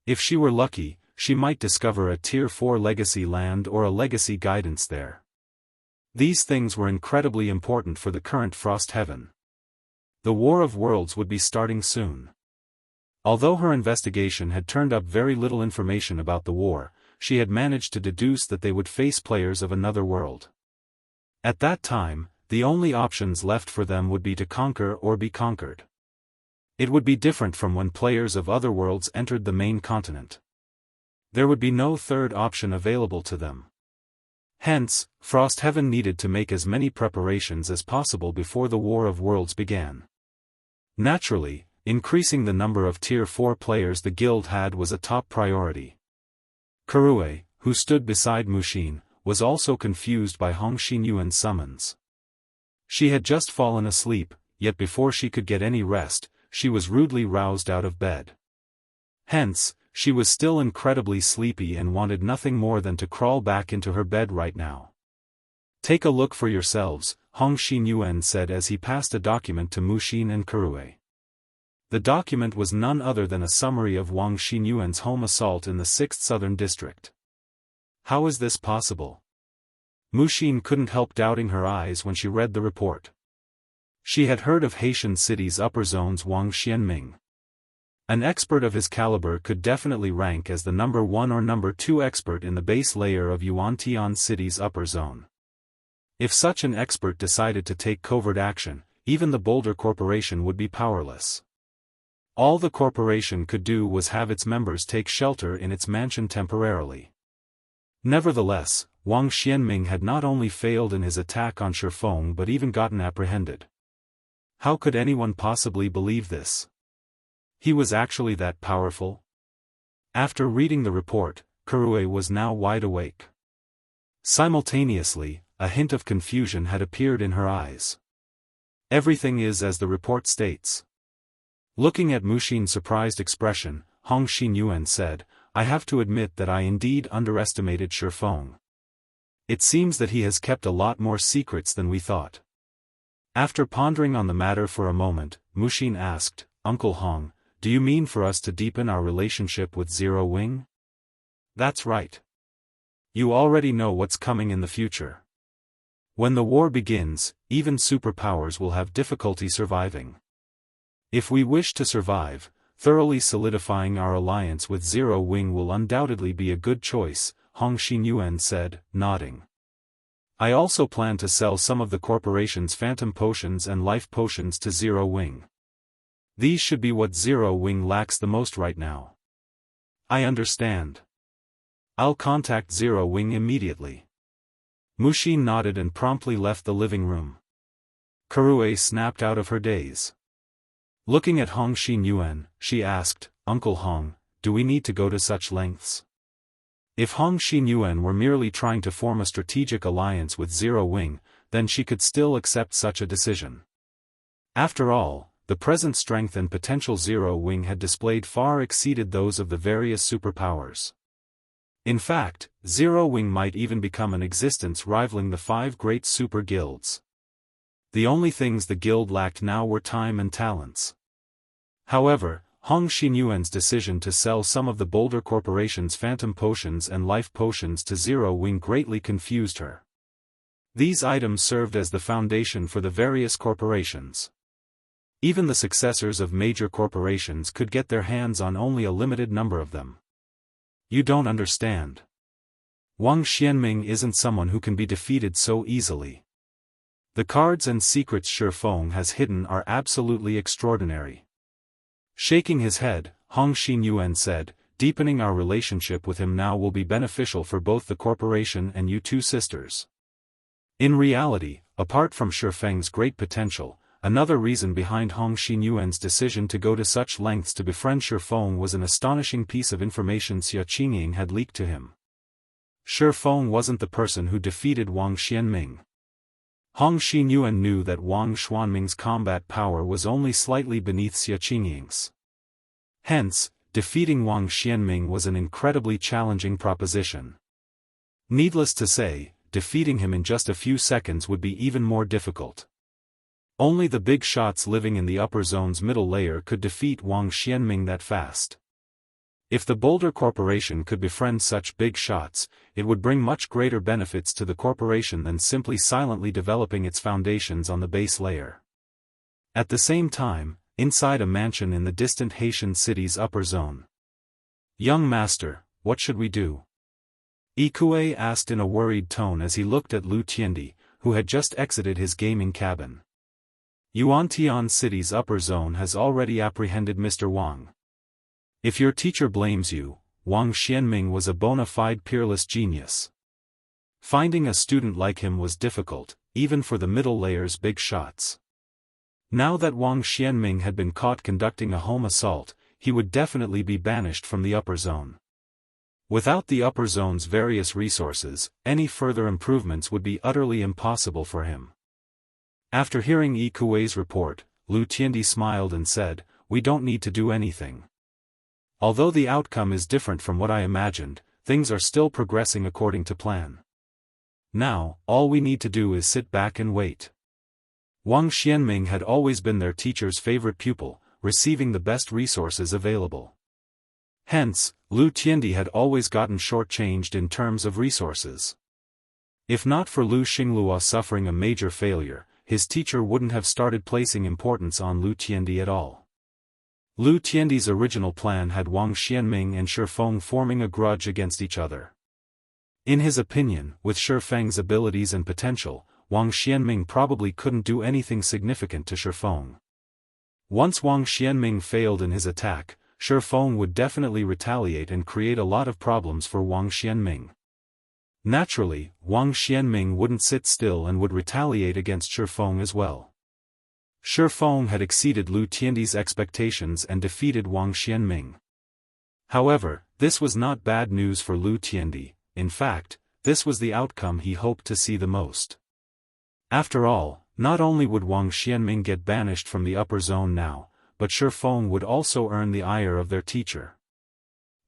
If she were lucky, she might discover a Tier 4 legacy land or a legacy guidance there. These things were incredibly important for the current Frost Heaven. The War of Worlds would be starting soon. Although her investigation had turned up very little information about the war, she had managed to deduce that they would face players of another world. At that time, the only options left for them would be to conquer or be conquered. It would be different from when players of other worlds entered the main continent. There would be no third option available to them. Hence, Frost Heaven needed to make as many preparations as possible before the War of Worlds began. Naturally, increasing the number of Tier 4 players the guild had was a top priority. Kurue, who stood beside Mushin, was also confused by Hong Xinyuan's summons. She had just fallen asleep, yet before she could get any rest, she was rudely roused out of bed. Hence, she was still incredibly sleepy and wanted nothing more than to crawl back into her bed right now. "Take a look for yourselves," Hong Xinyuan said as he passed a document to Mushin and Kurue. The document was none other than a summary of Wang Xinyuan's home assault in the 6th Southern District. How is this possible? Mushin couldn't help doubting her eyes when she read the report. She had heard of Haitian City's upper zone's Wang Xianming. An expert of his caliber could definitely rank as the number 1 or number 2 expert in the base layer of Yuan City's upper zone. If such an expert decided to take covert action, even the Boulder Corporation would be powerless. All the corporation could do was have its members take shelter in its mansion temporarily. Nevertheless, Wang Xianming had not only failed in his attack on Shifeng but even gotten apprehended. How could anyone possibly believe this? He was actually that powerful? After reading the report, Kurue was now wide awake. Simultaneously, a hint of confusion had appeared in her eyes. Everything is as the report states. Looking at Mushin's surprised expression, Hong Xinyuan said, "I have to admit that I indeed underestimated Shifeng. It seems that he has kept a lot more secrets than we thought." After pondering on the matter for a moment, Mushin asked, "Uncle Hong, do you mean for us to deepen our relationship with Zero Wing?" "That's right. You already know what's coming in the future. When the war begins, even superpowers will have difficulty surviving. If we wish to survive, thoroughly solidifying our alliance with Zero Wing will undoubtedly be a good choice," Hong Xinyuan said, nodding. "I also plan to sell some of the corporation's phantom potions and life potions to Zero Wing. These should be what Zero Wing lacks the most right now." "I understand. I'll contact Zero Wing immediately." Mushin nodded and promptly left the living room. Kurue snapped out of her daze. Looking at Hong Xinyuan, she asked, "Uncle Hong, do we need to go to such lengths?" If Hong Xinyuan were merely trying to form a strategic alliance with Zero Wing, then she could still accept such a decision. After all, the present strength and potential Zero Wing had displayed far exceeded those of the various superpowers. In fact, Zero Wing might even become an existence rivaling the 5 great super guilds. The only things the guild lacked now were time and talents. However, Hong Xinyuan's decision to sell some of the Boulder Corporation's phantom potions and life potions to Zero Wing greatly confused her. These items served as the foundation for the various corporations. Even the successors of major corporations could get their hands on only a limited number of them. "You don't understand. Wang Xianming isn't someone who can be defeated so easily. The cards and secrets Shifeng has hidden are absolutely extraordinary." Shaking his head, Hong Xinyuan said, "Deepening our relationship with him now will be beneficial for both the corporation and you two sisters." In reality, apart from Shifeng's great potential, another reason behind Hong Xinyuan's decision to go to such lengths to befriend Shifeng was an astonishing piece of information Xia had leaked to him. Shifeng wasn't the person who defeated Wang Xianming. Hong Xinyuan knew that Wang Xuanming's combat power was only slightly beneath Xiaxing's. Hence, defeating Wang Xianming was an incredibly challenging proposition. Needless to say, defeating him in just a few seconds would be even more difficult. Only the big shots living in the upper zone's middle layer could defeat Wang Xianming that fast. If the Boulder Corporation could befriend such big shots, it would bring much greater benefits to the corporation than simply silently developing its foundations on the base layer. At the same time, inside a mansion in the distant Haitian city's upper zone. "Young master, what should we do?" Ikue asked in a worried tone as he looked at Lu Tiendi, who had just exited his gaming cabin. "Yuan City's upper zone has already apprehended Mr. Wang. If your teacher blames you, Wang Xianming was a bona fide peerless genius. Finding a student like him was difficult, even for the middle layer's big shots. Now that Wang Xianming had been caught conducting a home assault, he would definitely be banished from the upper zone. Without the upper zone's various resources, any further improvements would be utterly impossible for him. After hearing Yi Kuei's report, Lu Tiandi smiled and said, "We don't need to do anything. Although the outcome is different from what I imagined, things are still progressing according to plan. Now, all we need to do is sit back and wait." Wang Xianming had always been their teacher's favorite pupil, receiving the best resources available. Hence, Lu Tiandi had always gotten shortchanged in terms of resources. If not for Lu Xinglua suffering a major failure, his teacher wouldn't have started placing importance on Lu Tiandi at all. Lu Tiandi's original plan had Wang Xianming and Shifeng forming a grudge against each other. In his opinion, with Shifeng's abilities and potential, Wang Xianming probably couldn't do anything significant to Shifeng. Once Wang Xianming failed in his attack, Shifeng would definitely retaliate and create a lot of problems for Wang Xianming. Naturally, Wang Xianming wouldn't sit still and would retaliate against Shifeng as well. Shifeng had exceeded Lu Tiandi's expectations and defeated Wang Xianming. However, this was not bad news for Lu Tiandi. In fact, this was the outcome he hoped to see the most. After all, not only would Wang Xianming get banished from the upper zone now, but Shifeng would also earn the ire of their teacher.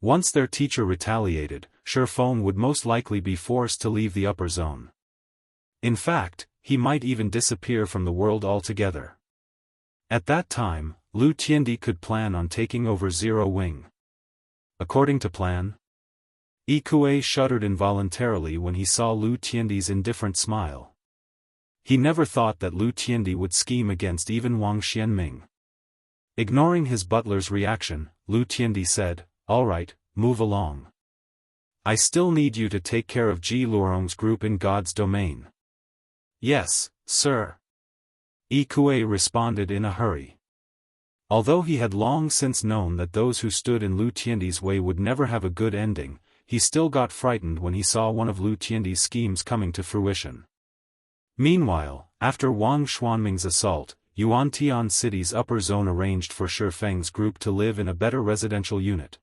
Once their teacher retaliated, Shifeng would most likely be forced to leave the upper zone. In fact, he might even disappear from the world altogether. At that time, Lu Tiandi could plan on taking over Zero Wing. According to plan? Yi Kuei shuddered involuntarily when he saw Lu Tiandi's indifferent smile. He never thought that Lu Tiandi would scheme against even Wang Xianming. Ignoring his butler's reaction, Lu Tiandi said, "All right, move along. I still need you to take care of Ji Luorong's group in God's domain." "Yes, sir." Yi Kuei responded in a hurry. Although he had long since known that those who stood in Lu Tiandi's way would never have a good ending, he still got frightened when he saw one of Lu Tiandi's schemes coming to fruition. Meanwhile, after Wang Xuanming's assault, Yuantian City's upper zone arranged for Shifeng's group to live in a better residential unit.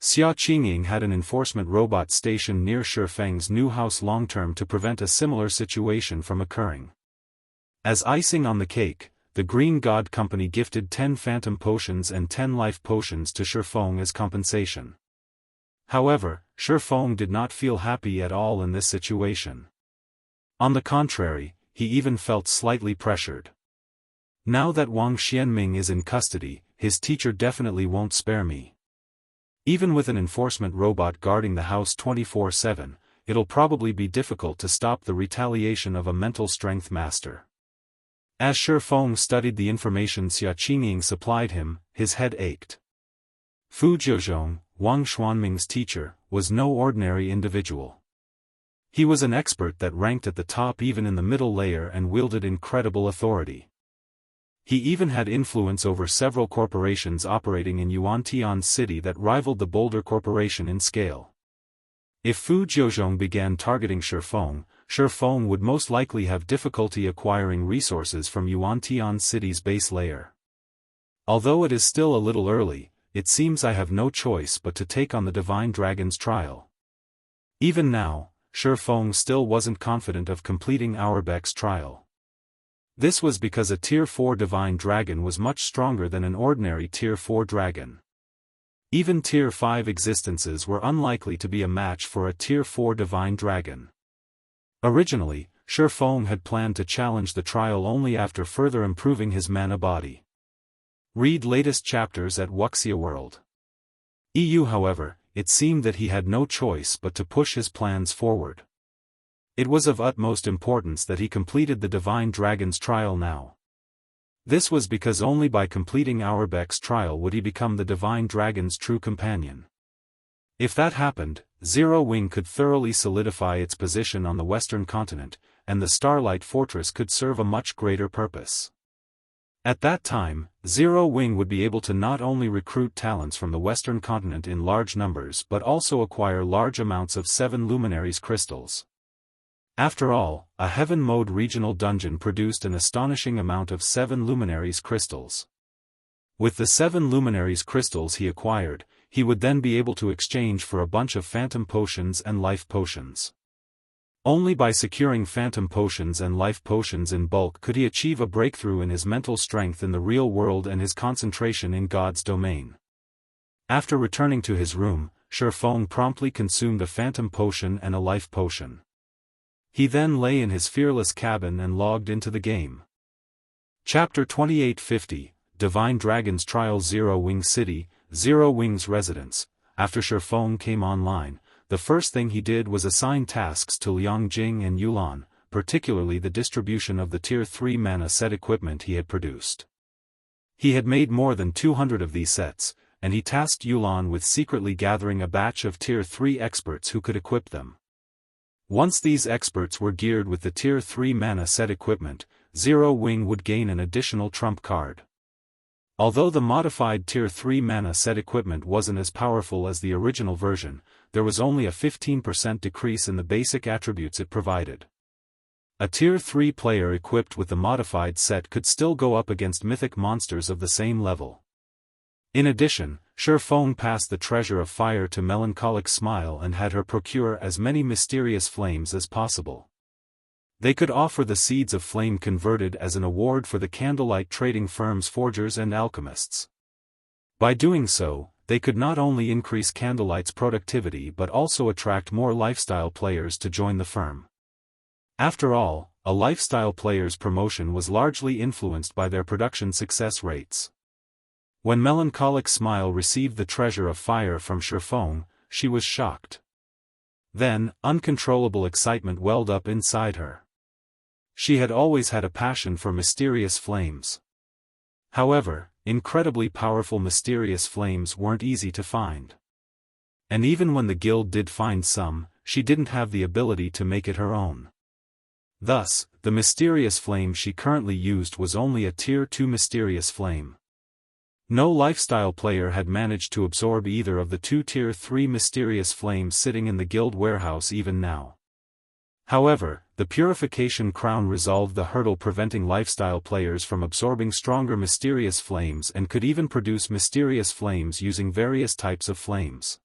Xia Qingying had an enforcement robot stationed near Shifeng's new house long-term to prevent a similar situation from occurring. As icing on the cake, the Green God Company gifted 10 Phantom Potions and 10 Life Potions to Shifeng as compensation. However, Shifeng did not feel happy at all in this situation. On the contrary, he even felt slightly pressured. Now that Wang Xianming is in custody, his teacher definitely won't spare me. Even with an enforcement robot guarding the house 24/7, it'll probably be difficult to stop the retaliation of a mental strength master. As Shifeng studied the information Xia Qingying supplied him, his head ached. Fu Jiuzhong, Wang Xuanming's teacher, was no ordinary individual. He was an expert that ranked at the top even in the middle layer and wielded incredible authority. He even had influence over several corporations operating in Yuantian City that rivaled the Boulder Corporation in scale. If Fu Jiuzhong began targeting Shifeng would most likely have difficulty acquiring resources from Yuantian City's base layer. Although it is still a little early, it seems I have no choice but to take on the Divine Dragon's trial. Even now, Shifeng still wasn't confident of completing Auerbach's trial. This was because a Tier 4 Divine Dragon was much stronger than an ordinary Tier 4 dragon. Even Tier 5 existences were unlikely to be a match for a Tier 4 Divine Dragon. Originally, Shifeng had planned to challenge the trial only after further improving his mana body. Read latest chapters at Wuxia World. However, it seemed that he had no choice but to push his plans forward. It was of utmost importance that he completed the Divine Dragon's trial now. This was because only by completing Auerbach's trial would he become the Divine Dragon's true companion. If that happened, Zero Wing could thoroughly solidify its position on the Western continent, and the Starlight Fortress could serve a much greater purpose. At that time, Zero Wing would be able to not only recruit talents from the Western continent in large numbers but also acquire large amounts of 7 Luminaries crystals. After all, a heaven mode regional dungeon produced an astonishing amount of 7 luminaries crystals. With the 7 luminaries crystals he acquired, he would then be able to exchange for a bunch of phantom potions and life potions. Only by securing phantom potions and life potions in bulk could he achieve a breakthrough in his mental strength in the real world and his concentration in God's domain. After returning to his room, Shifeng promptly consumed a phantom potion and a life potion. He then lay in his fearless cabin and logged into the game. Chapter 2850, Divine Dragon's Trial. Zero Wing City, Zero Wing's residence. After Shifeng came online, the first thing he did was assign tasks to Liangjing and Yulan, particularly the distribution of the Tier 3 mana set equipment he had produced. He had made more than 200 of these sets, and he tasked Yulan with secretly gathering a batch of Tier 3 experts who could equip them. Once these experts were geared with the Tier 3 mana set equipment, Zero Wing would gain an additional trump card. Although the modified Tier 3 mana set equipment wasn't as powerful as the original version, there was only a 15% decrease in the basic attributes it provided. A Tier 3 player equipped with the modified set could still go up against mythic monsters of the same level. In addition, Shifeng passed the treasure of fire to Melancholic Smile and had her procure as many mysterious flames as possible. They could offer the seeds of flame converted as an award for the candlelight trading firm's forgers and alchemists. By doing so, they could not only increase Candlelight's productivity but also attract more lifestyle players to join the firm. After all, a lifestyle player's promotion was largely influenced by their production success rates. When Melancholic Smile received the treasure of fire from Shifeng, she was shocked. Then, uncontrollable excitement welled up inside her. She had always had a passion for mysterious flames. However, incredibly powerful mysterious flames weren't easy to find. And even when the guild did find some, she didn't have the ability to make it her own. Thus, the mysterious flame she currently used was only a Tier 2 mysterious flame. No lifestyle player had managed to absorb either of the 2 Tier 3 mysterious flames sitting in the guild warehouse even now. However, the Purification Crown resolved the hurdle preventing lifestyle players from absorbing stronger mysterious flames and could even produce mysterious flames using various types of flames.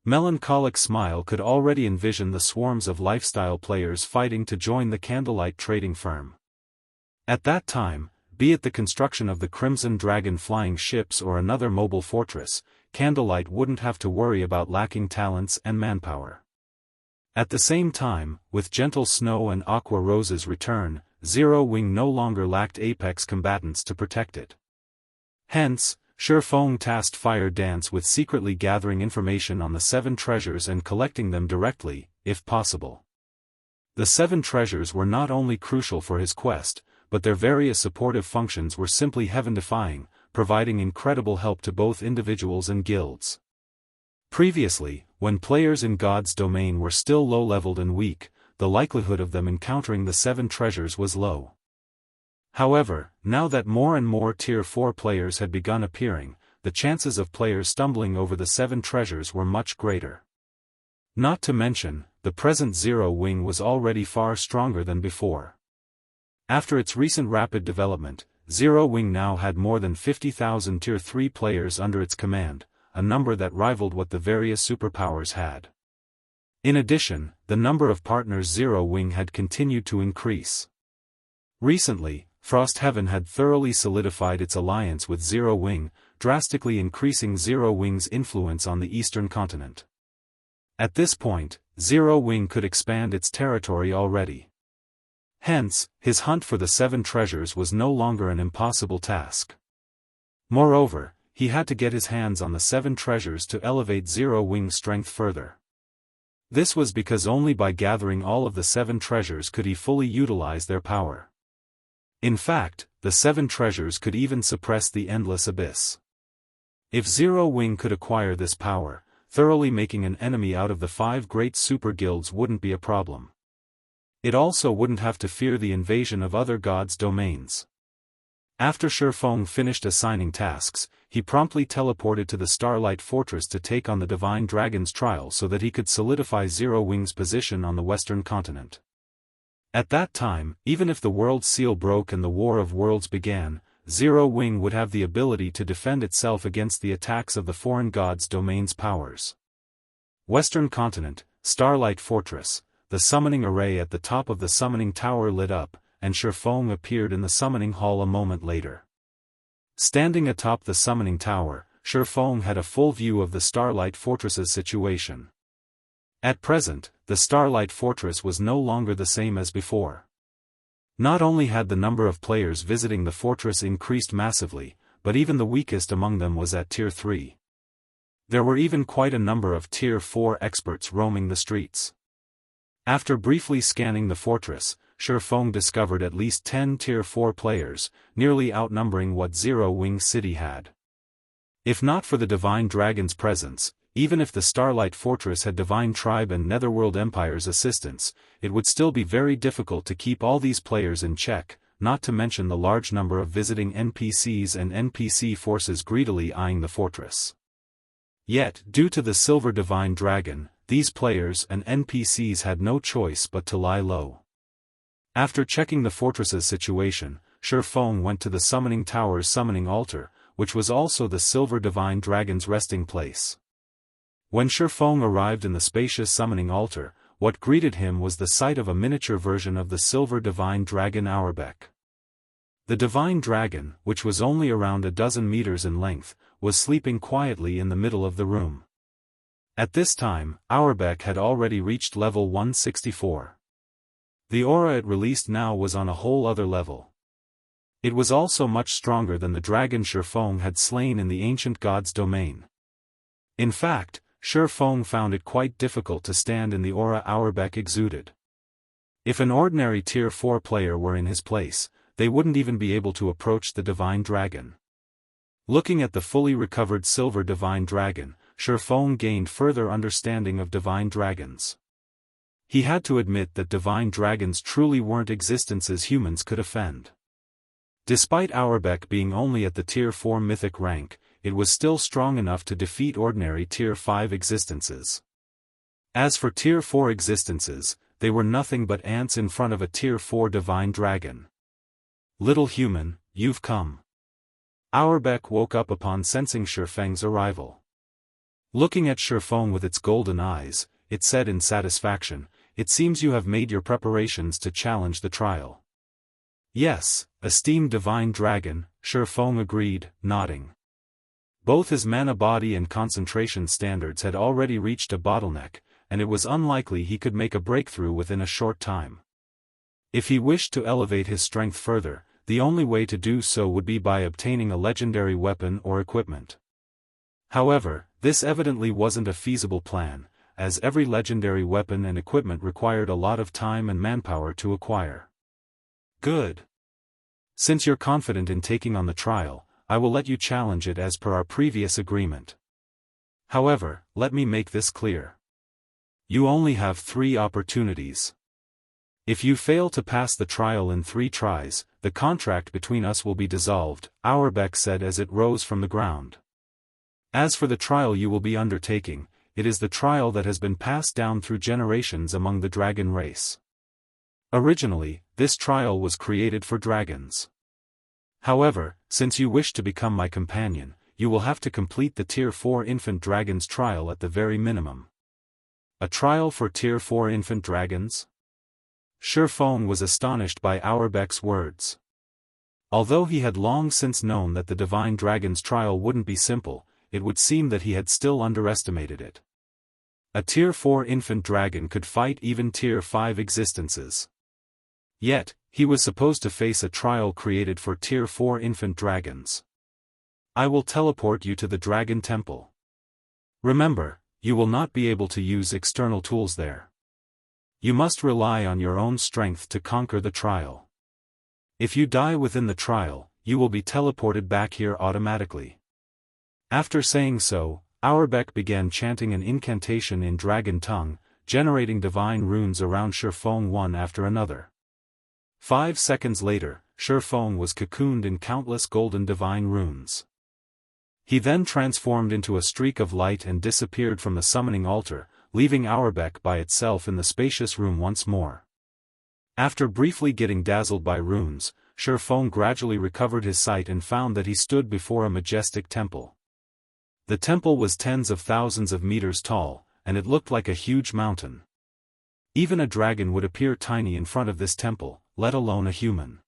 Melancholic Smile could already envision the swarms of lifestyle players fighting to join the Candlelight trading firm. At that time, be it the construction of the Crimson Dragon flying ships or another mobile fortress, Candlelight wouldn't have to worry about lacking talents and manpower. At the same time, with Gentle Snow and Aqua Rose's return, Zero Wing no longer lacked apex combatants to protect it. Hence, Shifeng tasked Fire Dance with secretly gathering information on the 7 treasures and collecting them directly, if possible. The 7 treasures were not only crucial for his quest, but their various supportive functions were simply heaven-defying, providing incredible help to both individuals and guilds. Previously, when players in God's domain were still low-leveled and weak, the likelihood of them encountering the 7 treasures was low. However, now that more and more Tier 4 players had begun appearing, the chances of players stumbling over the 7 treasures were much greater. Not to mention, the present Zero Wing was already far stronger than before. After its recent rapid development, Zero Wing now had more than 50,000 Tier 3 players under its command, a number that rivaled what the various superpowers had. In addition, the number of partners Zero Wing had continued to increase. Recently, Frostheaven had thoroughly solidified its alliance with Zero Wing, drastically increasing Zero Wing's influence on the eastern continent. At this point, Zero Wing could expand its territory already. Hence, his hunt for the 7 treasures was no longer an impossible task. Moreover, he had to get his hands on the 7 treasures to elevate Zero Wing's strength further. This was because only by gathering all of the 7 treasures could he fully utilize their power. In fact, the 7 treasures could even suppress the Endless Abyss. If Zero Wing could acquire this power, thoroughly making an enemy out of the 5 great super guilds wouldn't be a problem. It also wouldn't have to fear the invasion of other gods' domains. After Shifeng finished assigning tasks, he promptly teleported to the Starlight Fortress to take on the Divine Dragon's trial so that he could solidify Zero Wing's position on the western continent. At that time, even if the World Seal broke and the War of Worlds began, Zero Wing would have the ability to defend itself against the attacks of the foreign gods' domain's powers. Western Continent, Starlight Fortress. The summoning array at the top of the summoning tower lit up, and Shifeng appeared in the summoning hall a moment later. Standing atop the summoning tower, Shifeng had a full view of the Starlight Fortress's situation. At present, the Starlight Fortress was no longer the same as before. Not only had the number of players visiting the fortress increased massively, but even the weakest among them was at Tier 3. There were even quite a number of Tier 4 experts roaming the streets. After briefly scanning the fortress, Shifeng discovered at least 10 Tier 4 players, nearly outnumbering what Zero Wing City had. If not for the Divine Dragon's presence, even if the Starlight Fortress had Divine Tribe and Netherworld Empire's assistance, it would still be very difficult to keep all these players in check, not to mention the large number of visiting NPCs and NPC forces greedily eyeing the fortress. Yet, due to the Silver Divine Dragon, these players and NPCs had no choice but to lie low. After checking the fortress's situation, Shifeng went to the Summoning Tower's summoning altar, which was also the Silver Divine Dragon's resting place. When Shifeng arrived in the spacious summoning altar, what greeted him was the sight of a miniature version of the Silver Divine Dragon Auerbeck. The Divine Dragon, which was only around a dozen meters in length, was sleeping quietly in the middle of the room. At this time, Auerbeck had already reached level 164. The aura it released now was on a whole other level. It was also much stronger than the dragon Shifeng had slain in the ancient god's domain. In fact, Shifeng found it quite difficult to stand in the aura Auerbeck exuded. If an ordinary Tier 4 player were in his place, they wouldn't even be able to approach the Divine Dragon. Looking at the fully recovered Silver Divine Dragon, Shifeng gained further understanding of Divine Dragons. He had to admit that Divine Dragons truly weren't existences humans could offend. Despite Auerbeck being only at the Tier 4 mythic rank, it was still strong enough to defeat ordinary Tier 5 existences. As for Tier 4 existences, they were nothing but ants in front of a Tier 4 Divine Dragon. Little human, you've come. Auerbeck woke up upon sensing Shifeng's arrival. Looking at Shifeng with its golden eyes, it said in satisfaction, "It seems you have made your preparations to challenge the trial." "Yes, esteemed Divine Dragon," Shifeng agreed, nodding. Both his mana body and concentration standards had already reached a bottleneck, and it was unlikely he could make a breakthrough within a short time. If he wished to elevate his strength further, the only way to do so would be by obtaining a legendary weapon or equipment. However, this evidently wasn't a feasible plan, as every legendary weapon and equipment required a lot of time and manpower to acquire. Good. Since you're confident in taking on the trial, I will let you challenge it as per our previous agreement. However, let me make this clear. You only have 3 opportunities. If you fail to pass the trial in 3 tries, the contract between us will be dissolved, Auerbeck said as it rose from the ground. As for the trial you will be undertaking, it is the trial that has been passed down through generations among the dragon race. Originally, this trial was created for dragons. However, since you wish to become my companion, you will have to complete the Tier 4 infant dragon's trial at the very minimum. A trial for Tier 4 infant dragons? Shifeng was astonished by Auerbeck's words. Although he had long since known that the Divine Dragon's trial wouldn't be simple, it would seem that he had still underestimated it. A Tier 4 infant dragon could fight even Tier 5 existences. Yet, he was supposed to face a trial created for Tier 4 infant dragons. I will teleport you to the Dragon Temple. Remember, you will not be able to use external tools there. You must rely on your own strength to conquer the trial. If you die within the trial, you will be teleported back here automatically. After saying so, Auerbeck began chanting an incantation in dragon tongue, generating divine runes around Shifeng one after another. 5 seconds later, Shifeng was cocooned in countless golden divine runes. He then transformed into a streak of light and disappeared from the summoning altar, leaving Auerbeck by itself in the spacious room once more. After briefly getting dazzled by runes, Shifeng gradually recovered his sight and found that he stood before a majestic temple. The temple was tens of thousands of meters tall, and it looked like a huge mountain. Even a dragon would appear tiny in front of this temple, let alone a human.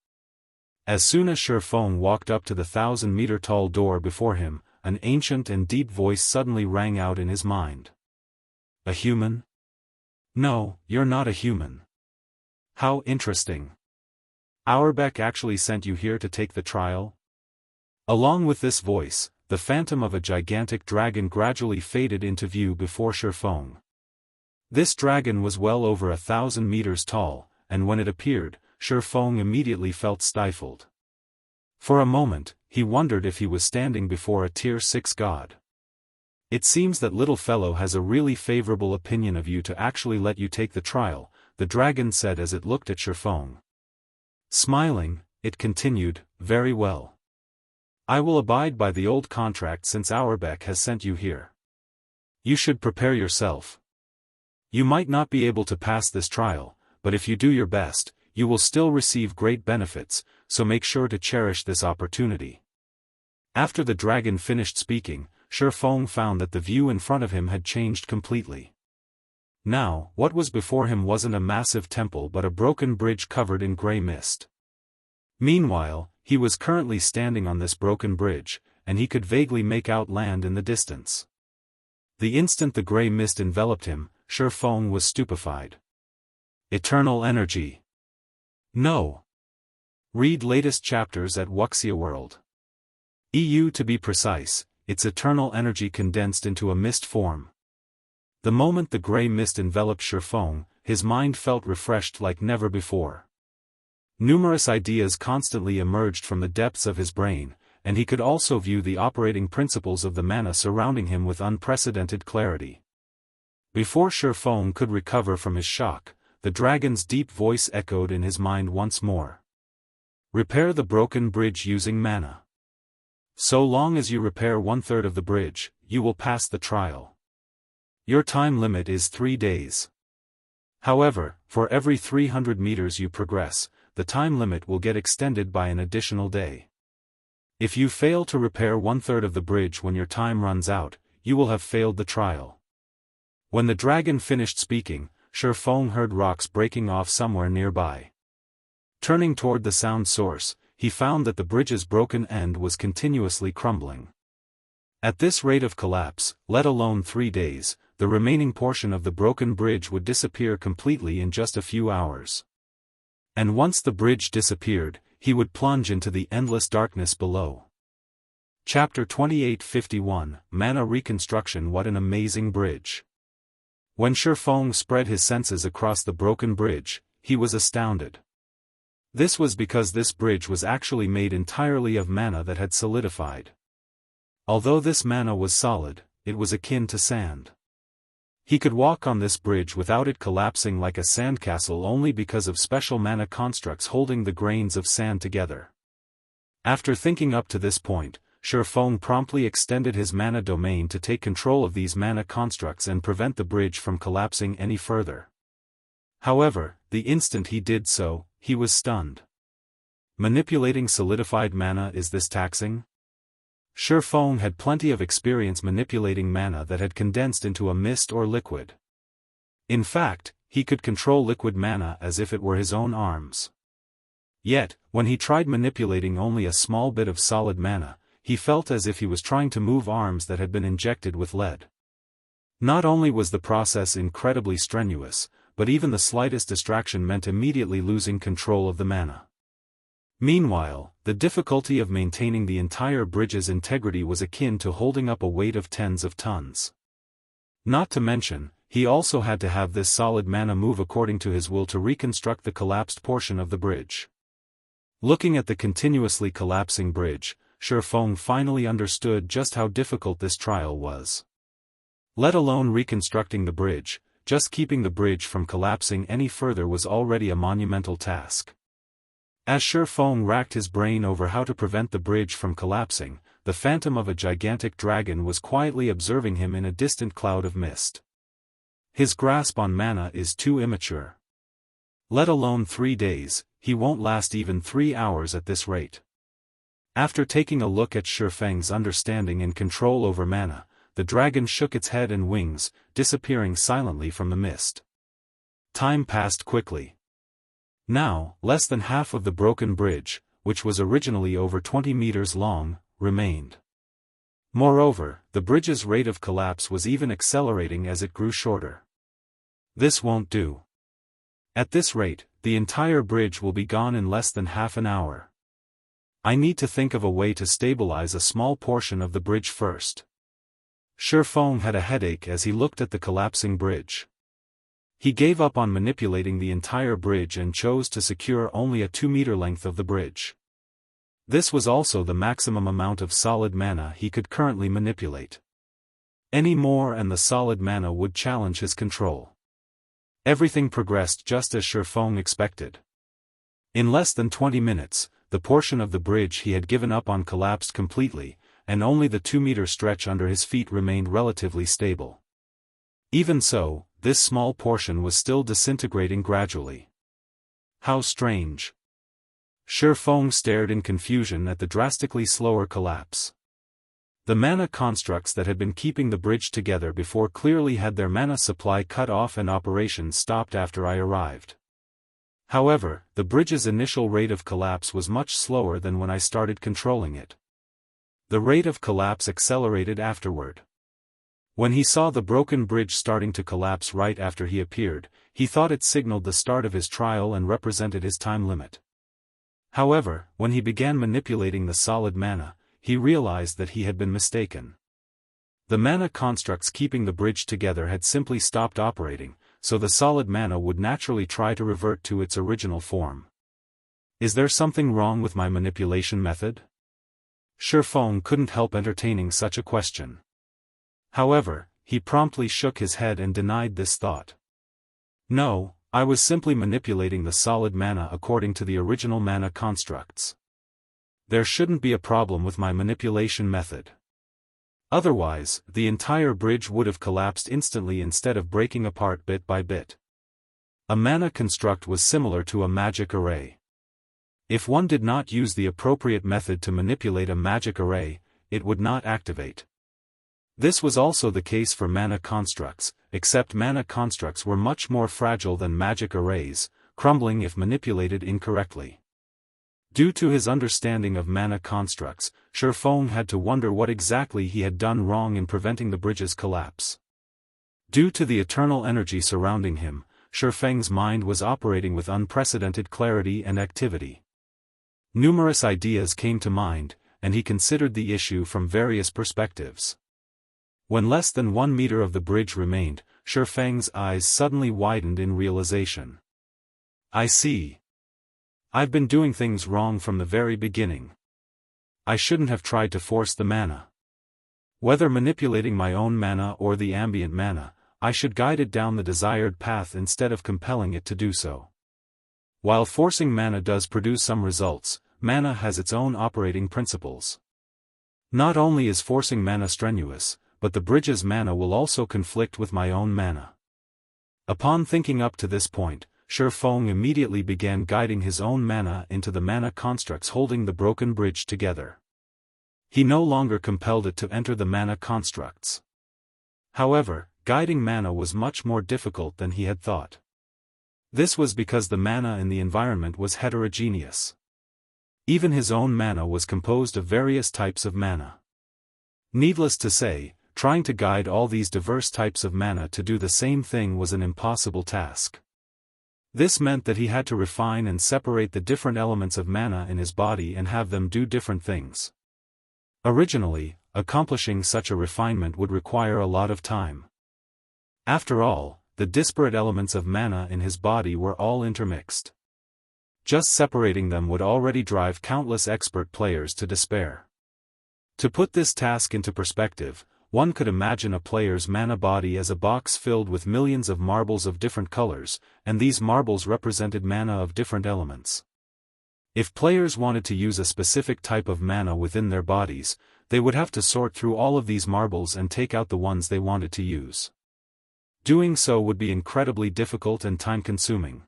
As soon as Shifeng walked up to the 1,000-meter-tall door before him, an ancient and deep voice suddenly rang out in his mind. A human? No, you're not a human. How interesting. Auerbach actually sent you here to take the trial? Along with this voice, the phantom of a gigantic dragon gradually faded into view before Shifeng. This dragon was well over 1,000 meters tall, and when it appeared, Shifeng immediately felt stifled. For a moment, he wondered if he was standing before a Tier 6 god. It seems that little fellow has a really favorable opinion of you to actually let you take the trial, the dragon said as it looked at Shifeng. Smiling, it continued, very well. I will abide by the old contract since Auerbach has sent you here. You should prepare yourself. You might not be able to pass this trial, but if you do your best, you will still receive great benefits, so make sure to cherish this opportunity. After the dragon finished speaking, Shifeng found that the view in front of him had changed completely. Now, what was before him wasn't a massive temple but a broken bridge covered in grey mist. Meanwhile, he was currently standing on this broken bridge, and he could vaguely make out land in the distance. The instant the grey mist enveloped him, Shifeng was stupefied. Eternal energy. No. Read latest chapters at Wuxia World. EU to be precise, its eternal energy condensed into a mist form. The moment the grey mist enveloped Shifeng, his mind felt refreshed like never before. Numerous ideas constantly emerged from the depths of his brain, and he could also view the operating principles of the mana surrounding him with unprecedented clarity. Before Shifeng could recover from his shock, the dragon's deep voice echoed in his mind once more. Repair the broken bridge using mana. So long as you repair 1/3 of the bridge, you will pass the trial. Your time limit is 3 days. However, for every 300 meters you progress, the time limit will get extended by an additional day. If you fail to repair 1/3 of the bridge when your time runs out, you will have failed the trial. When the dragon finished speaking, Shifeng heard rocks breaking off somewhere nearby. Turning toward the sound source, he found that the bridge's broken end was continuously crumbling. At this rate of collapse, let alone 3 days, the remaining portion of the broken bridge would disappear completely in just a few hours. And once the bridge disappeared, he would plunge into the endless darkness below. Chapter 2851, Mana Reconstruction. What an amazing bridge! When Shifeng spread his senses across the broken bridge, he was astounded. This was because this bridge was actually made entirely of mana that had solidified. Although this mana was solid, it was akin to sand. He could walk on this bridge without it collapsing like a sandcastle only because of special mana constructs holding the grains of sand together. After thinking up to this point, Shifeng promptly extended his mana domain to take control of these mana constructs and prevent the bridge from collapsing any further. However, the instant he did so, he was stunned. Manipulating solidified mana, is this taxing? Shifeng had plenty of experience manipulating mana that had condensed into a mist or liquid. In fact, he could control liquid mana as if it were his own arms. Yet, when he tried manipulating only a small bit of solid mana, he felt as if he was trying to move arms that had been injected with lead. Not only was the process incredibly strenuous, but even the slightest distraction meant immediately losing control of the mana. Meanwhile, the difficulty of maintaining the entire bridge's integrity was akin to holding up a weight of tens of tons. Not to mention, he also had to have this solid mana move according to his will to reconstruct the collapsed portion of the bridge. Looking at the continuously collapsing bridge, Shifeng finally understood just how difficult this trial was. Let alone reconstructing the bridge, just keeping the bridge from collapsing any further was already a monumental task. As Shifeng racked his brain over how to prevent the bridge from collapsing, the phantom of a gigantic dragon was quietly observing him in a distant cloud of mist. His grasp on mana is too immature. Let alone 3 days, he won't last even 3 hours at this rate. After taking a look at Shifeng's understanding and control over mana, the dragon shook its head and wings, disappearing silently from the mist. Time passed quickly. Now, less than half of the broken bridge, which was originally over 20 meters long, remained. Moreover, the bridge's rate of collapse was even accelerating as it grew shorter. This won't do. At this rate, the entire bridge will be gone in less than half an hour. I need to think of a way to stabilize a small portion of the bridge first. Shifeng had a headache as he looked at the collapsing bridge. He gave up on manipulating the entire bridge and chose to secure only a 2-meter length of the bridge. This was also the maximum amount of solid mana he could currently manipulate. Any more and the solid mana would challenge his control. Everything progressed just as Shifeng expected. In less than 20 minutes, the portion of the bridge he had given up on collapsed completely, and only the 2-meter stretch under his feet remained relatively stable. Even so, this small portion was still disintegrating gradually. How strange. Shifeng stared in confusion at the drastically slower collapse. The mana constructs that had been keeping the bridge together before clearly had their mana supply cut off and operations stopped after I arrived. However, the bridge's initial rate of collapse was much slower than when I started controlling it. The rate of collapse accelerated afterward. When he saw the broken bridge starting to collapse right after he appeared, he thought it signaled the start of his trial and represented his time limit. However, when he began manipulating the solid mana, he realized that he had been mistaken. The mana constructs keeping the bridge together had simply stopped operating, so the solid mana would naturally try to revert to its original form. Is there something wrong with my manipulation method? Shifeng couldn't help entertaining such a question. However, he promptly shook his head and denied this thought. No, I was simply manipulating the solid mana according to the original mana constructs. There shouldn't be a problem with my manipulation method. Otherwise, the entire bridge would have collapsed instantly instead of breaking apart bit by bit. A mana construct was similar to a magic array. If one did not use the appropriate method to manipulate a magic array, it would not activate. This was also the case for mana constructs, except mana constructs were much more fragile than magic arrays, crumbling if manipulated incorrectly. Due to his understanding of mana constructs, Shifeng had to wonder what exactly he had done wrong in preventing the bridge's collapse. Due to the eternal energy surrounding him, Shifeng's mind was operating with unprecedented clarity and activity. Numerous ideas came to mind, and he considered the issue from various perspectives. When less than 1 meter of the bridge remained, Shifeng's eyes suddenly widened in realization. I see. I've been doing things wrong from the very beginning. I shouldn't have tried to force the mana. Whether manipulating my own mana or the ambient mana, I should guide it down the desired path instead of compelling it to do so. While forcing mana does produce some results, mana has its own operating principles. Not only is forcing mana strenuous, but the bridge's mana will also conflict with my own mana. Upon thinking up to this point, Shifeng immediately began guiding his own mana into the mana constructs holding the broken bridge together. He no longer compelled it to enter the mana constructs. However, guiding mana was much more difficult than he had thought. This was because the mana in the environment was heterogeneous. Even his own mana was composed of various types of mana. Needless to say, trying to guide all these diverse types of mana to do the same thing was an impossible task. This meant that he had to refine and separate the different elements of mana in his body and have them do different things. Originally, accomplishing such a refinement would require a lot of time. After all, the disparate elements of mana in his body were all intermixed. Just separating them would already drive countless expert players to despair. To put this task into perspective, one could imagine a player's mana body as a box filled with millions of marbles of different colors, and these marbles represented mana of different elements. If players wanted to use a specific type of mana within their bodies, they would have to sort through all of these marbles and take out the ones they wanted to use. Doing so would be incredibly difficult and time-consuming.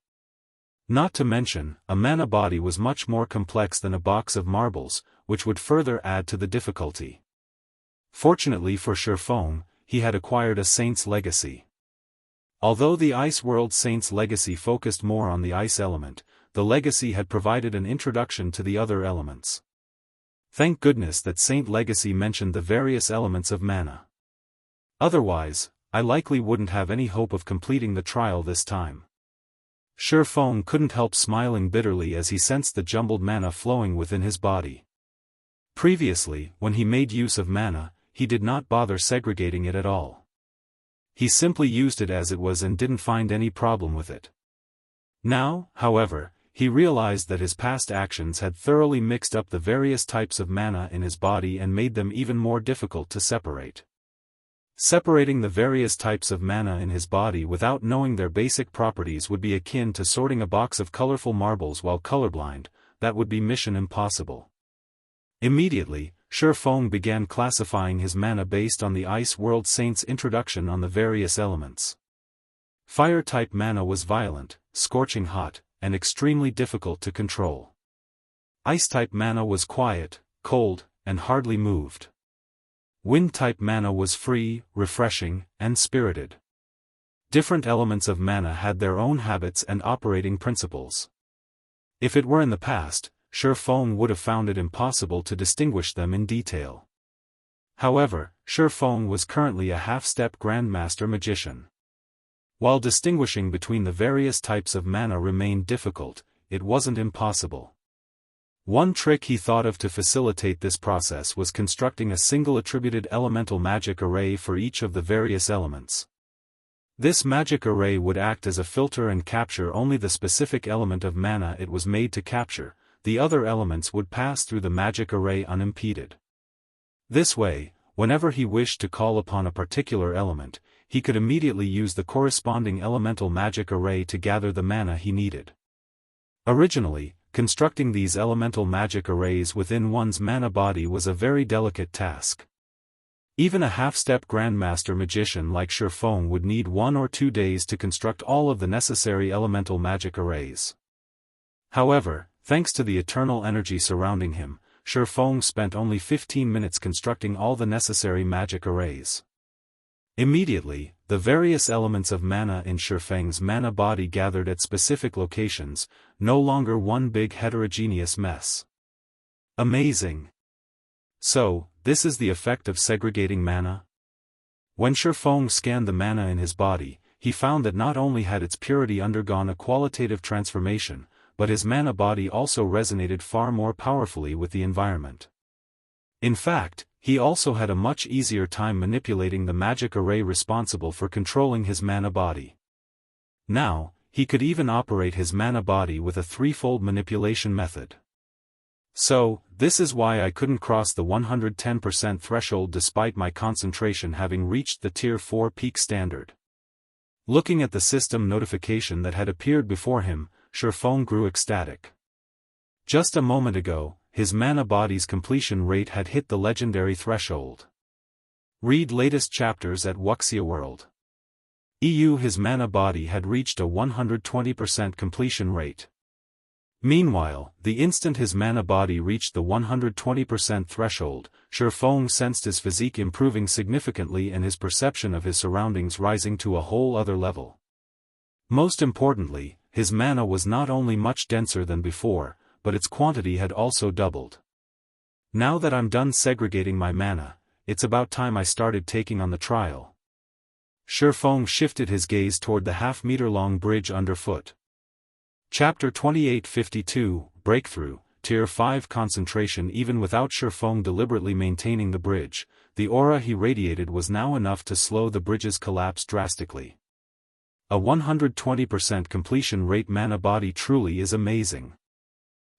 Not to mention, a mana body was much more complex than a box of marbles, which would further add to the difficulty. Fortunately for Shifeng, he had acquired a Saint's Legacy. Although the Ice World Saint's Legacy focused more on the ice element, the legacy had provided an introduction to the other elements. Thank goodness that Saint Legacy mentioned the various elements of mana. Otherwise, I likely wouldn't have any hope of completing the trial this time. Shifeng couldn't help smiling bitterly as he sensed the jumbled mana flowing within his body. Previously, when he made use of mana, he did not bother segregating it at all. He simply used it as it was and didn't find any problem with it. Now, however, he realized that his past actions had thoroughly mixed up the various types of mana in his body and made them even more difficult to separate. Separating the various types of mana in his body without knowing their basic properties would be akin to sorting a box of colorful marbles while colorblind. That would be mission impossible. Immediately, Shifeng began classifying his mana based on the Ice World Saint's introduction on the various elements. Fire-type mana was violent, scorching hot, and extremely difficult to control. Ice-type mana was quiet, cold, and hardly moved. Wind-type mana was free, refreshing, and spirited. Different elements of mana had their own habits and operating principles. If it were in the past, Shifeng would have found it impossible to distinguish them in detail. However, Shifeng was currently a half-step Grandmaster Magician. While distinguishing between the various types of mana remained difficult, it wasn't impossible. One trick he thought of to facilitate this process was constructing a single attributed elemental magic array for each of the various elements. This magic array would act as a filter and capture only the specific element of mana it was made to capture. The other elements would pass through the magic array unimpeded. This way, whenever he wished to call upon a particular element, he could immediately use the corresponding elemental magic array to gather the mana he needed. Originally, constructing these elemental magic arrays within one's mana body was a very delicate task. Even a half-step Grandmaster Magician like Shifeng would need 1 or 2 days to construct all of the necessary elemental magic arrays. However, thanks to the eternal energy surrounding him, Shifeng spent only 15 minutes constructing all the necessary magic arrays. Immediately, the various elements of mana in Shifeng's mana body gathered at specific locations, no longer one big heterogeneous mess. Amazing! So, this is the effect of segregating mana? When Shifeng scanned the mana in his body, he found that not only had its purity undergone a qualitative transformation, but his mana body also resonated far more powerfully with the environment. In fact, he also had a much easier time manipulating the magic array responsible for controlling his mana body. Now, he could even operate his mana body with a threefold manipulation method. So, this is why I couldn't cross the 110% threshold despite my concentration having reached the Tier 4 peak standard. Looking at the system notification that had appeared before him, Shifeng grew ecstatic. Just a moment ago, his mana body's completion rate had hit the legendary threshold. Read latest chapters at Wuxia World. His mana body had reached a 120% completion rate. Meanwhile, the instant his mana body reached the 120% threshold, Shifeng sensed his physique improving significantly and his perception of his surroundings rising to a whole other level. Most importantly, his mana was not only much denser than before, but its quantity had also doubled. Now that I'm done segregating my mana, it's about time I started taking on the trial. Shifeng shifted his gaze toward the half-meter-long bridge underfoot. Chapter 2852, Breakthrough, Tier 5 Concentration. Even without Shifeng deliberately maintaining the bridge, the aura he radiated was now enough to slow the bridge's collapse drastically. A 120% completion rate mana body truly is amazing.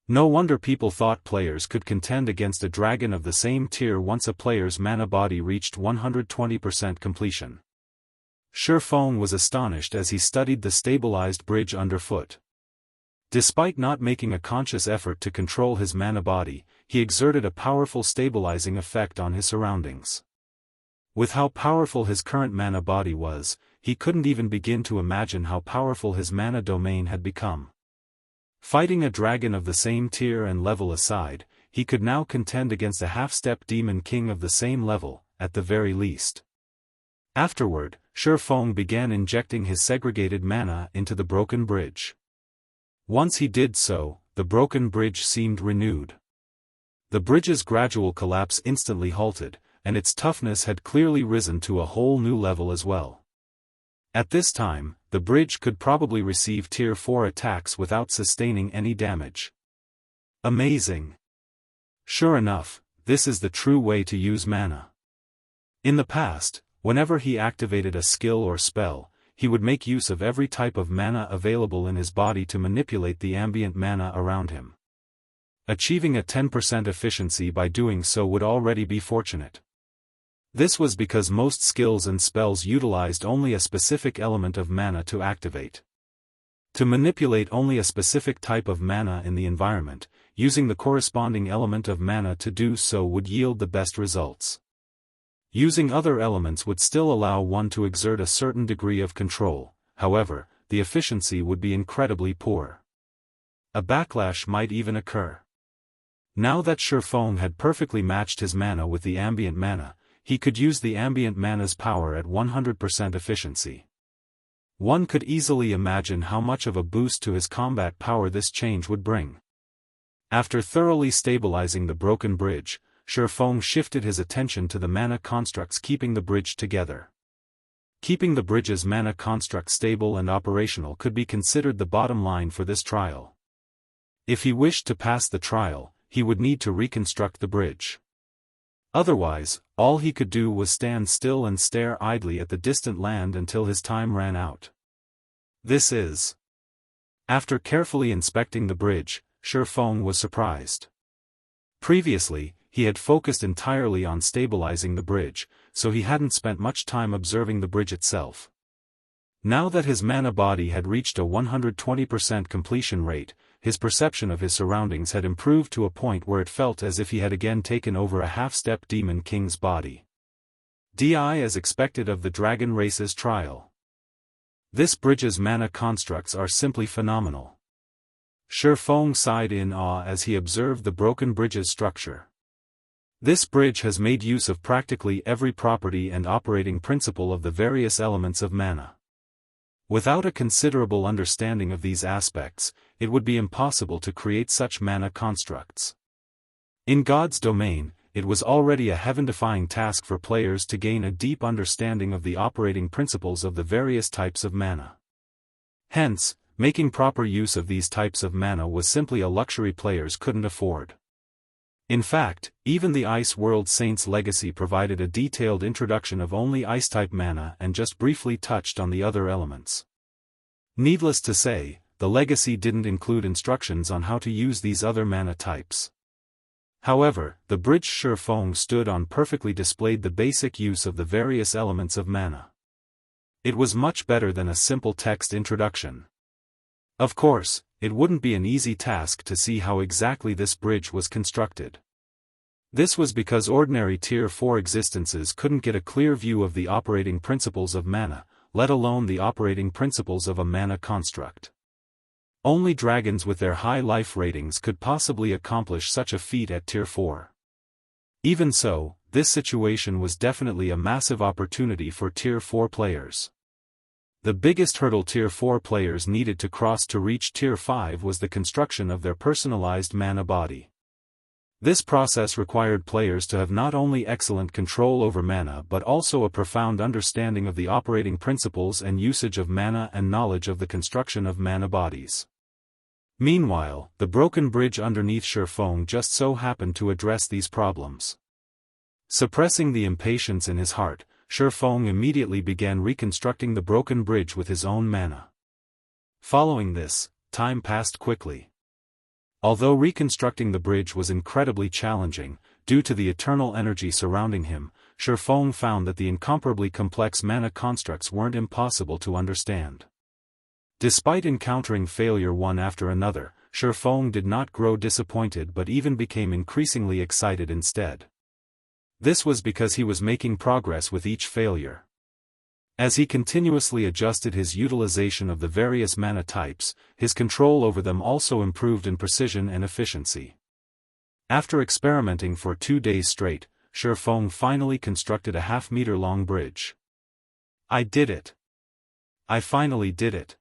No wonder people thought players could contend against a dragon of the same tier once a player's mana body reached 120% completion. Shifeng was astonished as he studied the stabilized bridge underfoot. Despite not making a conscious effort to control his mana body, he exerted a powerful stabilizing effect on his surroundings. With how powerful his current mana body was, he couldn't even begin to imagine how powerful his mana domain had become. Fighting a dragon of the same tier and level aside, he could now contend against a half-step demon king of the same level, at the very least. Afterward, Shifeng began injecting his segregated mana into the broken bridge. Once he did so, the broken bridge seemed renewed. The bridge's gradual collapse instantly halted, and its toughness had clearly risen to a whole new level as well. At this time, the bridge could probably receive Tier 4 attacks without sustaining any damage. Amazing! Sure enough, this is the true way to use mana. In the past, whenever he activated a skill or spell, he would make use of every type of mana available in his body to manipulate the ambient mana around him. Achieving a 10% efficiency by doing so would already be fortunate. This was because most skills and spells utilized only a specific element of mana to activate. To manipulate only a specific type of mana in the environment, using the corresponding element of mana to do so would yield the best results. Using other elements would still allow one to exert a certain degree of control, however, the efficiency would be incredibly poor. A backlash might even occur. Now that Shifeng had perfectly matched his mana with the ambient mana, he could use the ambient mana's power at 100% efficiency. One could easily imagine how much of a boost to his combat power this change would bring. After thoroughly stabilizing the broken bridge, Shifeng shifted his attention to the mana constructs keeping the bridge together. Keeping the bridge's mana construct stable and operational could be considered the bottom line for this trial. If he wished to pass the trial, he would need to reconstruct the bridge. Otherwise, all he could do was stand still and stare idly at the distant land until his time ran out. This is. After carefully inspecting the bridge, Shifeng was surprised. Previously, he had focused entirely on stabilizing the bridge, so he hadn't spent much time observing the bridge itself. Now that his mana body had reached a 120% completion rate, his perception of his surroundings had improved to a point where it felt as if he had again taken over a half-step demon king's body. DI as expected of the dragon race's trial. This bridge's mana constructs are simply phenomenal. Shifeng sighed in awe as he observed the broken bridge's structure. This bridge has made use of practically every property and operating principle of the various elements of mana. Without a considerable understanding of these aspects, it would be impossible to create such mana constructs. In God's domain, it was already a heaven-defying task for players to gain a deep understanding of the operating principles of the various types of mana. Hence, making proper use of these types of mana was simply a luxury players couldn't afford. In fact, even the Ice World Saints Legacy provided a detailed introduction of only Ice-type mana and just briefly touched on the other elements. Needless to say, the Legacy didn't include instructions on how to use these other mana types. However, the bridge Shifeng stood on perfectly displayed the basic use of the various elements of mana. It was much better than a simple text introduction. Of course, it wouldn't be an easy task to see how exactly this bridge was constructed. This was because ordinary Tier 4 existences couldn't get a clear view of the operating principles of mana, let alone the operating principles of a mana construct. Only dragons with their high life ratings could possibly accomplish such a feat at Tier 4. Even so, this situation was definitely a massive opportunity for Tier 4 players. The biggest hurdle Tier 4 players needed to cross to reach Tier 5 was the construction of their personalized mana body. This process required players to have not only excellent control over mana but also a profound understanding of the operating principles and usage of mana and knowledge of the construction of mana bodies. Meanwhile, the broken bridge underneath Shifeng just so happened to address these problems. Suppressing the impatience in his heart, Shifeng immediately began reconstructing the broken bridge with his own mana. Following this, time passed quickly. Although reconstructing the bridge was incredibly challenging, due to the eternal energy surrounding him, Shifeng found that the incomparably complex mana constructs weren't impossible to understand. Despite encountering failure one after another, Shifeng did not grow disappointed but even became increasingly excited instead. This was because he was making progress with each failure. As he continuously adjusted his utilization of the various mana types, his control over them also improved in precision and efficiency. After experimenting for 2 days straight, Shifeng finally constructed a half-meter-long bridge. I did it! I finally did it!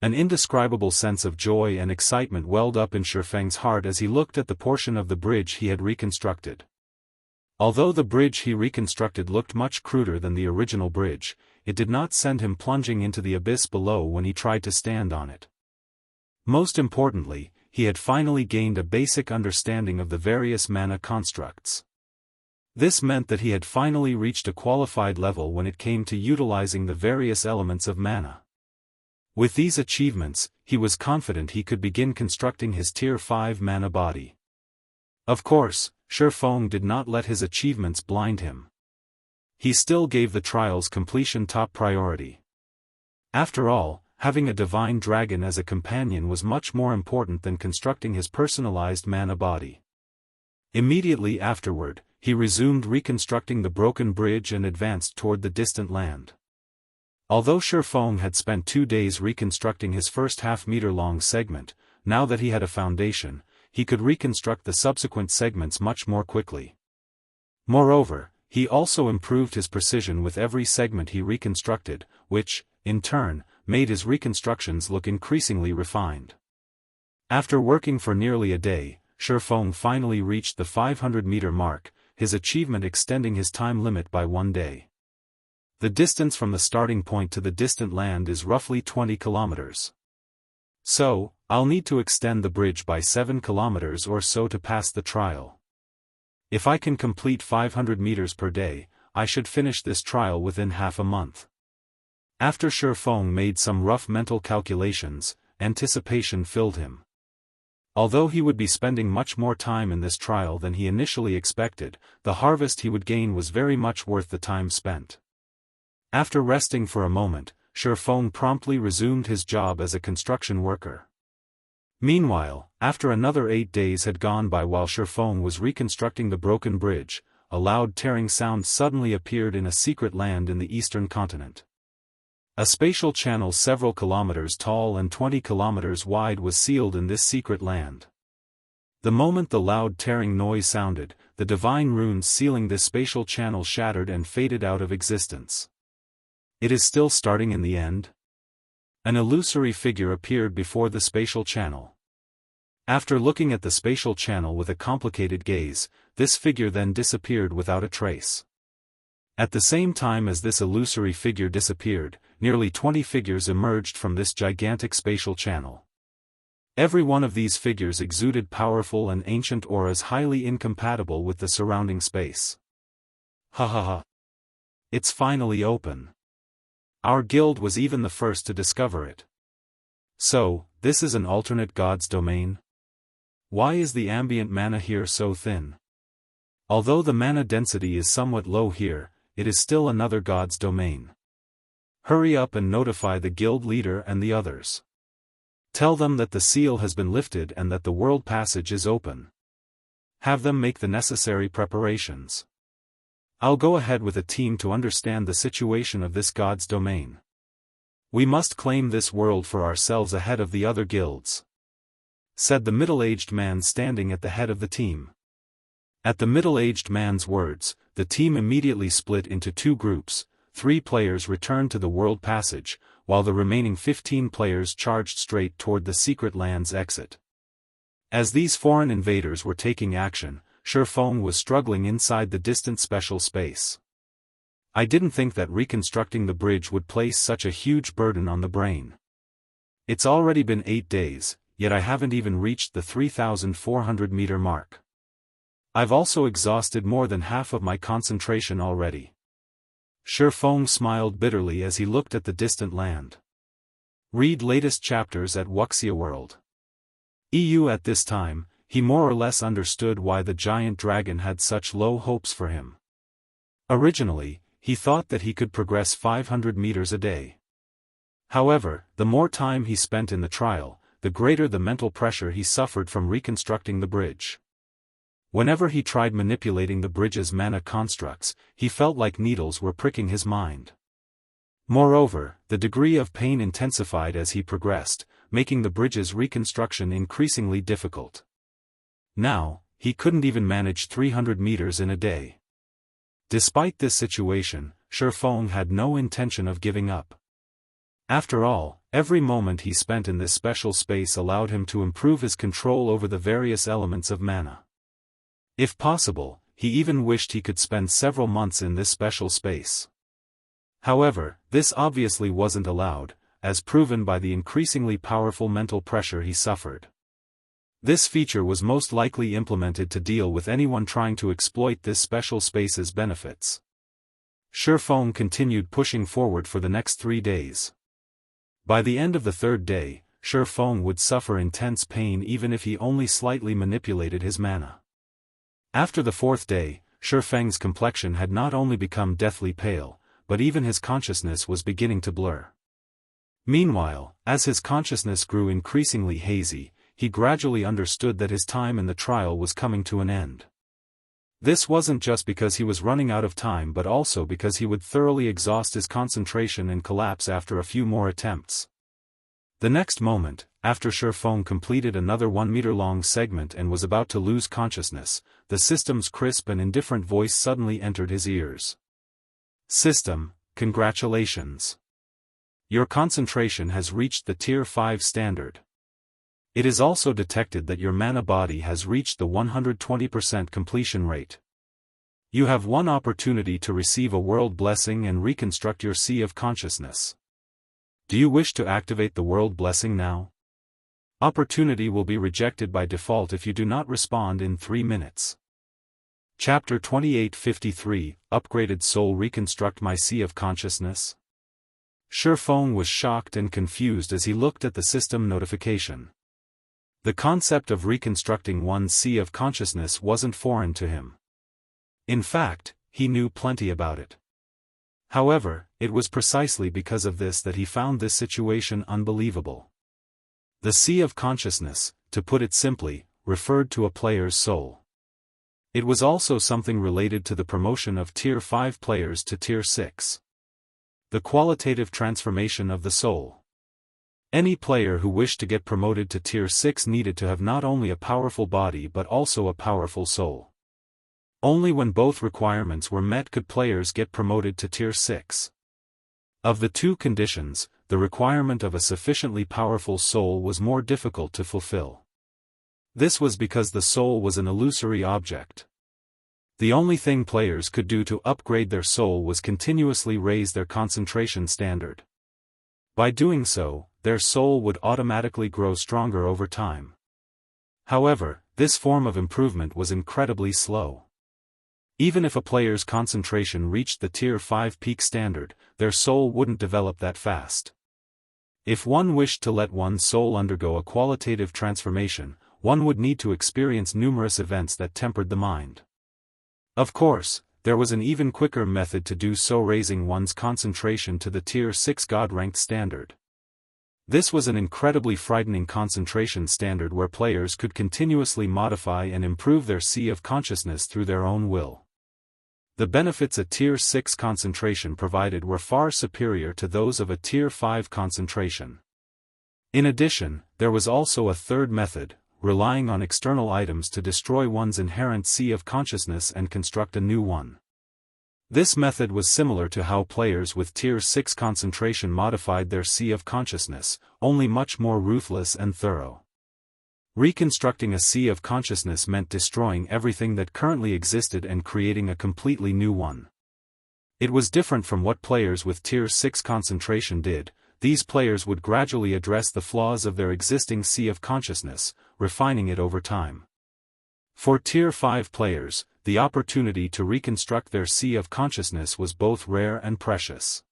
An indescribable sense of joy and excitement welled up in Shifeng's heart as he looked at the portion of the bridge he had reconstructed. Although the bridge he reconstructed looked much cruder than the original bridge, it did not send him plunging into the abyss below when he tried to stand on it. Most importantly, he had finally gained a basic understanding of the various mana constructs. This meant that he had finally reached a qualified level when it came to utilizing the various elements of mana. With these achievements, he was confident he could begin constructing his Tier 5 mana body. Of course, Shifeng did not let his achievements blind him. He still gave the trial's completion top priority. After all, having a divine dragon as a companion was much more important than constructing his personalized mana body. Immediately afterward, he resumed reconstructing the broken bridge and advanced toward the distant land. Although Shifeng had spent 2 days reconstructing his first half-meter-long segment, now that he had a foundation, he could reconstruct the subsequent segments much more quickly. Moreover, he also improved his precision with every segment he reconstructed, which, in turn, made his reconstructions look increasingly refined. After working for nearly a day, Shifeng finally reached the 500-meter mark, his achievement extending his time limit by 1 day. The distance from the starting point to the distant land is roughly 20 kilometers. So, I'll need to extend the bridge by 7 kilometers or so to pass the trial. If I can complete 500 meters per day, I should finish this trial within half a month. After Shifeng made some rough mental calculations, anticipation filled him. Although he would be spending much more time in this trial than he initially expected, the harvest he would gain was very much worth the time spent. After resting for a moment, Shifeng promptly resumed his job as a construction worker. Meanwhile, after another 8 days had gone by while Shifeng was reconstructing the broken bridge, a loud tearing sound suddenly appeared in a secret land in the eastern continent. A spatial channel several kilometers tall and 20 kilometers wide was sealed in this secret land. The moment the loud tearing noise sounded, the divine runes sealing this spatial channel shattered and faded out of existence. It is still starting in the end? An illusory figure appeared before the spatial channel. After looking at the spatial channel with a complicated gaze, this figure then disappeared without a trace. At the same time as this illusory figure disappeared, nearly 20 figures emerged from this gigantic spatial channel. Every one of these figures exuded powerful and ancient auras highly incompatible with the surrounding space. Ha ha ha. It's finally open. Our guild was even the first to discover it. So, this is an alternate god's domain? Why is the ambient mana here so thin? Although the mana density is somewhat low here, it is still another god's domain. Hurry up and notify the guild leader and the others. Tell them that the seal has been lifted and that the world passage is open. Have them make the necessary preparations. I'll go ahead with a team to understand the situation of this god's domain. We must claim this world for ourselves ahead of the other guilds," said the middle-aged man standing at the head of the team. At the middle-aged man's words, the team immediately split into 2 groups. 3 players returned to the world passage, while the remaining 15 players charged straight toward the secret land's exit. As these foreign invaders were taking action, Shifeng was struggling inside the distant special space. I didn't think that reconstructing the bridge would place such a huge burden on the brain. It's already been 8 days, yet I haven't even reached the 3,400-meter mark. I've also exhausted more than half of my concentration already. Shifeng smiled bitterly as he looked at the distant land. Read latest chapters at Wuxia World. EU. At this time, he more or less understood why the giant dragon had such low hopes for him. Originally, he thought that he could progress 500 meters a day. However, the more time he spent in the trial, the greater the mental pressure he suffered from reconstructing the bridge. Whenever he tried manipulating the bridge's mana constructs, he felt like needles were pricking his mind. Moreover, the degree of pain intensified as he progressed, making the bridge's reconstruction increasingly difficult. Now, he couldn't even manage 300 meters in a day. Despite this situation, Shifeng had no intention of giving up. After all, every moment he spent in this special space allowed him to improve his control over the various elements of mana. If possible, he even wished he could spend several months in this special space. However, this obviously wasn't allowed, as proven by the increasingly powerful mental pressure he suffered. This feature was most likely implemented to deal with anyone trying to exploit this special space's benefits. Shifeng continued pushing forward for the next 3 days. By the end of the 3rd day, Shifeng would suffer intense pain even if he only slightly manipulated his mana. After the 4th day, Shifeng's complexion had not only become deathly pale, but even his consciousness was beginning to blur. Meanwhile, as his consciousness grew increasingly hazy, he gradually understood that his time in the trial was coming to an end. This wasn't just because he was running out of time but also because he would thoroughly exhaust his concentration and collapse after a few more attempts. The next moment, after Shifeng completed another 1-meter-long segment and was about to lose consciousness, the system's crisp and indifferent voice suddenly entered his ears. "System, congratulations. Your concentration has reached the Tier 5 standard. It is also detected that your mana body has reached the 120% completion rate. You have one opportunity to receive a world blessing and reconstruct your sea of consciousness. Do you wish to activate the world blessing now? Opportunity will be rejected by default if you do not respond in 3 minutes." Chapter 2853, Upgraded Soul Reconstruct My Sea of Consciousness? Shifeng was shocked and confused as he looked at the system notification. The concept of reconstructing one's sea of consciousness wasn't foreign to him. In fact, he knew plenty about it. However, it was precisely because of this that he found this situation unbelievable. The sea of consciousness, to put it simply, referred to a player's soul. It was also something related to the promotion of Tier 5 players to Tier 6. The qualitative transformation of the soul. Any player who wished to get promoted to Tier 6 needed to have not only a powerful body but also a powerful soul. Only when both requirements were met could players get promoted to Tier 6. Of the two conditions, the requirement of a sufficiently powerful soul was more difficult to fulfill. This was because the soul was an illusory object. The only thing players could do to upgrade their soul was continuously raise their concentration standard. By doing so, their soul would automatically grow stronger over time. However, this form of improvement was incredibly slow. Even if a player's concentration reached the Tier 5 peak standard, their soul wouldn't develop that fast. If one wished to let one's soul undergo a qualitative transformation, one would need to experience numerous events that tempered the mind. Of course, there was an even quicker method to do so, raising one's concentration to the Tier 6 God-ranked standard. This was an incredibly frightening concentration standard where players could continuously modify and improve their sea of consciousness through their own will. The benefits a Tier 6 concentration provided were far superior to those of a Tier 5 concentration. In addition, there was also a third method, relying on external items to destroy one's inherent sea of consciousness and construct a new one. This method was similar to how players with Tier 6 concentration modified their sea of consciousness, only much more ruthless and thorough. Reconstructing a sea of consciousness meant destroying everything that currently existed and creating a completely new one. It was different from what players with Tier 6 concentration did. These players would gradually address the flaws of their existing sea of consciousness, refining it over time. For Tier 5 players, the opportunity to reconstruct their sea of consciousness was both rare and precious.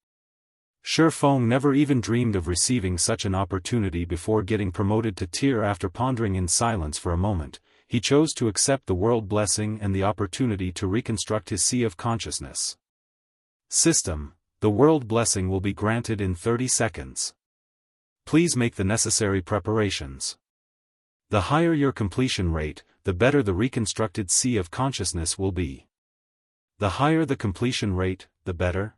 Shifeng never even dreamed of receiving such an opportunity before getting promoted to Tier. After pondering in silence for a moment, he chose to accept the world blessing and the opportunity to reconstruct his sea of consciousness. System, the world blessing will be granted in 30 seconds. Please make the necessary preparations. The higher your completion rate, the better the reconstructed sea of consciousness will be. The higher the completion rate, the better.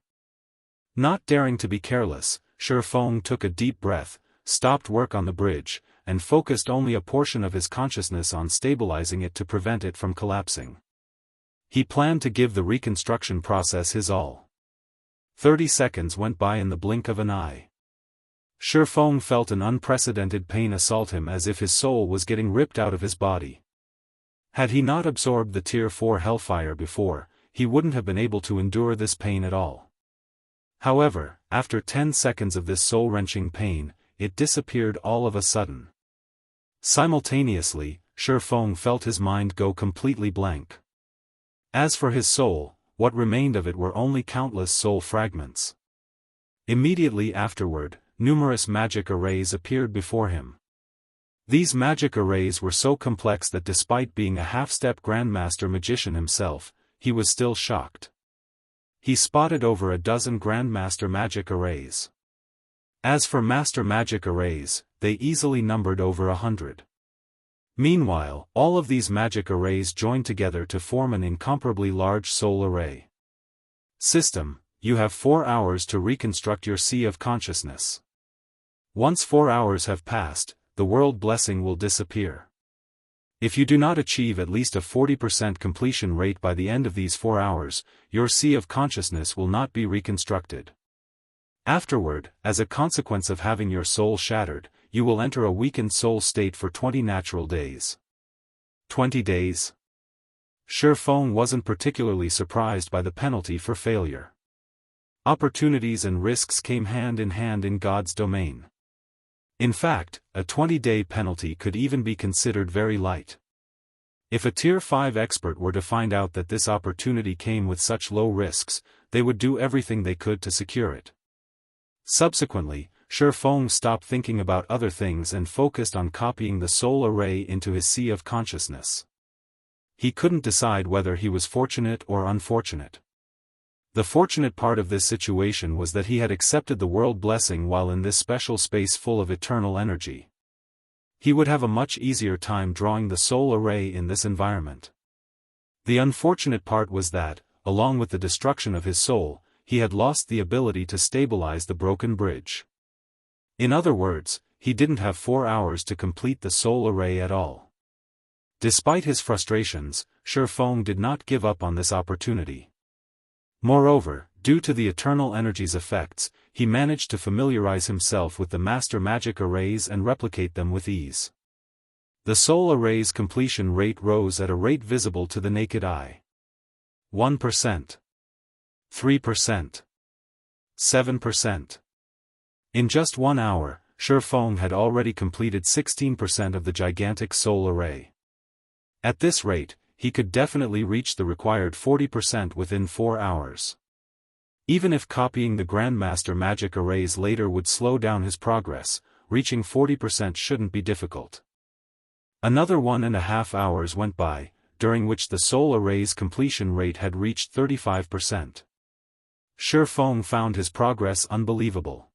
Not daring to be careless, Shi Feng took a deep breath, stopped work on the bridge, and focused only a portion of his consciousness on stabilizing it to prevent it from collapsing. He planned to give the reconstruction process his all. 30 seconds went by in the blink of an eye. Shi Feng felt an unprecedented pain assault him as if his soul was getting ripped out of his body. Had he not absorbed the Tier 4 hellfire before, he wouldn't have been able to endure this pain at all. However, after 10 seconds of this soul-wrenching pain, it disappeared all of a sudden. Simultaneously, Shi Feng felt his mind go completely blank. As for his soul, what remained of it were only countless soul fragments. Immediately afterward, numerous magic arrays appeared before him. These magic arrays were so complex that despite being a half-step Grandmaster Magician himself, he was still shocked. He spotted over a dozen Grandmaster Magic arrays. As for Master Magic arrays, they easily numbered over 100. Meanwhile, all of these magic arrays joined together to form an incomparably large soul array. System, you have 4 hours to reconstruct your Sea of Consciousness. Once 4 hours have passed, the world blessing will disappear. If you do not achieve at least a 40% completion rate by the end of these 4 hours, your Sea of Consciousness will not be reconstructed. Afterward, as a consequence of having your soul shattered, you will enter a weakened soul state for 20 natural days. 20 days? Shi Feng wasn't particularly surprised by the penalty for failure. Opportunities and risks came hand in God's domain. In fact, a 20-day penalty could even be considered very light. If a Tier 5 expert were to find out that this opportunity came with such low risks, they would do everything they could to secure it. Subsequently, Shi Feng stopped thinking about other things and focused on copying the soul array into his Sea of Consciousness. He couldn't decide whether he was fortunate or unfortunate. The fortunate part of this situation was that he had accepted the world blessing while in this special space full of eternal energy. He would have a much easier time drawing the soul array in this environment. The unfortunate part was that, along with the destruction of his soul, he had lost the ability to stabilize the broken bridge. In other words, he didn't have 4 hours to complete the soul array at all. Despite his frustrations, Shi Feng did not give up on this opportunity. Moreover, due to the eternal energy's effects, he managed to familiarize himself with the master magic arrays and replicate them with ease. The soul array's completion rate rose at a rate visible to the naked eye. 1%. 3%. 7%. In just 1 hour, Shi Feng had already completed 16% of the gigantic soul array. At this rate, he could definitely reach the required 40% within 4 hours. Even if copying the Grandmaster Magic arrays later would slow down his progress, reaching 40% shouldn't be difficult. Another 1.5 hours went by, during which the soul array's completion rate had reached 35%. Shi Feng found his progress unbelievable.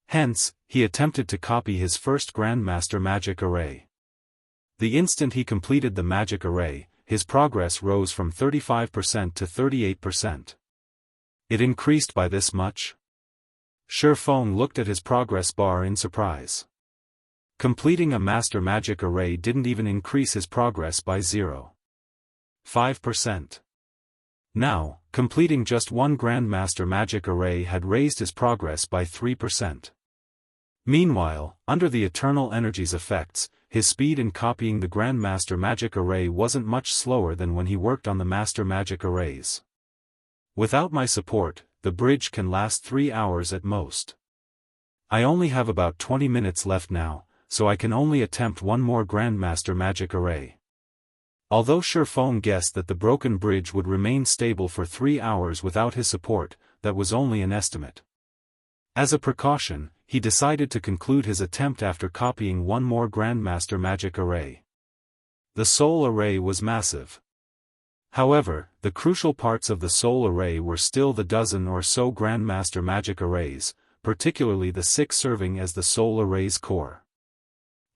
Hence, he attempted to copy his first Grandmaster Magic array. The instant he completed the magic array, his progress rose from 35% to 38%. It increased by this much? Shi Feng looked at his progress bar in surprise. Completing a master magic array didn't even increase his progress by 0.5%. Now, completing just one Grandmaster Magic array had raised his progress by 3%. Meanwhile, under the eternal energy's effects, his speed in copying the Grandmaster Magic array wasn't much slower than when he worked on the Master Magic arrays. Without my support, the bridge can last 3 hours at most. I only have about 20 minutes left now, so I can only attempt one more Grandmaster Magic array. Although Shi Feng guessed that the broken bridge would remain stable for 3 hours without his support, that was only an estimate. As a precaution, he decided to conclude his attempt after copying one more Grandmaster Magic array. The soul array was massive. However, the crucial parts of the soul array were still the dozen or so Grandmaster Magic arrays, particularly the 6 serving as the soul array's core.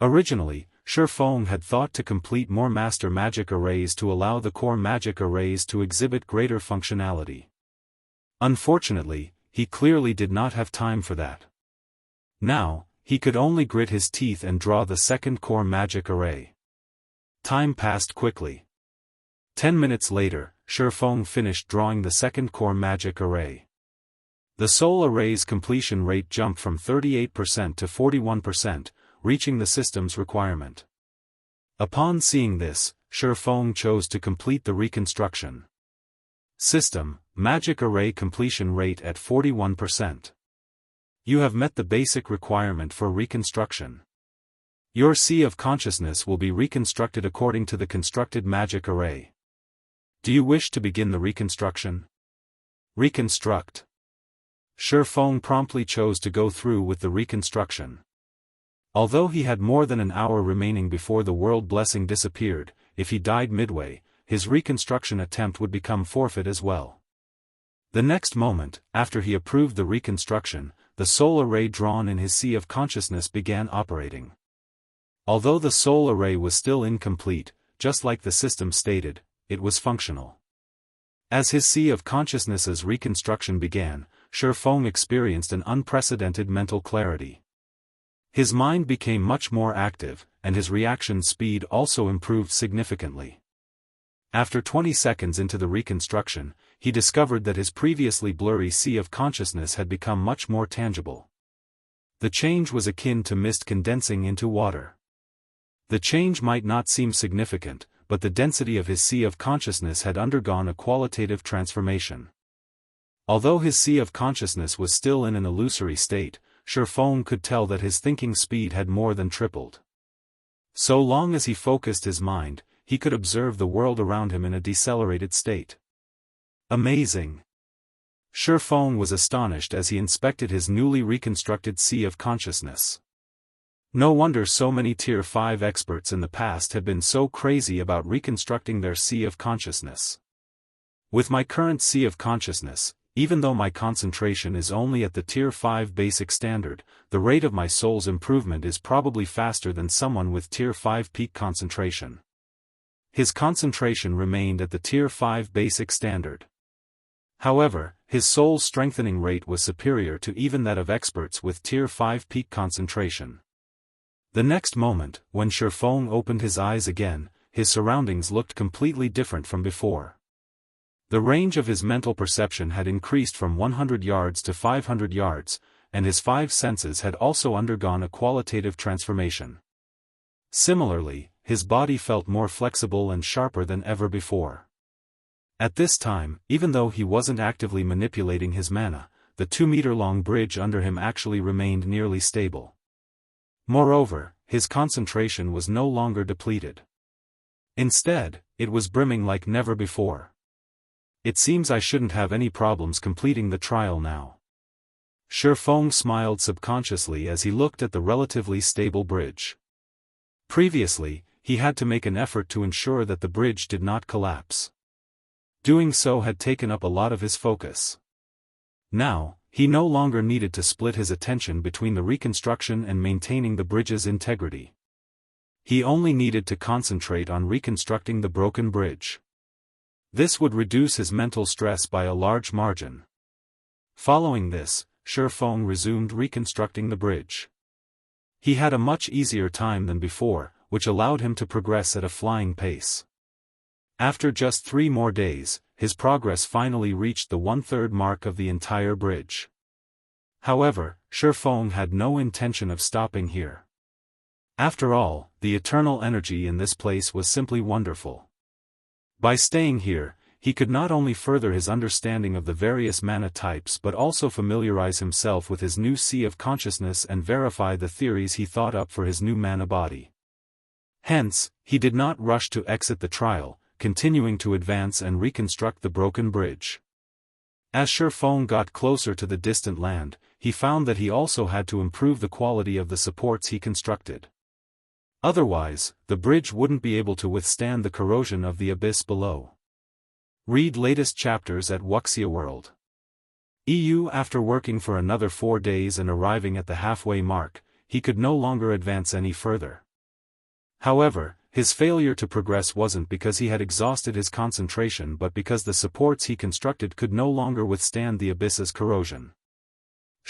Originally, Shi Feng had thought to complete more Master Magic arrays to allow the core magic arrays to exhibit greater functionality. Unfortunately, he clearly did not have time for that. Now, he could only grit his teeth and draw the second core magic array. Time passed quickly. 10 minutes later, Shifeng finished drawing the second core magic array. The soul array's completion rate jumped from 38% to 41%, reaching the system's requirement. Upon seeing this, Shifeng chose to complete the reconstruction. System, magic array completion rate at 41%. You have met the basic requirement for reconstruction. Your sea of consciousness will be reconstructed according to the constructed magic array. Do you wish to begin the reconstruction? Reconstruct. Shifeng promptly chose to go through with the reconstruction. Although he had more than an hour remaining before the world blessing disappeared, if he died midway, his reconstruction attempt would become forfeit as well. The next moment, after he approved the reconstruction, the soul array drawn in his sea of consciousness began operating. Although the soul array was still incomplete, just like the system stated, it was functional. As his sea of consciousness's reconstruction began, Shifeng experienced an unprecedented mental clarity. His mind became much more active, and his reaction speed also improved significantly. After 20 seconds into the reconstruction, he discovered that his previously blurry sea of consciousness had become much more tangible. The change was akin to mist condensing into water. The change might not seem significant, but the density of his sea of consciousness had undergone a qualitative transformation. Although his sea of consciousness was still in an illusory state, Shifeng could tell that his thinking speed had more than tripled. So long as he focused his mind, he could observe the world around him in a decelerated state. Amazing! Shifeng was astonished as he inspected his newly reconstructed sea of consciousness. No wonder so many Tier 5 experts in the past had been so crazy about reconstructing their sea of consciousness. With my current sea of consciousness, even though my concentration is only at the Tier 5 basic standard, the rate of my soul's improvement is probably faster than someone with Tier 5 peak concentration. His concentration remained at the Tier 5 basic standard. However, his soul's strengthening rate was superior to even that of experts with Tier 5 peak concentration. The next moment, when Shifeng opened his eyes again, his surroundings looked completely different from before. The range of his mental perception had increased from 100 yards to 500 yards, and his 5 senses had also undergone a qualitative transformation. Similarly, his body felt more flexible and sharper than ever before. At this time, even though he wasn't actively manipulating his mana, the 2-meter-long bridge under him actually remained nearly stable. Moreover, his concentration was no longer depleted. Instead, it was brimming like never before. It seems I shouldn't have any problems completing the trial now. Shifeng smiled subconsciously as he looked at the relatively stable bridge. Previously, he had to make an effort to ensure that the bridge did not collapse. Doing so had taken up a lot of his focus. Now, he no longer needed to split his attention between the reconstruction and maintaining the bridge's integrity. He only needed to concentrate on reconstructing the broken bridge. This would reduce his mental stress by a large margin. Following this, Shifeng resumed reconstructing the bridge. He had a much easier time than before, which allowed him to progress at a flying pace. After just 3 more days, his progress finally reached the 1/3 mark of the entire bridge. However, Shifeng had no intention of stopping here. After all, the eternal energy in this place was simply wonderful. By staying here, he could not only further his understanding of the various mana types but also familiarize himself with his new sea of consciousness and verify the theories he thought up for his new mana body. Hence, he did not rush to exit the trial, continuing to advance and reconstruct the broken bridge. As Shifeng got closer to the distant land, he found that he also had to improve the quality of the supports he constructed. Otherwise, the bridge wouldn't be able to withstand the corrosion of the abyss below. Read latest chapters at Wuxia World. EU. After working for another 4 days and arriving at the halfway mark, he could no longer advance any further. However, his failure to progress wasn't because he had exhausted his concentration but because the supports he constructed could no longer withstand the abyss's corrosion.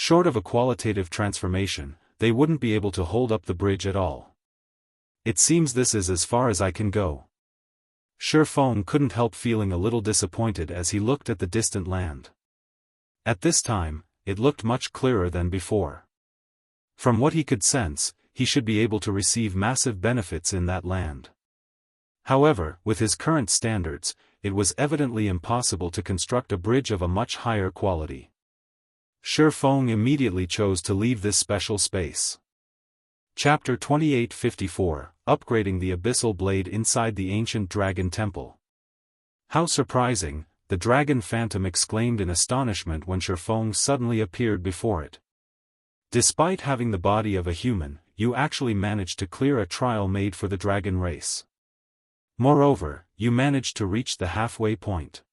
Short of a qualitative transformation, they wouldn't be able to hold up the bridge at all. It seems this is as far as I can go. Shi Feng couldn't help feeling a little disappointed as he looked at the distant land. At this time, it looked much clearer than before. From what he could sense, he should be able to receive massive benefits in that land. However, with his current standards, it was evidently impossible to construct a bridge of a much higher quality. Shi Feng immediately chose to leave this special space. Chapter 2854, Upgrading the Abyssal Blade inside the Ancient Dragon Temple. How surprising, the Dragon Phantom exclaimed in astonishment when Shi Feng suddenly appeared before it. Despite having the body of a human, you actually managed to clear a trial made for the dragon race. Moreover, you managed to reach the halfway point.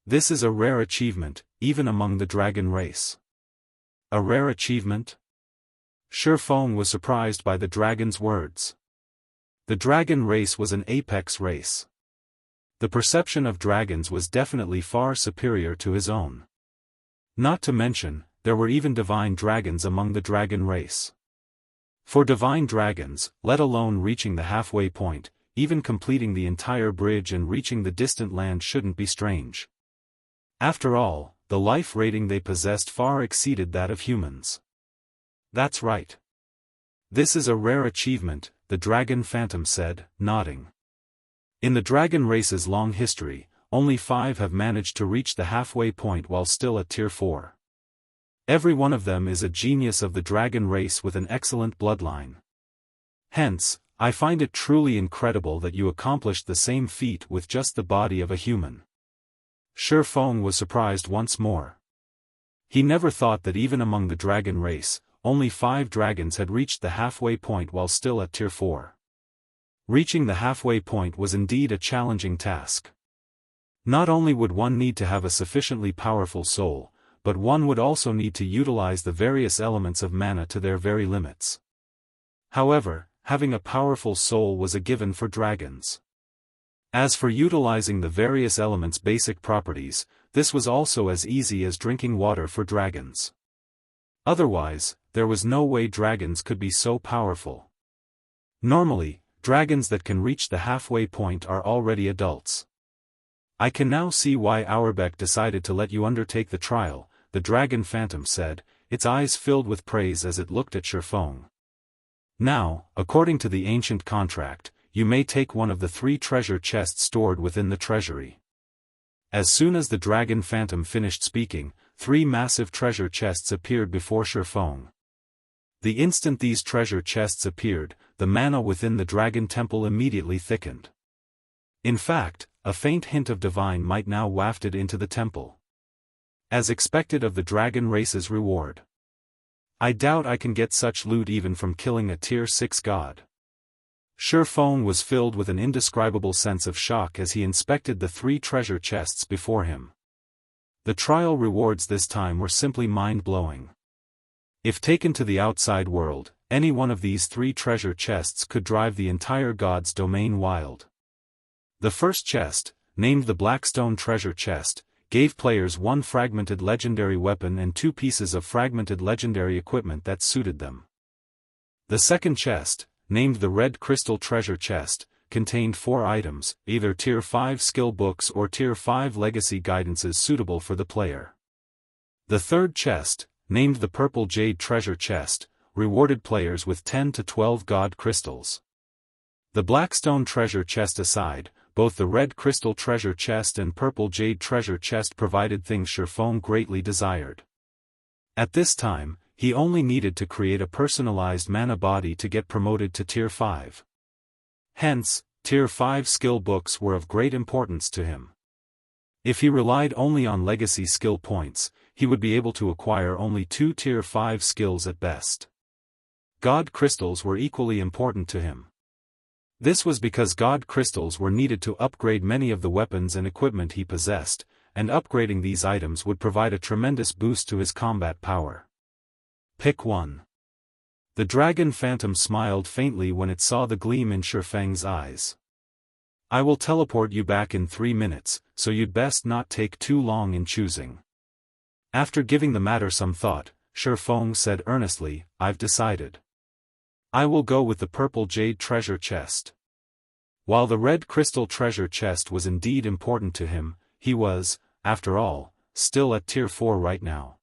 This is a rare achievement, even among the dragon race. A rare achievement? Shi Feng was surprised by the dragon's words. The dragon race was an apex race. The perception of dragons was definitely far superior to his own. Not to mention, there were even divine dragons among the dragon race. For divine dragons, let alone reaching the halfway point, even completing the entire bridge and reaching the distant land shouldn't be strange. After all, the life rating they possessed far exceeded that of humans. That's right. This is a rare achievement, the Dragon Phantom said, nodding. In the dragon race's long history, only 5 have managed to reach the halfway point while still at Tier 4. Every one of them is a genius of the dragon race with an excellent bloodline. Hence, I find it truly incredible that you accomplished the same feat with just the body of a human. Shi Feng was surprised once more. He never thought that even among the dragon race, only 5 dragons had reached the halfway point while still at Tier 4. Reaching the halfway point was indeed a challenging task. Not only would one need to have a sufficiently powerful soul, but one would also need to utilize the various elements of mana to their very limits. However, having a powerful soul was a given for dragons. As for utilizing the various elements' basic properties, this was also as easy as drinking water for dragons. Otherwise, there was no way dragons could be so powerful. Normally, dragons that can reach the halfway point are already adults. I can now see why Auerbach decided to let you undertake the trial, the Dragon Phantom said, its eyes filled with praise as it looked at Shi Feng. Now, according to the ancient contract, you may take one of the 3 treasure chests stored within the treasury. As soon as the Dragon Phantom finished speaking, 3 massive treasure chests appeared before Shi Feng. The instant these treasure chests appeared, the mana within the Dragon Temple immediately thickened. In fact, a faint hint of divine might now wafted into the temple. As expected of the dragon race's reward. I doubt I can get such loot even from killing a Tier 6 god. Shi Feng was filled with an indescribable sense of shock as he inspected the 3 treasure chests before him. The trial rewards this time were simply mind-blowing. If taken to the outside world, any one of these 3 treasure chests could drive the entire god's domain wild. The first chest, named the Blackstone Treasure Chest, gave players 1 fragmented legendary weapon and 2 pieces of fragmented legendary equipment that suited them. The second chest, named the Red Crystal Treasure Chest, contained 4 items, either Tier 5 skill books or Tier 5 legacy guidances suitable for the player. The third chest, named the Purple Jade Treasure Chest, rewarded players with 10 to 12 god crystals. The Blackstone Treasure Chest aside, both the Red Crystal Treasure Chest and Purple Jade Treasure Chest provided things Shi Feng greatly desired. At this time, he only needed to create a personalized mana body to get promoted to Tier 5. Hence, Tier 5 skill books were of great importance to him. If he relied only on legacy skill points, he would be able to acquire only 2 Tier 5 skills at best. God crystals were equally important to him. This was because god crystals were needed to upgrade many of the weapons and equipment he possessed, and upgrading these items would provide a tremendous boost to his combat power. Pick 1. The Dragon Phantom smiled faintly when it saw the gleam in Shi Feng's eyes. I will teleport you back in 3 minutes, so you'd best not take too long in choosing. After giving the matter some thought, Feng said earnestly, I've decided. I will go with the purple jade treasure chest. While the red crystal treasure chest was indeed important to him, he was, after all, still at tier 4 right now.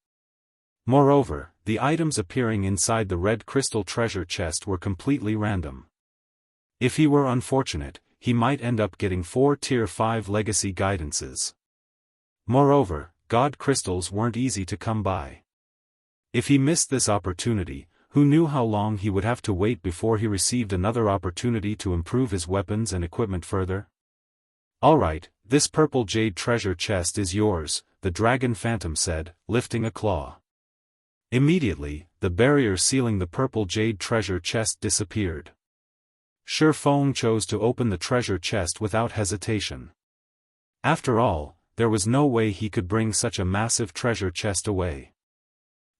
Moreover, the items appearing inside the red crystal treasure chest were completely random. If he were unfortunate, he might end up getting 4 tier 5 legacy guidances. Moreover, god crystals weren't easy to come by. If he missed this opportunity, who knew how long he would have to wait before he received another opportunity to improve his weapons and equipment further? Alright, this purple jade treasure chest is yours, the dragon phantom said, lifting a claw. Immediately, the barrier sealing the purple jade treasure chest disappeared. Feng chose to open the treasure chest without hesitation. After all, there was no way he could bring such a massive treasure chest away.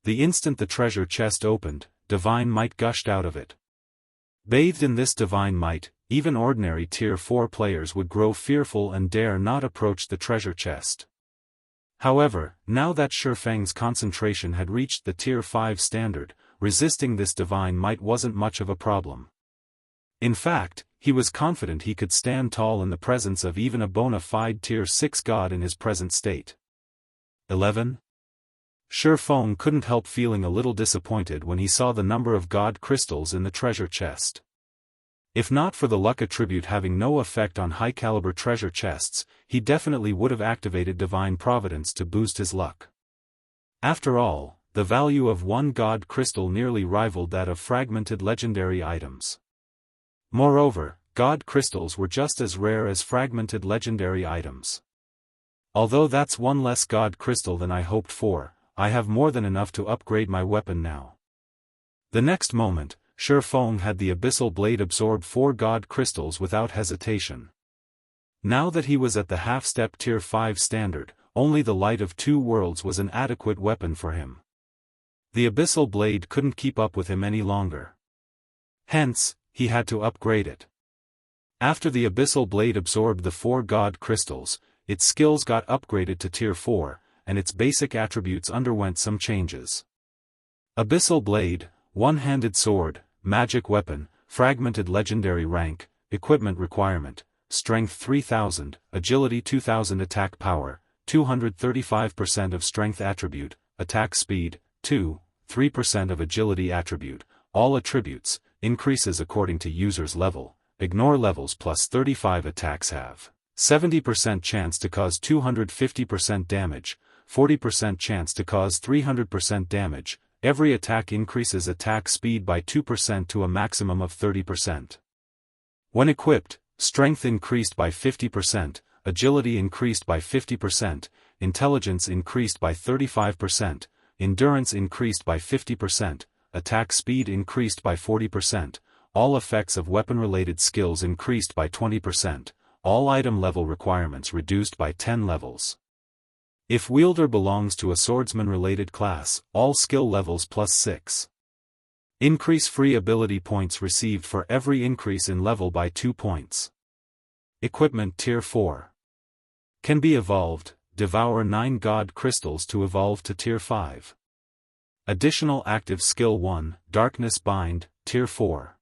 The instant the treasure chest opened, divine might gushed out of it. Bathed in this divine might, even ordinary tier 4 players would grow fearful and dare not approach the treasure chest. However, now that Feng's concentration had reached the tier 5 standard, resisting this divine might wasn't much of a problem. In fact, he was confident he could stand tall in the presence of even a bona fide tier 6 god in his present state. 11. Feng couldn't help feeling a little disappointed when he saw the number of god crystals in the treasure chest. If not for the luck attribute having no effect on high-caliber treasure chests, he definitely would have activated Divine Providence to boost his luck. After all, the value of one god crystal nearly rivaled that of fragmented legendary items. Moreover, god crystals were just as rare as fragmented legendary items. Although that's one less god crystal than I hoped for, I have more than enough to upgrade my weapon now. The next moment, Feng had the Abyssal blade absorb 4 god crystals without hesitation. Now that he was at the half-step tier 5 standard, only the Light of Two Worlds was an adequate weapon for him. The Abyssal blade couldn't keep up with him any longer. Hence, he had to upgrade it. After the Abyssal blade absorbed the 4 god crystals, its skills got upgraded to tier 4, and its basic attributes underwent some changes. Abyssal blade, one-handed sword, magic weapon, fragmented legendary rank, equipment requirement, strength 3000, agility 2000, attack power, 235% of strength attribute, attack speed, 3% of agility attribute, all attributes, increases according to user's level, ignore levels plus 35 attacks have 70% chance to cause 250% damage, 40% chance to cause 300% damage. Every attack increases attack speed by 2% to a maximum of 30%. When equipped, strength increased by 50%, agility increased by 50%, intelligence increased by 35%, endurance increased by 50%, attack speed increased by 40%, all effects of weapon-related skills increased by 20%, all item level requirements reduced by 10 levels. If wielder belongs to a swordsman-related class, all skill levels plus 6. Increase free ability points received for every increase in level by 2 points. Equipment tier 4. Can be evolved, devour 9 god crystals to evolve to tier 5. Additional active skill 1, Darkness Bind, tier 4.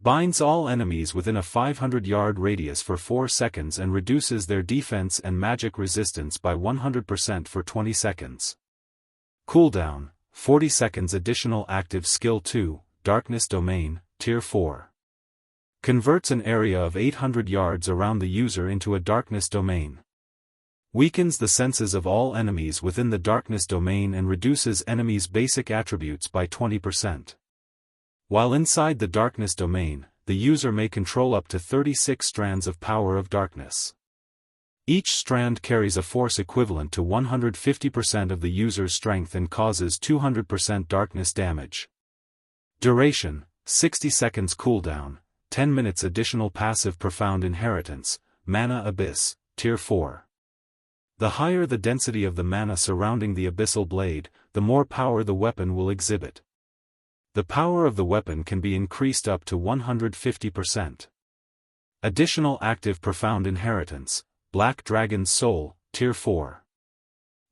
Binds all enemies within a 500-yard radius for 4 seconds and reduces their defense and magic resistance by 100% for 20 seconds. Cooldown, 40 seconds. Additional active skill 2, Darkness Domain, tier 4. Converts an area of 800 yards around the user into a darkness domain. Weakens the senses of all enemies within the darkness domain and reduces enemies' basic attributes by 20%. While inside the darkness domain, the user may control up to 36 strands of power of darkness. Each strand carries a force equivalent to 150% of the user's strength and causes 200% darkness damage. Duration, 60 seconds. Cooldown, 10 minutes. Additional passive Profound Inheritance, Mana Abyss, tier 4. The higher the density of the mana surrounding the abyssal blade, the more power the weapon will exhibit. The power of the weapon can be increased up to 150%. Additional active Profound Inheritance, Black Dragon's Soul, tier 4.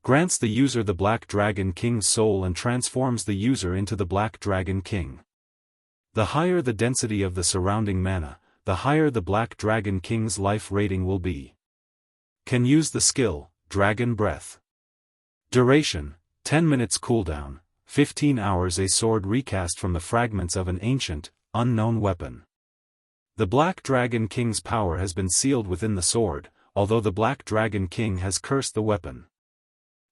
Grants the user the Black Dragon King's soul and transforms the user into the Black Dragon King. The higher the density of the surrounding mana, the higher the Black Dragon King's life rating will be. Can use the skill, Dragon Breath. Duration, 10 minutes cooldown, 15 hours. A sword recast from the fragments of an ancient, unknown weapon. The Black Dragon King's power has been sealed within the sword, although the Black Dragon King has cursed the weapon.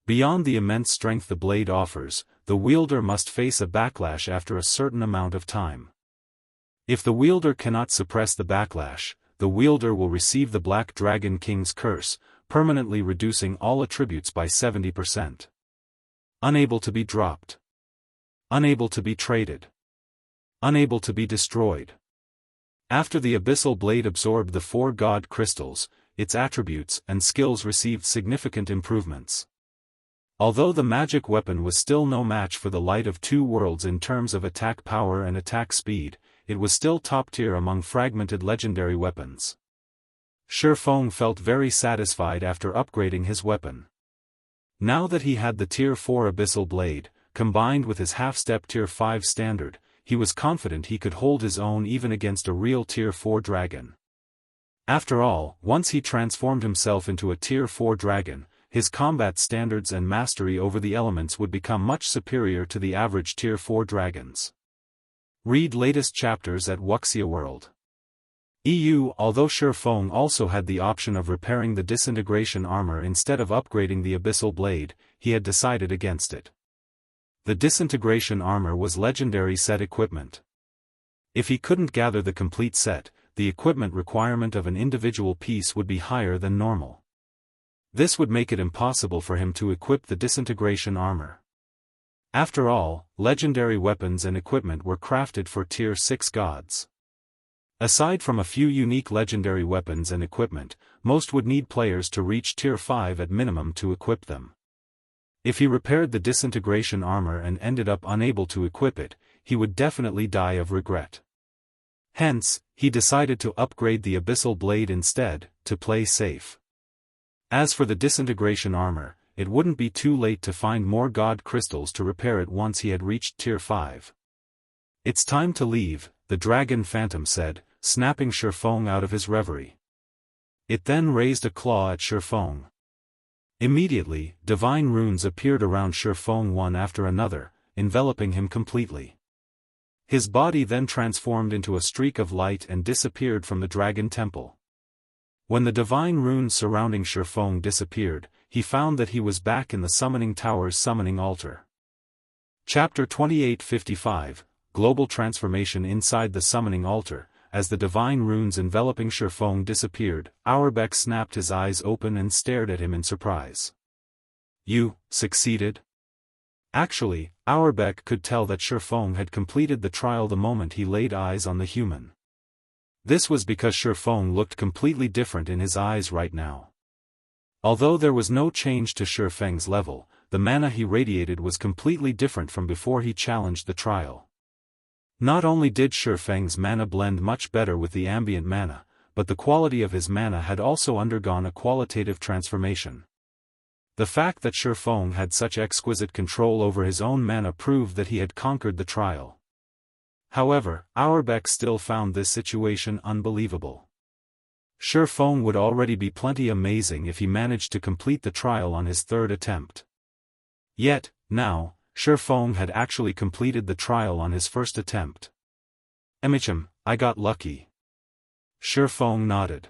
Beyond the immense strength the blade offers, the wielder must face a backlash after a certain amount of time. If the wielder cannot suppress the backlash, the wielder will receive the Black Dragon King's curse, permanently reducing all attributes by 70%. Unable to be dropped. Unable to be traded. Unable to be destroyed. After the Abyssal blade absorbed the 4 god crystals, its attributes and skills received significant improvements. Although the magic weapon was still no match for the Light of Two Worlds in terms of attack power and attack speed, it was still top tier among fragmented legendary weapons. Shifeng felt very satisfied after upgrading his weapon. Now that he had the Tier 4 Abyssal blade, combined with his half-step Tier 5 standard, he was confident he could hold his own even against a real Tier 4 dragon. After all, once he transformed himself into a Tier 4 dragon, his combat standards and mastery over the elements would become much superior to the average Tier 4 dragons. Read latest chapters at Wuxia World. EU. Although Shifeng also had the option of repairing the disintegration armor instead of upgrading the Abyssal blade, he had decided against it. The disintegration armor was legendary set equipment. If he couldn't gather the complete set, the equipment requirement of an individual piece would be higher than normal. This would make it impossible for him to equip the disintegration armor. After all, legendary weapons and equipment were crafted for Tier 6 gods. Aside from a few unique legendary weapons and equipment, most would need players to reach Tier 5 at minimum to equip them. If he repaired the disintegration armor and ended up unable to equip it, he would definitely die of regret. Hence, he decided to upgrade the Abyssal blade instead, to play safe. As for the disintegration armor, it wouldn't be too late to find more god crystals to repair it once he had reached Tier 5. It's time to leave, the Dragon Phantom said, snapping Shifeng out of his reverie. It then raised a claw at Shifeng. Immediately, divine runes appeared around Shifeng one after another, enveloping him completely. His body then transformed into a streak of light and disappeared from the Dragon Temple. When the divine runes surrounding Shifeng disappeared, he found that he was back in the Summoning Tower's summoning altar. Chapter 2855, Global Transformation. Inside the summoning altar, as the divine runes enveloping Shifeng disappeared, Auerbach snapped his eyes open and stared at him in surprise. You succeeded? Actually, Auerbach could tell that Shifeng had completed the trial the moment he laid eyes on the human. This was because Shifeng looked completely different in his eyes right now. Although there was no change to Shifeng's level, the mana he radiated was completely different from before he challenged the trial. Not only did Shifeng's mana blend much better with the ambient mana, but the quality of his mana had also undergone a qualitative transformation. The fact that Shifeng had such exquisite control over his own mana proved that he had conquered the trial. However, Auerbach still found this situation unbelievable. Shifeng would already be plenty amazing if he managed to complete the trial on his 3rd attempt. Yet, now, Shifeng had actually completed the trial on his 1st attempt. I got lucky. Shifeng nodded.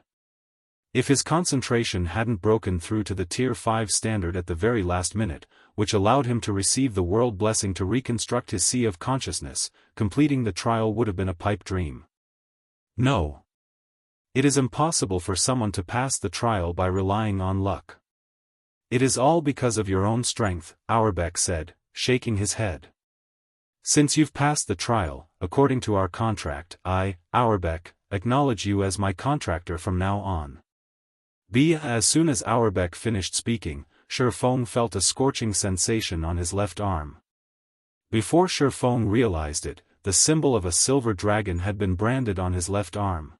If his concentration hadn't broken through to the Tier 5 standard at the very last minute, which allowed him to receive the world blessing to reconstruct his sea of consciousness, completing the trial would have been a pipe dream. No. It is impossible for someone to pass the trial by relying on luck. It is all because of your own strength, Auerbach said, shaking his head. Since you've passed the trial, according to our contract, I, Auerbach, acknowledge you as my contractor from now on. As soon as Auerbach finished speaking, Shifeng felt a scorching sensation on his left arm. Before Shifeng realized it, the symbol of a silver dragon had been branded on his left arm.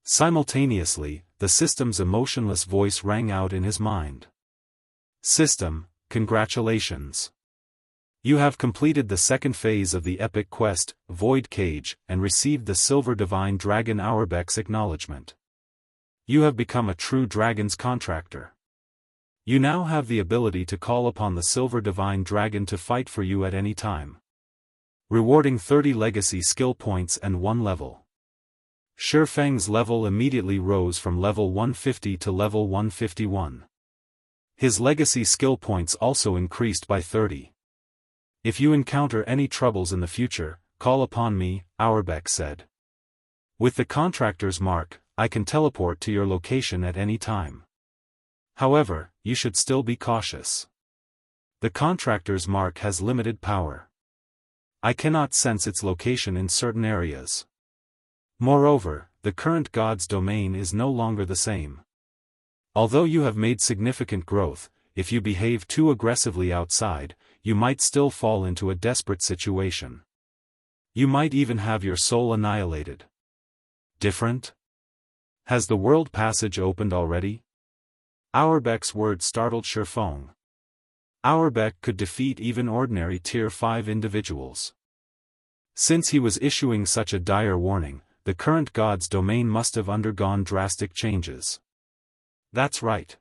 Simultaneously, the system's emotionless voice rang out in his mind. System, congratulations. You have completed the second phase of the epic quest, Void Cage, and received the Silver Divine Dragon Auerbach's acknowledgement. You have become a true dragon's contractor. You now have the ability to call upon the Silver Divine Dragon to fight for you at any time. Rewarding 30 legacy skill points and 1 level. Shifeng's level immediately rose from level 150 to level 151. His legacy skill points also increased by 30. If you encounter any troubles in the future, call upon me, Auerbach said. With the contractor's mark, I can teleport to your location at any time. However, you should still be cautious. The contractor's mark has limited power. I cannot sense its location in certain areas. Moreover, the current god's domain is no longer the same. Although you have made significant growth, if you behave too aggressively outside, you might still fall into a desperate situation. You might even have your soul annihilated. Different? Has the world passage opened already? Auerbach's words startled Shifeng. Auerbach could defeat even ordinary Tier 5 individuals. Since he was issuing such a dire warning, the current god's domain must have undergone drastic changes. That's right.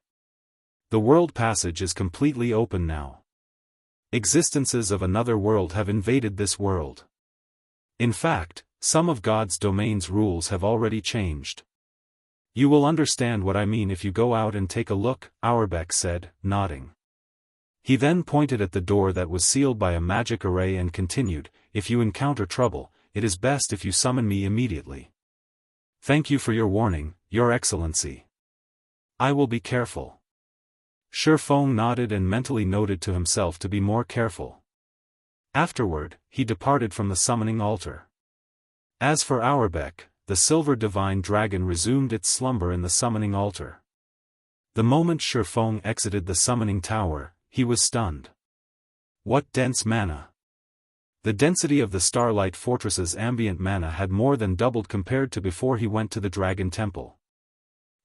The world passage is completely open now. Existences of another world have invaded this world. In fact, some of God's domain's rules have already changed. You will understand what I mean if you go out and take a look, Auerbach said, nodding. He then pointed at the door that was sealed by a magic array and continued, if you encounter trouble, it is best if you summon me immediately. Thank you for your warning, Your Excellency. I will be careful. Shifeng nodded and mentally noted to himself to be more careful. Afterward, he departed from the summoning altar. As for Auerbach, the Silver Divine Dragon resumed its slumber in the summoning altar. The moment Shifeng exited the summoning tower, he was stunned. What dense mana! The density of the Starlight Fortress's ambient mana had more than doubled compared to before he went to the Dragon Temple.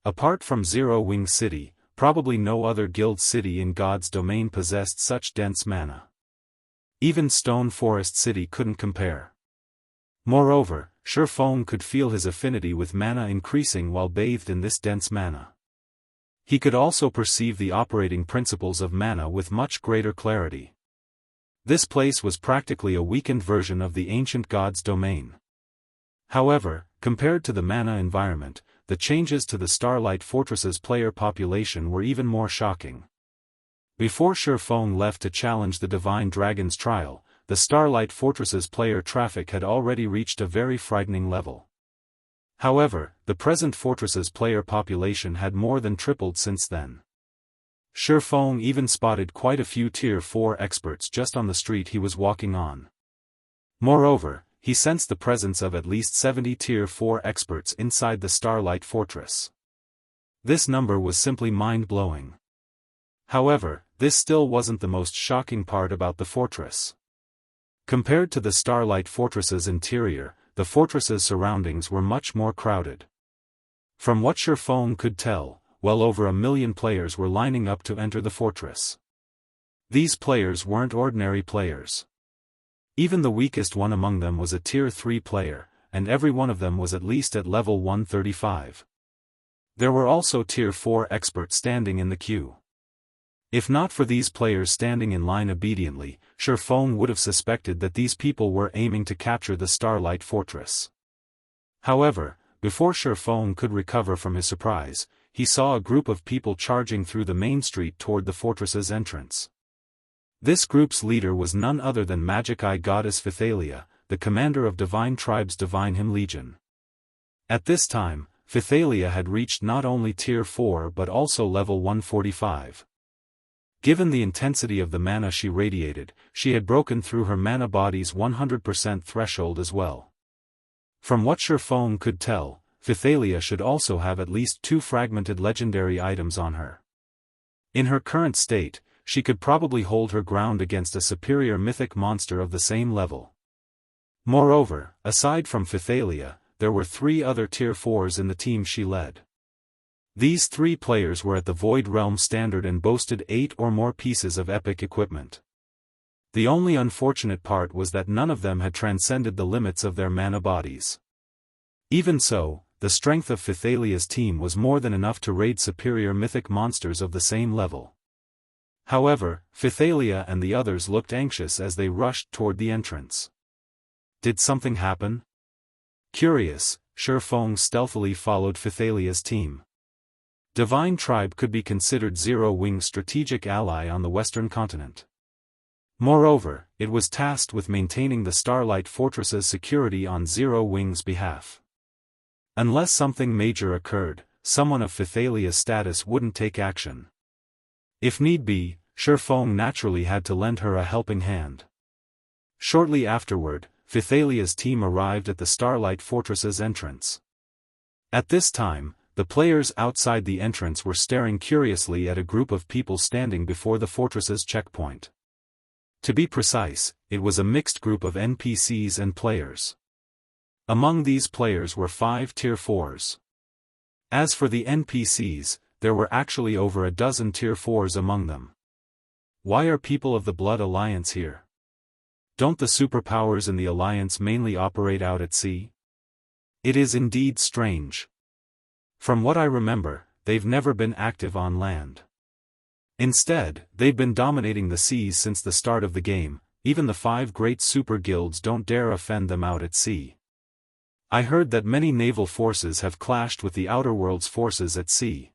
Apart from Zero Wing City, probably no other guild city in God's domain possessed such dense mana. Even Stone Forest City couldn't compare. Moreover, Shifeng could feel his affinity with mana increasing while bathed in this dense mana. He could also perceive the operating principles of mana with much greater clarity. This place was practically a weakened version of the ancient god's domain. However, compared to the mana environment, the changes to the Starlight Fortress's player population were even more shocking. Before Shifeng left to challenge the Divine Dragon's trial, the Starlight Fortress's player traffic had already reached a very frightening level. However, the present fortress's player population had more than tripled since then. Shifeng even spotted quite a few Tier 4 experts just on the street he was walking on. Moreover, he sensed the presence of at least 70 Tier 4 experts inside the Starlight Fortress. This number was simply mind-blowing. However, this still wasn't the most shocking part about the fortress. Compared to the Starlight Fortress's interior, the fortress's surroundings were much more crowded. From what Shifeng could tell, well over 1 million players were lining up to enter the fortress. These players weren't ordinary players. Even the weakest one among them was a Tier 3 player, and every one of them was at least at level 135. There were also Tier 4 experts standing in the queue. If not for these players standing in line obediently, Shifeng would have suspected that these people were aiming to capture the Starlight Fortress. However, before Shifeng could recover from his surprise, he saw a group of people charging through the main street toward the fortress's entrance. This group's leader was none other than Magic Eye Goddess Phythalia, the commander of Divine Tribe's Divine Hymn Legion. At this time, Phythalia had reached not only Tier 4 but also level 145. Given the intensity of the mana she radiated, she had broken through her mana body's 100% threshold as well. From what Shifeng could tell, Phythalia should also have at least 2 fragmented legendary items on her. In her current state, she could probably hold her ground against a superior mythic monster of the same level. Moreover, aside from Phythalia, there were 3 other Tier 4s in the team she led. These 3 players were at the Void Realm standard and boasted 8 or more pieces of epic equipment. The only unfortunate part was that none of them had transcended the limits of their mana bodies. Even so, the strength of Phythalia's team was more than enough to raid superior mythic monsters of the same level. However, Phythalia and the others looked anxious as they rushed toward the entrance. Did something happen? Curious, Shifeng stealthily followed Phythalia's team. Divine Tribe could be considered Zero Wing's strategic ally on the Western continent. Moreover, it was tasked with maintaining the Starlight Fortress's security on Zero Wing's behalf. Unless something major occurred, someone of Phythalia's status wouldn't take action. If need be, Shifeng naturally had to lend her a helping hand. Shortly afterward, Phythalia's team arrived at the Starlight Fortress's entrance. At this time, the players outside the entrance were staring curiously at a group of people standing before the fortress's checkpoint. To be precise, it was a mixed group of NPCs and players. Among these players were 5 Tier 4s. As for the NPCs, there were actually over a dozen Tier 4s among them. Why are people of the Blood Alliance here? Don't the superpowers in the Alliance mainly operate out at sea? It is indeed strange. From what I remember, they've never been active on land. Instead, they've been dominating the seas since the start of the game. Even the 5 great super guilds don't dare offend them out at sea. I heard that many naval forces have clashed with the Outer World's forces at sea.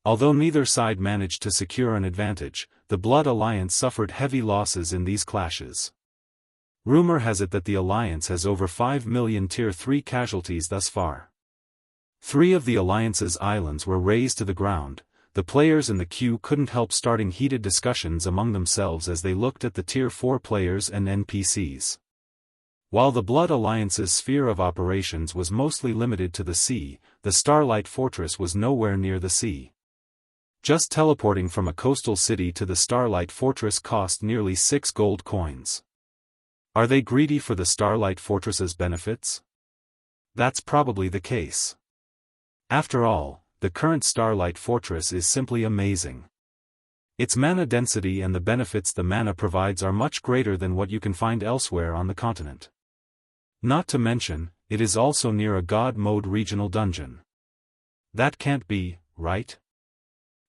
Although neither side managed to secure an advantage, the Blood Alliance suffered heavy losses in these clashes. Rumor has it that the Alliance has over 5 million Tier 3 casualties thus far. 3 of the Alliance's islands were razed to the ground. The players in the queue couldn't help starting heated discussions among themselves as they looked at the Tier 4 players and NPCs. While the Blood Alliance's sphere of operations was mostly limited to the sea, the Starlight Fortress was nowhere near the sea. Just teleporting from a coastal city to the Starlight Fortress cost nearly 6 gold coins. Are they greedy for the Starlight Fortress's benefits? That's probably the case. After all, the current Starlight Fortress is simply amazing. Its mana density and the benefits the mana provides are much greater than what you can find elsewhere on the continent. Not to mention, it is also near a God Mode regional dungeon. That can't be, right?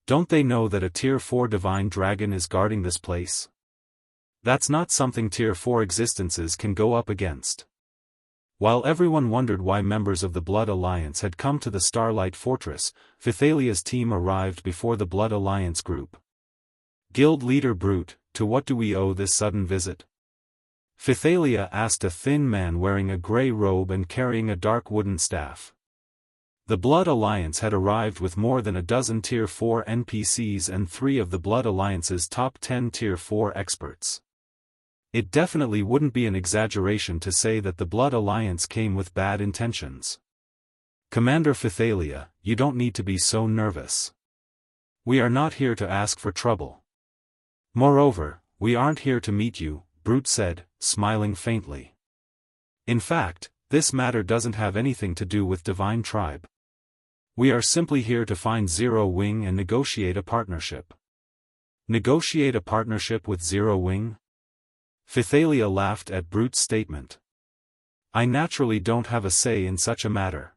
Don't they know that a Tier 4 Divine Dragon is guarding this place? That's not something Tier 4 existences can go up against. While everyone wondered why members of the Blood Alliance had come to the Starlight Fortress, Phythalia's team arrived before the Blood Alliance group. Guild leader Brute, to what do we owe this sudden visit? Phythalia asked a thin man wearing a grey robe and carrying a dark wooden staff. The Blood Alliance had arrived with more than a dozen Tier 4 NPCs and 3 of the Blood Alliance's top 10 Tier 4 experts. It definitely wouldn't be an exaggeration to say that the Blood Alliance came with bad intentions. Commander Phythalia, you don't need to be so nervous. We are not here to ask for trouble. Moreover, we aren't here to meet you, Brute said, smiling faintly. In fact, this matter doesn't have anything to do with Divine Tribe. We are simply here to find Zero Wing and negotiate a partnership. Negotiate a partnership with Zero Wing? Phythalia laughed at Brute's statement. I naturally don't have a say in such a matter.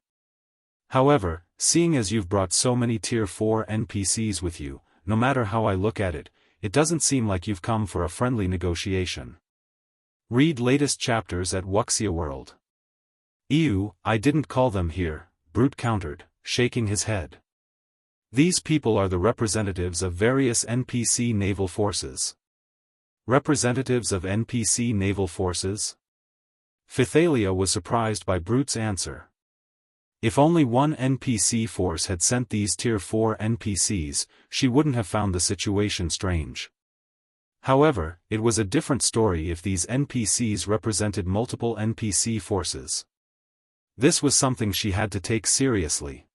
However, seeing as you've brought so many Tier 4 NPCs with you, no matter how I look at it, it doesn't seem like you've come for a friendly negotiation. Read latest chapters at Wuxia World. Ew, I didn't call them here, Brute countered, shaking his head. These people are the representatives of various NPC naval forces. Representatives of NPC naval forces? Phythalia was surprised by Brute's answer. If only one NPC force had sent these Tier 4 NPCs, she wouldn't have found the situation strange. However, it was a different story if these NPCs represented multiple NPC forces. This was something she had to take seriously.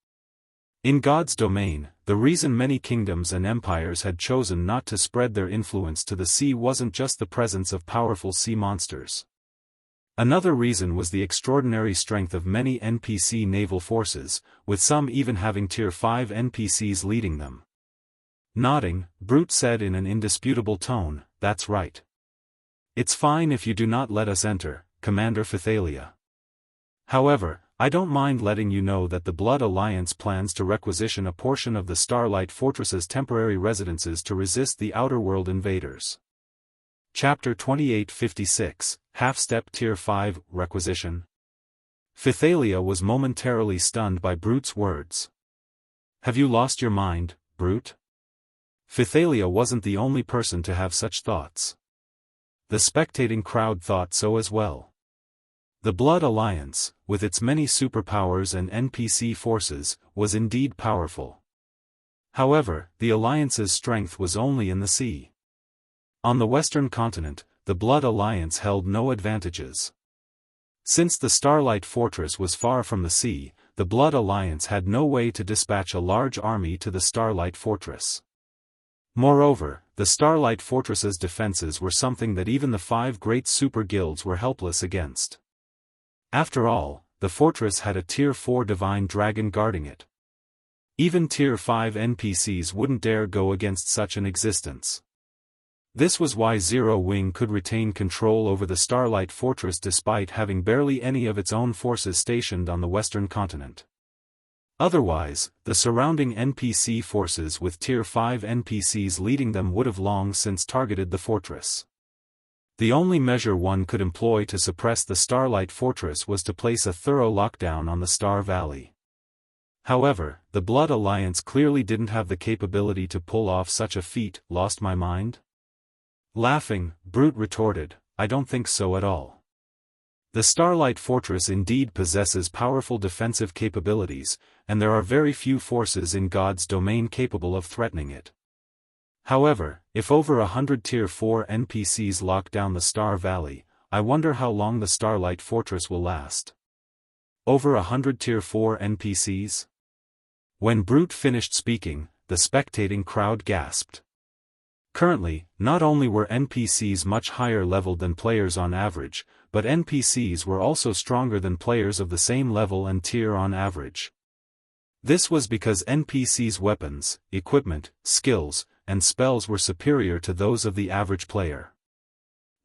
In God's domain, the reason many kingdoms and empires had chosen not to spread their influence to the sea wasn't just the presence of powerful sea monsters. Another reason was the extraordinary strength of many NPC naval forces, with some even having Tier 5 NPCs leading them. Nodding, Brute said in an indisputable tone, "That's right. It's fine if you do not let us enter, Commander Phythalia. However, I don't mind letting you know that the Blood Alliance plans to requisition a portion of the Starlight Fortress's temporary residences to resist the Outer World invaders." Chapter 2856, Half-Step Tier 5, Requisition. Phythalia was momentarily stunned by Brute's words. "Have you lost your mind, Brute?" Phythalia wasn't the only person to have such thoughts. The spectating crowd thought so as well. The Blood Alliance, with its many superpowers and NPC forces, was indeed powerful. However, the Alliance's strength was only in the sea. On the Western continent, the Blood Alliance held no advantages. Since the Starlight Fortress was far from the sea, the Blood Alliance had no way to dispatch a large army to the Starlight Fortress. Moreover, the Starlight Fortress's defenses were something that even the 5 great super guilds were helpless against. After all, the fortress had a Tier 4 divine dragon guarding it. Even Tier 5 NPCs wouldn't dare go against such an existence. This was why Zero Wing could retain control over the Starlight Fortress despite having barely any of its own forces stationed on the Western continent. Otherwise, the surrounding NPC forces with Tier 5 NPCs leading them would have long since targeted the fortress. The only measure one could employ to suppress the Starlight Fortress was to place a thorough lockdown on the Star Valley. However, the Blood Alliance clearly didn't have the capability to pull off such a feat. Lost my mind? Laughing, Brute retorted, "I don't think so at all. The Starlight Fortress indeed possesses powerful defensive capabilities, and there are very few forces in God's domain capable of threatening it. However, if over 100 Tier 4 NPCs lock down the Star Valley, I wonder how long the Starlight Fortress will last." Over 100 Tier 4 NPCs? When Brute finished speaking, the spectating crowd gasped. Currently, not only were NPCs much higher leveled than players on average, but NPCs were also stronger than players of the same level and tier on average. This was because NPCs' weapons, equipment, skills, and spells were superior to those of the average player.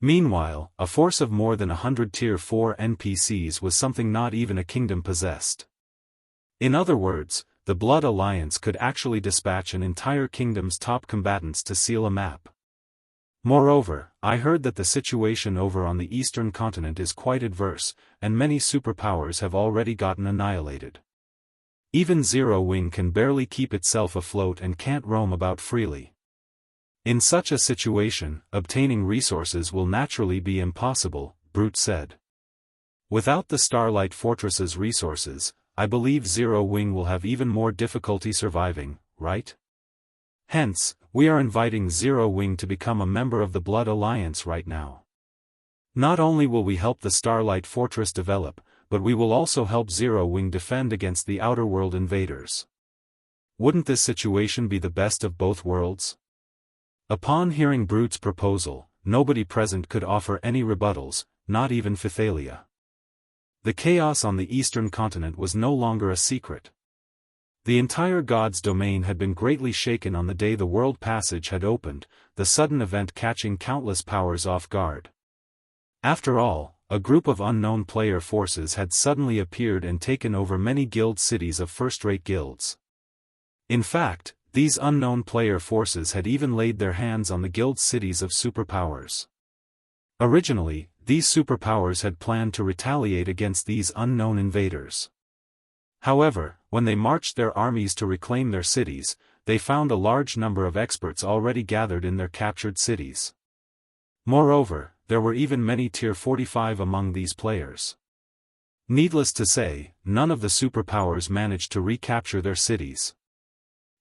Meanwhile, a force of more than 100 Tier 4 NPCs was something not even a kingdom possessed. In other words, the Blood Alliance could actually dispatch an entire kingdom's top combatants to seal a map. Moreover, I heard that the situation over on the eastern continent is quite adverse, and many superpowers have already gotten annihilated. Even Zero Wing can barely keep itself afloat and can't roam about freely. In such a situation, obtaining resources will naturally be impossible, Brute said. Without the Starlight Fortress's resources, I believe Zero Wing will have even more difficulty surviving, right? Hence, we are inviting Zero Wing to become a member of the Blood Alliance right now. Not only will we help the Starlight Fortress develop, but we will also help Zero Wing defend against the Outer World invaders. Wouldn't this situation be the best of both worlds? Upon hearing Brute's proposal, nobody present could offer any rebuttals, not even Phythalia. The chaos on the eastern continent was no longer a secret. The entire God's domain had been greatly shaken on the day the World Passage had opened, the sudden event catching countless powers off guard. After all, a group of unknown player forces had suddenly appeared and taken over many guild cities of first-rate guilds. In fact, these unknown player forces had even laid their hands on the guild cities of superpowers. Originally, these superpowers had planned to retaliate against these unknown invaders. However, when they marched their armies to reclaim their cities, they found a large number of experts already gathered in their captured cities. Moreover, there were even many Tier 45 among these players. Needless to say, none of the superpowers managed to recapture their cities.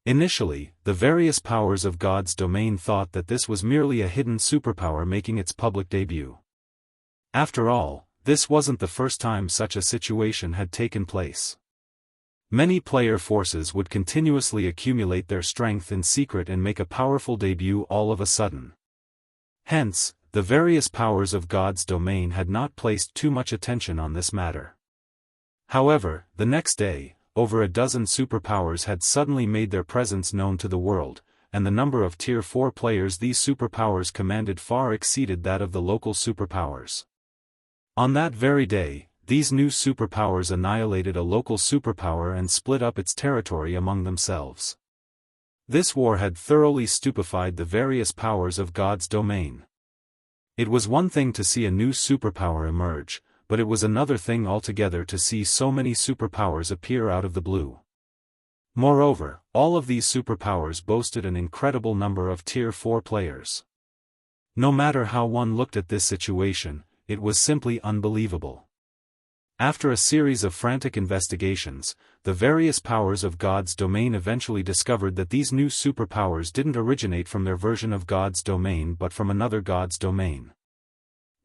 Initially, the various powers of God's domain thought that this was merely a hidden superpower making its public debut. After all, this wasn't the first time such a situation had taken place. Many player forces would continuously accumulate their strength in secret and make a powerful debut all of a sudden. Hence, the various powers of God's domain had not placed too much attention on this matter. However, the next day, over a dozen superpowers had suddenly made their presence known to the world, and the number of Tier 4 players these superpowers commanded far exceeded that of the local superpowers. On that very day, these new superpowers annihilated a local superpower and split up its territory among themselves. This war had thoroughly stupefied the various powers of God's domain. It was one thing to see a new superpower emerge, but it was another thing altogether to see so many superpowers appear out of the blue. Moreover, all of these superpowers boasted an incredible number of Tier 4 players. No matter how one looked at this situation, it was simply unbelievable. After a series of frantic investigations, the various powers of God's domain eventually discovered that these new superpowers didn't originate from their version of God's domain but from another God's domain.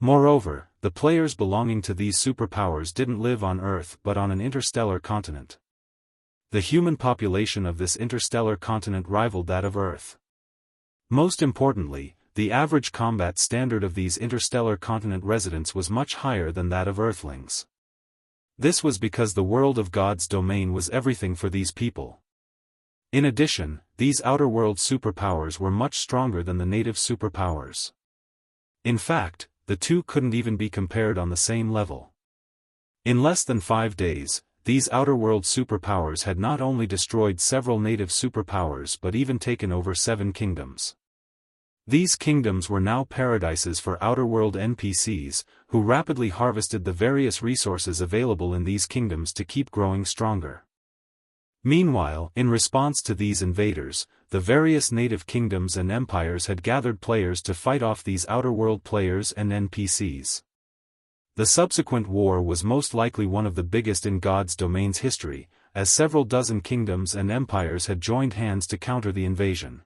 Moreover, the players belonging to these superpowers didn't live on Earth but on an interstellar continent. The human population of this interstellar continent rivaled that of Earth. Most importantly, the average combat standard of these interstellar continent residents was much higher than that of Earthlings. This was because the world of God's domain was everything for these people. In addition, these outer world superpowers were much stronger than the native superpowers. In fact, the two couldn't even be compared on the same level. In less than 5 days, these outer world superpowers had not only destroyed several native superpowers but even taken over 7 kingdoms. These kingdoms were now paradises for outer world NPCs, who rapidly harvested the various resources available in these kingdoms to keep growing stronger. Meanwhile, in response to these invaders, the various native kingdoms and empires had gathered players to fight off these outer world players and NPCs. The subsequent war was most likely one of the biggest in God's domain's history, as several dozen kingdoms and empires had joined hands to counter the invasion.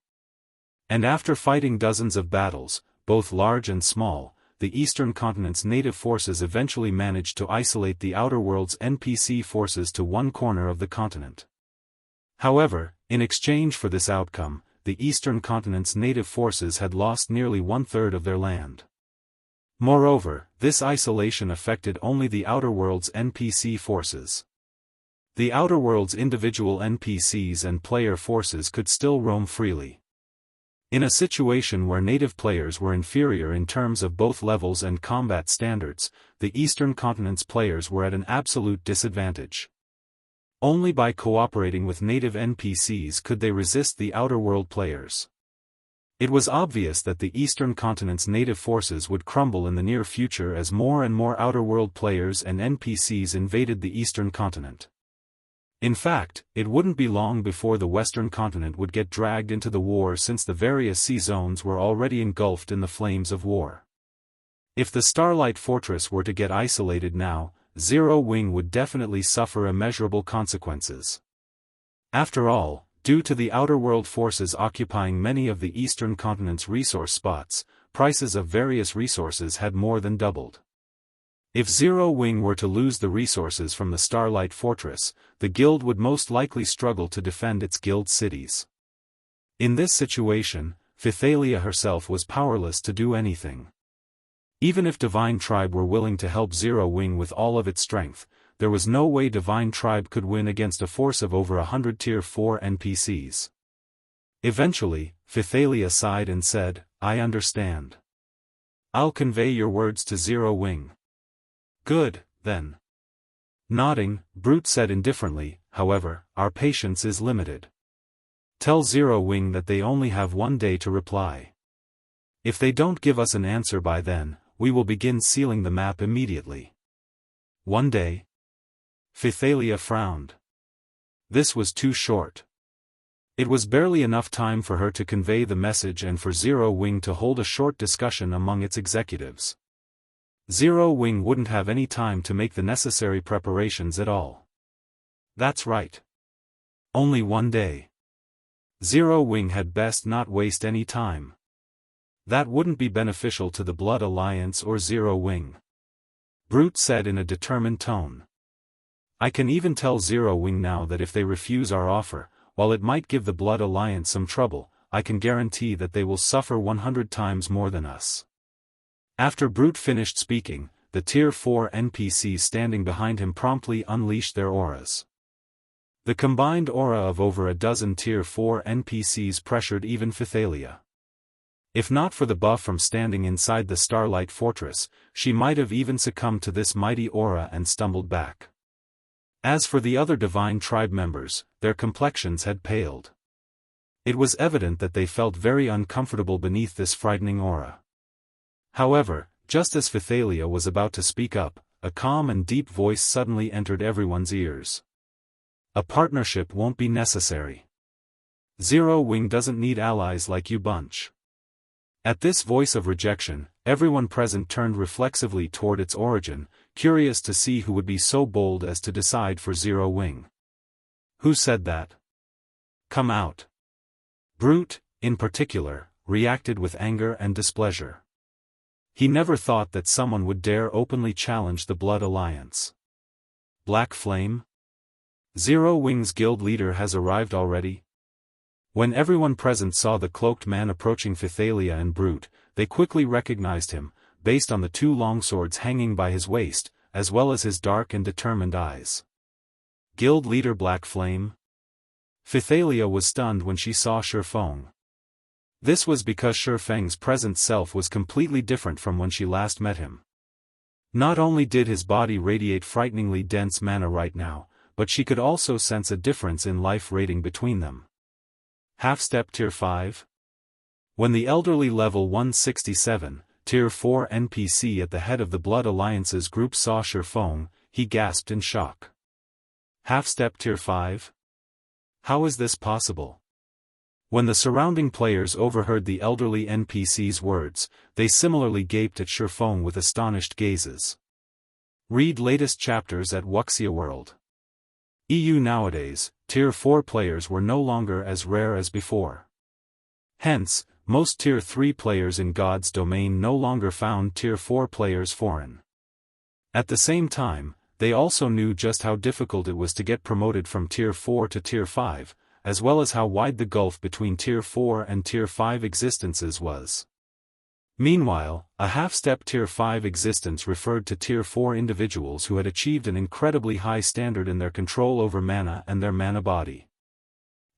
And after fighting dozens of battles, both large and small, the Eastern Continent's native forces eventually managed to isolate the Outer World's NPC forces to one corner of the continent. However, in exchange for this outcome, the Eastern Continent's native forces had lost nearly 1/3 of their land. Moreover, this isolation affected only the Outer World's NPC forces. The Outer World's individual NPCs and player forces could still roam freely. In a situation where native players were inferior in terms of both levels and combat standards, the Eastern Continent's players were at an absolute disadvantage. Only by cooperating with native NPCs could they resist the Outer World players. It was obvious that the Eastern Continent's native forces would crumble in the near future as more and more Outer World players and NPCs invaded the Eastern Continent. In fact, it wouldn't be long before the Western Continent would get dragged into the war since the various sea zones were already engulfed in the flames of war. If the Starlight Fortress were to get isolated now, Zero Wing would definitely suffer immeasurable consequences. After all, due to the Outer World forces occupying many of the Eastern Continent's resource spots, prices of various resources had more than doubled. If Zero Wing were to lose the resources from the Starlight Fortress, the guild would most likely struggle to defend its guild cities. In this situation, Phythalia herself was powerless to do anything. Even if Divine Tribe were willing to help Zero Wing with all of its strength, there was no way Divine Tribe could win against a force of over 100 Tier 4 NPCs. Eventually, Phythalia sighed and said, "I understand. I'll convey your words to Zero Wing." "Good, then." Nodding, Brute said indifferently, "However, our patience is limited. Tell Zero Wing that they only have 1 day to reply. If they don't give us an answer by then, we will begin sealing the map immediately." 1 day? Phythalia frowned. This was too short. It was barely enough time for her to convey the message and for Zero Wing to hold a short discussion among its executives. Zero Wing wouldn't have any time to make the necessary preparations at all. That's right. Only 1 day. Zero Wing had best not waste any time. That wouldn't be beneficial to the Blood Alliance or Zero Wing. Brute said in a determined tone. "I can even tell Zero Wing now that if they refuse our offer, while it might give the Blood Alliance some trouble, I can guarantee that they will suffer 100 times more than us." After Brute finished speaking, the Tier 4 NPCs standing behind him promptly unleashed their auras. The combined aura of over a dozen Tier 4 NPCs pressured even Phythalia. If not for the buff from standing inside the Starlight Fortress, she might have even succumbed to this mighty aura and stumbled back. As for the other Divine Tribe members, their complexions had paled. It was evident that they felt very uncomfortable beneath this frightening aura. However, just as Phythalia was about to speak up, a calm and deep voice suddenly entered everyone's ears. A partnership won't be necessary. Zero Wing doesn't need allies like you bunch. At this voice of rejection, everyone present turned reflexively toward its origin, curious to see who would be so bold as to decide for Zero Wing. Who said that? Come out. Brute, in particular, reacted with anger and displeasure. He never thought that someone would dare openly challenge the Blood Alliance. Black Flame? Zero Wing's guild leader has arrived already? When everyone present saw the cloaked man approaching Phythalia and Brute, they quickly recognized him, based on the two longswords hanging by his waist, as well as his dark and determined eyes. Guild leader Black Flame? Phythalia was stunned when she saw Shifeng. This was because Shifeng's present self was completely different from when she last met him. Not only did his body radiate frighteningly dense mana right now, but she could also sense a difference in life rating between them. Half-step Tier 5? When the elderly level 167, Tier 4 NPC at the head of the Blood Alliance's group saw Shifeng, he gasped in shock. Half-step Tier 5? How is this possible? When the surrounding players overheard the elderly NPC's words, they similarly gaped at Shifeng with astonished gazes. Read latest chapters at Wuxia World. EU nowadays, Tier 4 players were no longer as rare as before. Hence, most Tier 3 players in God's domain no longer found Tier 4 players foreign. At the same time, they also knew just how difficult it was to get promoted from Tier 4 to Tier 5, as well as how wide the gulf between Tier 4 and Tier 5 existences was. Meanwhile, a half-step Tier 5 existence referred to Tier 4 individuals who had achieved an incredibly high standard in their control over mana and their mana body.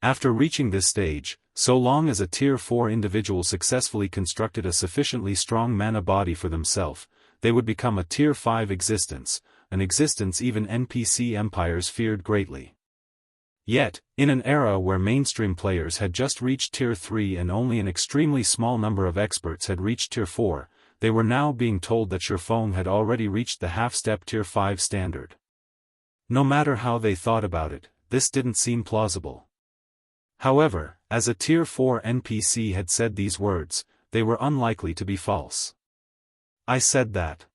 After reaching this stage, so long as a Tier 4 individual successfully constructed a sufficiently strong mana body for themselves, they would become a Tier 5 existence, an existence even NPC empires feared greatly. Yet, in an era where mainstream players had just reached Tier 3 and only an extremely small number of experts had reached Tier 4, they were now being told that Shifeng had already reached the half-step Tier 5 standard. No matter how they thought about it, this didn't seem plausible. However, as a Tier 4 NPC had said these words, they were unlikely to be false. I said that.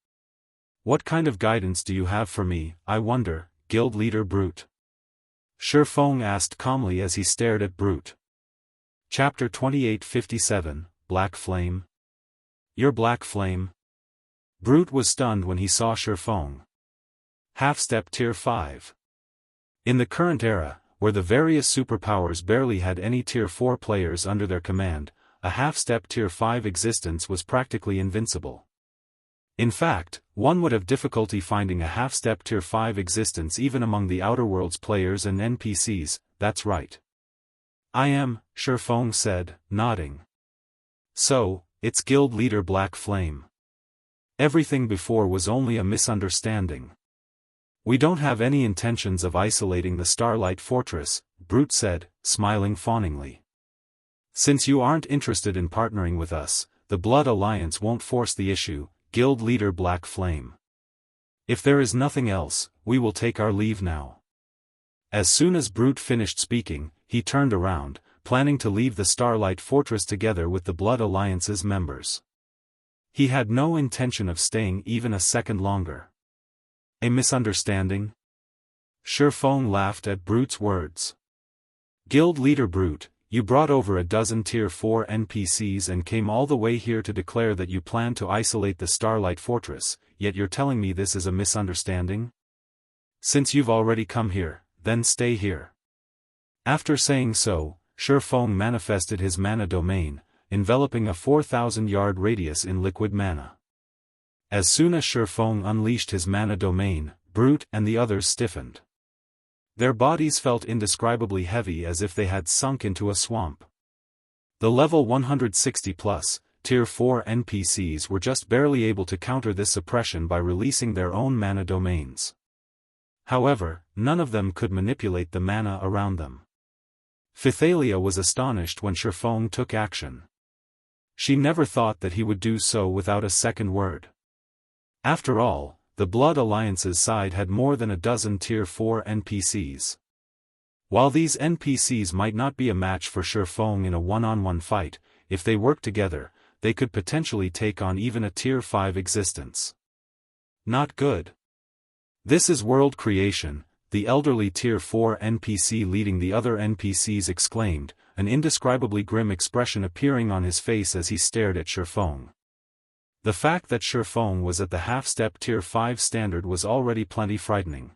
What kind of guidance do you have for me, I wonder, Guild Leader Brute? Shifeng asked calmly as he stared at Brute. Chapter 2857, Black Flame. Your Black Flame? Brute was stunned when he saw Shifeng. Half-step Tier 5. In the current era, where the various superpowers barely had any Tier 4 players under their command, a half-step Tier 5 existence was practically invincible. In fact, one would have difficulty finding a half-step Tier 5 existence even among the Outer Worlds players and NPCs, that's right. I am, Shifeng said, nodding. So, it's Guild Leader Black Flame. Everything before was only a misunderstanding. We don't have any intentions of isolating the Starlight Fortress, Brute said, smiling fawningly. Since you aren't interested in partnering with us, the Blood Alliance won't force the issue, Guild Leader Black Flame. If there is nothing else, we will take our leave now. As soon as Brute finished speaking, he turned around, planning to leave the Starlight Fortress together with the Blood Alliance's members. He had no intention of staying even a second longer. A misunderstanding? Shifeng laughed at Brute's words. Guild Leader Brute, you brought over a dozen Tier 4 NPCs and came all the way here to declare that you plan to isolate the Starlight Fortress, yet you're telling me this is a misunderstanding? Since you've already come here, then stay here. After saying so, Shifeng manifested his mana domain, enveloping a 4,000-yard radius in liquid mana. As soon as Shifeng unleashed his mana domain, Brute and the others stiffened. Their bodies felt indescribably heavy as if they had sunk into a swamp. The level 160+, Tier 4 NPCs were just barely able to counter this suppression by releasing their own mana domains. However, none of them could manipulate the mana around them. Phythalia was astonished when Shifeng took action. She never thought that he would do so without a second word. After all, the Blood Alliance's side had more than a dozen Tier 4 NPCs. While these NPCs might not be a match for Shifeng in a one-on-one fight, if they worked together, they could potentially take on even a Tier 5 existence. Not good. This is world creation, the elderly Tier 4 NPC leading the other NPCs exclaimed, an indescribably grim expression appearing on his face as he stared at Shifeng. The fact that Shifeng was at the half-step Tier 5 standard was already plenty frightening.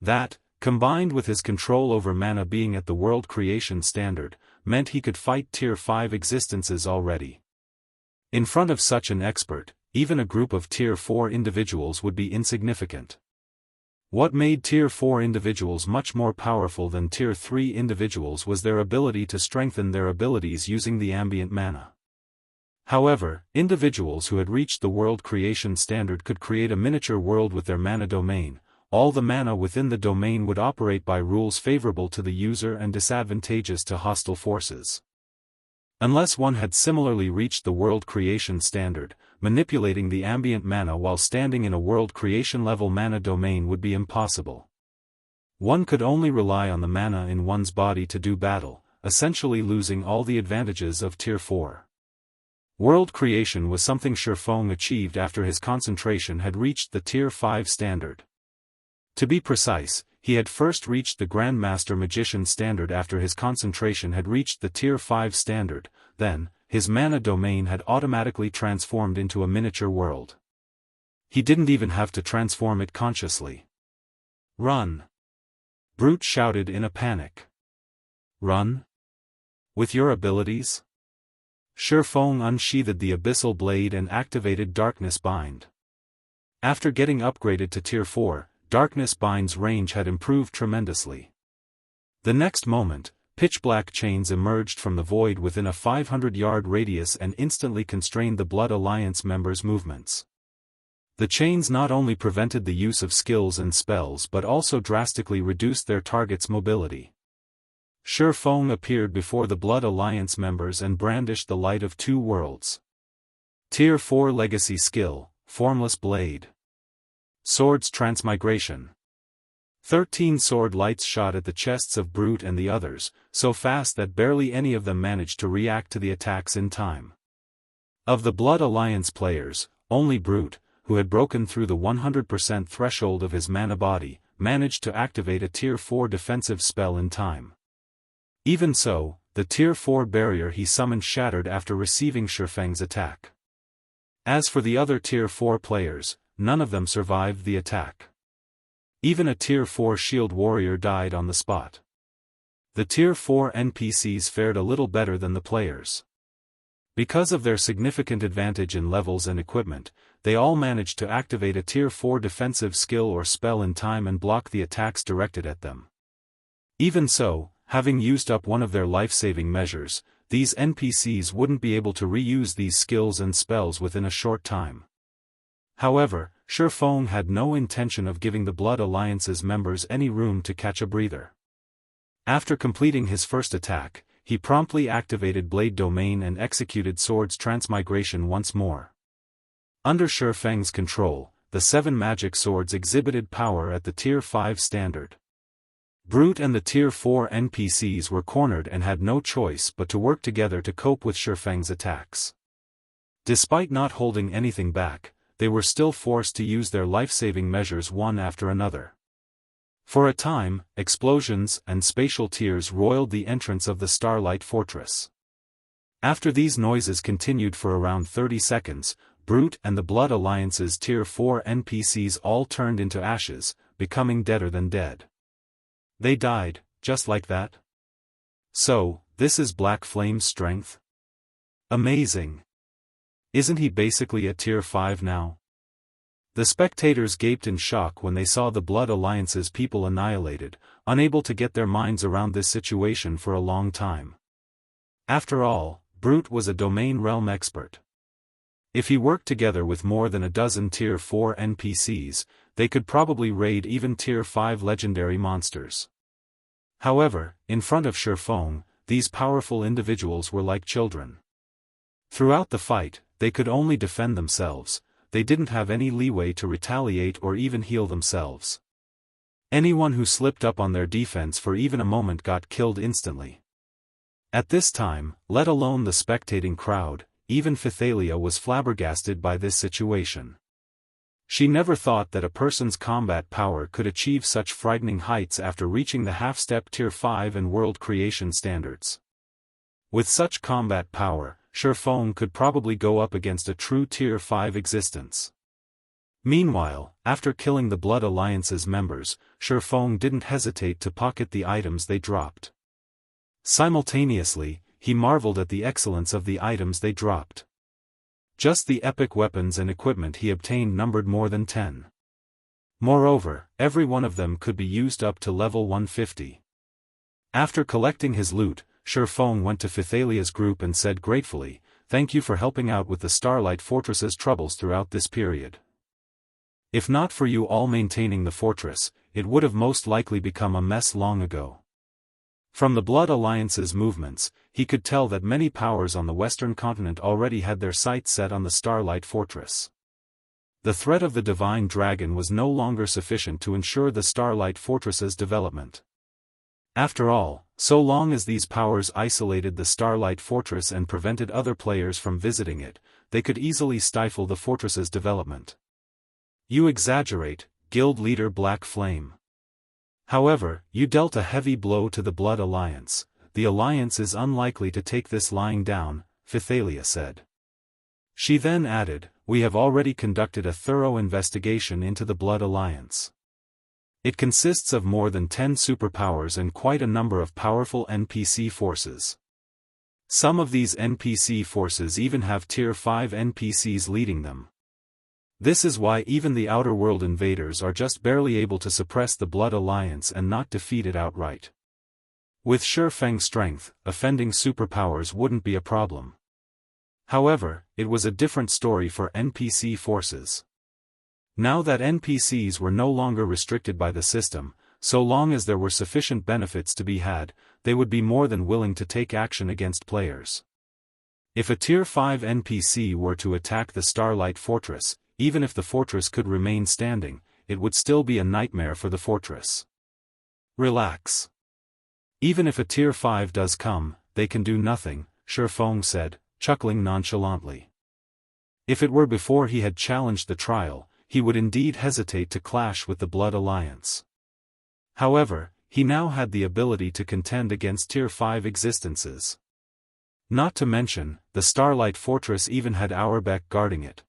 That, combined with his control over mana being at the world creation standard, meant he could fight Tier 5 existences already. In front of such an expert, even a group of Tier 4 individuals would be insignificant. What made Tier 4 individuals much more powerful than Tier 3 individuals was their ability to strengthen their abilities using the ambient mana. However, individuals who had reached the world creation standard could create a miniature world with their mana domain. All the mana within the domain would operate by rules favorable to the user and disadvantageous to hostile forces. Unless one had similarly reached the world creation standard, manipulating the ambient mana while standing in a world creation level mana domain would be impossible. One could only rely on the mana in one's body to do battle, essentially losing all the advantages of Tier 4. World creation was something Shifeng achieved after his concentration had reached the Tier 5 standard. To be precise, he had first reached the Grandmaster Magician standard after his concentration had reached the Tier 5 standard, then, his mana domain had automatically transformed into a miniature world. He didn't even have to transform it consciously. Run! Brute shouted in a panic. Run? With your abilities? Shifeng unsheathed the Abyssal blade and activated Darkness Bind. After getting upgraded to Tier 4, Darkness Bind's range had improved tremendously. The next moment, pitch-black chains emerged from the void within a 500-yard radius and instantly constrained the Blood Alliance members' movements. The chains not only prevented the use of skills and spells but also drastically reduced their target's mobility. Shifeng appeared before the Blood Alliance members and brandished the Light of Two Worlds. Tier 4 Legacy Skill, Formless Blade. Swords Transmigration. 13 sword lights shot at the chests of Brute and the others, so fast that barely any of them managed to react to the attacks in time. Of the Blood Alliance players, only Brute, who had broken through the 100% threshold of his mana body, managed to activate a Tier 4 defensive spell in time. Even so, the Tier 4 barrier he summoned shattered after receiving Shifeng's attack. As for the other Tier 4 players, none of them survived the attack. Even a Tier 4 shield warrior died on the spot. The Tier 4 NPCs fared a little better than the players. Because of their significant advantage in levels and equipment, they all managed to activate a Tier 4 defensive skill or spell in time and block the attacks directed at them. Even so, having used up one of their life-saving measures, these NPCs wouldn't be able to reuse these skills and spells within a short time. However, Shifeng had no intention of giving the Blood Alliance's members any room to catch a breather. After completing his first attack, he promptly activated Blade Domain and executed Swords Transmigration once more. Under Shifeng's control, the 7 magic swords exhibited power at the Tier 5 standard. Brute and the Tier 4 NPCs were cornered and had no choice but to work together to cope with Shifeng's attacks. Despite not holding anything back, they were still forced to use their life-saving measures one after another. For a time, explosions and spatial tears roiled the entrance of the Starlight Fortress. After these noises continued for around 30 seconds, Brute and the Blood Alliance's Tier 4 NPCs all turned into ashes, becoming deader than dead. They died, just like that? So, this is Black Flame's strength? Amazing! Isn't he basically a Tier 5 now? The spectators gaped in shock when they saw the Blood Alliance's people annihilated, unable to get their minds around this situation for a long time. After all, Brute was a domain realm expert. If he worked together with more than a dozen Tier 4 NPCs, they could probably raid even Tier 5 legendary monsters. However, in front of Shifeng, these powerful individuals were like children. Throughout the fight, they could only defend themselves. They didn't have any leeway to retaliate or even heal themselves. Anyone who slipped up on their defense for even a moment got killed instantly. At this time, let alone the spectating crowd, even Phythalia was flabbergasted by this situation. She never thought that a person's combat power could achieve such frightening heights after reaching the half-step Tier 5 and world creation standards. With such combat power, Shifeng could probably go up against a true Tier 5 existence. Meanwhile, after killing the Blood Alliance's members, Shifeng didn't hesitate to pocket the items they dropped. Simultaneously, he marveled at the excellence of the items they dropped. Just the epic weapons and equipment he obtained numbered more than 10. Moreover, every one of them could be used up to level 150. After collecting his loot, Shifeng went to Phythalia's group and said gratefully, "Thank you for helping out with the Starlight Fortress's troubles throughout this period. If not for you all maintaining the fortress, it would have most likely become a mess long ago." From the Blood Alliance's movements, he could tell that many powers on the western continent already had their sights set on the Starlight Fortress. The threat of the Divine Dragon was no longer sufficient to ensure the Starlight Fortress's development. After all, so long as these powers isolated the Starlight Fortress and prevented other players from visiting it, they could easily stifle the fortress's development. "You exaggerate, Guild Leader Black Flame. However, you dealt a heavy blow to the Blood Alliance. The Alliance is unlikely to take this lying down," Phythalia said. She then added, "We have already conducted a thorough investigation into the Blood Alliance. It consists of more than 10 superpowers and quite a number of powerful NPC forces. Some of these NPC forces even have Tier 5 NPCs leading them. This is why even the Outer World invaders are just barely able to suppress the Blood Alliance and not defeat it outright. With Shifeng's strength, offending superpowers wouldn't be a problem." However, it was a different story for NPC forces. Now that NPCs were no longer restricted by the system, so long as there were sufficient benefits to be had, they would be more than willing to take action against players. If a Tier 5 NPC were to attack the Starlight Fortress, even if the fortress could remain standing, it would still be a nightmare for the fortress. "Relax. Even if a Tier 5 does come, they can do nothing," Shifeng said, chuckling nonchalantly. If it were before he had challenged the trial, he would indeed hesitate to clash with the Blood Alliance. However, he now had the ability to contend against Tier 5 existences. Not to mention, the Starlight Fortress even had Auerbeck guarding it.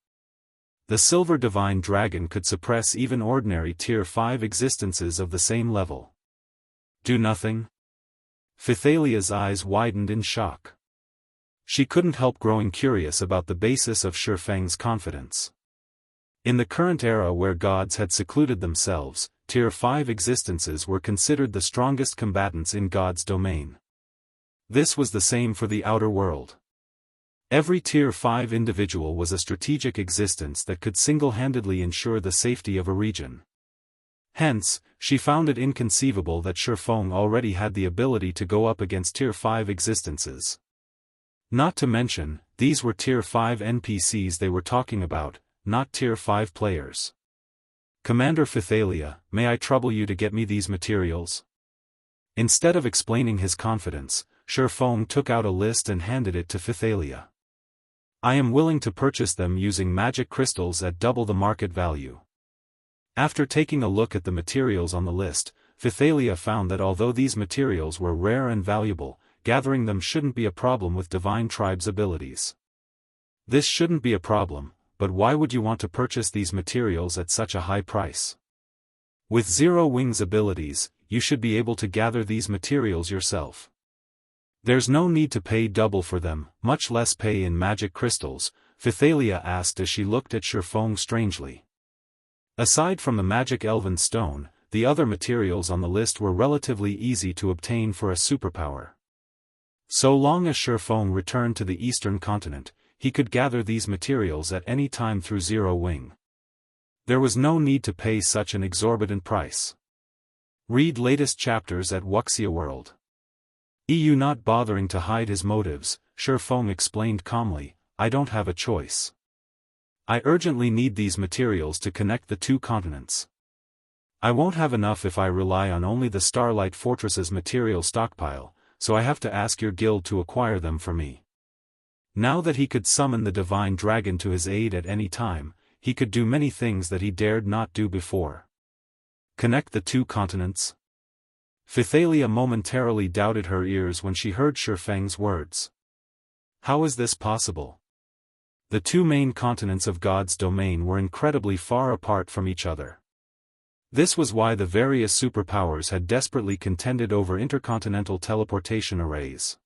The Silver Divine Dragon could suppress even ordinary Tier 5 existences of the same level. "Do nothing?" Phythalia's eyes widened in shock. She couldn't help growing curious about the basis of Shifeng's confidence. In the current era where gods had secluded themselves, Tier 5 existences were considered the strongest combatants in God's domain. This was the same for the outer world. Every Tier 5 individual was a strategic existence that could single-handedly ensure the safety of a region. Hence, she found it inconceivable that Shifeng already had the ability to go up against Tier 5 existences. Not to mention, these were Tier 5 NPCs they were talking about, not Tier 5 players. "Commander Phythalia, may I trouble you to get me these materials?" Instead of explaining his confidence, Shifeng took out a list and handed it to Phythalia. "I am willing to purchase them using magic crystals at double the market value." After taking a look at the materials on the list, Phythalia found that although these materials were rare and valuable, gathering them shouldn't be a problem with Divine Tribe's abilities. "This shouldn't be a problem, but why would you want to purchase these materials at such a high price? With Zero Wings abilities, you should be able to gather these materials yourself. There's no need to pay double for them, much less pay in magic crystals," Phythalia asked as she looked at Shifeng strangely. Aside from the magic elven stone, the other materials on the list were relatively easy to obtain for a superpower. So long as Shifeng returned to the eastern continent, he could gather these materials at any time through Zero Wing. There was no need to pay such an exorbitant price. Read latest chapters at Wuxia World. EU not bothering to hide his motives, Shifeng explained calmly, I don't have a choice. I urgently need these materials to connect the two continents. I won't have enough if I rely on only the Starlight Fortress's material stockpile, so I have to ask your guild to acquire them for me. Now that he could summon the divine dragon to his aid at any time, he could do many things that he dared not do before. Connect the two continents? Phythalia momentarily doubted her ears when she heard Shifeng's words. How is this possible? The two main continents of God's domain were incredibly far apart from each other. This was why the various superpowers had desperately contended over intercontinental teleportation arrays.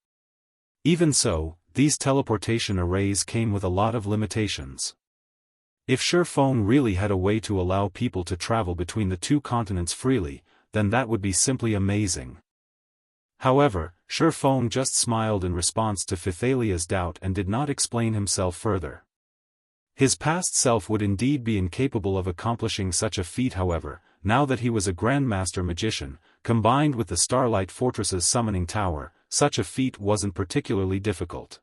Even so, these teleportation arrays came with a lot of limitations. If Shifeng really had a way to allow people to travel between the two continents freely, then that would be simply amazing. However, Shifeng just smiled in response to Phythalia's doubt and did not explain himself further. His past self would indeed be incapable of accomplishing such a feat. However, now that he was a Grandmaster Magician, combined with the Starlight Fortress's summoning tower, such a feat wasn't particularly difficult.